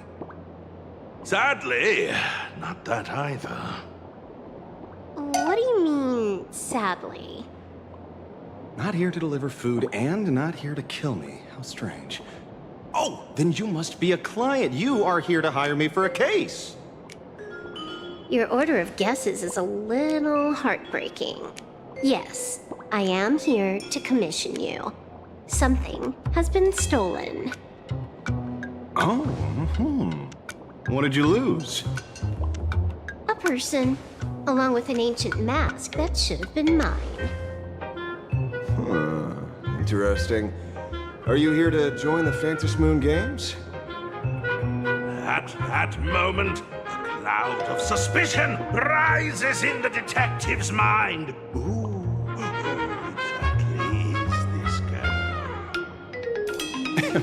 Sadly, not that either. What do you mean, sadly? Not here to deliver food and not here to kill me. How strange. Oh, then you must be a client. You are here to hire me for a case. Your order of guesses is a little heartbreaking. Yes, I am here to commission you. Something has been stolen. Oh, What did you lose? A person, along with an ancient mask that should have been mine. Interesting. Are you here to join the Phantom Moon Games? At that moment, a cloud of suspicion rises in the detective's mind. Who exactly is this girl?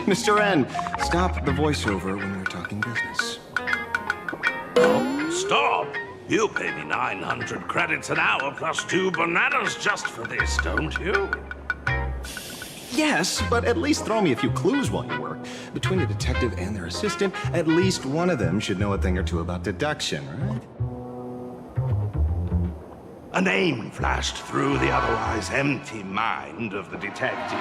Mr. N, stop the voiceover when we're talking business. Stop! You pay me 900 credits an hour plus 2 bananas just for this, don't you? Yes, but at least throw me a few clues while you work. Between the detective and their assistant, at least one of them should know a thing or two about deduction, right? A name flashed through the otherwise empty mind of the detective.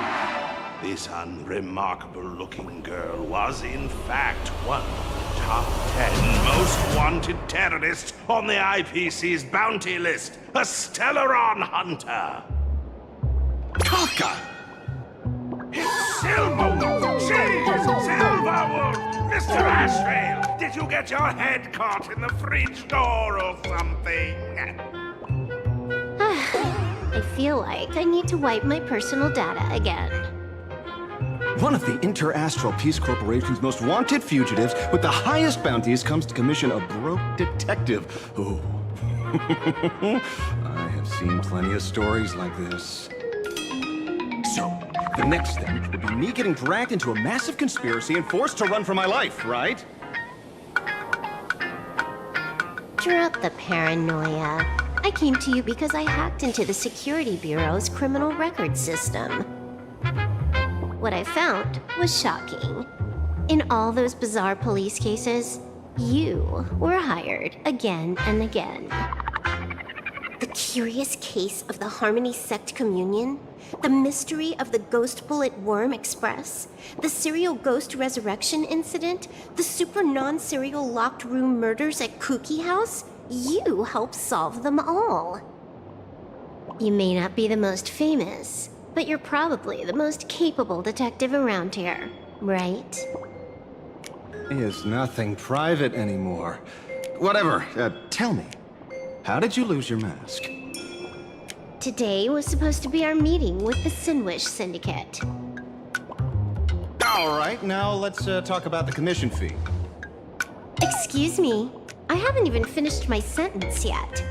This unremarkable-looking girl was, in fact, one of the top 10 most wanted terrorists on the IPC's bounty list, a Stellaron hunter. Kafka! It's Silverwood! She's Silverwood! Mr. AshValen, did you get your head caught in the fridge door or something? I feel like I need to wipe my personal data again. One of the Interastral Peace Corporation's most wanted fugitives with the highest bounties comes to commission a broke detective. Oh. I have seen plenty of stories like this. So, the next thing would be me getting dragged into a massive conspiracy and forced to run for my life, right? Drop the paranoia. I came to you because I hacked into the Security Bureau's criminal record system. What I found was shocking. In all those bizarre police cases, you were hired again and again. The curious case of the Harmony Sect Communion, the mystery of the Ghost Bullet Worm Express, the serial ghost resurrection incident, the super non-serial locked room murders at Kooky House, you helped solve them all. You may not be the most famous, but you're probably the most capable detective around here, right? Is nothing private anymore. Whatever, tell me, how did you lose your mask? Today was supposed to be our meeting with the Sinwish Syndicate. All right, now let's talk about the commission fee. Excuse me, I haven't even finished my sentence yet.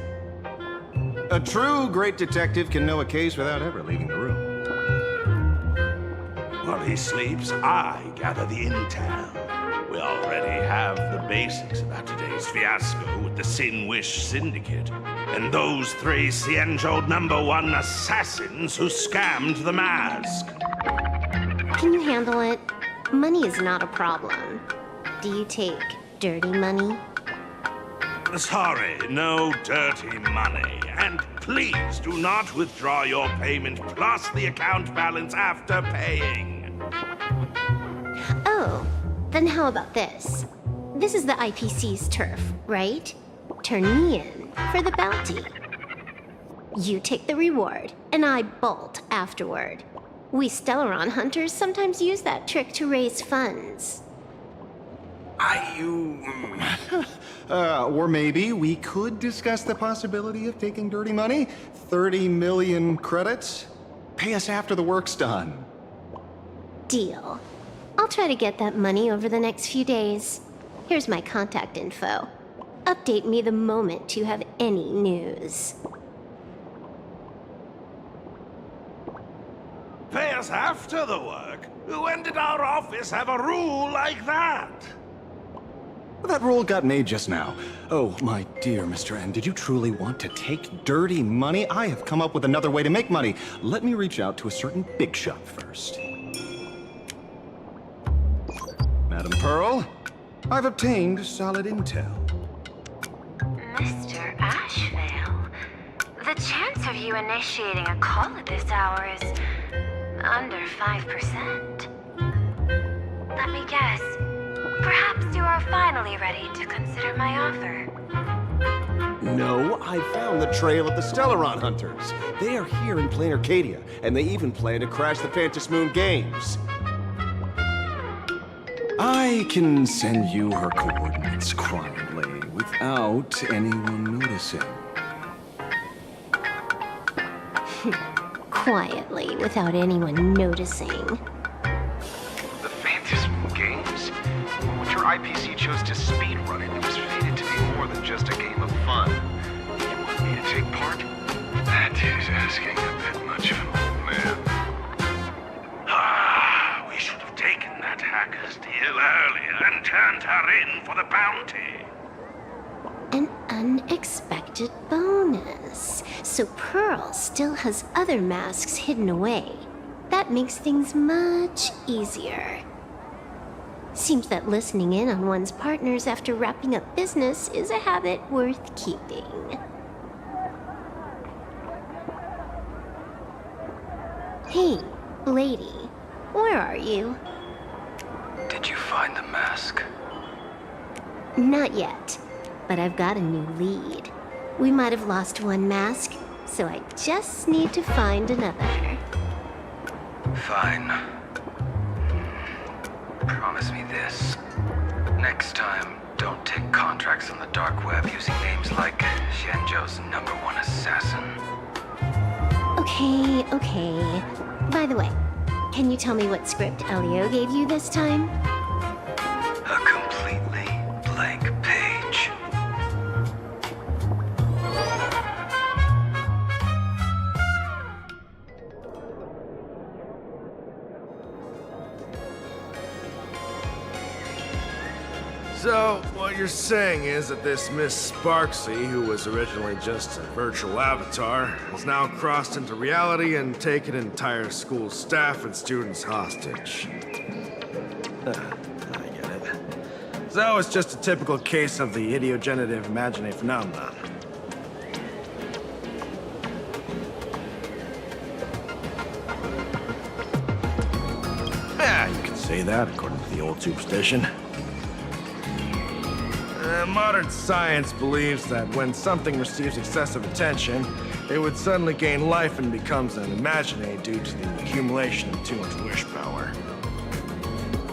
A true great detective can know a case without ever leaving the room. While he sleeps, I gather the intel. We already have the basics about today's fiasco with the Sinwish Syndicate and those 3 Xianzhou #1 assassins who scammed the mask. Can you handle it? Money is not a problem. Do you take dirty money? Sorry, no dirty money. And please do not withdraw your payment plus the account balance after paying. Oh, then how about this? This is the IPC's turf, right? Turn me in for the bounty. You take the reward, and I bolt afterward. We Stellaron hunters sometimes use that trick to raise funds. Or maybe we could discuss the possibility of taking dirty money? 30 million credits? Pay us after the work's done. Deal. I'll try to get that money over the next few days. Here's my contact info. Update me the moment you have any news. Pay us after the work? When did our office have a rule like that? That rule got made just now. Oh, my dear Mr. N, did you truly want to take dirty money? I have come up with another way to make money. Let me reach out to a certain big shot first. Madam Pearl, I've obtained solid intel. Mr. AshValen, the chance of you initiating a call at this hour is under 5%. Let me guess. Perhaps you are finally ready to consider my offer. No, I found the trail of the Stellaron hunters. They are here in plain Arcadia, and they even plan to crash the Phantom Moon Games. I can send you her coordinates quietly, without anyone noticing. Quietly, without anyone noticing. The Phantom Moon Games? When your IPC chose to speedrun it, it was fated to be more than just a game of fun. You want me to take part? That is asking a bit much of an old man. We should have taken that hacker's deal earlier and turned her in for the bounty. An unexpected bonus. So Pearl still has other masks hidden away. That makes things much easier. Seems that listening in on one's partners after wrapping up business is a habit worth keeping. Hey, lady, where are you? Did you find the mask? Not yet, but I've got a new lead. We might have lost one mask, so I just need to find another. Fine. Promise me this. Next time, don't take contracts on the dark web using names like Xianzhou's #1 assassin. Okay. By the way, can you tell me what script Elio gave you this time? A completely blank page. So, what you're saying is that this Miss Sparksy, who was originally just a virtual avatar, has now crossed into reality and taken entire school staff and students hostage. I get it. So, it's just a typical case of the idiogenerative imaginary phenomenon. Yeah, you could say that, according to the old superstition. Modern science believes that when something receives excessive attention, it would suddenly gain life and becomes an imaginary due to the accumulation of too much wish power.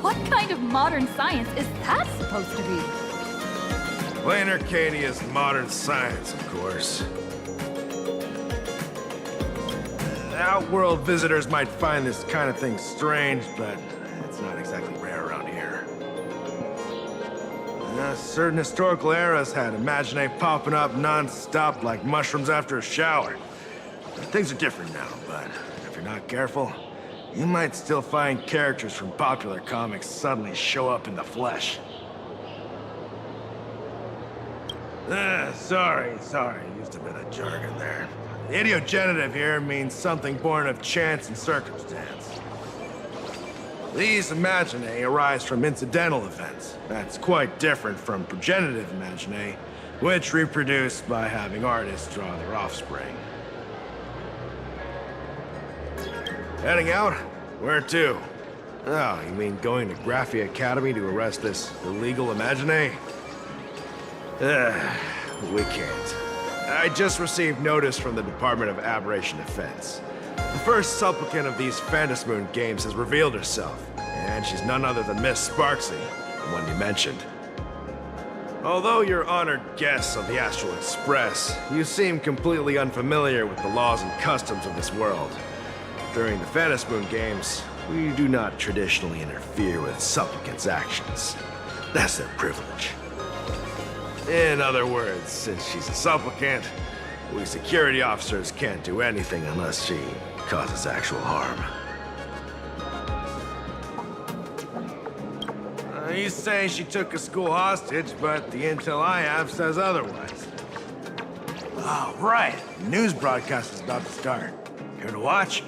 What kind of modern science is that supposed to be? Plain Arcadia's modern science, of course. Outworld visitors might find this kind of thing strange, but it's not exactly rare around here. Certain historical eras had imaginae popping up non-stop like mushrooms after a shower. Things are different now, but if you're not careful, you might still find characters from popular comics suddenly show up in the flesh. Sorry, used a bit of jargon there. The idiogenitive here means something born of chance and circumstance. These imaginae arise from incidental events. That's quite different from progenitive imaginae, which reproduce by having artists draw their offspring. Heading out? Where to? Oh, you mean going to Graphia Academy to arrest this illegal imaginae? We can't. I just received notice from the Department of Aberration Defense. The first supplicant of these Phantasmoon games has revealed herself, and she's none other than Miss Sparksy, the one you mentioned. Although you're honored guests of the Astral Express, you seem completely unfamiliar with the laws and customs of this world. During the Phantasmoon games, we do not traditionally interfere with supplicants' actions. That's their privilege. In other words, since she's a supplicant, we security officers can't do anything unless she causes actual harm. He's saying she took a school hostage, but the intel I have says otherwise. Oh, right. The news broadcast is about to start. Here to watch?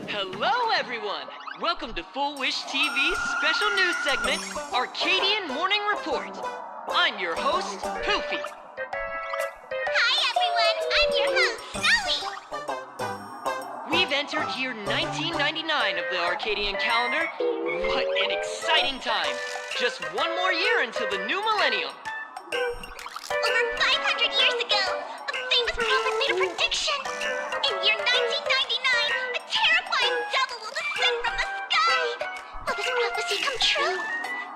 Hello, everyone! Welcome to Full Wish TV's special news segment, Arcadian Morning Report. I'm your host, Poofy. Hi, everyone. I'm your host, Snowy. We've entered year 1999 of the Arcadian calendar. What an exciting time! Just one more year until the new millennium. Over 500 years ago, a famous prophet made a prediction. In year 1999, a terrifying devil will descend from the sky. Will this prophecy come true?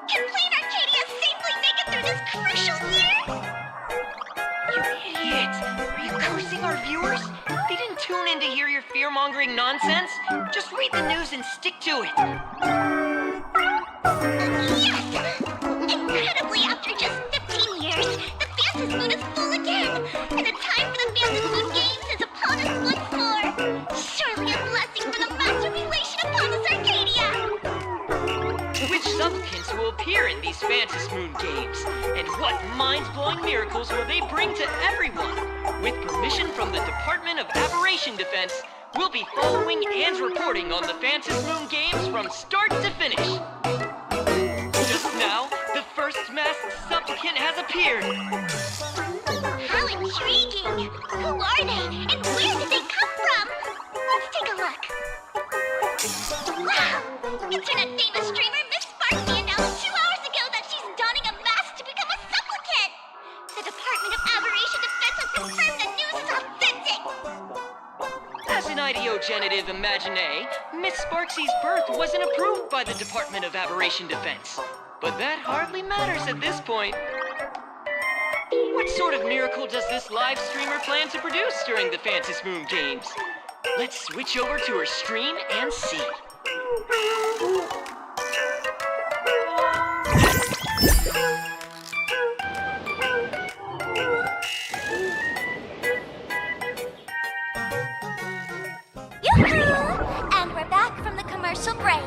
Can plain Arcadia safely make it through this crucial year? You idiot! Are you cursing our viewers? They didn't tune in to hear your fear-mongering nonsense. Just read the news and stick to it. Yes! Incredibly, after just 15 years, the Phantasmoon is full again, and the time for the Phantasmoon Games is upon us once more. Surely a blessing for the master relation upon us, Arcadia! Which supplicants will appear in these Phantasmoon games? And what mind-blowing miracles will they bring to everyone? With permission from the Department of Aberration Defense, we'll be following and reporting on the Phantasmoon games from start to finish. Just now, the first masked supplicant has appeared. How intriguing! Who are they, and where did they come from? Let's take a look. Wow! Internet-famous streamer Miss Sparksy announced 2 hours ago that she's donning a mask to become a supplicant! The Department of Aberration Defense has confirmed the news is authentic! As an idiogenitive imaginae, Miss Sparksy's birth wasn't approved by the Department of Aberration Defense. But that hardly matters at this point. What sort of miracle does this live streamer plan to produce during the Phantasmoon games? Let's switch over to her stream and see. Yoo-hoo! And we're back from the commercial break.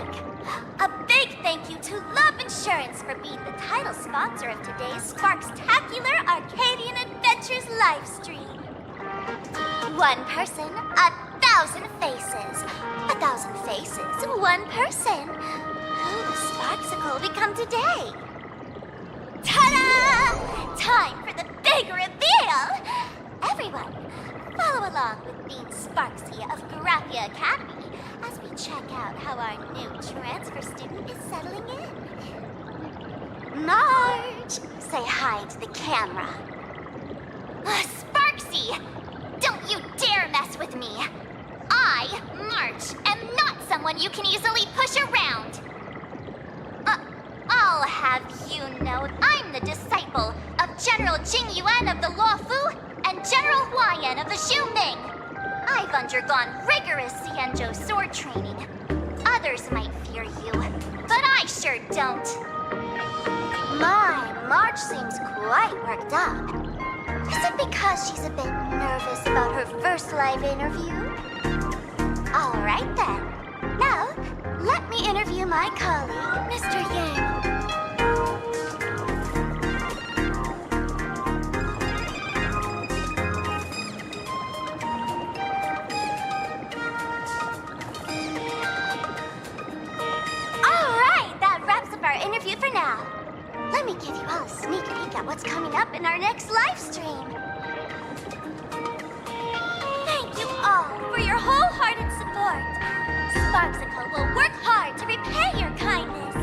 A big thank you to Love Insurance for being the title sponsor of today's Sparkstacular Arcadian Adventures livestream. One person, 1,000 faces. 1,000 faces, one person. Who will Sparksicle become today? Ta-da! Time for the big reveal! Everyone, follow along with Dean Sparksy of Graphia Academy as we check out how our new transfer student is settling in. Marge, say hi to the camera. Sparksy, don't you dare mess with me. I, Marge, am not someone you can easily push around. I'll have you know I'm the disciple of General Jing Yuan of the Luofu and General Huayan of the Xiuming. I've undergone rigorous Xianzhou sword training. Others might fear you, but I sure don't. My, Marge seems quite worked up. Is it because she's a bit nervous about her first live interview? my colleague, Mr. Yang. Interview for now. Let me give you all a sneak peek at what's coming up in our next live stream. Thank you all for your wholehearted support. Sparksicle will work hard to repay your kindness.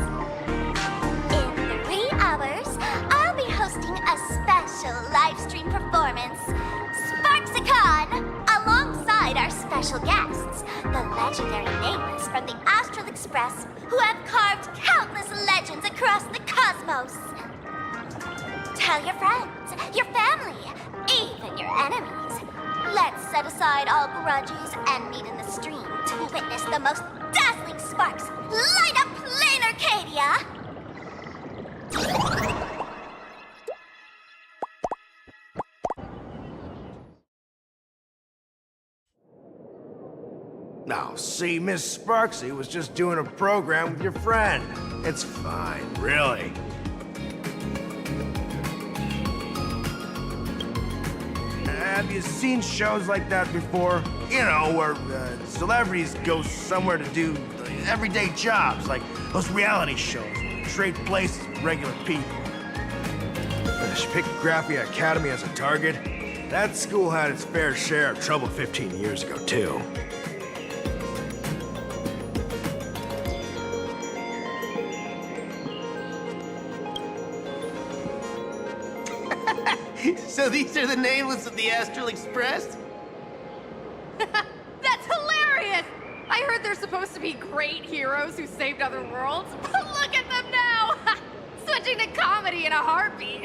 In 3 hours, I'll be hosting a special live stream performance, Sparksicon, alongside our special guests, the legendary nameless from the Astral Express, who have carved countless legends across the cosmos. Tell your friends, your family, even your enemies. Let's set aside all grudges and meet in the stream to witness the most dazzling sparks light up plain Arcadia. Now, see, Miss Sparksy was just doing a program with your friend. It's fine, really. Have you seen shows like that before? You know, where celebrities go somewhere to do everyday jobs, like those reality shows where they trade places with regular people. She picked Graphia Academy as a target. That school had its fair share of trouble 15 years ago, too. So these are the nameless of the Astral Express? That's hilarious! I heard they're supposed to be great heroes who saved other worlds, but look at them now! Switching to comedy in a heartbeat.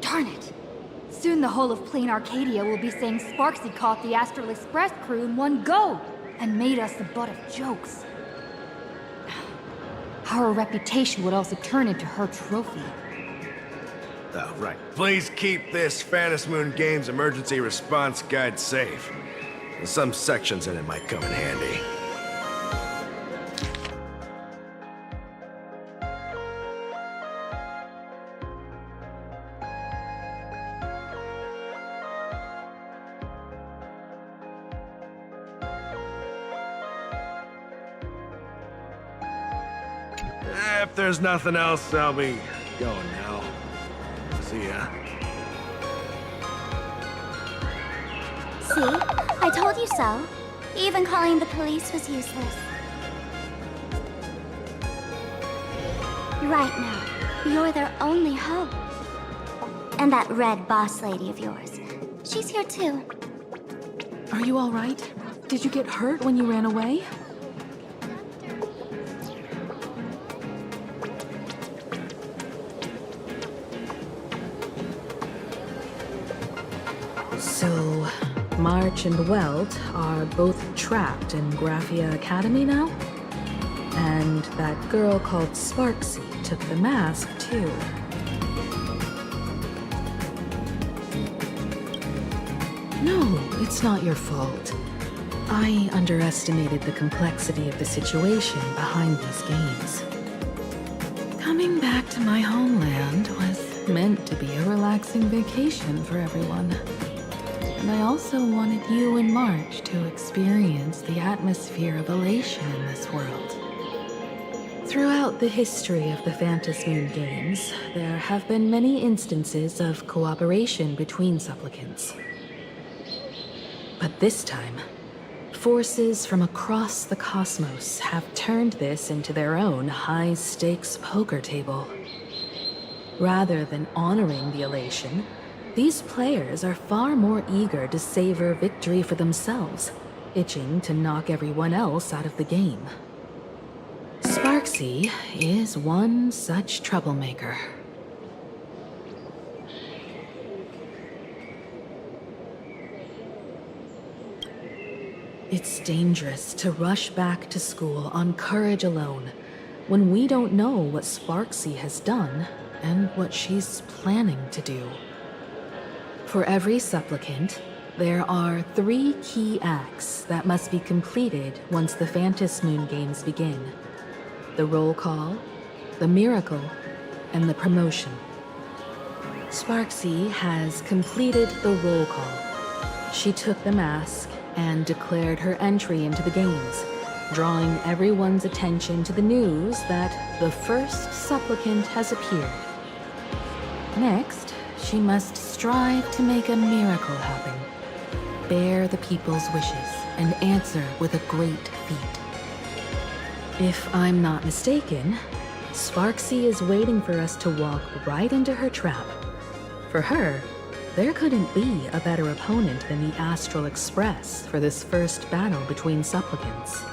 Darn it! Soon the whole of plain Arcadia will be saying Sparksy caught the Astral Express crew in one go and made us the butt of jokes. Our reputation would also turn into her trophy. Oh, right. Please keep this Phantom Moon Games emergency response guide safe. Some sections in it might come in handy. If there's nothing else, I'll be going now. See ya. See? I told you so. Even calling the police was useless. Right now, you're their only hope. And that red boss lady of yours. She's here too. Are you all right? Did you get hurt when you ran away? So, March and Welt are both trapped in Graphia Academy now? And that girl called Sparksy took the mask, too. No, it's not your fault. I underestimated the complexity of the situation behind these games. Coming back to my homeland was meant to be a relaxing vacation for everyone. And I also wanted you and March to experience the atmosphere of elation in this world. Throughout the history of the Phantom Moon Games, there have been many instances of cooperation between supplicants. But this time, forces from across the cosmos have turned this into their own high-stakes poker table. Rather than honoring the elation, these players are far more eager to savor victory for themselves, itching to knock everyone else out of the game. Sparksy is one such troublemaker. It's dangerous to rush back to school on courage alone when we don't know what Sparksy has done and what she's planning to do. For every supplicant, there are 3 key acts that must be completed once the Phantom Moon Games begin. The roll call, the miracle, and the promotion. Sparksy has completed the roll call. She took the mask and declared her entry into the games, drawing everyone's attention to the news that the first supplicant has appeared. Next, she must strive to make a miracle happen, bear the people's wishes, and answer with a great feat. If I'm not mistaken, Sparksy is waiting for us to walk right into her trap. For her, there couldn't be a better opponent than the Astral Express for this first battle between supplicants.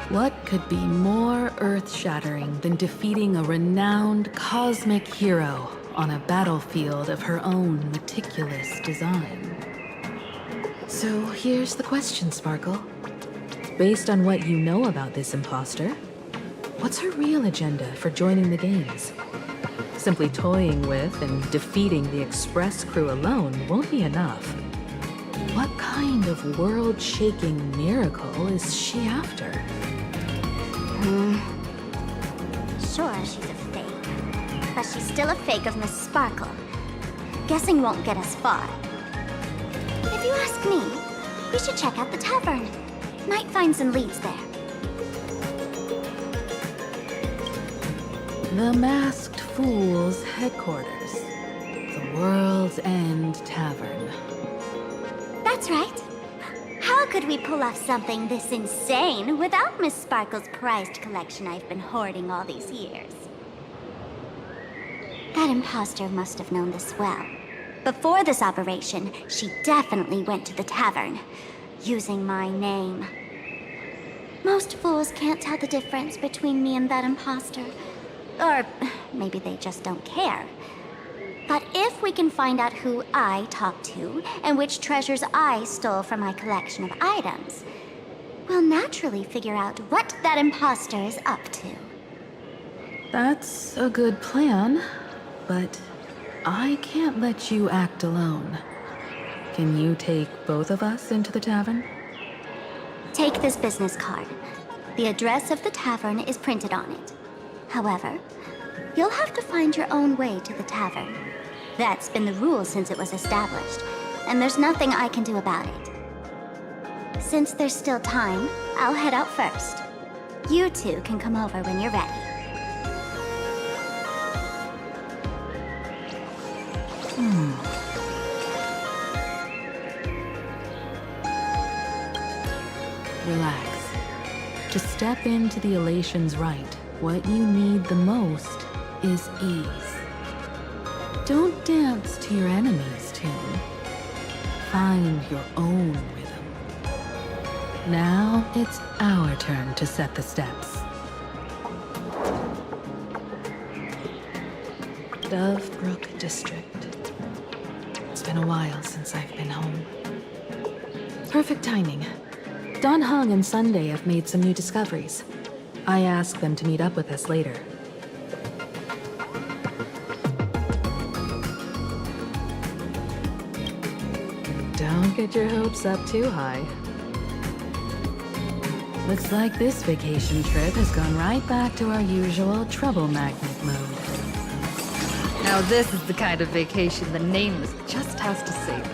What could be more earth-shattering than defeating a renowned cosmic hero on a battlefield of her own meticulous design? So here's the question, Sparkle. Based on what you know about this imposter, what's her real agenda for joining the games? Simply toying with and defeating the Express crew alone won't be enough. What kind of world-shaking miracle is she after? Sure, she's a fake. But she's still a fake of Miss Sparkle. Guessing won't get us far. If you ask me, we should check out the tavern. Might find some leads there. The Masked Fool's headquarters. The World's End Tavern. That's right. How could we pull off something this insane without Miss Sparkle's prized collection I've been hoarding all these years? That imposter must have known this well. Before this operation, she definitely went to the tavern, using my name. Most fools can't tell the difference between me and that imposter. Or maybe they just don't care. But if we can find out who I talked to and which treasures I stole from my collection of items, we'll naturally figure out what that imposter is up to. That's a good plan, but I can't let you act alone. Can you take both of us into the tavern? Take this business card. The address of the tavern is printed on it. However, you'll have to find your own way to the tavern. That's been the rule since it was established, and there's nothing I can do about it. Since there's still time, I'll head out first. You two can come over when you're ready. Relax. To step into the elation's right, what you need the most is ease. Don't dance to your enemy's tune. Find your own rhythm. Now it's our turn to set the steps. Dovebrook District. It's been a while since I've been home. Perfect timing. Don Hung and Sunday have made some new discoveries. I asked them to meet up with us later. Don't get your hopes up too high. Looks like this vacation trip has gone right back to our usual trouble magnet mode. Now this is the kind of vacation the Nameless just has to savor.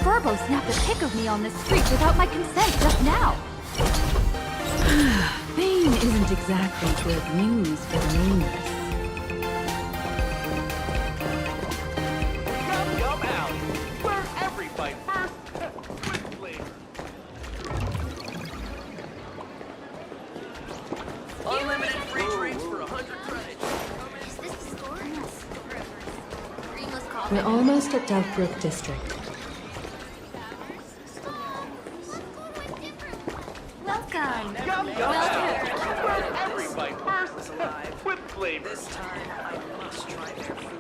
Furbo snapped a pic of me on the street without my consent just now. Fame isn't exactly good news for the nameless. Yum Alley, where every bite first with flavor. Unlimited free drinks for 100 credits. Is this the store? Greenless coffee. We're almost at Dovebrook District. Welcome. Yum Alley, where every bite first with flavor. This time I must try their food.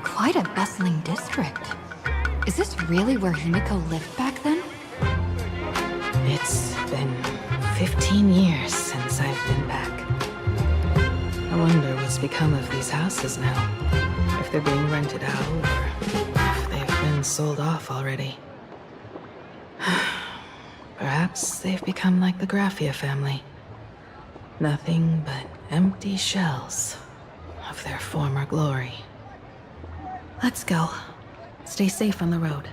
Quite a bustling district. Is this really where Himiko lived back then? It's been 15 years since I've been back. I wonder what's become of these houses now. If they're being rented out, or if they've been sold off already. Perhaps they've become like the Graffia family. Nothing but empty shells of their former glory. Let's go. Stay safe on the road.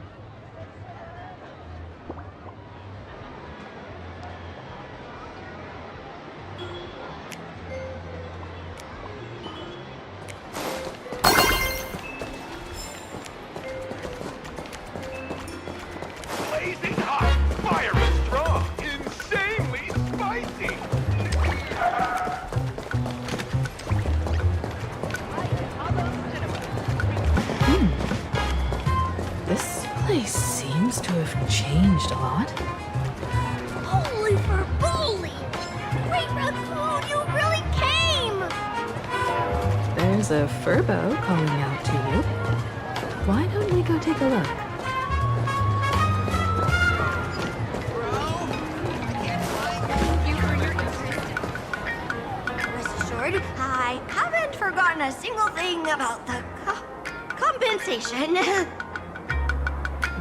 Blazing hot, fiery strong, insanely spicy. This place seems to have changed a lot. Holy for bully! Great Raccoon, you really came! There's a Furbo calling out to you. Why don't we go take a look? Rest assured, I haven't forgotten a single thing about the compensation.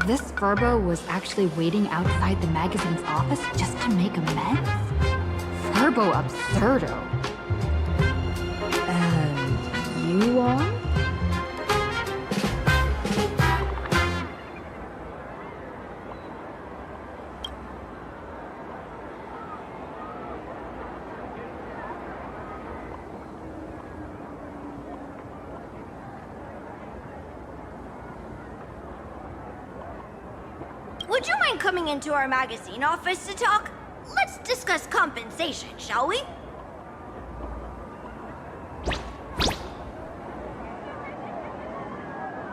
This Furbo was actually waiting outside the magazine's office just to make amends? Furbo absurdo. And you are? Would you mind coming into our magazine office to talk? Let's discuss compensation, shall we?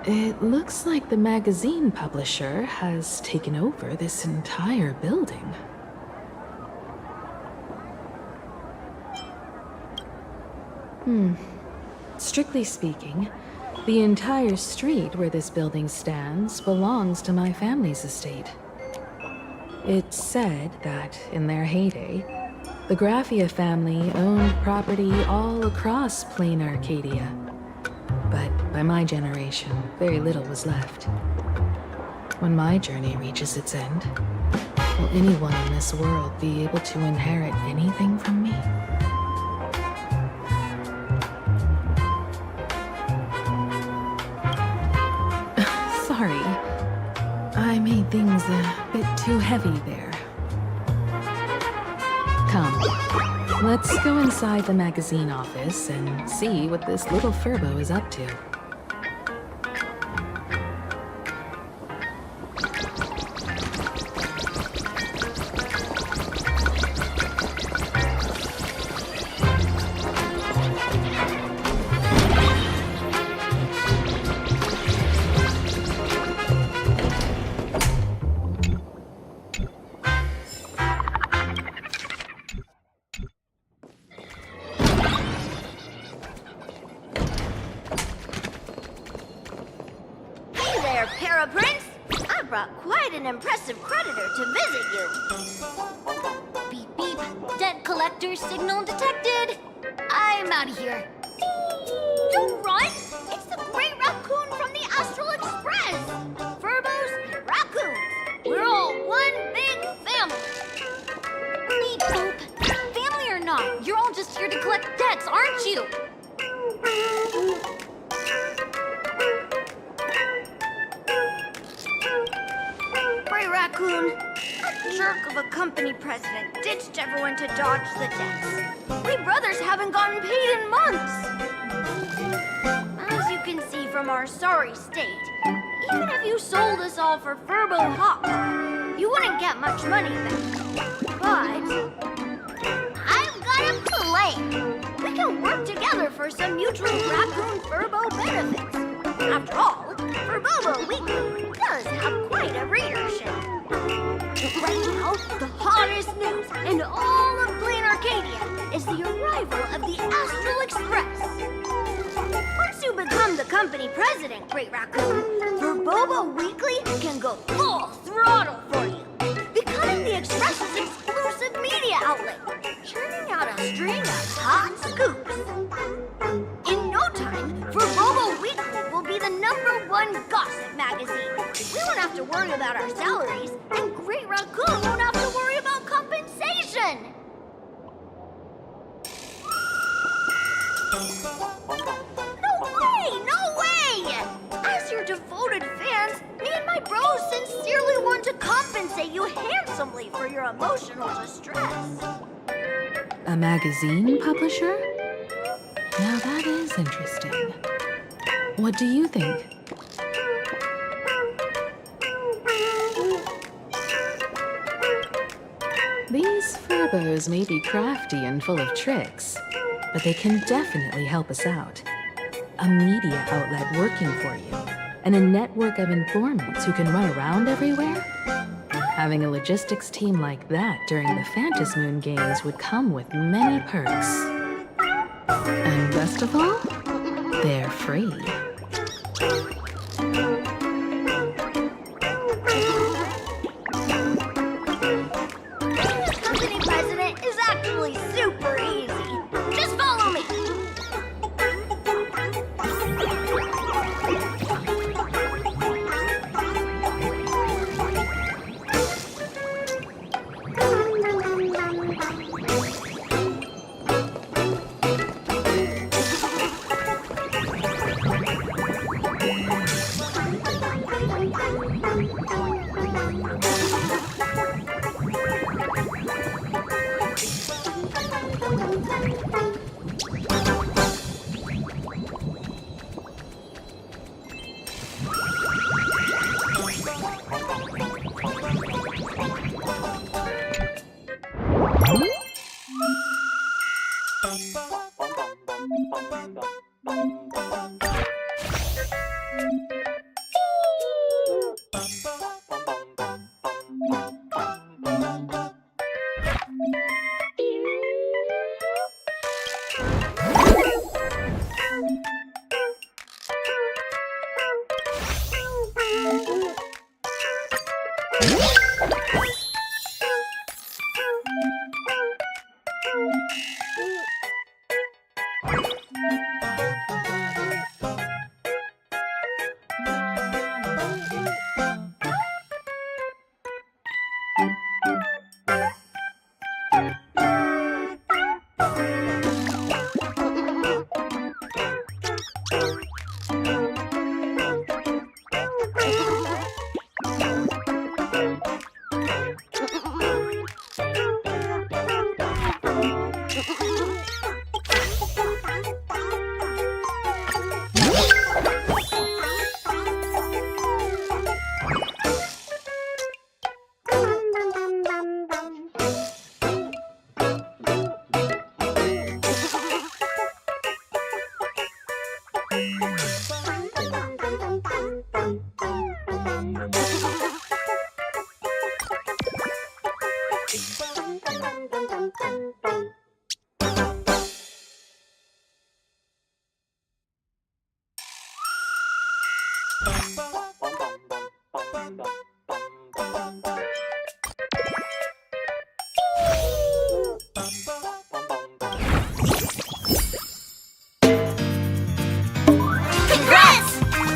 It looks like the magazine publisher has taken over this entire building. Strictly speaking, the entire street where this building stands belongs to my family's estate. It's said that, in their heyday, the Graffia family owned property all across plain Arcadia. But by my generation, very little was left. When my journey reaches its end, will anyone in this world be able to inherit anything from me? Sorry. I made things a bit too heavy there. Come, let's go inside the magazine office and see what this little Furbo is up to. Prince, I brought quite an impressive creditor to visit you. Beep beep, debt collector signal detected. I'm out of here. Don't run! It's the Great Raccoon from the Astral Express! Furbos and raccoons Got you! Gray Raccoon, a jerk of a company president ditched everyone to dodge the debts. We brothers haven't gotten paid in months. As you can see from our sorry state, even if you sold us all for Furbo Hot Pot, you wouldn't get much money back. But I've got a plan. We can work together for some mutual raccoon Furbo benefits. After all, Furbobo Weekly does have quite a readership. Right now, the hottest news in all of Glen Arcadia is the arrival of the Astral Express. Once you become the company president, Great Raccoon, Furbobo Weekly can go full throttle for you, becoming the Express's exclusive media outlet, churning out a string of hot scoops. In no time, Furbobo Weekly will be the #1 gossip magazine. We won't have to worry about our salaries, and Great Raccoon won't have to worry about compensation. No way! As your devoted fans, me and my bros sincerely want to compensate you handsomely for your emotional distress. A magazine publisher? Now that is interesting. What do you think? These Furbos may be crafty and full of tricks, but they can definitely help us out. A media outlet working for you, and a network of informants who can run around everywhere? Having a logistics team like that during the Phantasmoon Games would come with many perks. And best of all, they're free. Company president is actually super easy. Just follow me.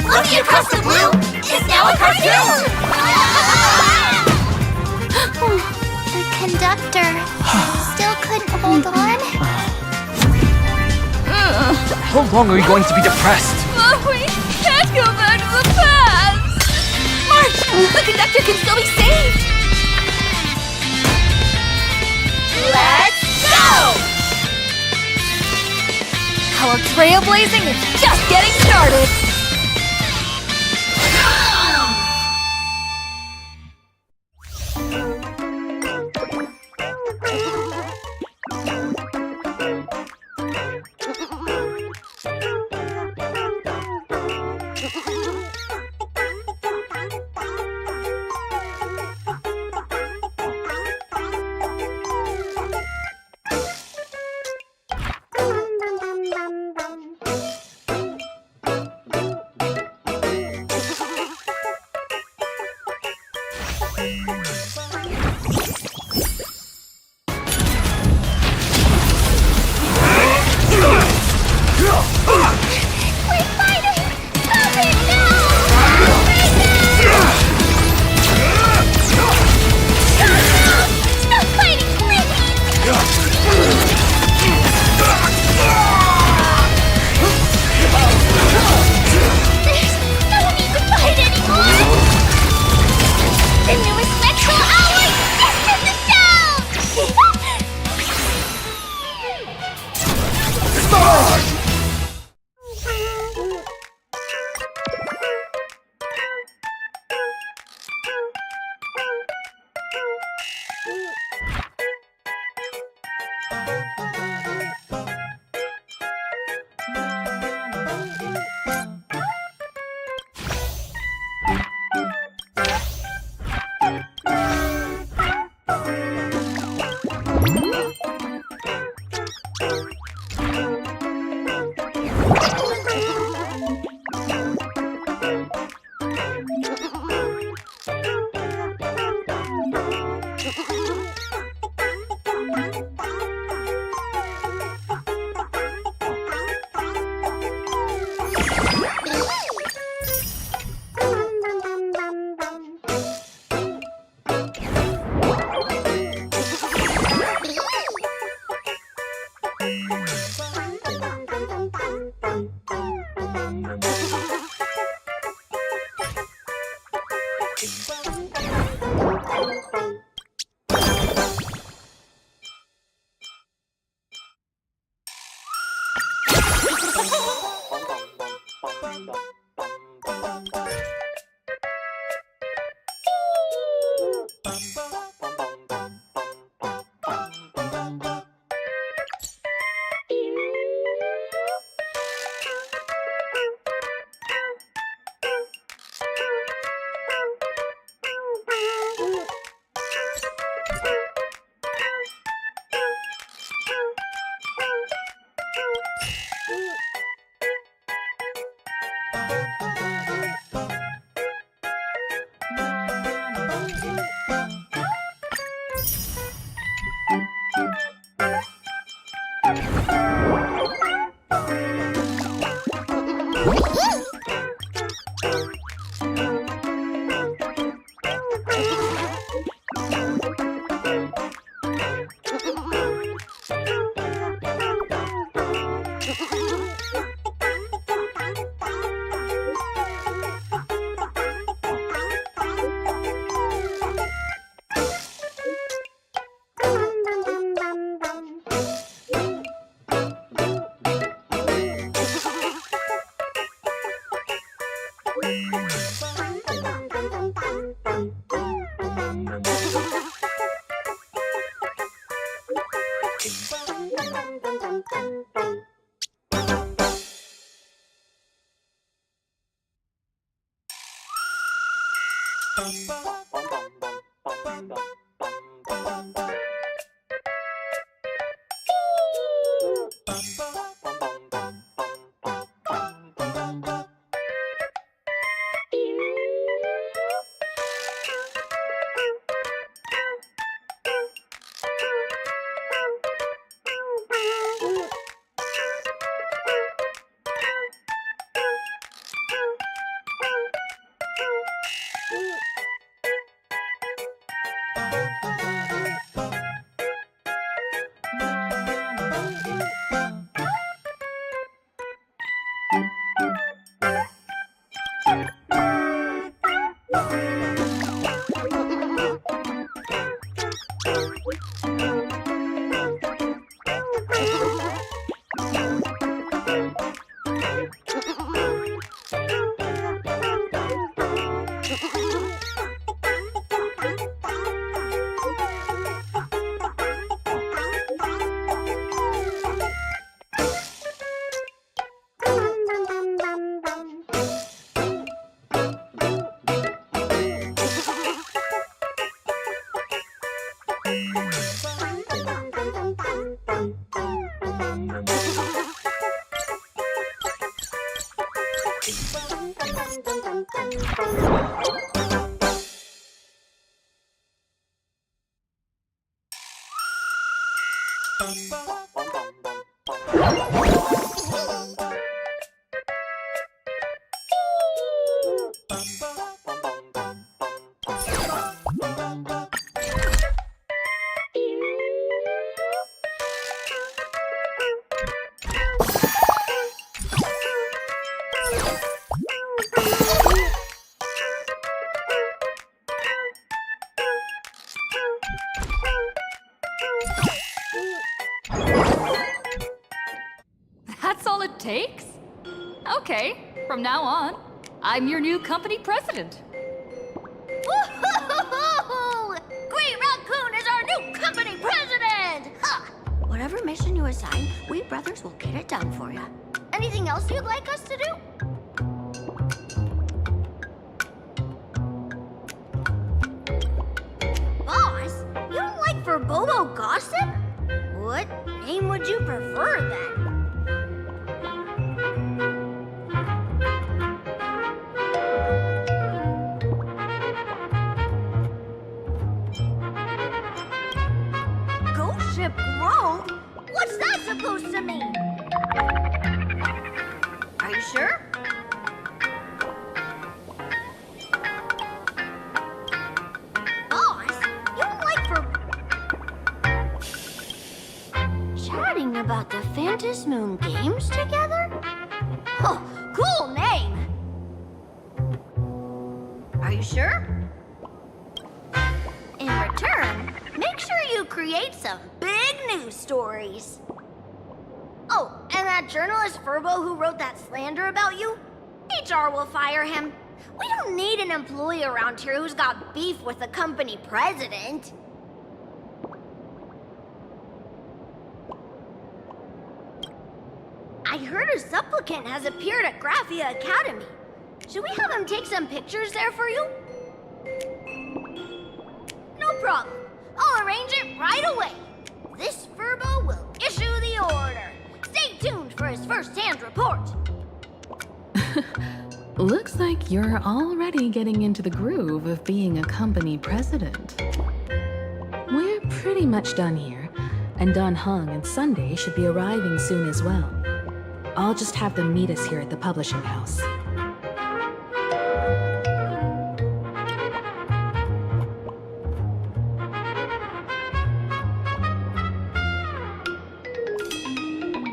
Lucky Across the Blue is now a cartoon! The conductor still couldn't hold on. How long are you going to be depressed? But we can't go back to the past! March! The conductor can still be saved! Let's go! Our trailblazing is just getting started! That's all it takes? Okay, from now on, I'm your new company president. Woohoo! Great Raccoon is our new company president! Ha! Whatever mission you assign, we brothers will get it done for you. Anything else you'd like us to do? Boss, you don't like Verbobo gossip? What name would you prefer then? Ghost Ship Grove? What's that supposed to mean? Are you sure? Boss, you don't like chatting about the Phantom Moon games together? Oh, cool name! Are you sure? In return, make sure you create some big news stories. Oh, and that journalist Verbo who wrote that slander about you? HR will fire him. We don't need an employee around here who's got beef with the company president. I heard a supplicant has appeared at Graphia Academy. Should we have him take some pictures there for you? No problem. I'll arrange it right away. This Verbo will issue the order. Stay tuned for his first-hand report. Looks like you're already getting into the groove of being a company president. We're pretty much done here, and Don Hung and Sunday should be arriving soon as well. I'll just have them meet us here at the publishing house.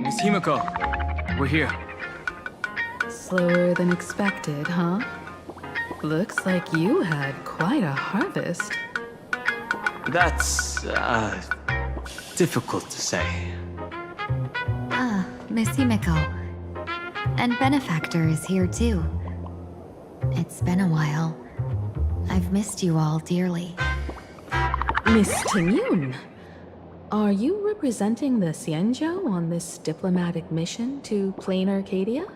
Miss Himiko, we're here. Slower than expected, huh? Looks like you had quite a harvest. That's, difficult to say. Ah, Miss Himiko. And Benefactor is here too. It's been a while. I've missed you all dearly. Miss Tingyun, are you representing the Xianzhou on this diplomatic mission to Plain Arcadia?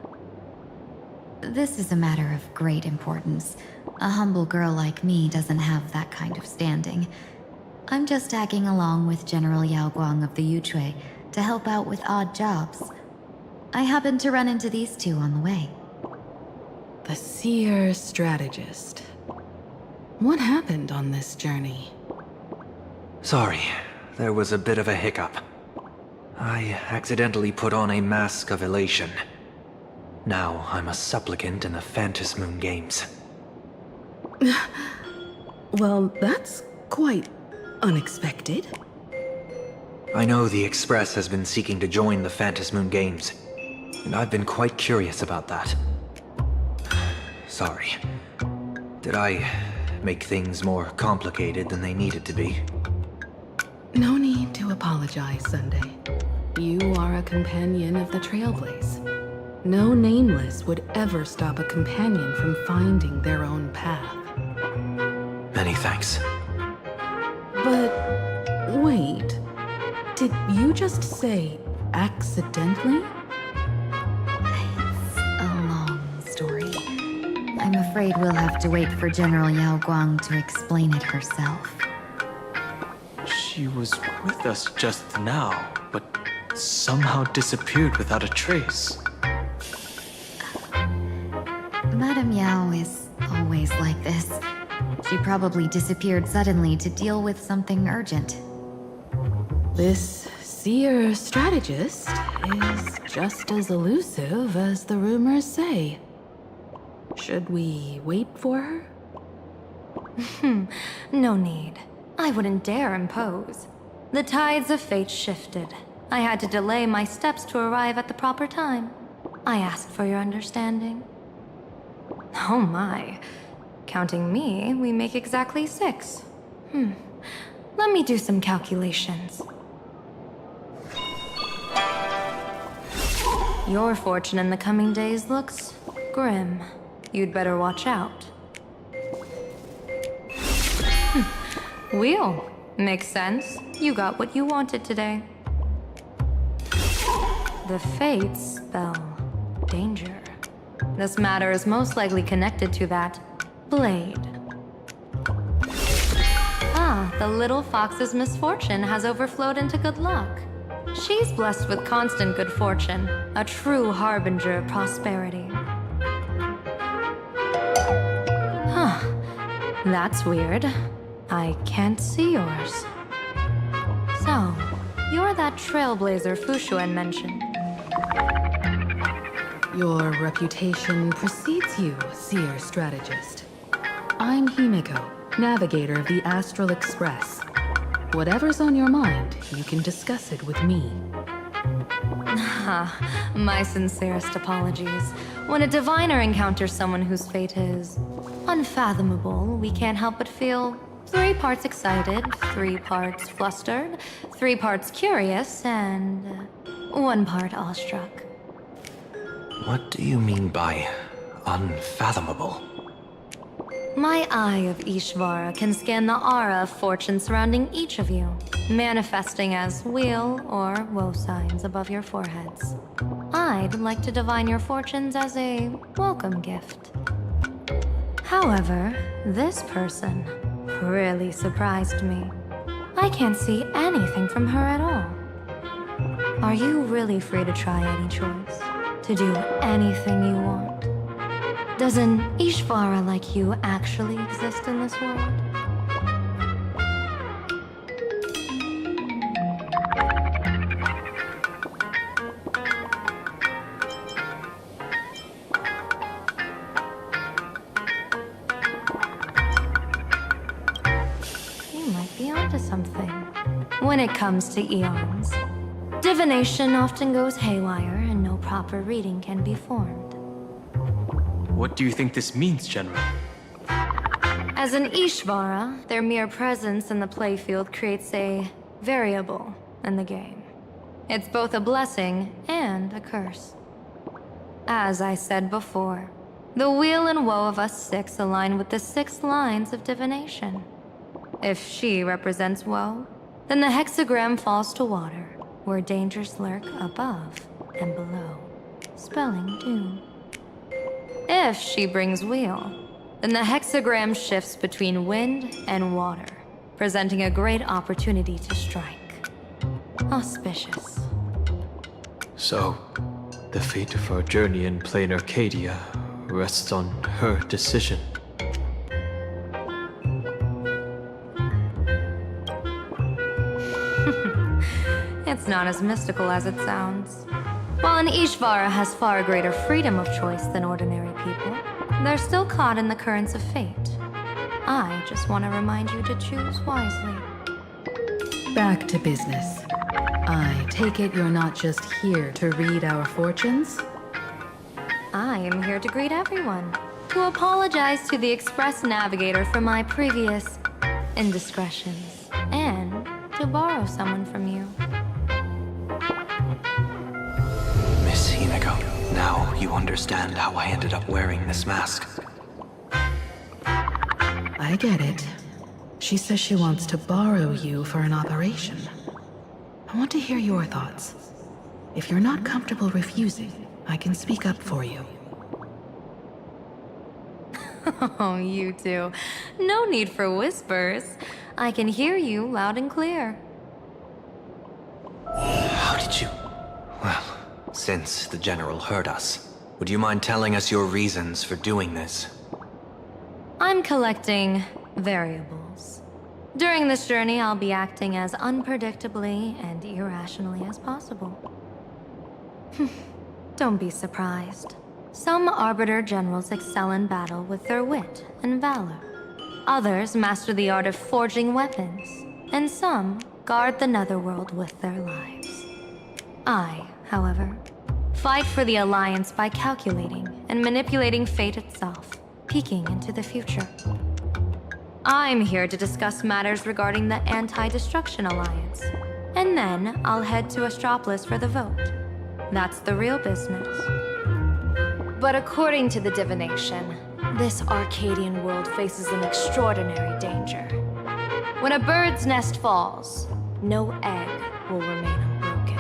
This is a matter of great importance. A humble girl like me doesn't have that kind of standing. I'm just tagging along with General Yao Guang of the Yuchui to help out with odd jobs. I happened to run into these two on the way. The Seer Strategist. What happened on this journey? Sorry, there was a bit of a hiccup. I accidentally put on a mask of elation. Now I'm a supplicant in the Phantom Moon games. Well, that's quite unexpected. I know the Express has been seeking to join the Phantom Moon games, and I've been quite curious about that. Sorry. Did I make things more complicated than they needed to be? No need to apologize, Sunday. You are a companion of the Trailblaze. No nameless would ever stop a companion from finding their own path. Many thanks. But wait, did you just say accidentally? It's a long story. I'm afraid we'll have to wait for General Yao Guang to explain it herself. She was with us just now, but somehow disappeared without a trace. Madame Yao is always like this. She probably disappeared suddenly to deal with something urgent. This Seer Strategist is just as elusive as the rumors say. Should we wait for her? No need. I wouldn't dare impose. The tides of fate shifted. I had to delay my steps to arrive at the proper time. I asked for your understanding. Oh my. Counting me, we make exactly 6. Let me do some calculations. Your fortune in the coming days looks grim. You'd better watch out. Wheel. Makes sense. You got what you wanted today. The fates spell danger. This matter is most likely connected to that blade. Ah, the little fox's misfortune has overflowed into good luck. She's blessed with constant good fortune, a true harbinger of prosperity. Huh. That's weird. I can't see yours. So, you're that trailblazer Fuxuan mentioned. Your reputation precedes you, seer strategist. I'm Himiko, navigator of the Astral Express. Whatever's on your mind, you can discuss it with me. My sincerest apologies. When a diviner encounters someone whose fate is unfathomable, we can't help but feel 3 parts excited, 3 parts flustered, 3 parts curious, and 1 part awestruck. What do you mean by unfathomable? My eye of Ishvara can scan the aura of fortune surrounding each of you, manifesting as weal or woe signs above your foreheads. I'd like to divine your fortunes as a welcome gift. However, this person really surprised me. I can't see anything from her at all. Are you really free to try any choice? To do anything you want? Does an Ishvara like you actually exist in this world? You might be onto something. When it comes to eons, divination often goes haywire and no proper reading can be formed. What do you think this means, General? As an Ishvara, their mere presence in the playfield creates a variable in the game. It's both a blessing and a curse. As I said before, the weal and woe of us 6 align with the 6 lines of divination. If she represents woe, then the hexagram falls to water, where dangers lurk above and below, spelling doom. If she brings weal, then the hexagram shifts between wind and water, presenting a great opportunity to strike. Auspicious. So, the fate of our journey in plain Arcadia rests on her decision. It's not as mystical as it sounds. While an Ishvara has far greater freedom of choice than ordinary people, they're still caught in the currents of fate. I just want to remind you to choose wisely. Back to business. I take it you're not just here to read our fortunes? I am here to greet everyone, to apologize to the Express Navigator for my previous indiscretions, and to borrow someone from you. Miss Himiko, now you understand how I ended up wearing this mask. I get it. She says she wants to borrow you for an operation. I want to hear your thoughts. If you're not comfortable refusing, I can speak up for you. Oh, you two. No need for whispers. I can hear you loud and clear. How did you... Well, since the General heard us, would you mind telling us your reasons for doing this? I'm collecting variables. During this journey, I'll be acting as unpredictably and irrationally as possible. Don't be surprised. Some Arbiter Generals excel in battle with their wit and valor. Others master the art of forging weapons, and some guard the Netherworld with their lives. I, however, fight for the Alliance by calculating and manipulating fate itself, peeking into the future. I'm here to discuss matters regarding the Anti-Destruction Alliance, and then I'll head to Astropolis for the vote. That's the real business. But according to the divination, this Arcadian world faces an extraordinary danger. When a bird's nest falls, no egg will remain unbroken.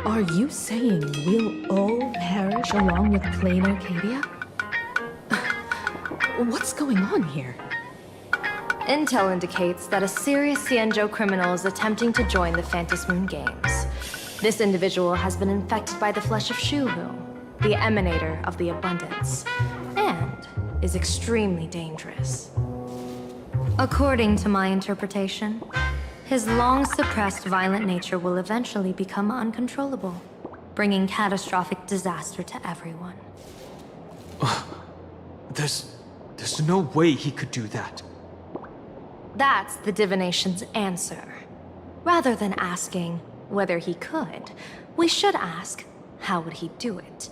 Are you saying we'll all perish along with plain Arcadia? What's going on here? Intel indicates that a serious Xianzhou criminal is attempting to join the Phantom Moon Games. This individual has been infected by the flesh of Shuhu, the emanator of the abundance, and is extremely dangerous. According to my interpretation, his long-suppressed violent nature will eventually become uncontrollable, bringing catastrophic disaster to everyone. There's no way he could do that. That's the divination's answer. Rather than asking whether he could, we should ask, how would he do it?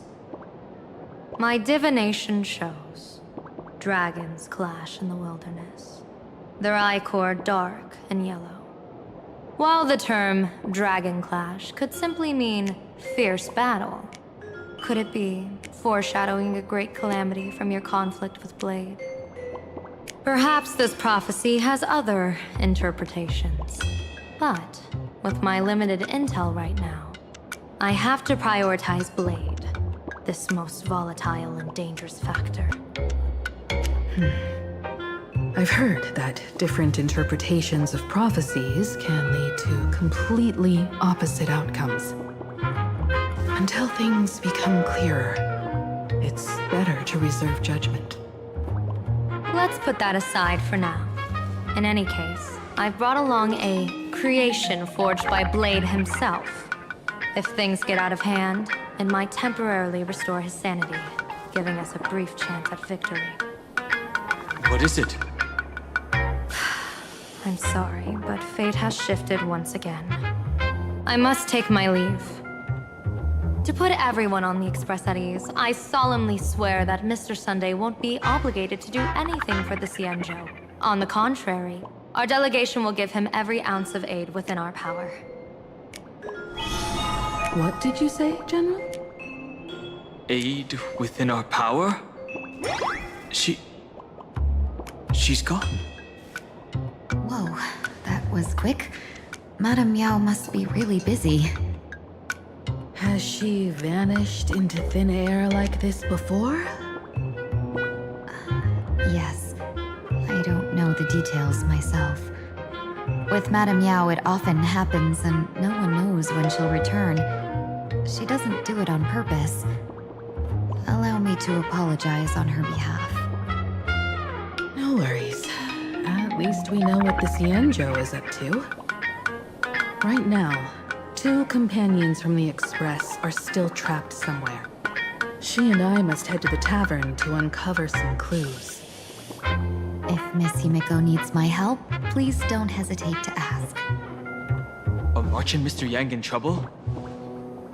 My divination shows dragons clash in the wilderness. Their ichor dark and yellow. While the term dragon clash could simply mean fierce battle, could it be foreshadowing a great calamity from your conflict with Blade? Perhaps this prophecy has other interpretations. But with my limited intel right now, I have to prioritize Blade, this most volatile and dangerous factor. I've heard that different interpretations of prophecies can lead to completely opposite outcomes. Until things become clearer, it's better to reserve judgment. Let's put that aside for now. In any case, I've brought along a creation forged by Blade himself. If things get out of hand, it might temporarily restore his sanity, giving us a brief chance at victory. What is it? I'm sorry, but fate has shifted once again. I must take my leave. To put everyone on the Express at ease, I solemnly swear that Mr. Sunday won't be obligated to do anything for the Xianzhou. On the contrary, our delegation will give him every ounce of aid within our power. What did you say, General? Aid within our power? She's gone. Whoa, that was quick. Madame Yao must be really busy. Has she vanished into thin air like this before? Yes. I don't know the details myself. With Madame Yao, it often happens and no one knows when she'll return. She doesn't do it on purpose. Allow me to apologize on her behalf. No worries. At least we know what the Xianzhou is up to. Right now, 2 companions from the Express are still trapped somewhere. She and I must head to the tavern to uncover some clues. If Miss Himiko needs my help, please don't hesitate to ask. Are March and Mr. Yang in trouble?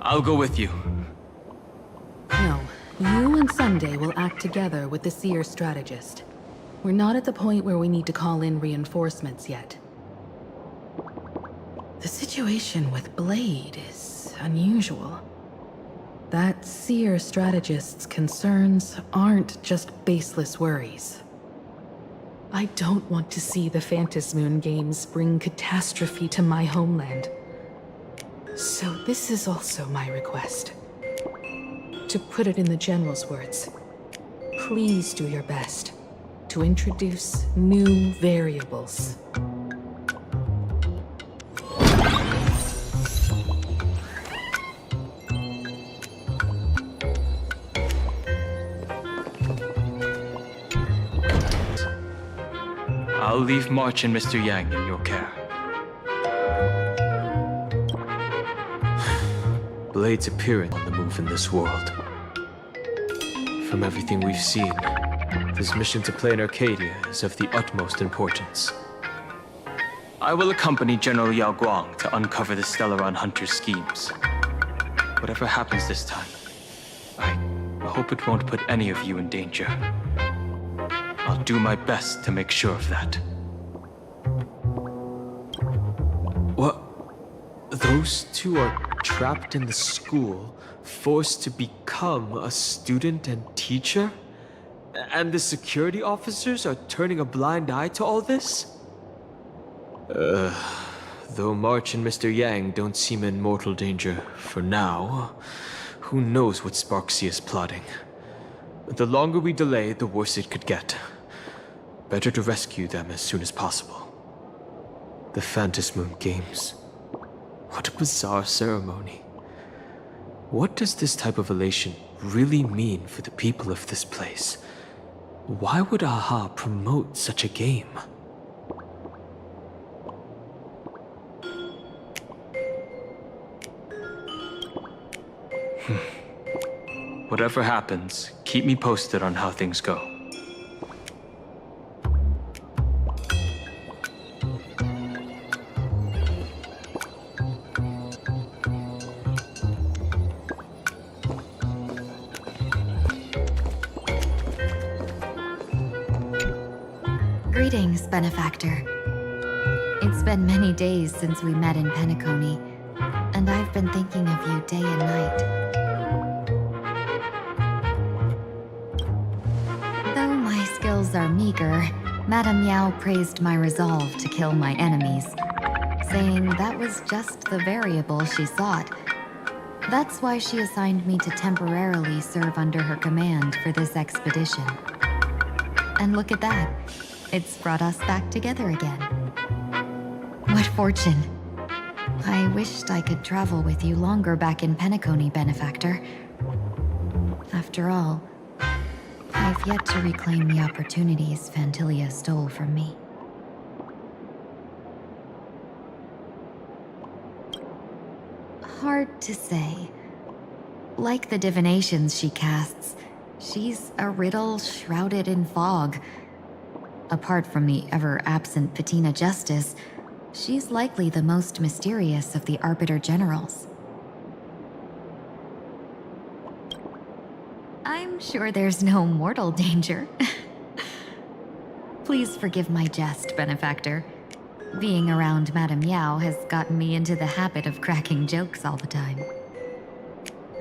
I'll go with you. No, you and Sunday will act together with the Seer strategist. We're not at the point where we need to call in reinforcements yet. The situation with Blade is unusual. That Seer strategist's concerns aren't just baseless worries. I don't want to see the Phantom Moon Games bring catastrophe to my homeland. So this is also my request. To put it in the General's words, please do your best to introduce new variables. I'll leave March and Mr. Yang in your care. Blade's appearance on the move in this world. From everything we've seen, this mission to play in Arcadia is of the utmost importance. I will accompany General Yao Guang to uncover the Stellaron Hunter's schemes. Whatever happens this time, I hope it won't put any of you in danger. I'll do my best to make sure of that. What? Those 2 are trapped in the school, forced to become a student and teacher? And the security officers are turning a blind eye to all this? Though March and Mr. Yang don't seem in mortal danger for now, who knows what Sparksy is plotting. The longer we delay, the worse it could get. Better to rescue them as soon as possible. The Phantasmoon Games. What a bizarre ceremony. What does this type of elation really mean for the people of this place? Why would AHA promote such a game? Whatever happens, keep me posted on how things go. Greetings, Benefactor. It's been many days since we met in Penacony, and I've been thinking of you day and night. Though my skills are meager, Madame Yao praised my resolve to kill my enemies, saying that was just the variable she sought. That's why she assigned me to temporarily serve under her command for this expedition. And look at that. It's brought us back together again. What fortune. I wished I could travel with you longer back in Penacony, Benefactor. After all, I've yet to reclaim the opportunities Phantilia stole from me. Hard to say. Like the divinations she casts, she's a riddle shrouded in fog. Apart from the ever-absent Patina Justice, she's likely the most mysterious of the Arbiter Generals. I'm sure there's no mortal danger. Please forgive my jest, Benefactor. Being around Madame Yao has gotten me into the habit of cracking jokes all the time.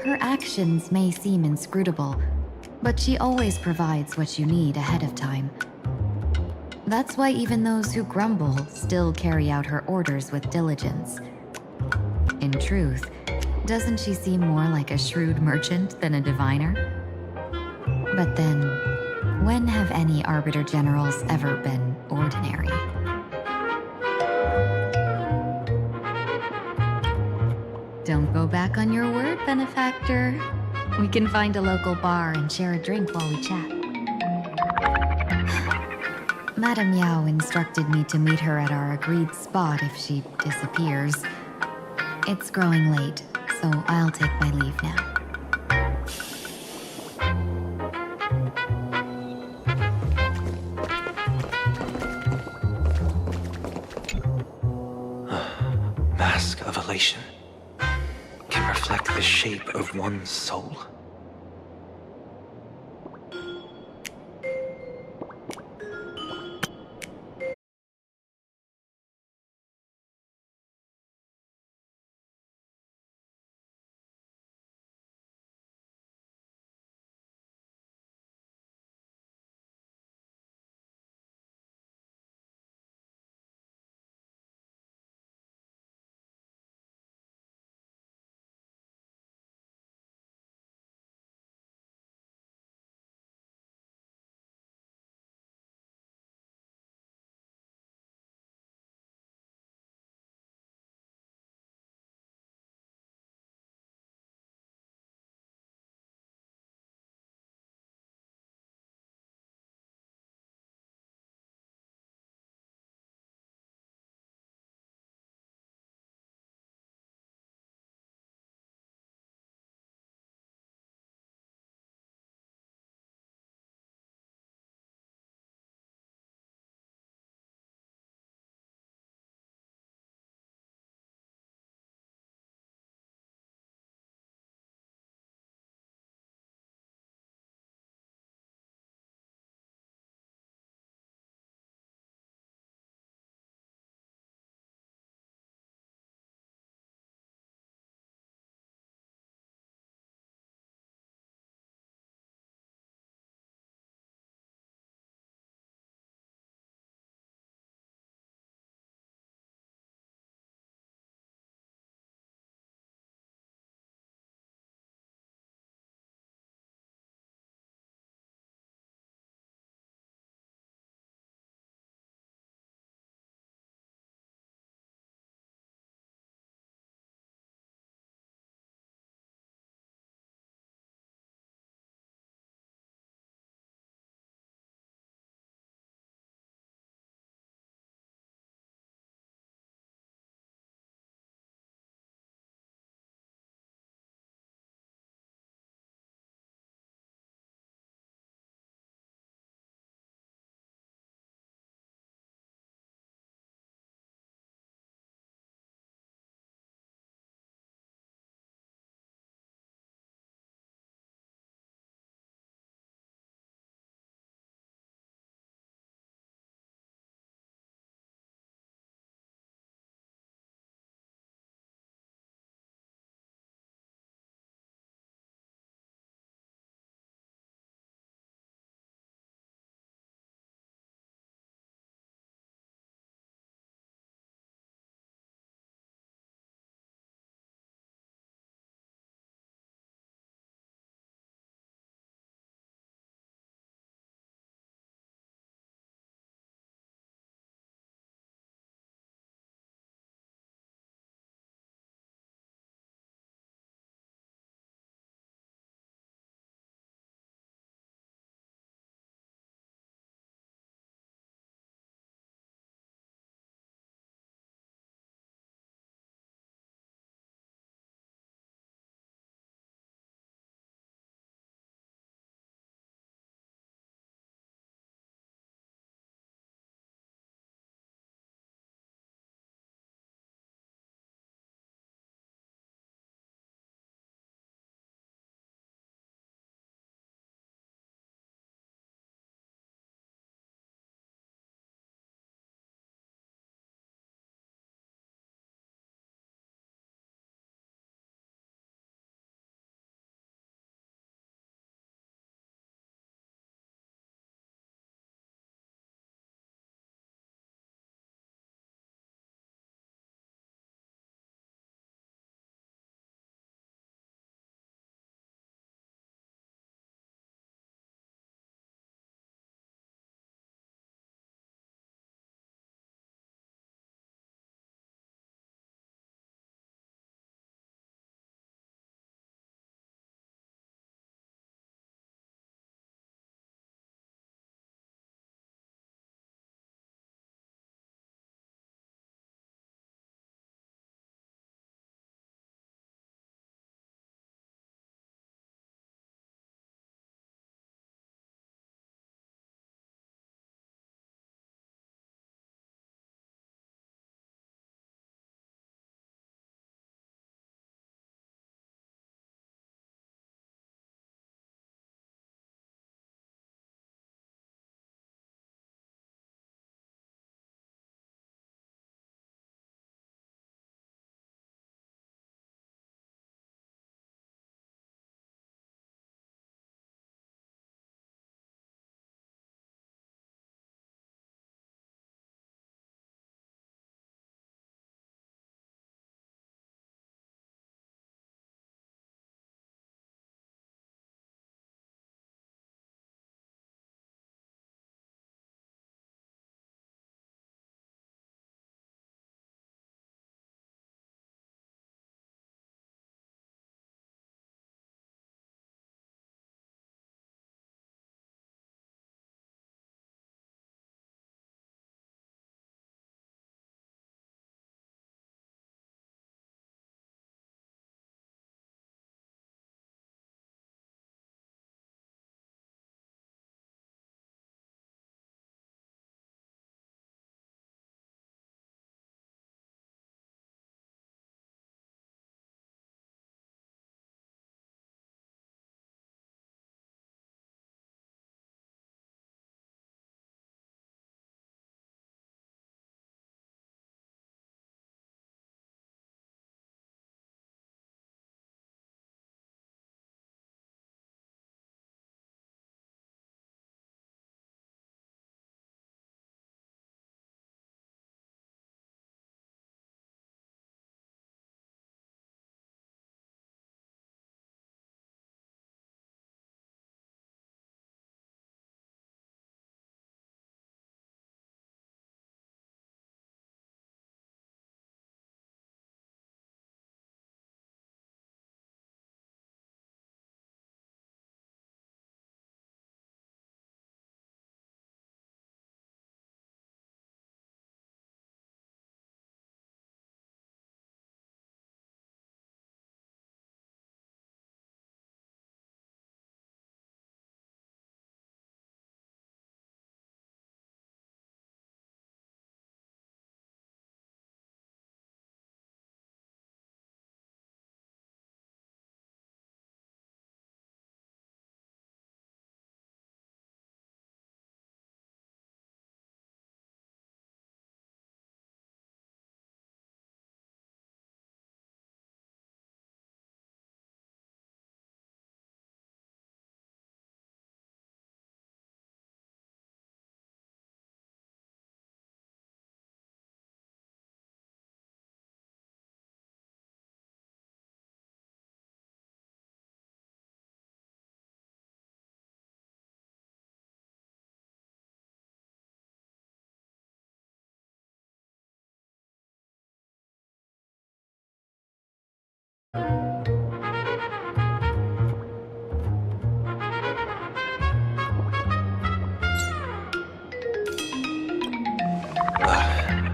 Her actions may seem inscrutable, but she always provides what you need ahead of time. That's why even those who grumble still carry out her orders with diligence. In truth, doesn't she seem more like a shrewd merchant than a diviner? But then, when have any Arbiter Generals ever been ordinary? Don't go back on your word, Benefactor. We can find a local bar and share a drink while we chat. Madame Yao instructed me to meet her at our agreed spot if she disappears. It's growing late, so I'll take my leave now. Mask of elation can reflect the shape of one's soul.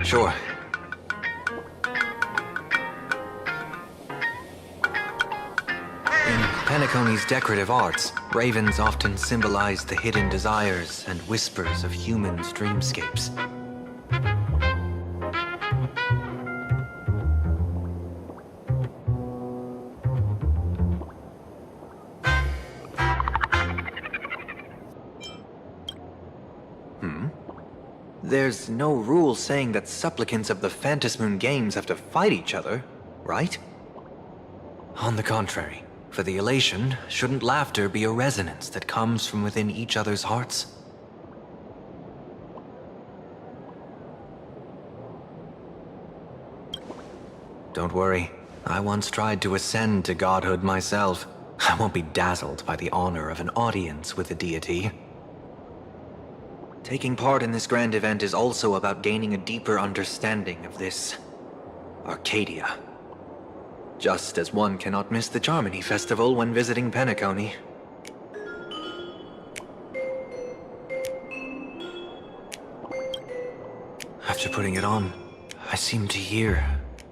Sure. In Penacony's decorative arts, ravens often symbolize the hidden desires and whispers of humans' dreamscapes. There's no rule saying that supplicants of the Phantasmoon Games have to fight each other, right? On the contrary, for the elation, shouldn't laughter be a resonance that comes from within each other's hearts? Don't worry, I once tried to ascend to godhood myself. I won't be dazzled by the honor of an audience with a deity. Taking part in this grand event is also about gaining a deeper understanding of this Arcadia. Just as one cannot miss the Charmony Festival when visiting Penacony. After putting it on, I seem to hear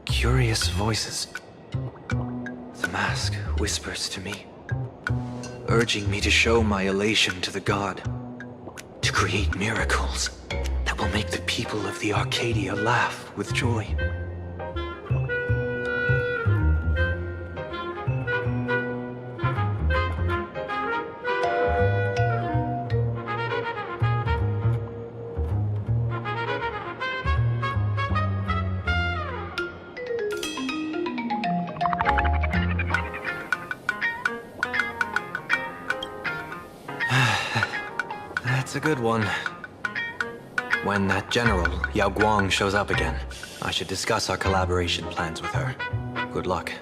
curious voices. The mask whispers to me, urging me to show my elation to the god. To create miracles that will make the people of the Arcadia laugh with joy. That's a good one. When that general, Yao Guang, shows up again, I should discuss our collaboration plans with her. Good luck.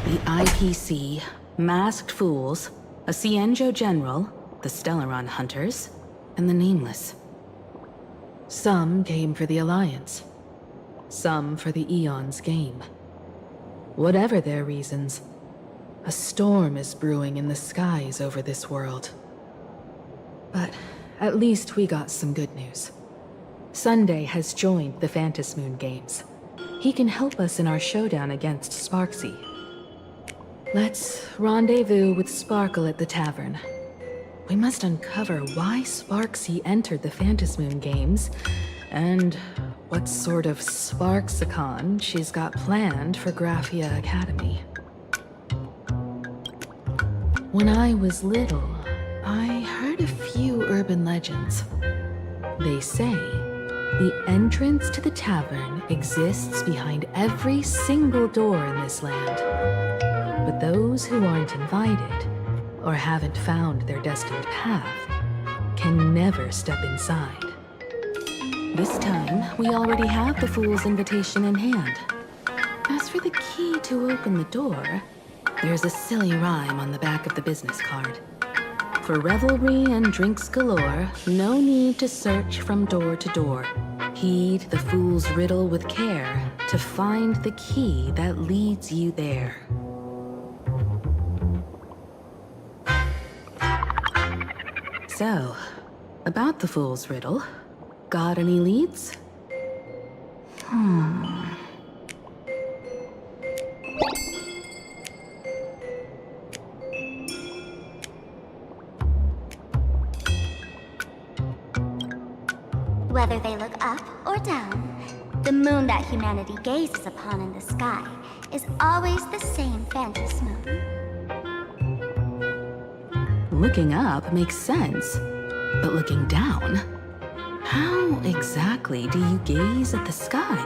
The IPC, Masked Fools, a Cienjo General, the Stellaron Hunters, and the Nameless. Some came for the Alliance. Some for the Eon's game. Whatever their reasons, a storm is brewing in the skies over this world. But at least we got some good news. Sunday has joined the Phantasmoon Games. He can help us in our showdown against Sparksy. Let's rendezvous with Sparkle at the tavern. We must uncover why Sparksy entered the Phantasmoon Games, and what sort of Sparksicon she's got planned for Graphia Academy. When I was little, I heard a few urban legends. They say the entrance to the tavern exists behind every single door in this land. But those who aren't invited, or haven't found their destined path, can never step inside. This time, we already have the Fool's invitation in hand. As for the key to open the door, there's a silly rhyme on the back of the business card. For revelry and drinks galore, no need to search from door to door. Heed the Fool's riddle with care to find the key that leads you there. So, about the Fool's riddle, got any leads? Whether they look up or down, the moon that humanity gazes upon in the sky is always the same Phantasmoon. Looking up makes sense, but looking down? How exactly do you gaze at the sky?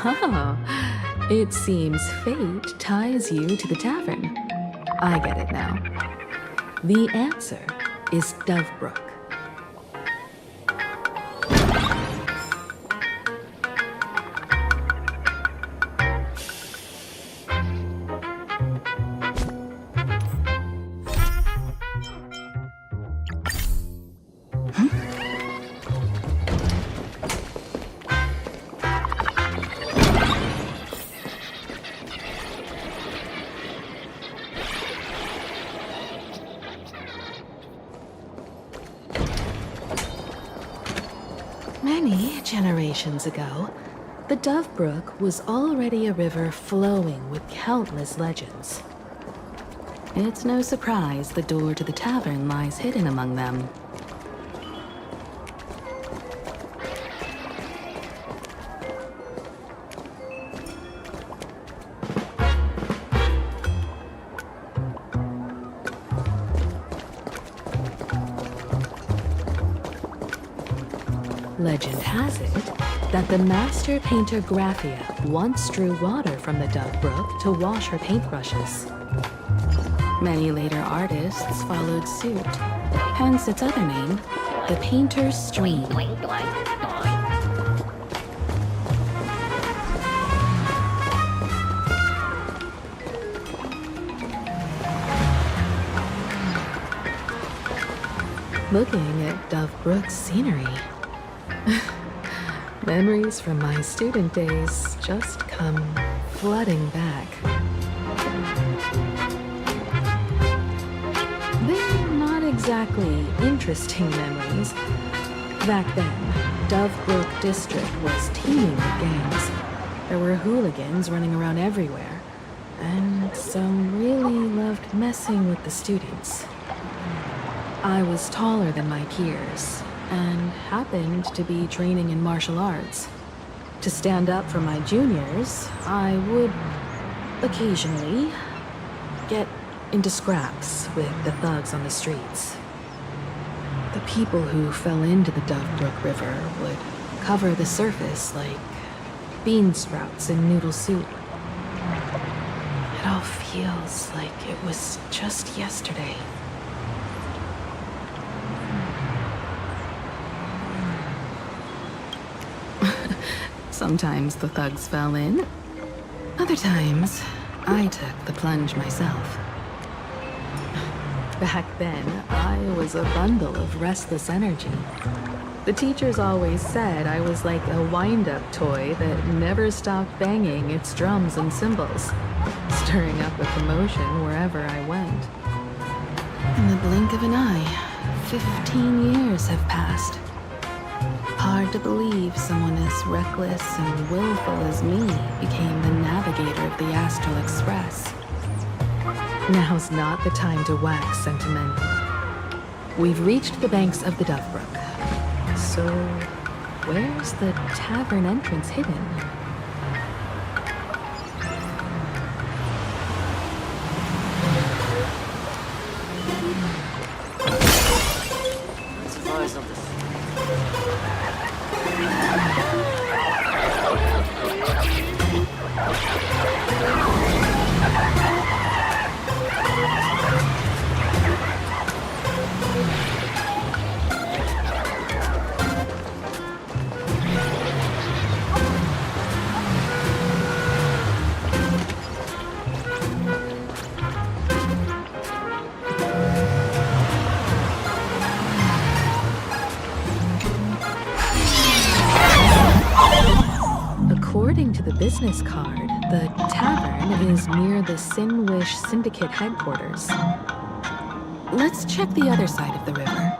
Oh, it seems fate ties you to the tavern. I get it now. The answer is Dovebrook. Many generations ago, the Dove Brook was already a river flowing with countless legends. It's no surprise the door to the tavern lies hidden among them. Legend has it that the master painter Graphia once drew water from the Dove Brook to wash her paintbrushes. Many later artists followed suit, hence its other name, the Painter's Stream. Looking at Dove Brook's scenery, memories from my student days just come flooding back. They're not exactly interesting memories. Back then, Dove Brook District was teeming with gangs. There were hooligans running around everywhere, and some really loved messing with the students. I was taller than my peers, and happened to be training in martial arts. To stand up for my juniors, I would occasionally get into scraps with the thugs on the streets. The people who fell into the Dove Brook River would cover the surface like bean sprouts in noodle soup. It all feels like it was just yesterday. Sometimes the thugs fell in. Other times, I took the plunge myself. Back then, I was a bundle of restless energy. The teachers always said I was like a wind-up toy that never stopped banging its drums and cymbals, stirring up a commotion wherever I went. In the blink of an eye, 15 years have passed. Hard to believe someone as reckless and willful as me became the navigator of the Astral Express. Now's not the time to wax sentimental. We've reached the banks of the Dove Brook. So, where's the tavern entrance hidden? According to the business card, the tavern is near the Sinwish Syndicate headquarters. Let's check the other side of the river.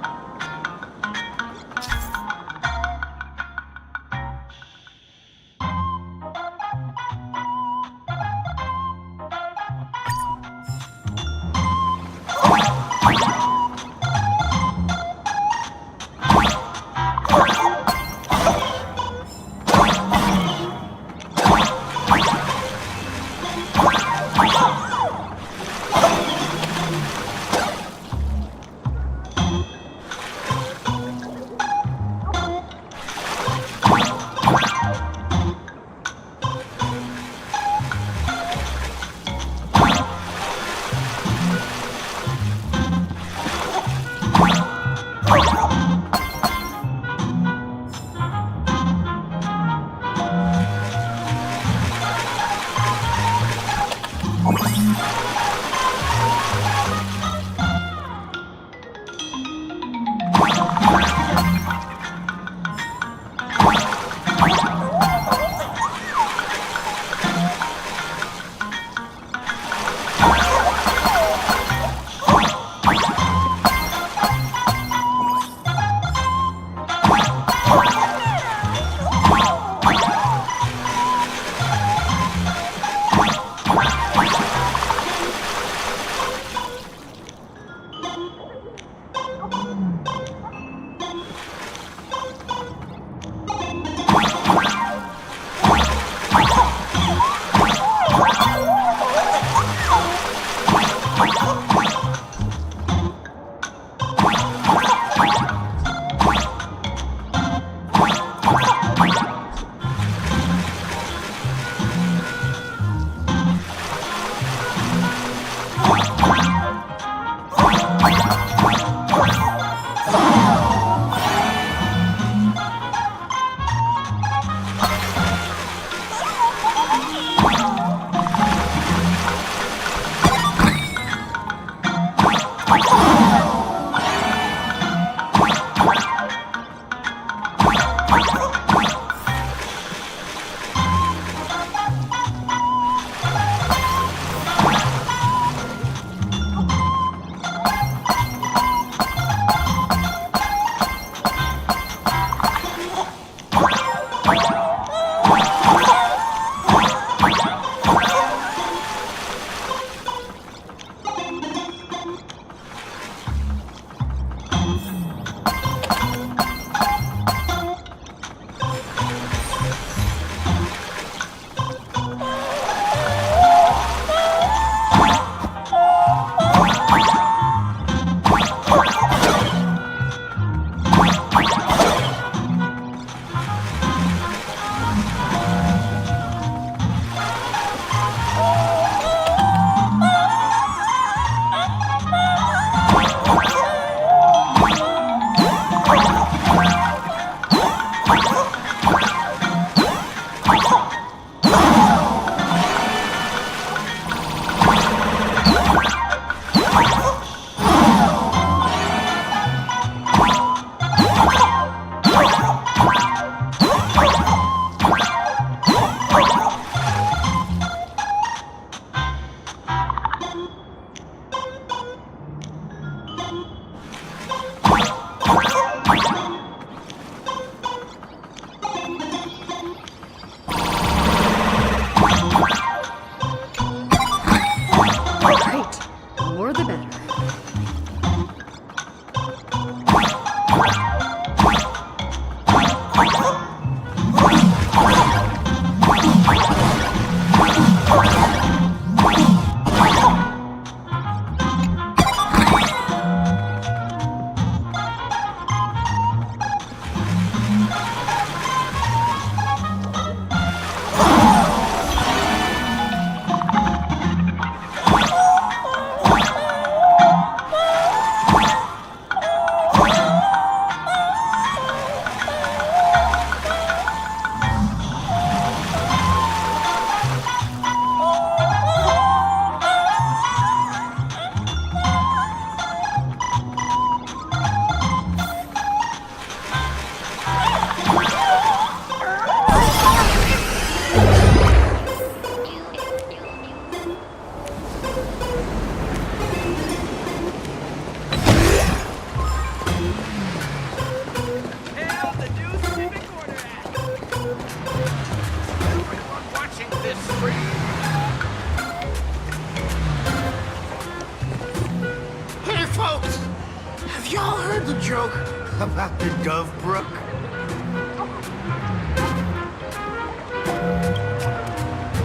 the joke about the Dove Brook?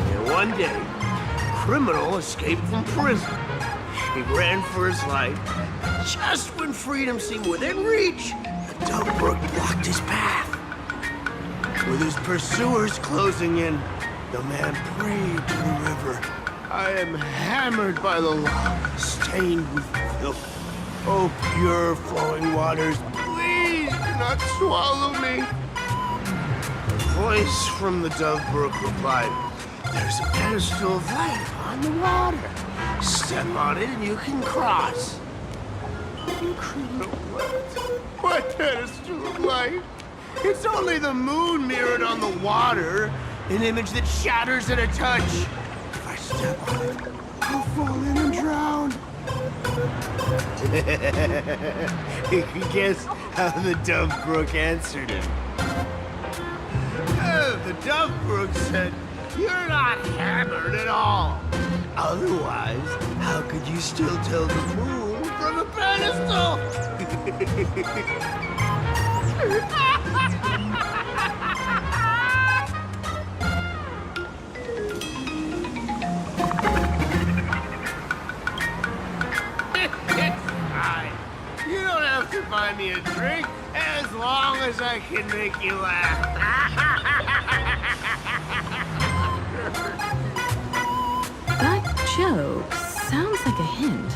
And one day, a criminal escaped from prison. He ran for his life. Just when freedom seemed within reach, the Dove Brook blocked his path. With his pursuers closing in, the man prayed to the river. I am hammered by the law, stained with filth. Oh, pure flowing waters, please do not swallow me. A voice from the Dove Brook replied, there's a pedestal of light on the water. Step on it and you can cross. Incredible. What pedestal of light? It's only the moon mirrored on the water, an image that shatters at a touch. If I step on it, I'll fall in and drown. You can guess how the Dove Brook answered him. The Dove Brook said, you're not hammered at all. Otherwise, how could you still tell the moon from a pedestal? You don't have to buy me a drink as long as I can make you laugh. That joke sounds like a hint.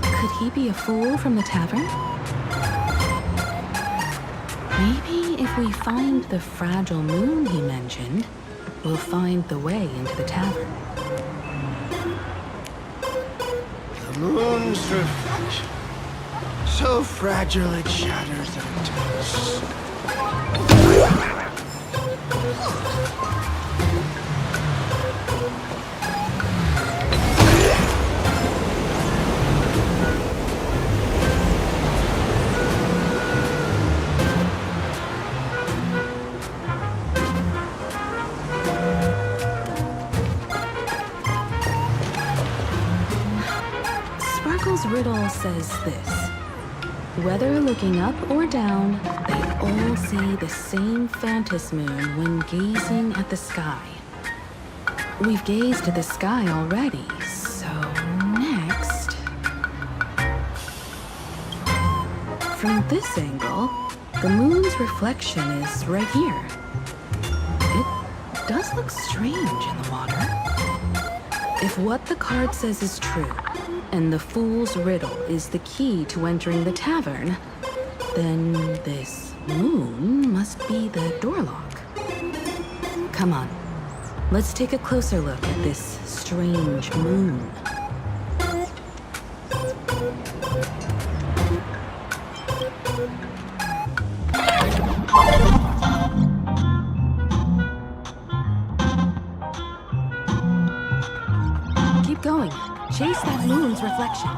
Could he be a fool from the tavern? Maybe if we find the fragile moon he mentioned, we'll find the way into the tavern. The moon's reflection. So fragile it shatters at a touch. Sparkle's riddle says this. Whether looking up or down, they all see the same phantom moon when gazing at the sky. We've gazed at the sky already, so next... From this angle, the moon's reflection is right here. It does look strange in the water. If what the card says is true, and the fool's riddle is the key to entering the tavern, then this moon must be the door lock. Come on, let's take a closer look at this strange moon. Keep going. Chase that moon's reflection.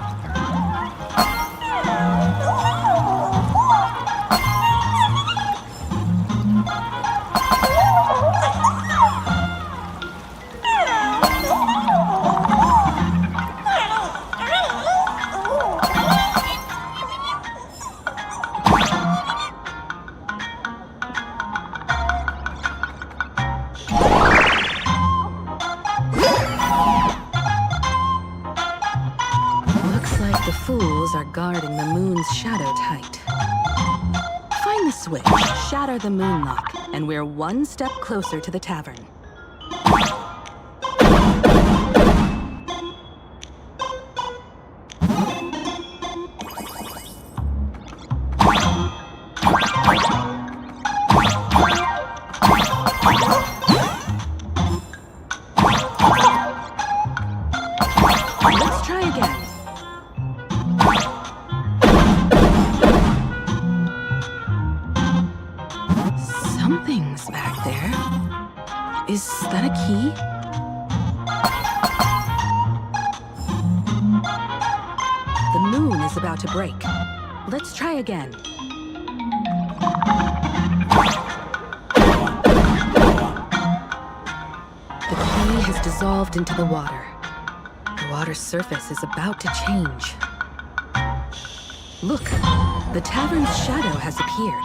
Guarding the moon's shadow tight. Find the switch, shatter the moon lock, and we're one step closer to the tavern. Let's try again. Something's back there. Is that a key? The moon is about to break. Let's try again. The key has dissolved into the water. The water's surface is about to change. Look, the tavern's shadow has appeared.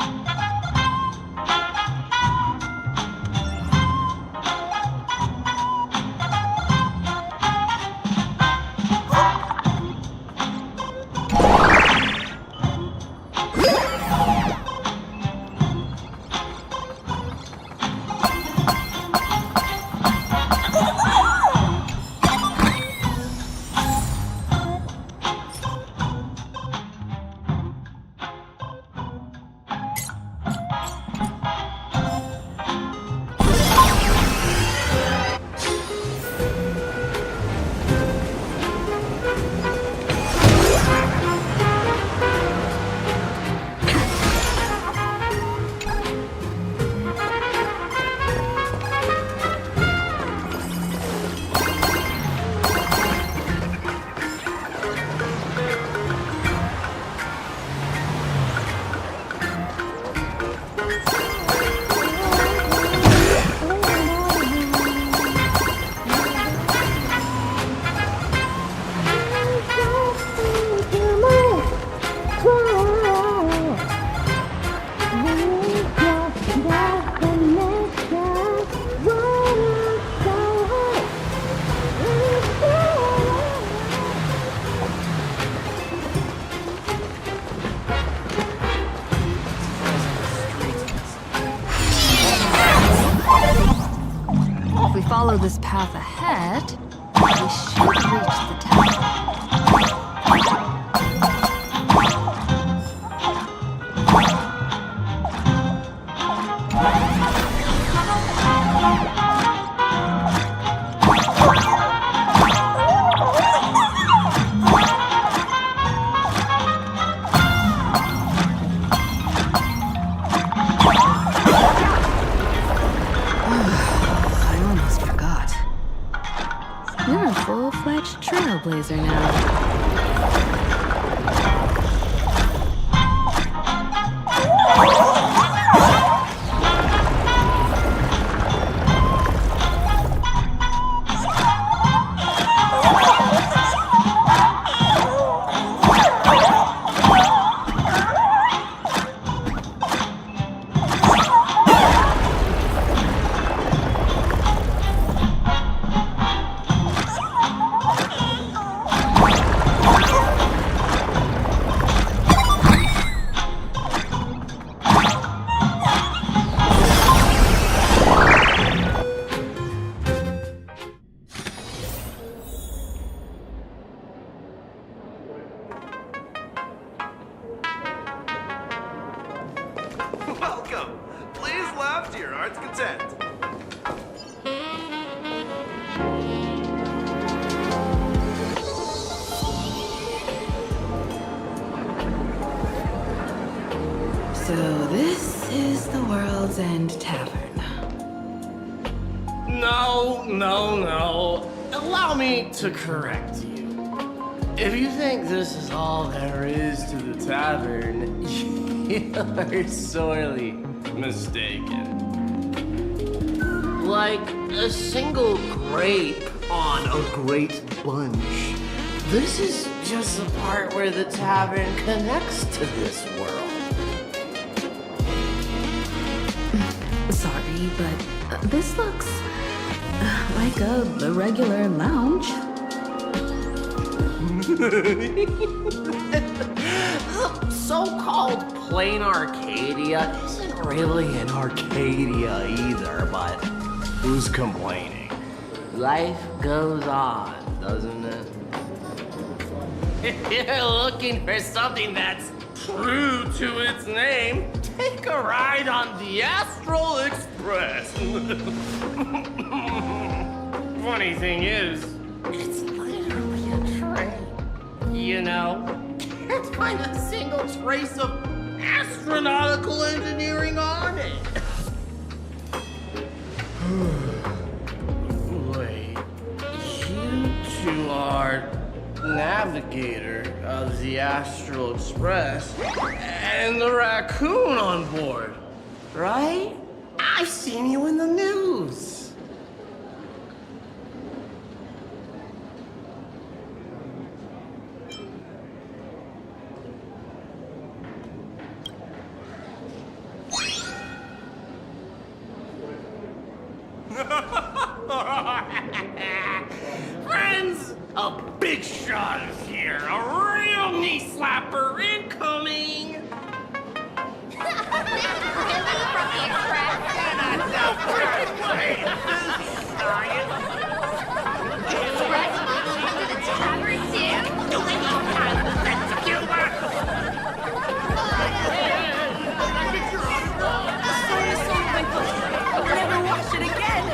If we follow this path ahead, we should reach the tower. You're a full-fledged trailblazer now. Welcome! Please laugh to your heart's content. So this is the World's End Tavern. No. Allow me to correct you. If you think this is all there is to the tavern, you're sorely mistaken. Like a single grape on a great bunch, this is just the part where the tavern connects to this world. Sorry, but this looks like a regular lounge. The so-called plain Arcadia isn't really an Arcadia either, but who's complaining? Life goes on, doesn't it? If you're looking for something that's true to its name, take a ride on the Astral Express. Funny thing is, it's literally a train. You know, can't find a single trace of astronautical engineering on it. Wait, you two are navigator of the Astral Express and the raccoon on board, right? I've seen you in the news. A big shot is here. A real knee slapper incoming. Really? From the Express? Express moves to the tavern too? Never watch it again!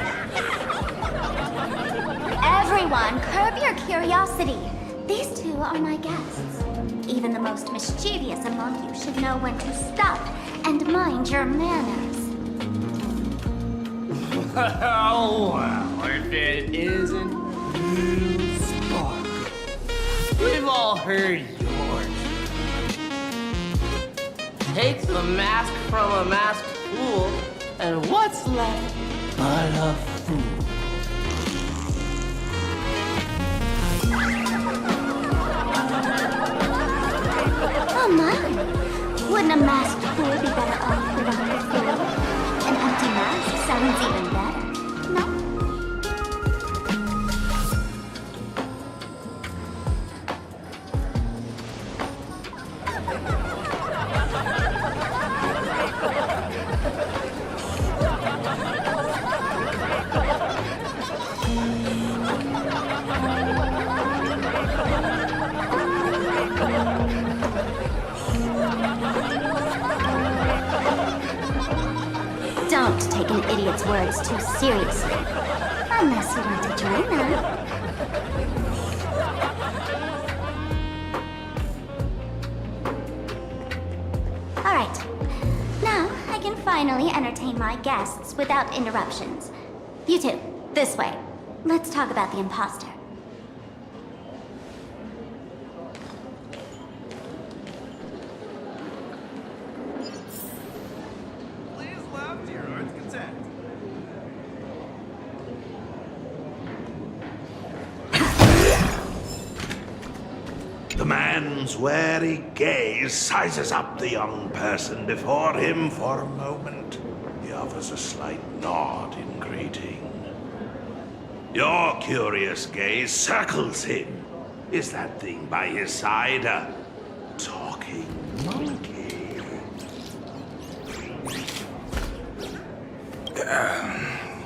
Everyone, curb your curiosity. These two are my guests. Even the most mischievous among you should know when to stop and mind your manners. Oh, well, if it isn't you, Spark. We've all heard yours. Take the mask from a masked fool, and what's left but a fool? Oh my! Wouldn't a masked fool be better off without a fool? An empty mask sounds even better, no? Don't take an idiot's words too seriously. Unless you want to join them. Alright. Now I can finally entertain my guests without interruptions. You two, this way. Let's talk about the imposter. The man's wary gaze sizes up the young person before him for a moment. He offers a slight nod in greeting. Your curious gaze circles him. Is that thing by his side a talking monkey?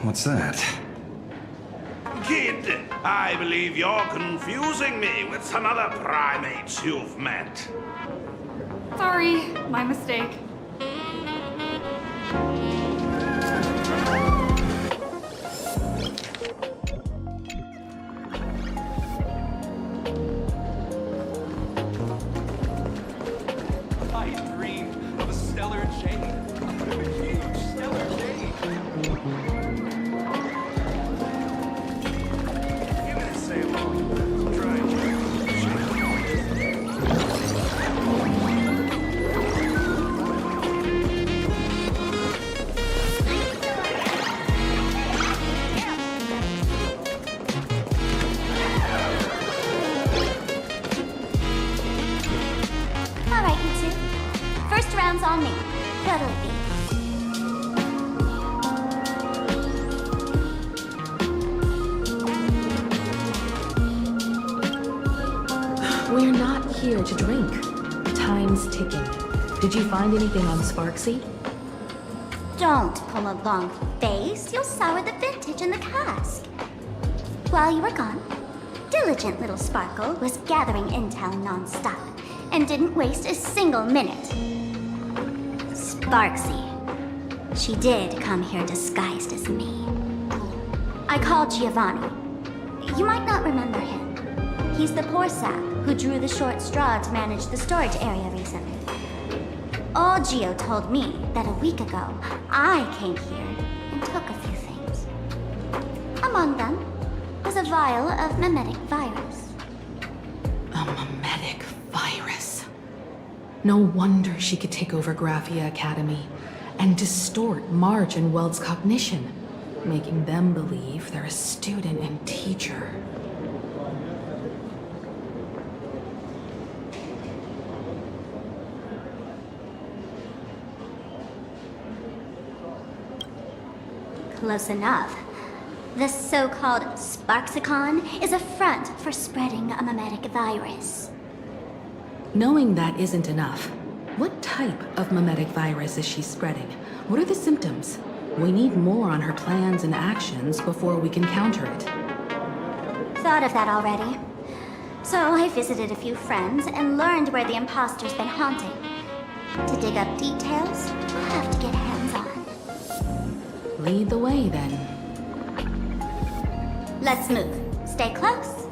What's that? Kid, I believe you're confusing me with some other primates you've met. Sorry, my mistake. I dream of a stellar jade. A huge stellar jade. Give me the same one. Try Alright, you two. First round's on me. What'll it be? We're not here to drink. Time's ticking. Did you find anything on Sparksy? Don't pull a long face. You'll sour the vintage in the cask. While you were gone, diligent little Sparkle was gathering intel non-stop and didn't waste a single minute. Sparksy. She did come here disguised as me. I called Giovanni. You might not remember him. He's the poor sap who drew the short straw to manage the storage area recently. Old Gio told me that a week ago, I came here and took a few things. Among them was a vial of mimetic virus. A mimetic virus. No wonder she could take over Graphia Academy and distort Marge and Weld's cognition, making them believe they're a student and teacher. Close enough. This so-called Sparksicon is a front for spreading a mimetic virus. Knowing that isn't enough. What type of mimetic virus is she spreading? What are the symptoms? We need more on her plans and actions before we can counter it. Thought of that already. So I visited a few friends and learned where the imposter's been haunting. To dig up details, I'll have to get hands-on. Lead the way, then. Let's move. Stay close.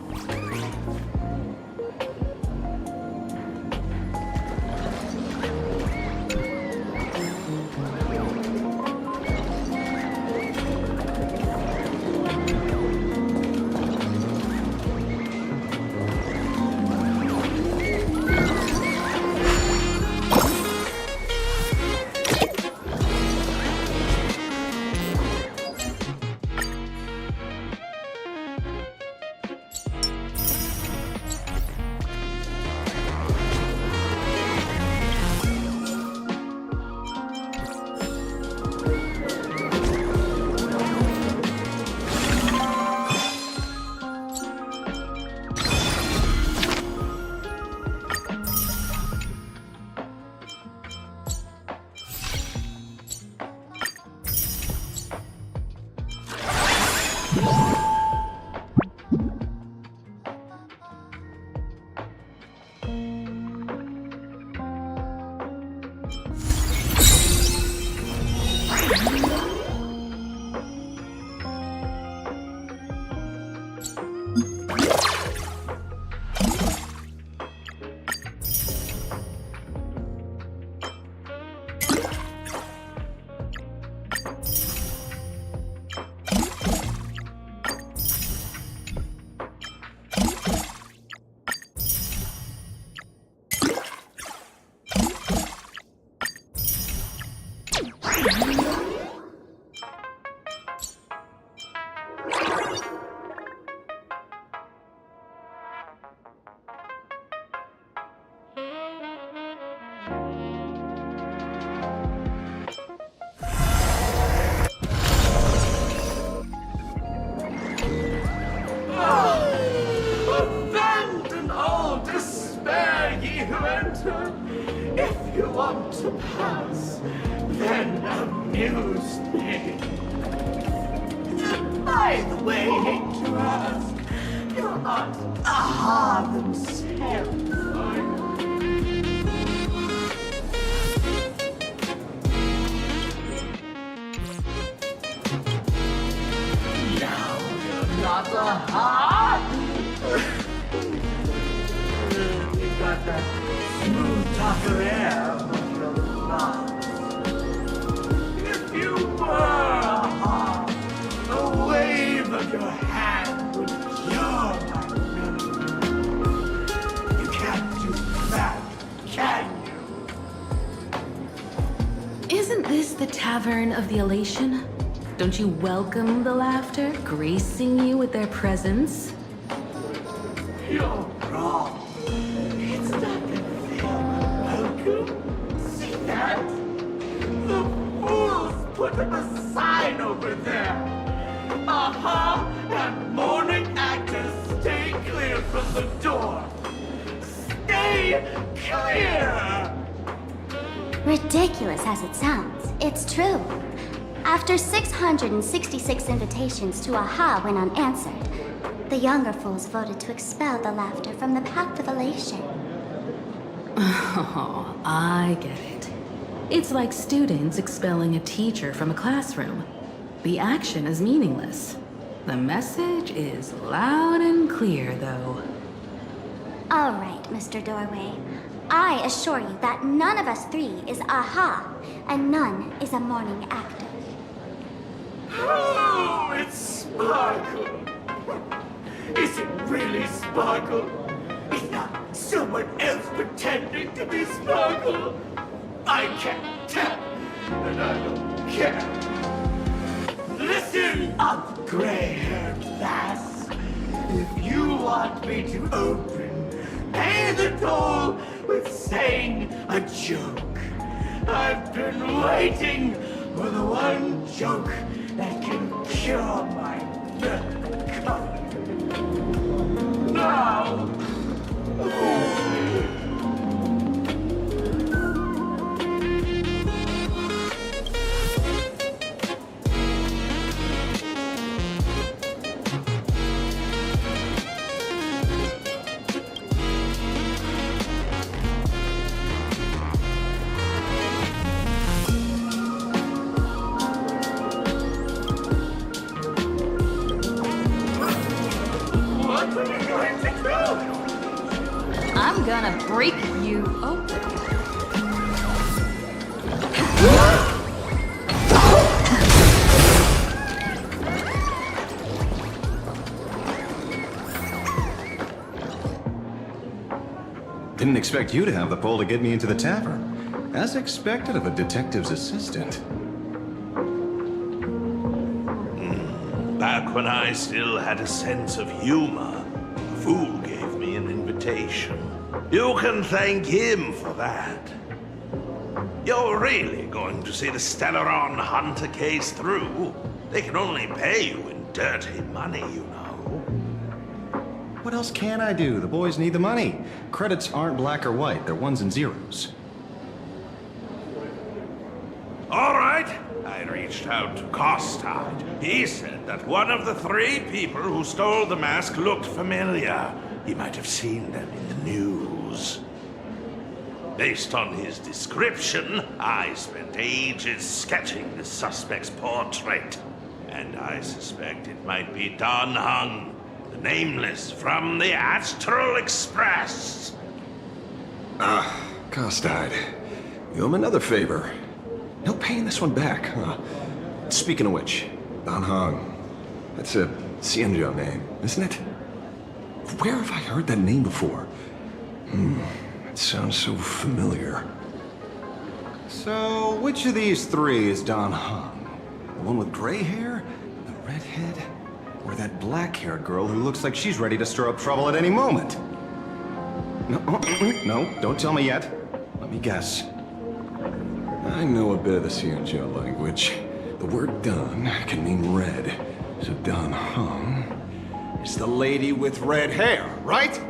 Abandon all despair, ye who enter. If you want to pass, then amuse me. By the way, hate to ask, you're not Aha themselves, are you? No, you're not Aha! You got that smooth talker air of your mouth. If you were Aha, a wave of your hand would cure my memory. You can't do that, can you? Isn't this the Tavern of the Elation? Don't you welcome the laughter, gracing you with their presence? You're wrong. It's not the film welcome. See that? The fools put up a sign over there. Aha! And morning actors, stay clear from the door. Stay clear! Ridiculous as it sounds, it's true. After 666 invitations to Aha went unanswered, the younger fools voted to expel the laughter from the Pact of Elation. Oh, I get it. It's like students expelling a teacher from a classroom. The action is meaningless. The message is loud and clear, though. All right, Mr. Doorway. I assure you that none of us three is Aha, and none is a morning actor. Oh, it's Sparkle. Is it really Sparkle? Is not someone else pretending to be Sparkle? I can't tell, and I don't care. Listen up, gray-haired lass. If you want me to open, pay the toll with saying a joke. I've been waiting for the one joke that can cure my Now! I'm gonna break you open. Didn't expect you to have the pull to get me into the tavern. As expected of a detective's assistant. Back when I still had a sense of humor, a fool gave me an invitation. You can thank him for that. You're really going to see the Stellaron Hunter case through? They can only pay you in dirty money, you know. What else can I do? The boys need the money. Credits aren't black or white, they're ones and zeros. All right. I reached out to Costide. He said that one of the 3 people who stole the mask looked familiar. He might have seen them in the news. Based on his description, I spent ages sketching the suspect's portrait. And I suspect it might be Don Hung, the Nameless from the Astral Express. Costide. You owe him another favor. No paying this one back, huh? Speaking of which, Don Hung. That's a Xianzhou name, isn't it? Where have I heard that name before? It sounds so familiar. So, which of these 3 is Don Hung? The one with gray hair? The redhead? Or that black-haired girl who looks like she's ready to stir up trouble at any moment? No, don't tell me yet. Let me guess. I know a bit of the Xianzhou language. The word Don can mean red. So Don Hung is the lady with red hair, right?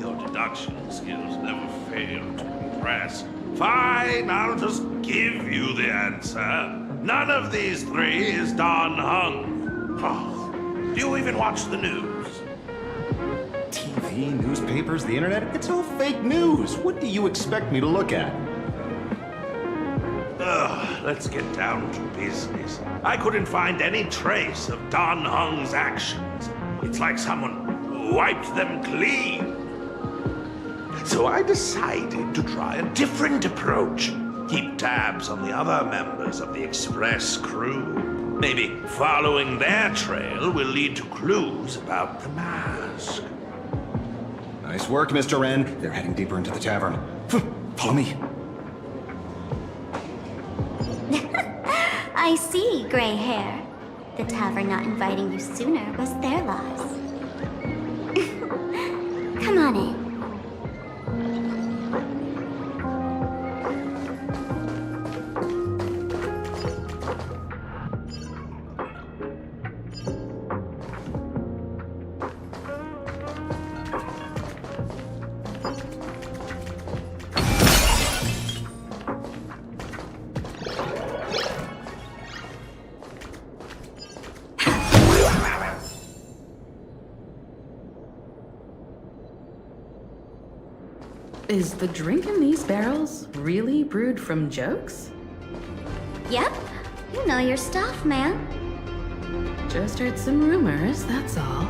Your deduction skills never fail to impress. Fine, I'll just give you the answer. None of these 3 is Don Hung. Oh, do you even watch the news? TV, newspapers, the internet, it's all fake news. What do you expect me to look at? Let's get down to business. I couldn't find any trace of Don Hung's actions. It's like someone wiped them clean. So I decided to try a different approach. Keep tabs on the other members of the Express crew. Maybe following their trail will lead to clues about the mask. Nice work, Mr. Wren. They're heading deeper into the tavern. Follow me. I see, gray hair. The tavern not inviting you sooner was their loss. Come on in. Is the drink in these barrels really brewed from jokes? Yep. You know your stuff, man. Just heard some rumors, that's all.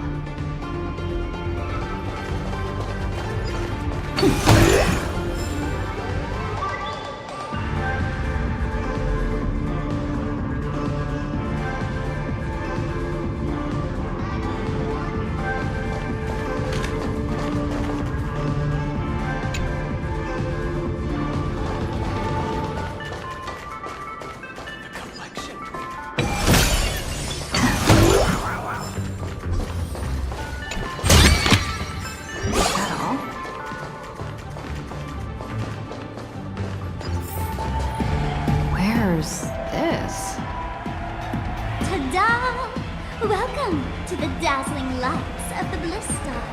to the dazzling lights of the Bliss Star.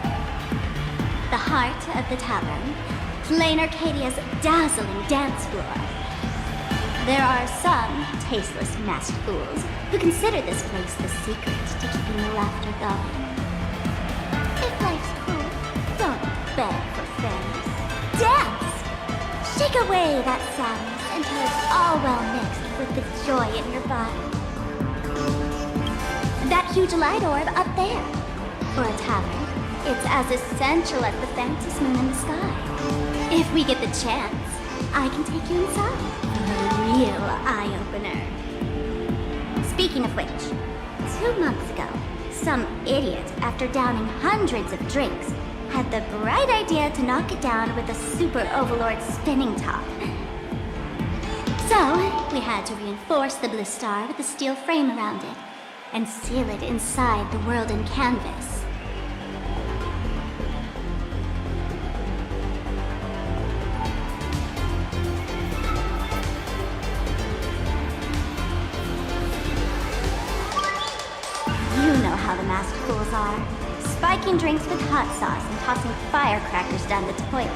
The heart of the tavern, Plain Arcadia's dazzling dance floor. There are some tasteless masked fools who consider this place the secret to keeping the laughter going. If life's cool, don't beg for fairness. Dance! Shake away that sadness until it's all well mixed with the joy in your body. That huge light orb up there. For a tavern, it's as essential as the Phantom Moon in the sky. If we get the chance, I can take you inside for a real eye-opener. Speaking of which, 2 months ago, some idiot, after downing hundreds of drinks, had the bright idea to knock it down with a Super Overlord spinning top. So, we had to reinforce the Bliss Star with a steel frame around it, and seal it inside the world in canvas. You know how the masked fools are. Spiking drinks with hot sauce and tossing firecrackers down the toilet.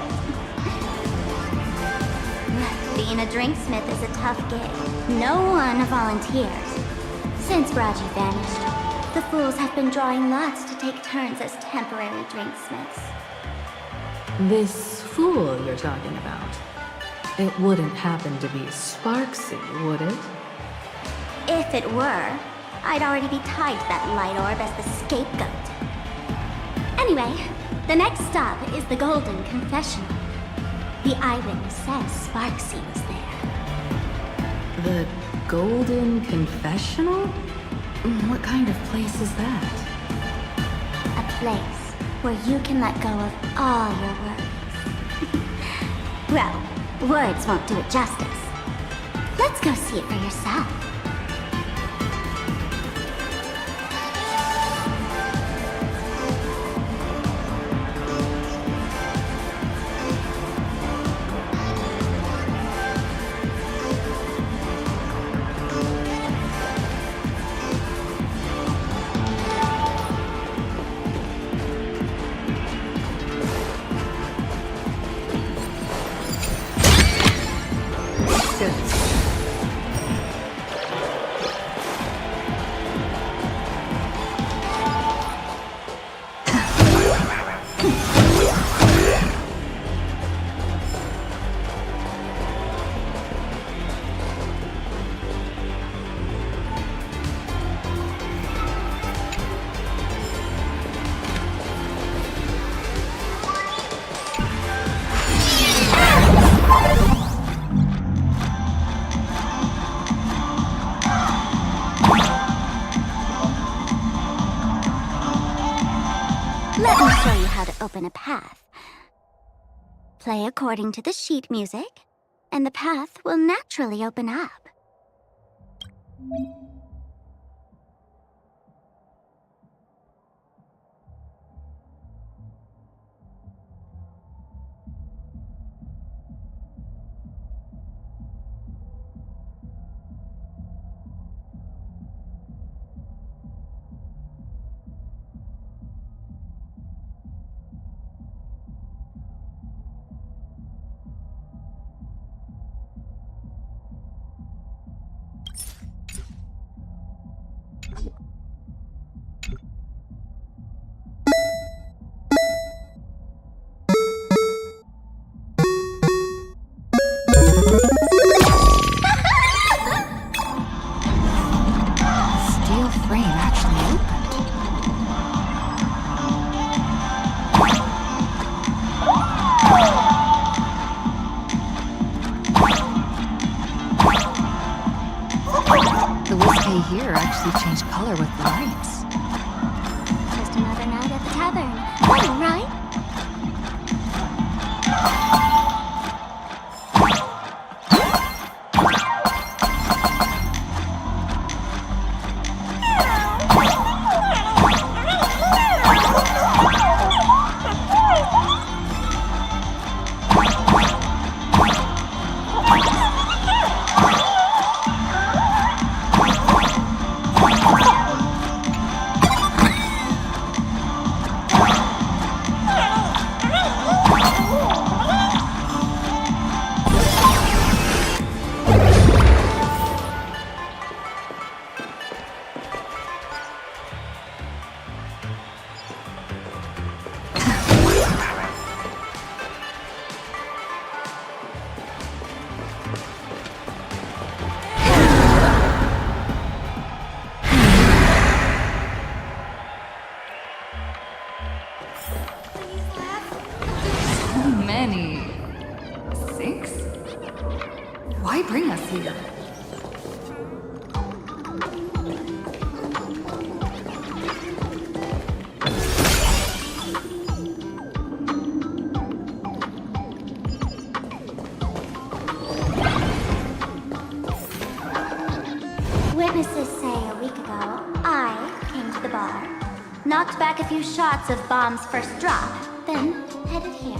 Being a drinksmith is a tough gig. No one volunteers. Since Braji vanished, the fools have been drawing lots to take turns as temporary drinksmiths. This fool you're talking about. It wouldn't happen to be Sparksy, would it? If it were, I'd already be tied to that light orb as the scapegoat. Anyway, the next stop is the Golden Confessional. The eyewitness says Sparksy was there. The Golden Confessional? What kind of place is that? A place where you can let go of all your worries. Well, words won't do it justice. Let's go see it for yourself. Let me show you how to open a path. Play according to the sheet music, and the path will naturally open up. many? 6? Why bring us here? Witnesses say a week ago, I came to the bar, knocked back a few shots of Bomb's first drop, then headed here.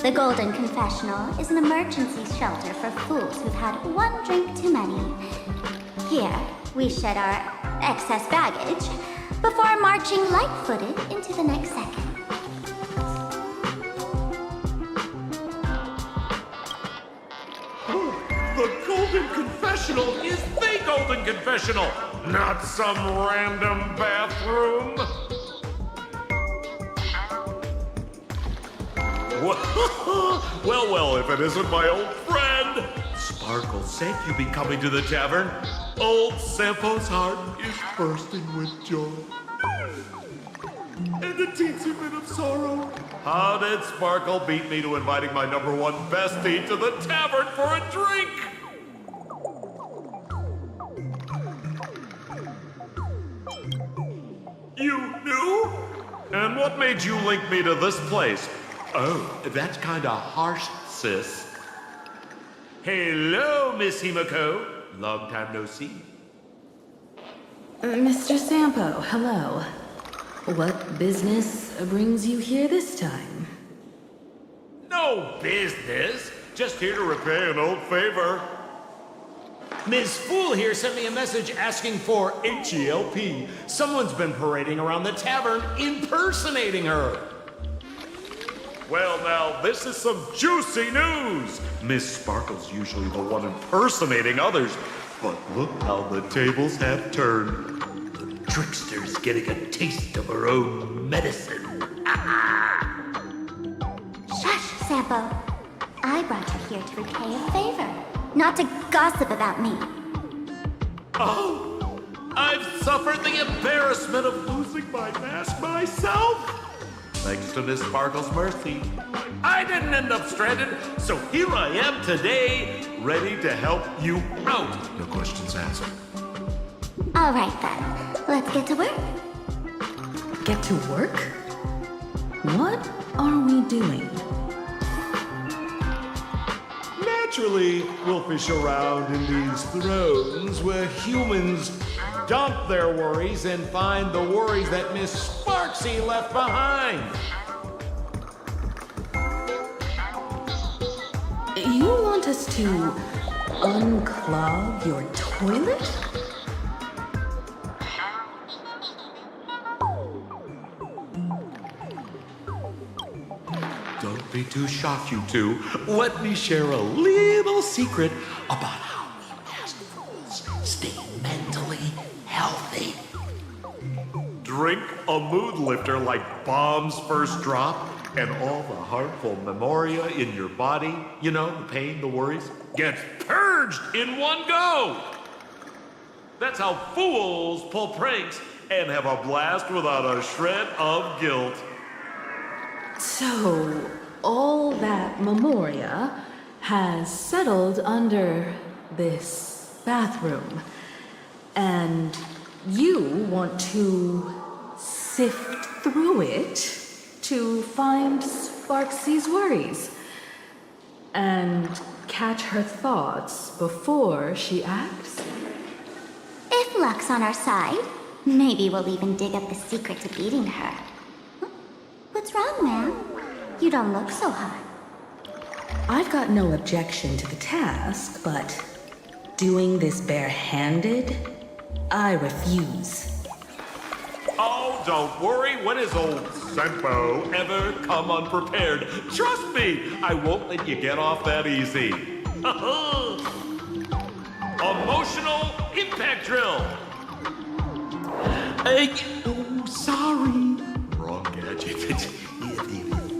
The Golden Confessional is an emergency shelter for fools who've had one drink too many. Here, we shed our excess baggage before marching light-footed into the next second. The Golden Confessional is the Golden Confessional, not some random bathroom. Well, if it isn't my old friend. Sparkle said you'd be coming to the tavern. Old Sampo's heart is bursting with joy. And a teensy bit of sorrow. How did Sparkle beat me to inviting my #1 bestie to the tavern for a drink? You knew? And what made you link me to this place? Oh, that's kinda harsh, sis. Hello, Miss Himiko. Long time no see. Mr. Sampo, hello. What business brings you here this time? No business. Just here to repay an old favor. Ms. Fool here sent me a message asking for H-E-L-P. Someone's been parading around the tavern impersonating her. Well, now, this is some juicy news. Miss Sparkle's usually the one impersonating others, but look how the tables have turned. The trickster's getting a taste of her own medicine. Shush, Sampo. I brought you here to repay a favor, not to gossip about me. Oh, I've suffered the embarrassment of losing my mask myself. Thanks to Miss Sparkle's mercy, I didn't end up stranded, so here I am today, ready to help you out. No questions asked. All right, then. Let's get to work. Get to work? What are we doing? Naturally, we'll fish around in these thrones where humans dump their worries and find the worries that Miss Sparksy left behind. You want us to unclog your toilet? Don't be too shocked, you two. Let me share a little secret about how we masked fools stay mentally healthy. Drink a mood lifter like Bomb's first drop, and all the harmful memoria in your body, you know, the pain, the worries, gets purged in one go. That's how fools pull pranks and have a blast without a shred of guilt. So, all that memoria has settled under this bathroom. And you want to sift through it to find Sparksy's worries and catch her thoughts before she acts? If luck's on our side, maybe we'll even dig up the secret to beating her. What's wrong, man? You don't look so hot. I've got no objection to the task, but doing this barehanded, I refuse. Oh, don't worry. When has old Sampo ever come unprepared? Trust me, I won't let you get off that easy. Emotional impact drill. Oh, sorry. Wrong gadget.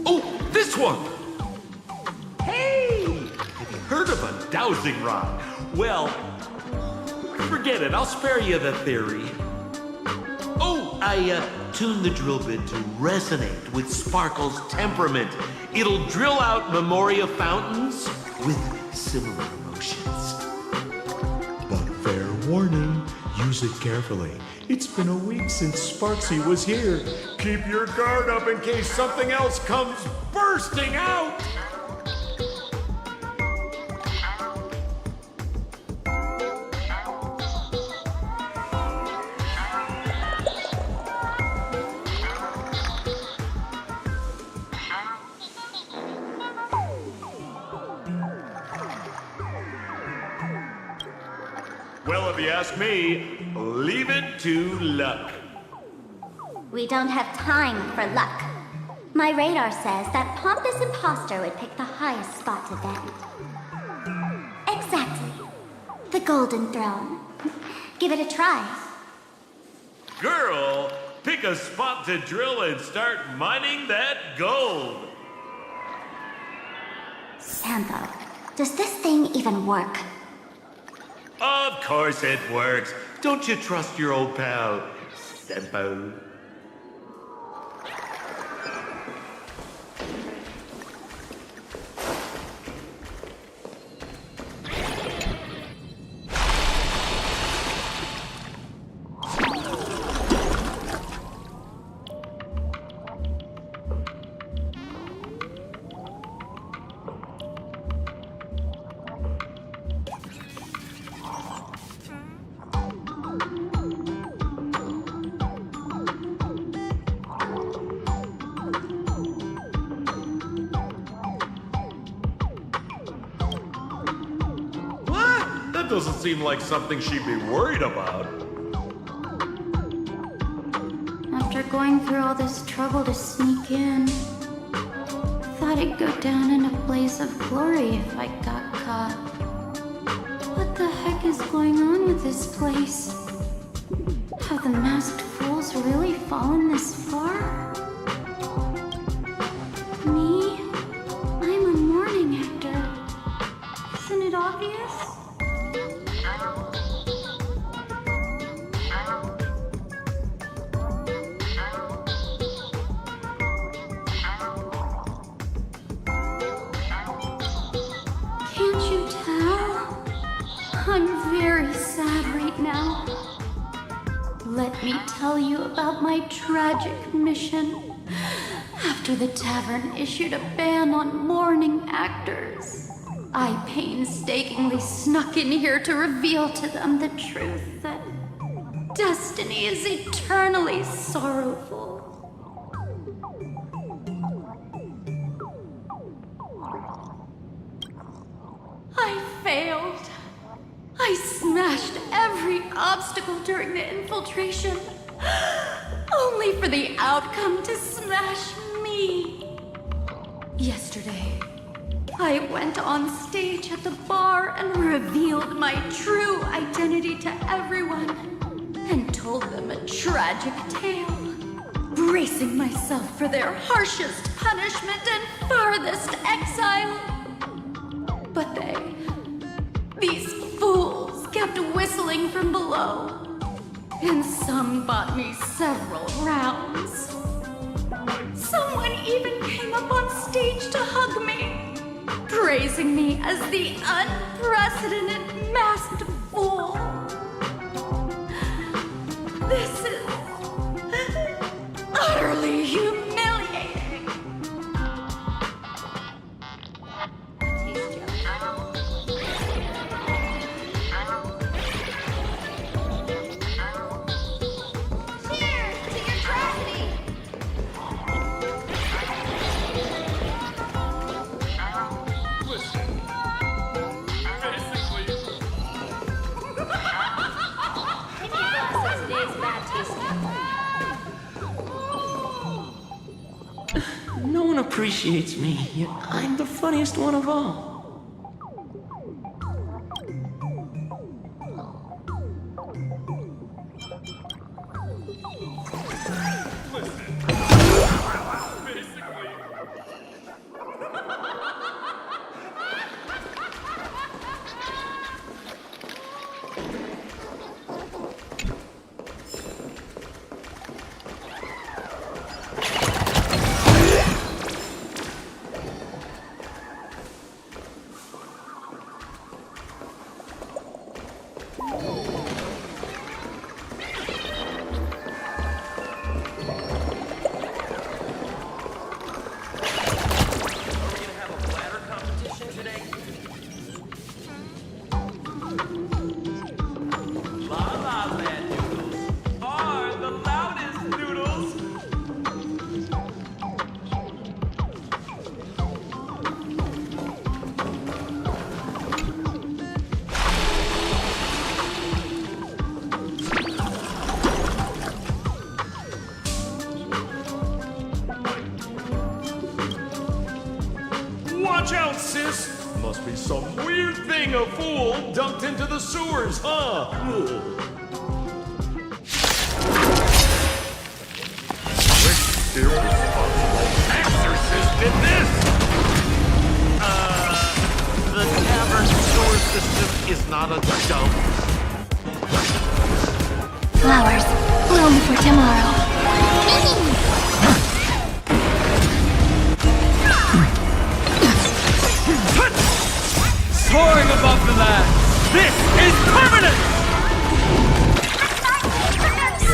Oh, this one. Hey, have you heard of a dowsing rod? Well, forget it. I'll spare you the theory. Oh, I tune the drill bit to resonate with Sparkle's temperament. It'll drill out Memoria fountains with similar emotions. But fair warning, use it carefully. It's been a week since Sparksy was here. Keep your guard up in case something else comes bursting out! Well, if you ask me, leave it to luck. We don't have time for luck. My radar says that pompous imposter would pick the highest spot to vent. Exactly. The Golden Throne. Give it a try. Girl, pick a spot to drill and start mining that gold. Sampo, does this thing even work? Of course it works. Don't you trust your old pal, Sempo? Doesn't seem like something she'd be worried about. After going through all this trouble to sneak in, thought I'd go down in a blaze of glory if I got caught. What the heck is going on with this place? Have the masked fools really fallen this far? Me? I'm a mourning actor. Isn't it obvious? Let me tell you about my tragic mission. After the tavern issued a ban on mourning actors, I painstakingly snuck in here to reveal to them the truth that destiny is eternally sorrowful. I failed. I smashed every obstacle during the infiltration, only for the outcome to smash me. Yesterday, I went on stage at the bar and revealed my true identity to everyone, and told them a tragic tale, bracing myself for their harshest punishment and farthest exile. But these fools kept whistling from below, and some bought me several rounds. Someone even came up on stage to hug me, praising me as the unprecedented masked fool. This is utterly humiliating. No one appreciates me, yet I'm the funniest one of all. Watch out, sis! Must be some weird thing a fool dumped into the sewers, huh? Ugh. Exorcist in this! The cavern sewer system is not a dump. Flowers, bloom for tomorrow. Soaring above the land! This is permanent!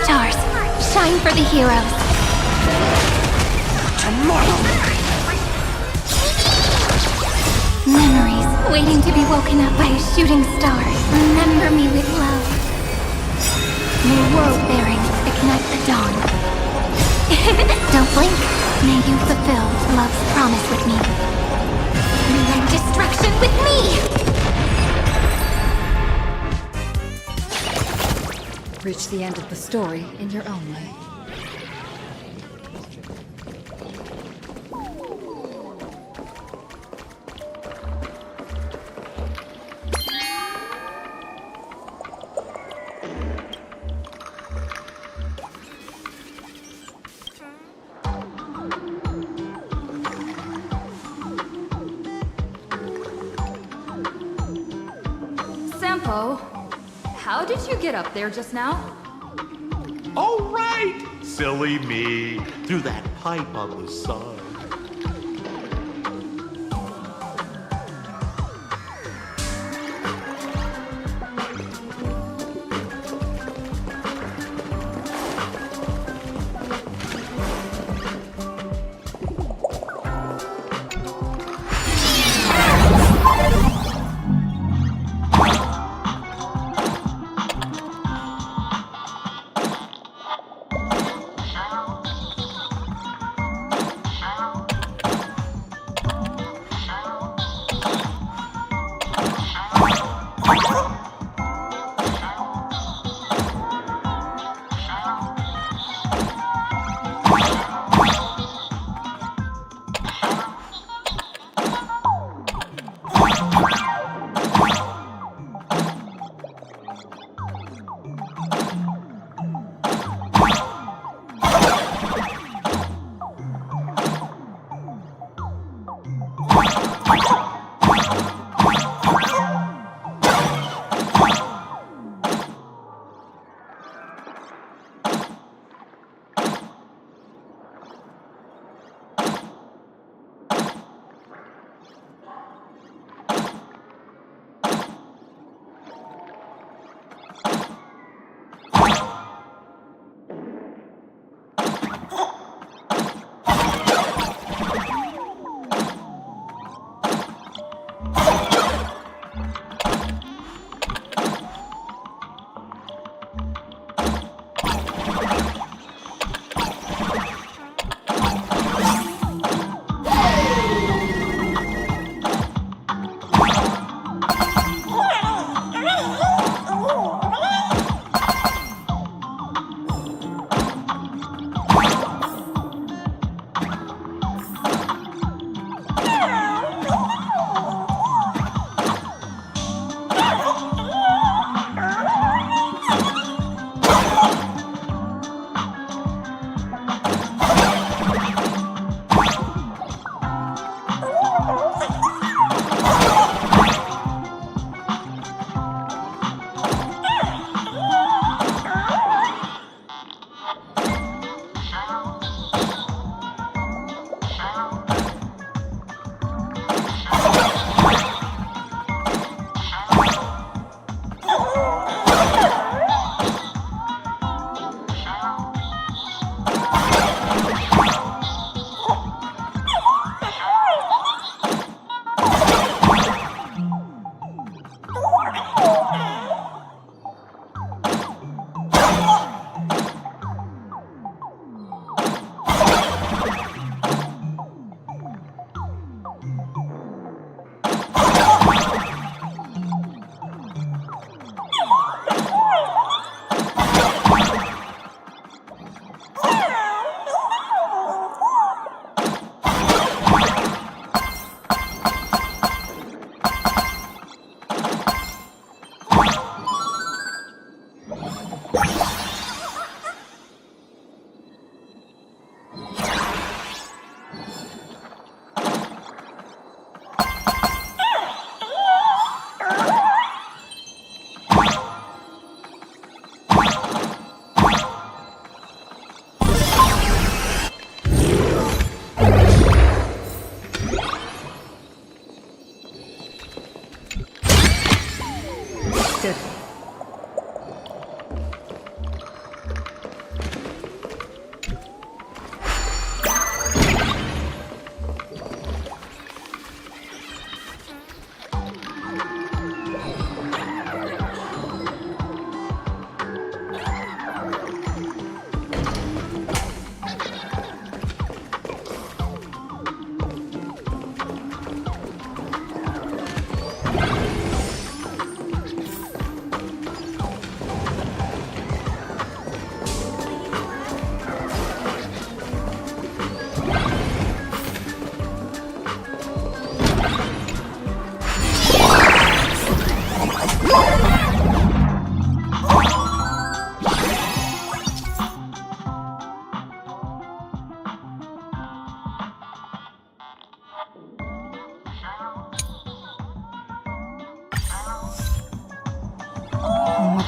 Stars, shine for the heroes. Tomorrow! Memories waiting to be woken up by a shooting star. Remember me with love. May world bearings ignite the dawn. Don't blink. May you fulfill love's promise with me. Rewrite destruction with me! Reach the end of the story in your own way. Sampo, how did you get up there just now? Oh, right! Silly me. Through that pipe on the side.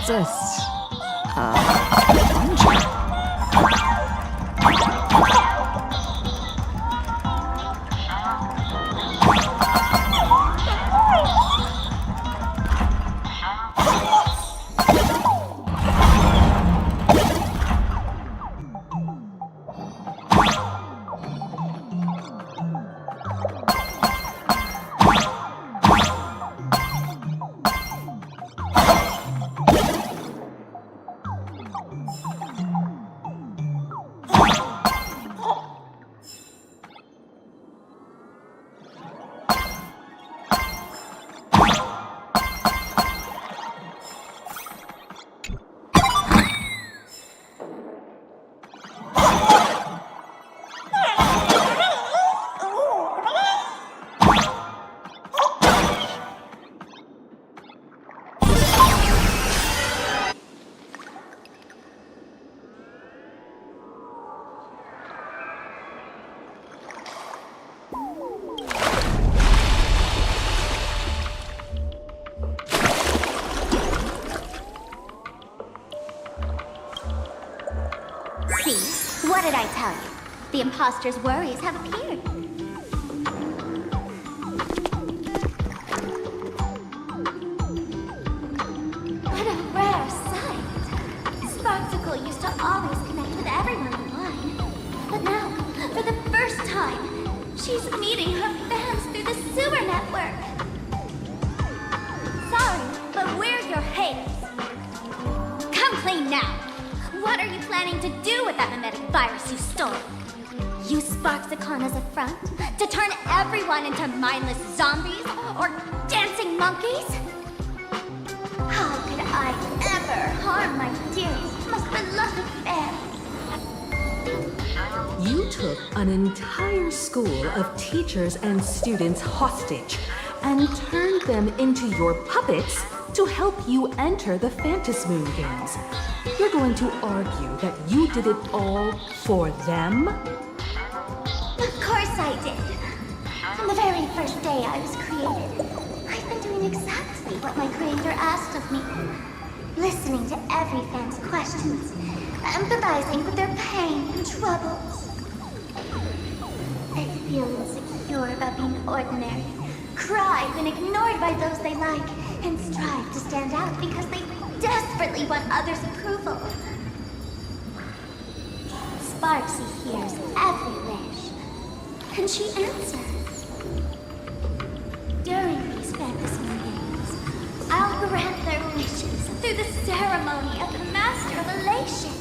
just plunger. See? What did I tell you? The imposter's worries have appeared. What a rare sight. Sparksicle used to always connect with everyone online. But now, for the first time, she's meeting her fans through the sewer network. Sorry, but we're your haters. Come clean now. What are you planning to do with that mimetic virus you stole? Use Sparksicon as a front to turn everyone into mindless zombies or dancing monkeys? How could I ever harm my dearest, most beloved fans? You took an entire school of teachers and students hostage and turned them into your puppets to help you enter the Phantasmoon games. You're going to argue that you did it all for them? Of course I did. From the very first day I was created, I've been doing exactly what my creator asked of me. Listening to every fan's questions, empathizing with their pain and troubles. They feel insecure about being ordinary, cry when ignored by those they like, and strive to stand out because they desperately want others' approval. Sparksy hears every wish, and she answers. During these Phantasmoon games, I'll grant their wishes through the ceremony of the Master of Elation.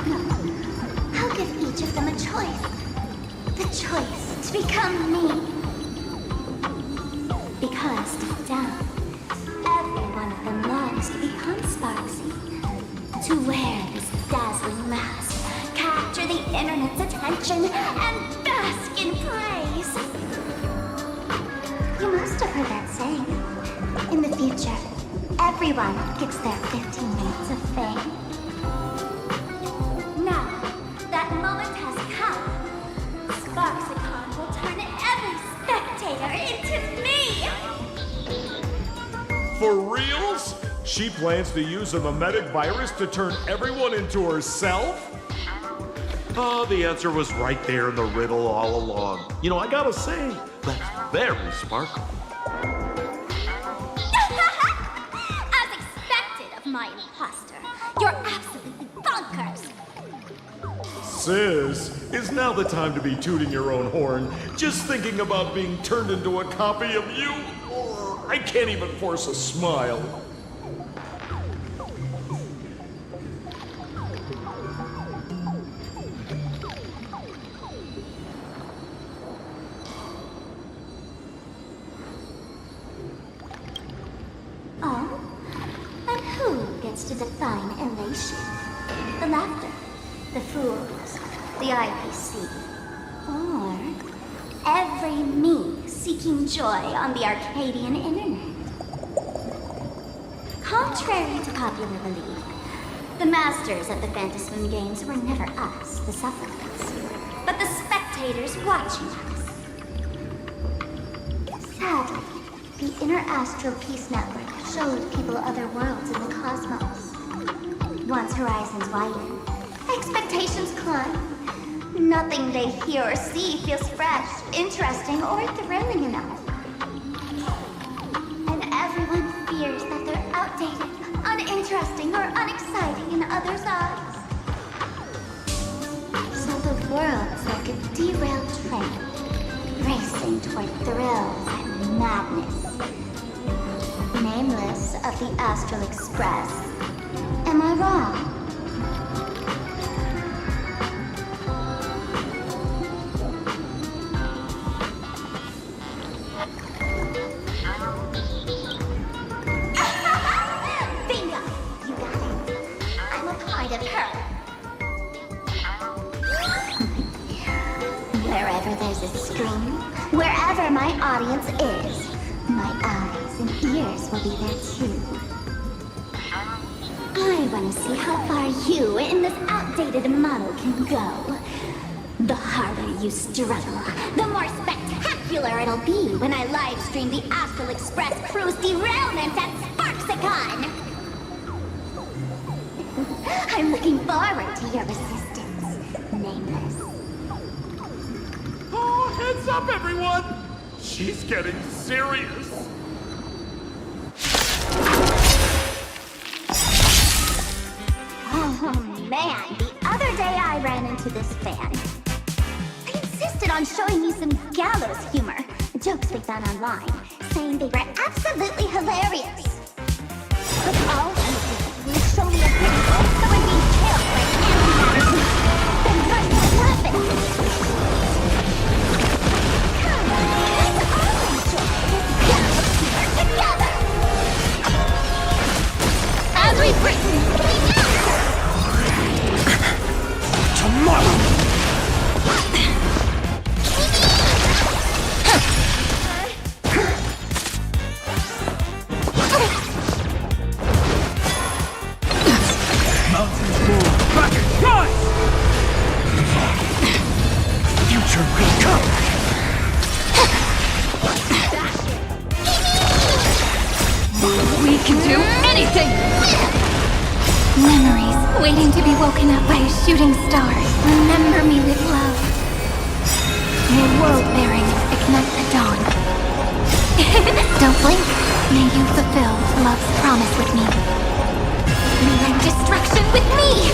No, I'll give each of them a choice. The choice to become me. Because deep down, every one of them longs to become Sparksy. To wear this dazzling mask, capture the internet's attention, and bask in praise. You must have heard that saying. In the future, everyone gets their 15 minutes of fame. Now, that moment has come. Sparksicon will turn every spectator into me! For reals? She plans to use a mimetic virus to turn everyone into herself? Oh, the answer was right there in the riddle all along. You know, I gotta say, that's very sparkly. As expected of my imposter, you're absolutely bonkers! Sis, is now the time to be tooting your own horn, just thinking about being turned into a copy of you? I can't even force a smile. Oh? And who gets to define elation? The laughter, the fools, the IPC, or every me seeking joy on the Arcadian internet? Contrary to popular belief, the masters of the Phantasmoon games were never us, the supplicants, but the spectators watching us. Sadly, the Inter-Astral Peace Network shows people other worlds in the cosmos. Once horizons widen, expectations climb. Nothing they hear or see feels fresh, interesting, or thrilling enough. And everyone fears that they're outdated, uninteresting, or unexciting in others' eyes. So the world's like a derailed train, racing toward thrills and madness. Nameless of the Astral Express. Am I wrong? Bingo! You got it. I'm a kind of her. Wherever there's a screen, wherever my audience is, my eyes and ears will be there too. I want to see how far you in this outdated model can go. The harder you struggle, the more spectacular it'll be when I live stream the Astral Express cruise derailment at Sparksicon. I'm looking forward to your resistance, Nameless. Oh, heads up, everyone! She's getting serious. Oh man, the other day I ran into this fan. They insisted on showing me some gallows humor, jokes they found online, saying they were absolutely hilarious. But all he did was show me a video of someone being killed by anti-matter, then run out laughing. Come on, let's all enjoy this gallows humor together! As we bring Tomorrow! Mountains move, rocket rise! Future will come! We can do anything! Memories waiting to be woken up by a shooting star. Remember me with love. May world bearings ignite the dawn. Don't blink. May you fulfill love's promise with me. Rewrite destruction with me!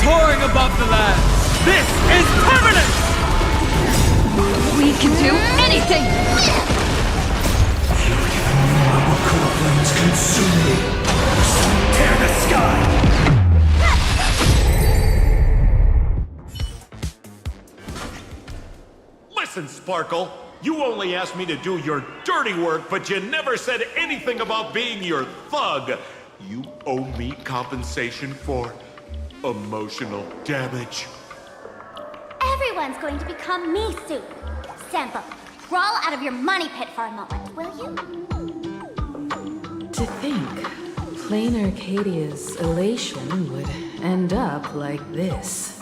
Soaring above the land, this is permanent! We can do anything! Flames consume me. Tear the sky! Listen, Sparkle, you only asked me to do your dirty work, but you never said anything about being your thug. You owe me compensation for emotional damage. Everyone's going to become me soon. Sample, crawl out of your money pit for a moment, will you? To think, plain Arcadia's elation would end up like this.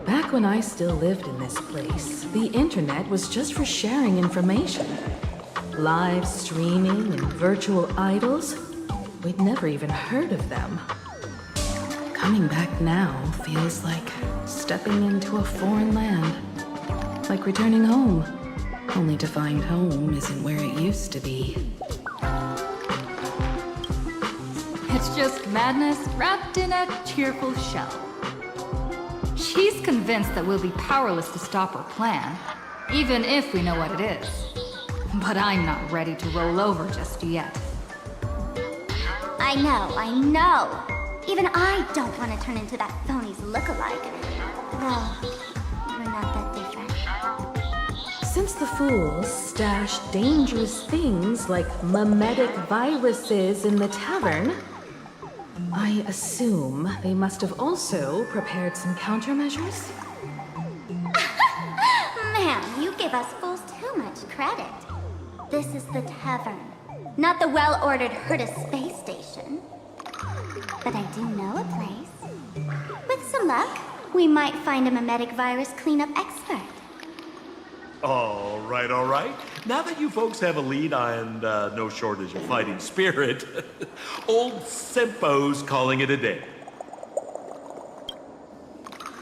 Back when I still lived in this place, the internet was just for sharing information. Live streaming and virtual idols, we'd never even heard of them. Coming back now feels like stepping into a foreign land. Like returning home, only to find home isn't where it used to be. It's just madness wrapped in a cheerful shell. She's convinced that we'll be powerless to stop her plan, even if we know what it is. But I'm not ready to roll over just yet. I know. Even I don't want to turn into that phony's lookalike. Well, we're not that different. Since the fools stash dangerous things like mimetic viruses in the tavern, I assume they must have also prepared some countermeasures? Man, you give us fools too much credit. This is the tavern, not the well-ordered Herta space station. But I do know a place. With some luck, we might find a mimetic virus cleanup expert. All right. Now that you folks have a lead and no shortage of fighting spirit, old Sempo's calling it a day.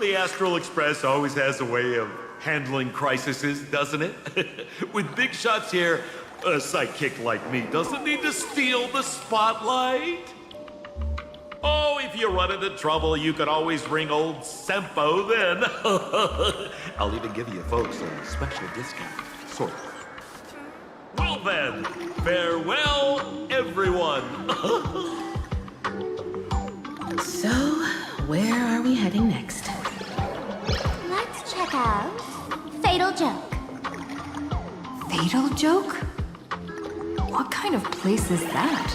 The Astral Express always has a way of handling crises, doesn't it? With big shots here, a sidekick like me doesn't need to steal the spotlight. Oh, if you run into trouble, you can always ring old Sempo then. I'll even give you folks a special discount, sort of. Well then, farewell, everyone. So, where are we heading next? Let's check out Fatal Joke. Fatal Joke? What kind of place is that?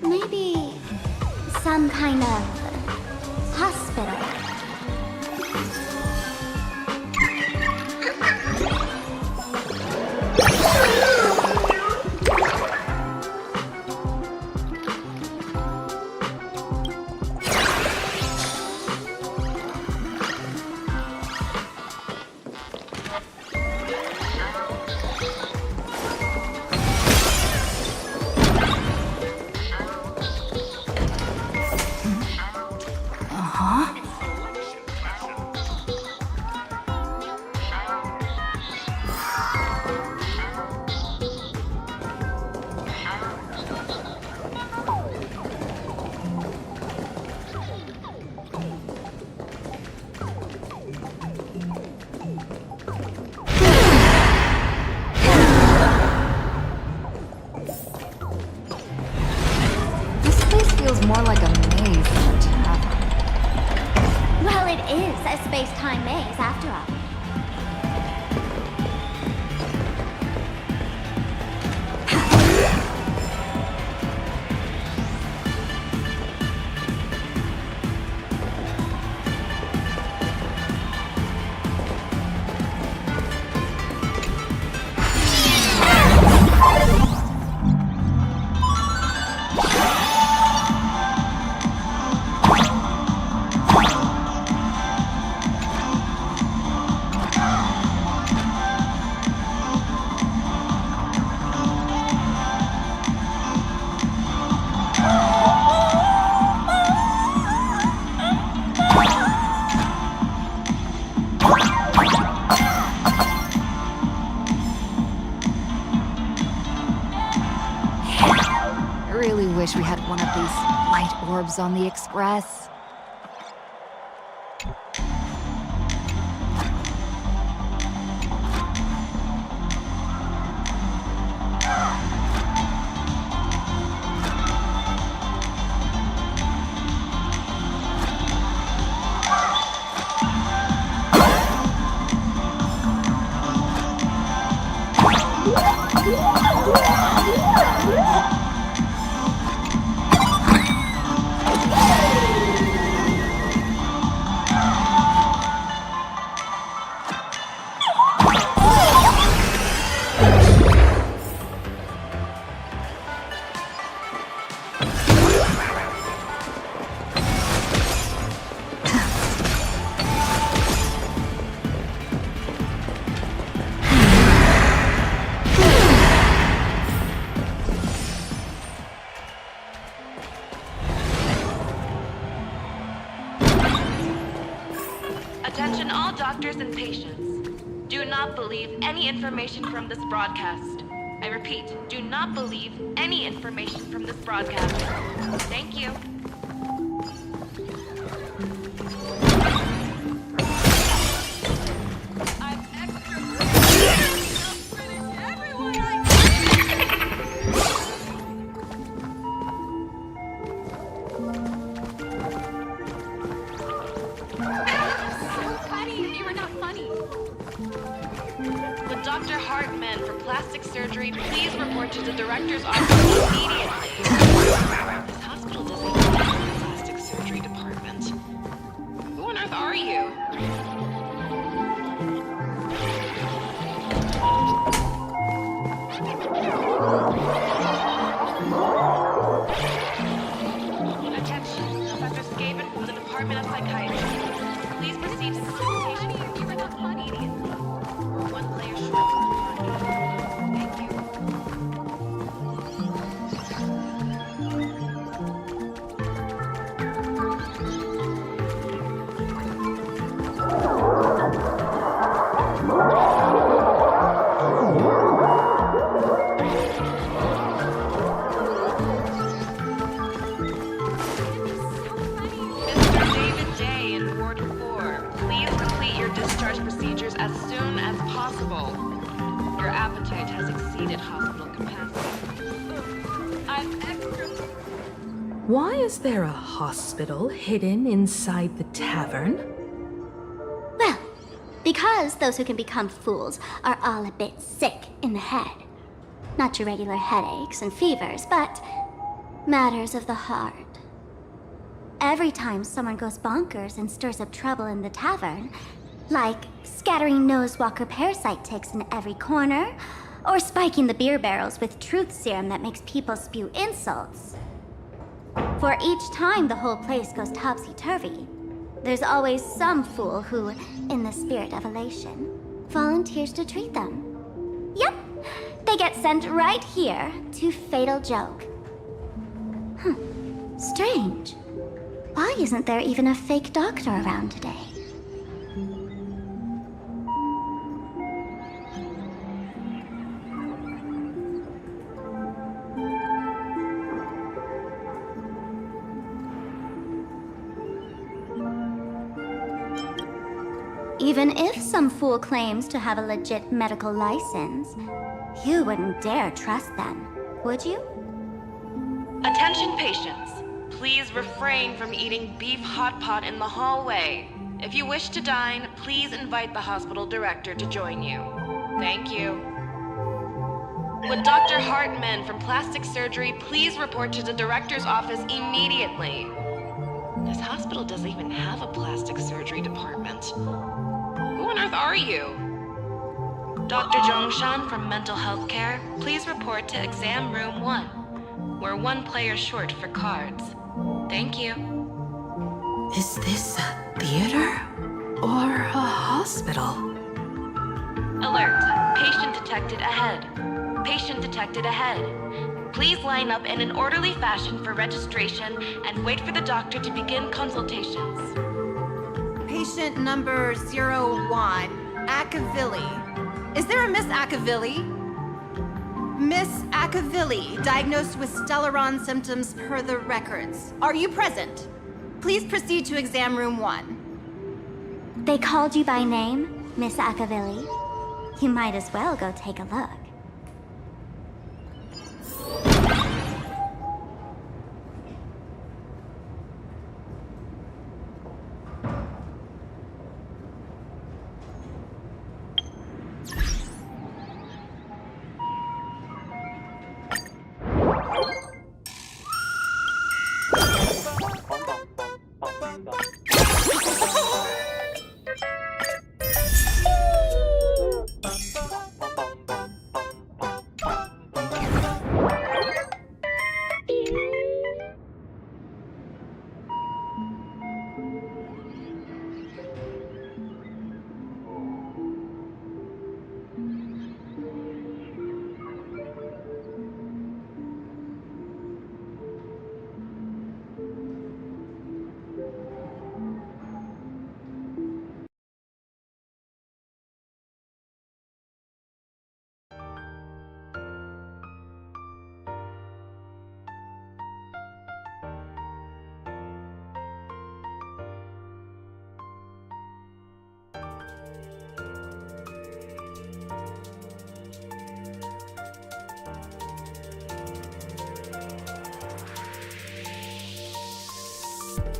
Maybe some kind of hospital. More like a maze than a tavern. Well, it is a space-time maze, after all. Wish we had one of these light orbs on the Express. Attention all doctors and patients. Do not believe any information from this broadcast. I repeat, do not believe any information from this broadcast. Thank you. Dr. Hartman for plastic surgery, please report to the director's office immediately. This hospital doesn't even have a plastic surgery department. Who on earth are you? Attention, Professor Skaven from the Department of Psychiatry. Please proceed to consultation immediately. One player short. full. Your appetite has exceeded hospital capacity. I'm extra... Why is there a hospital hidden inside the tavern? Well, because those who can become fools are all a bit sick in the head. Not your regular headaches and fevers, but matters of the heart. Every time someone goes bonkers and stirs up trouble in the tavern, like scattering nosewalker parasite ticks in every corner, or spiking the beer barrels with truth serum that makes people spew insults. For each time the whole place goes topsy-turvy, there's always some fool who, in the spirit of elation, volunteers to treat them. Yep, they get sent right here to Fatal Joke. Strange. Why isn't there even a fake doctor around today? Even if some fool claims to have a legit medical license, you wouldn't dare trust them, would you? Attention patients. Please refrain from eating beef hot pot in the hallway. If you wish to dine, please invite the hospital director to join you. Thank you. Would Dr. Hartman from plastic surgery please report to the director's office immediately? This hospital doesn't even have a plastic surgery department. Who on earth are you? Dr. Zhongshan from mental health care, please report to exam room 1. We're 1 player short for cards. Thank you. Is this a theater or a hospital? Alert. Patient detected ahead. Patient detected ahead. Please line up in an orderly fashion for registration and wait for the doctor to begin consultations. Patient number 01, Akavilli. Is there a Miss Akavilli? Miss Akavilli, diagnosed with Stellaron symptoms per the records. Are you present? Please proceed to exam room 1. They called you by name, Miss Akavilli. You might as well go take a look.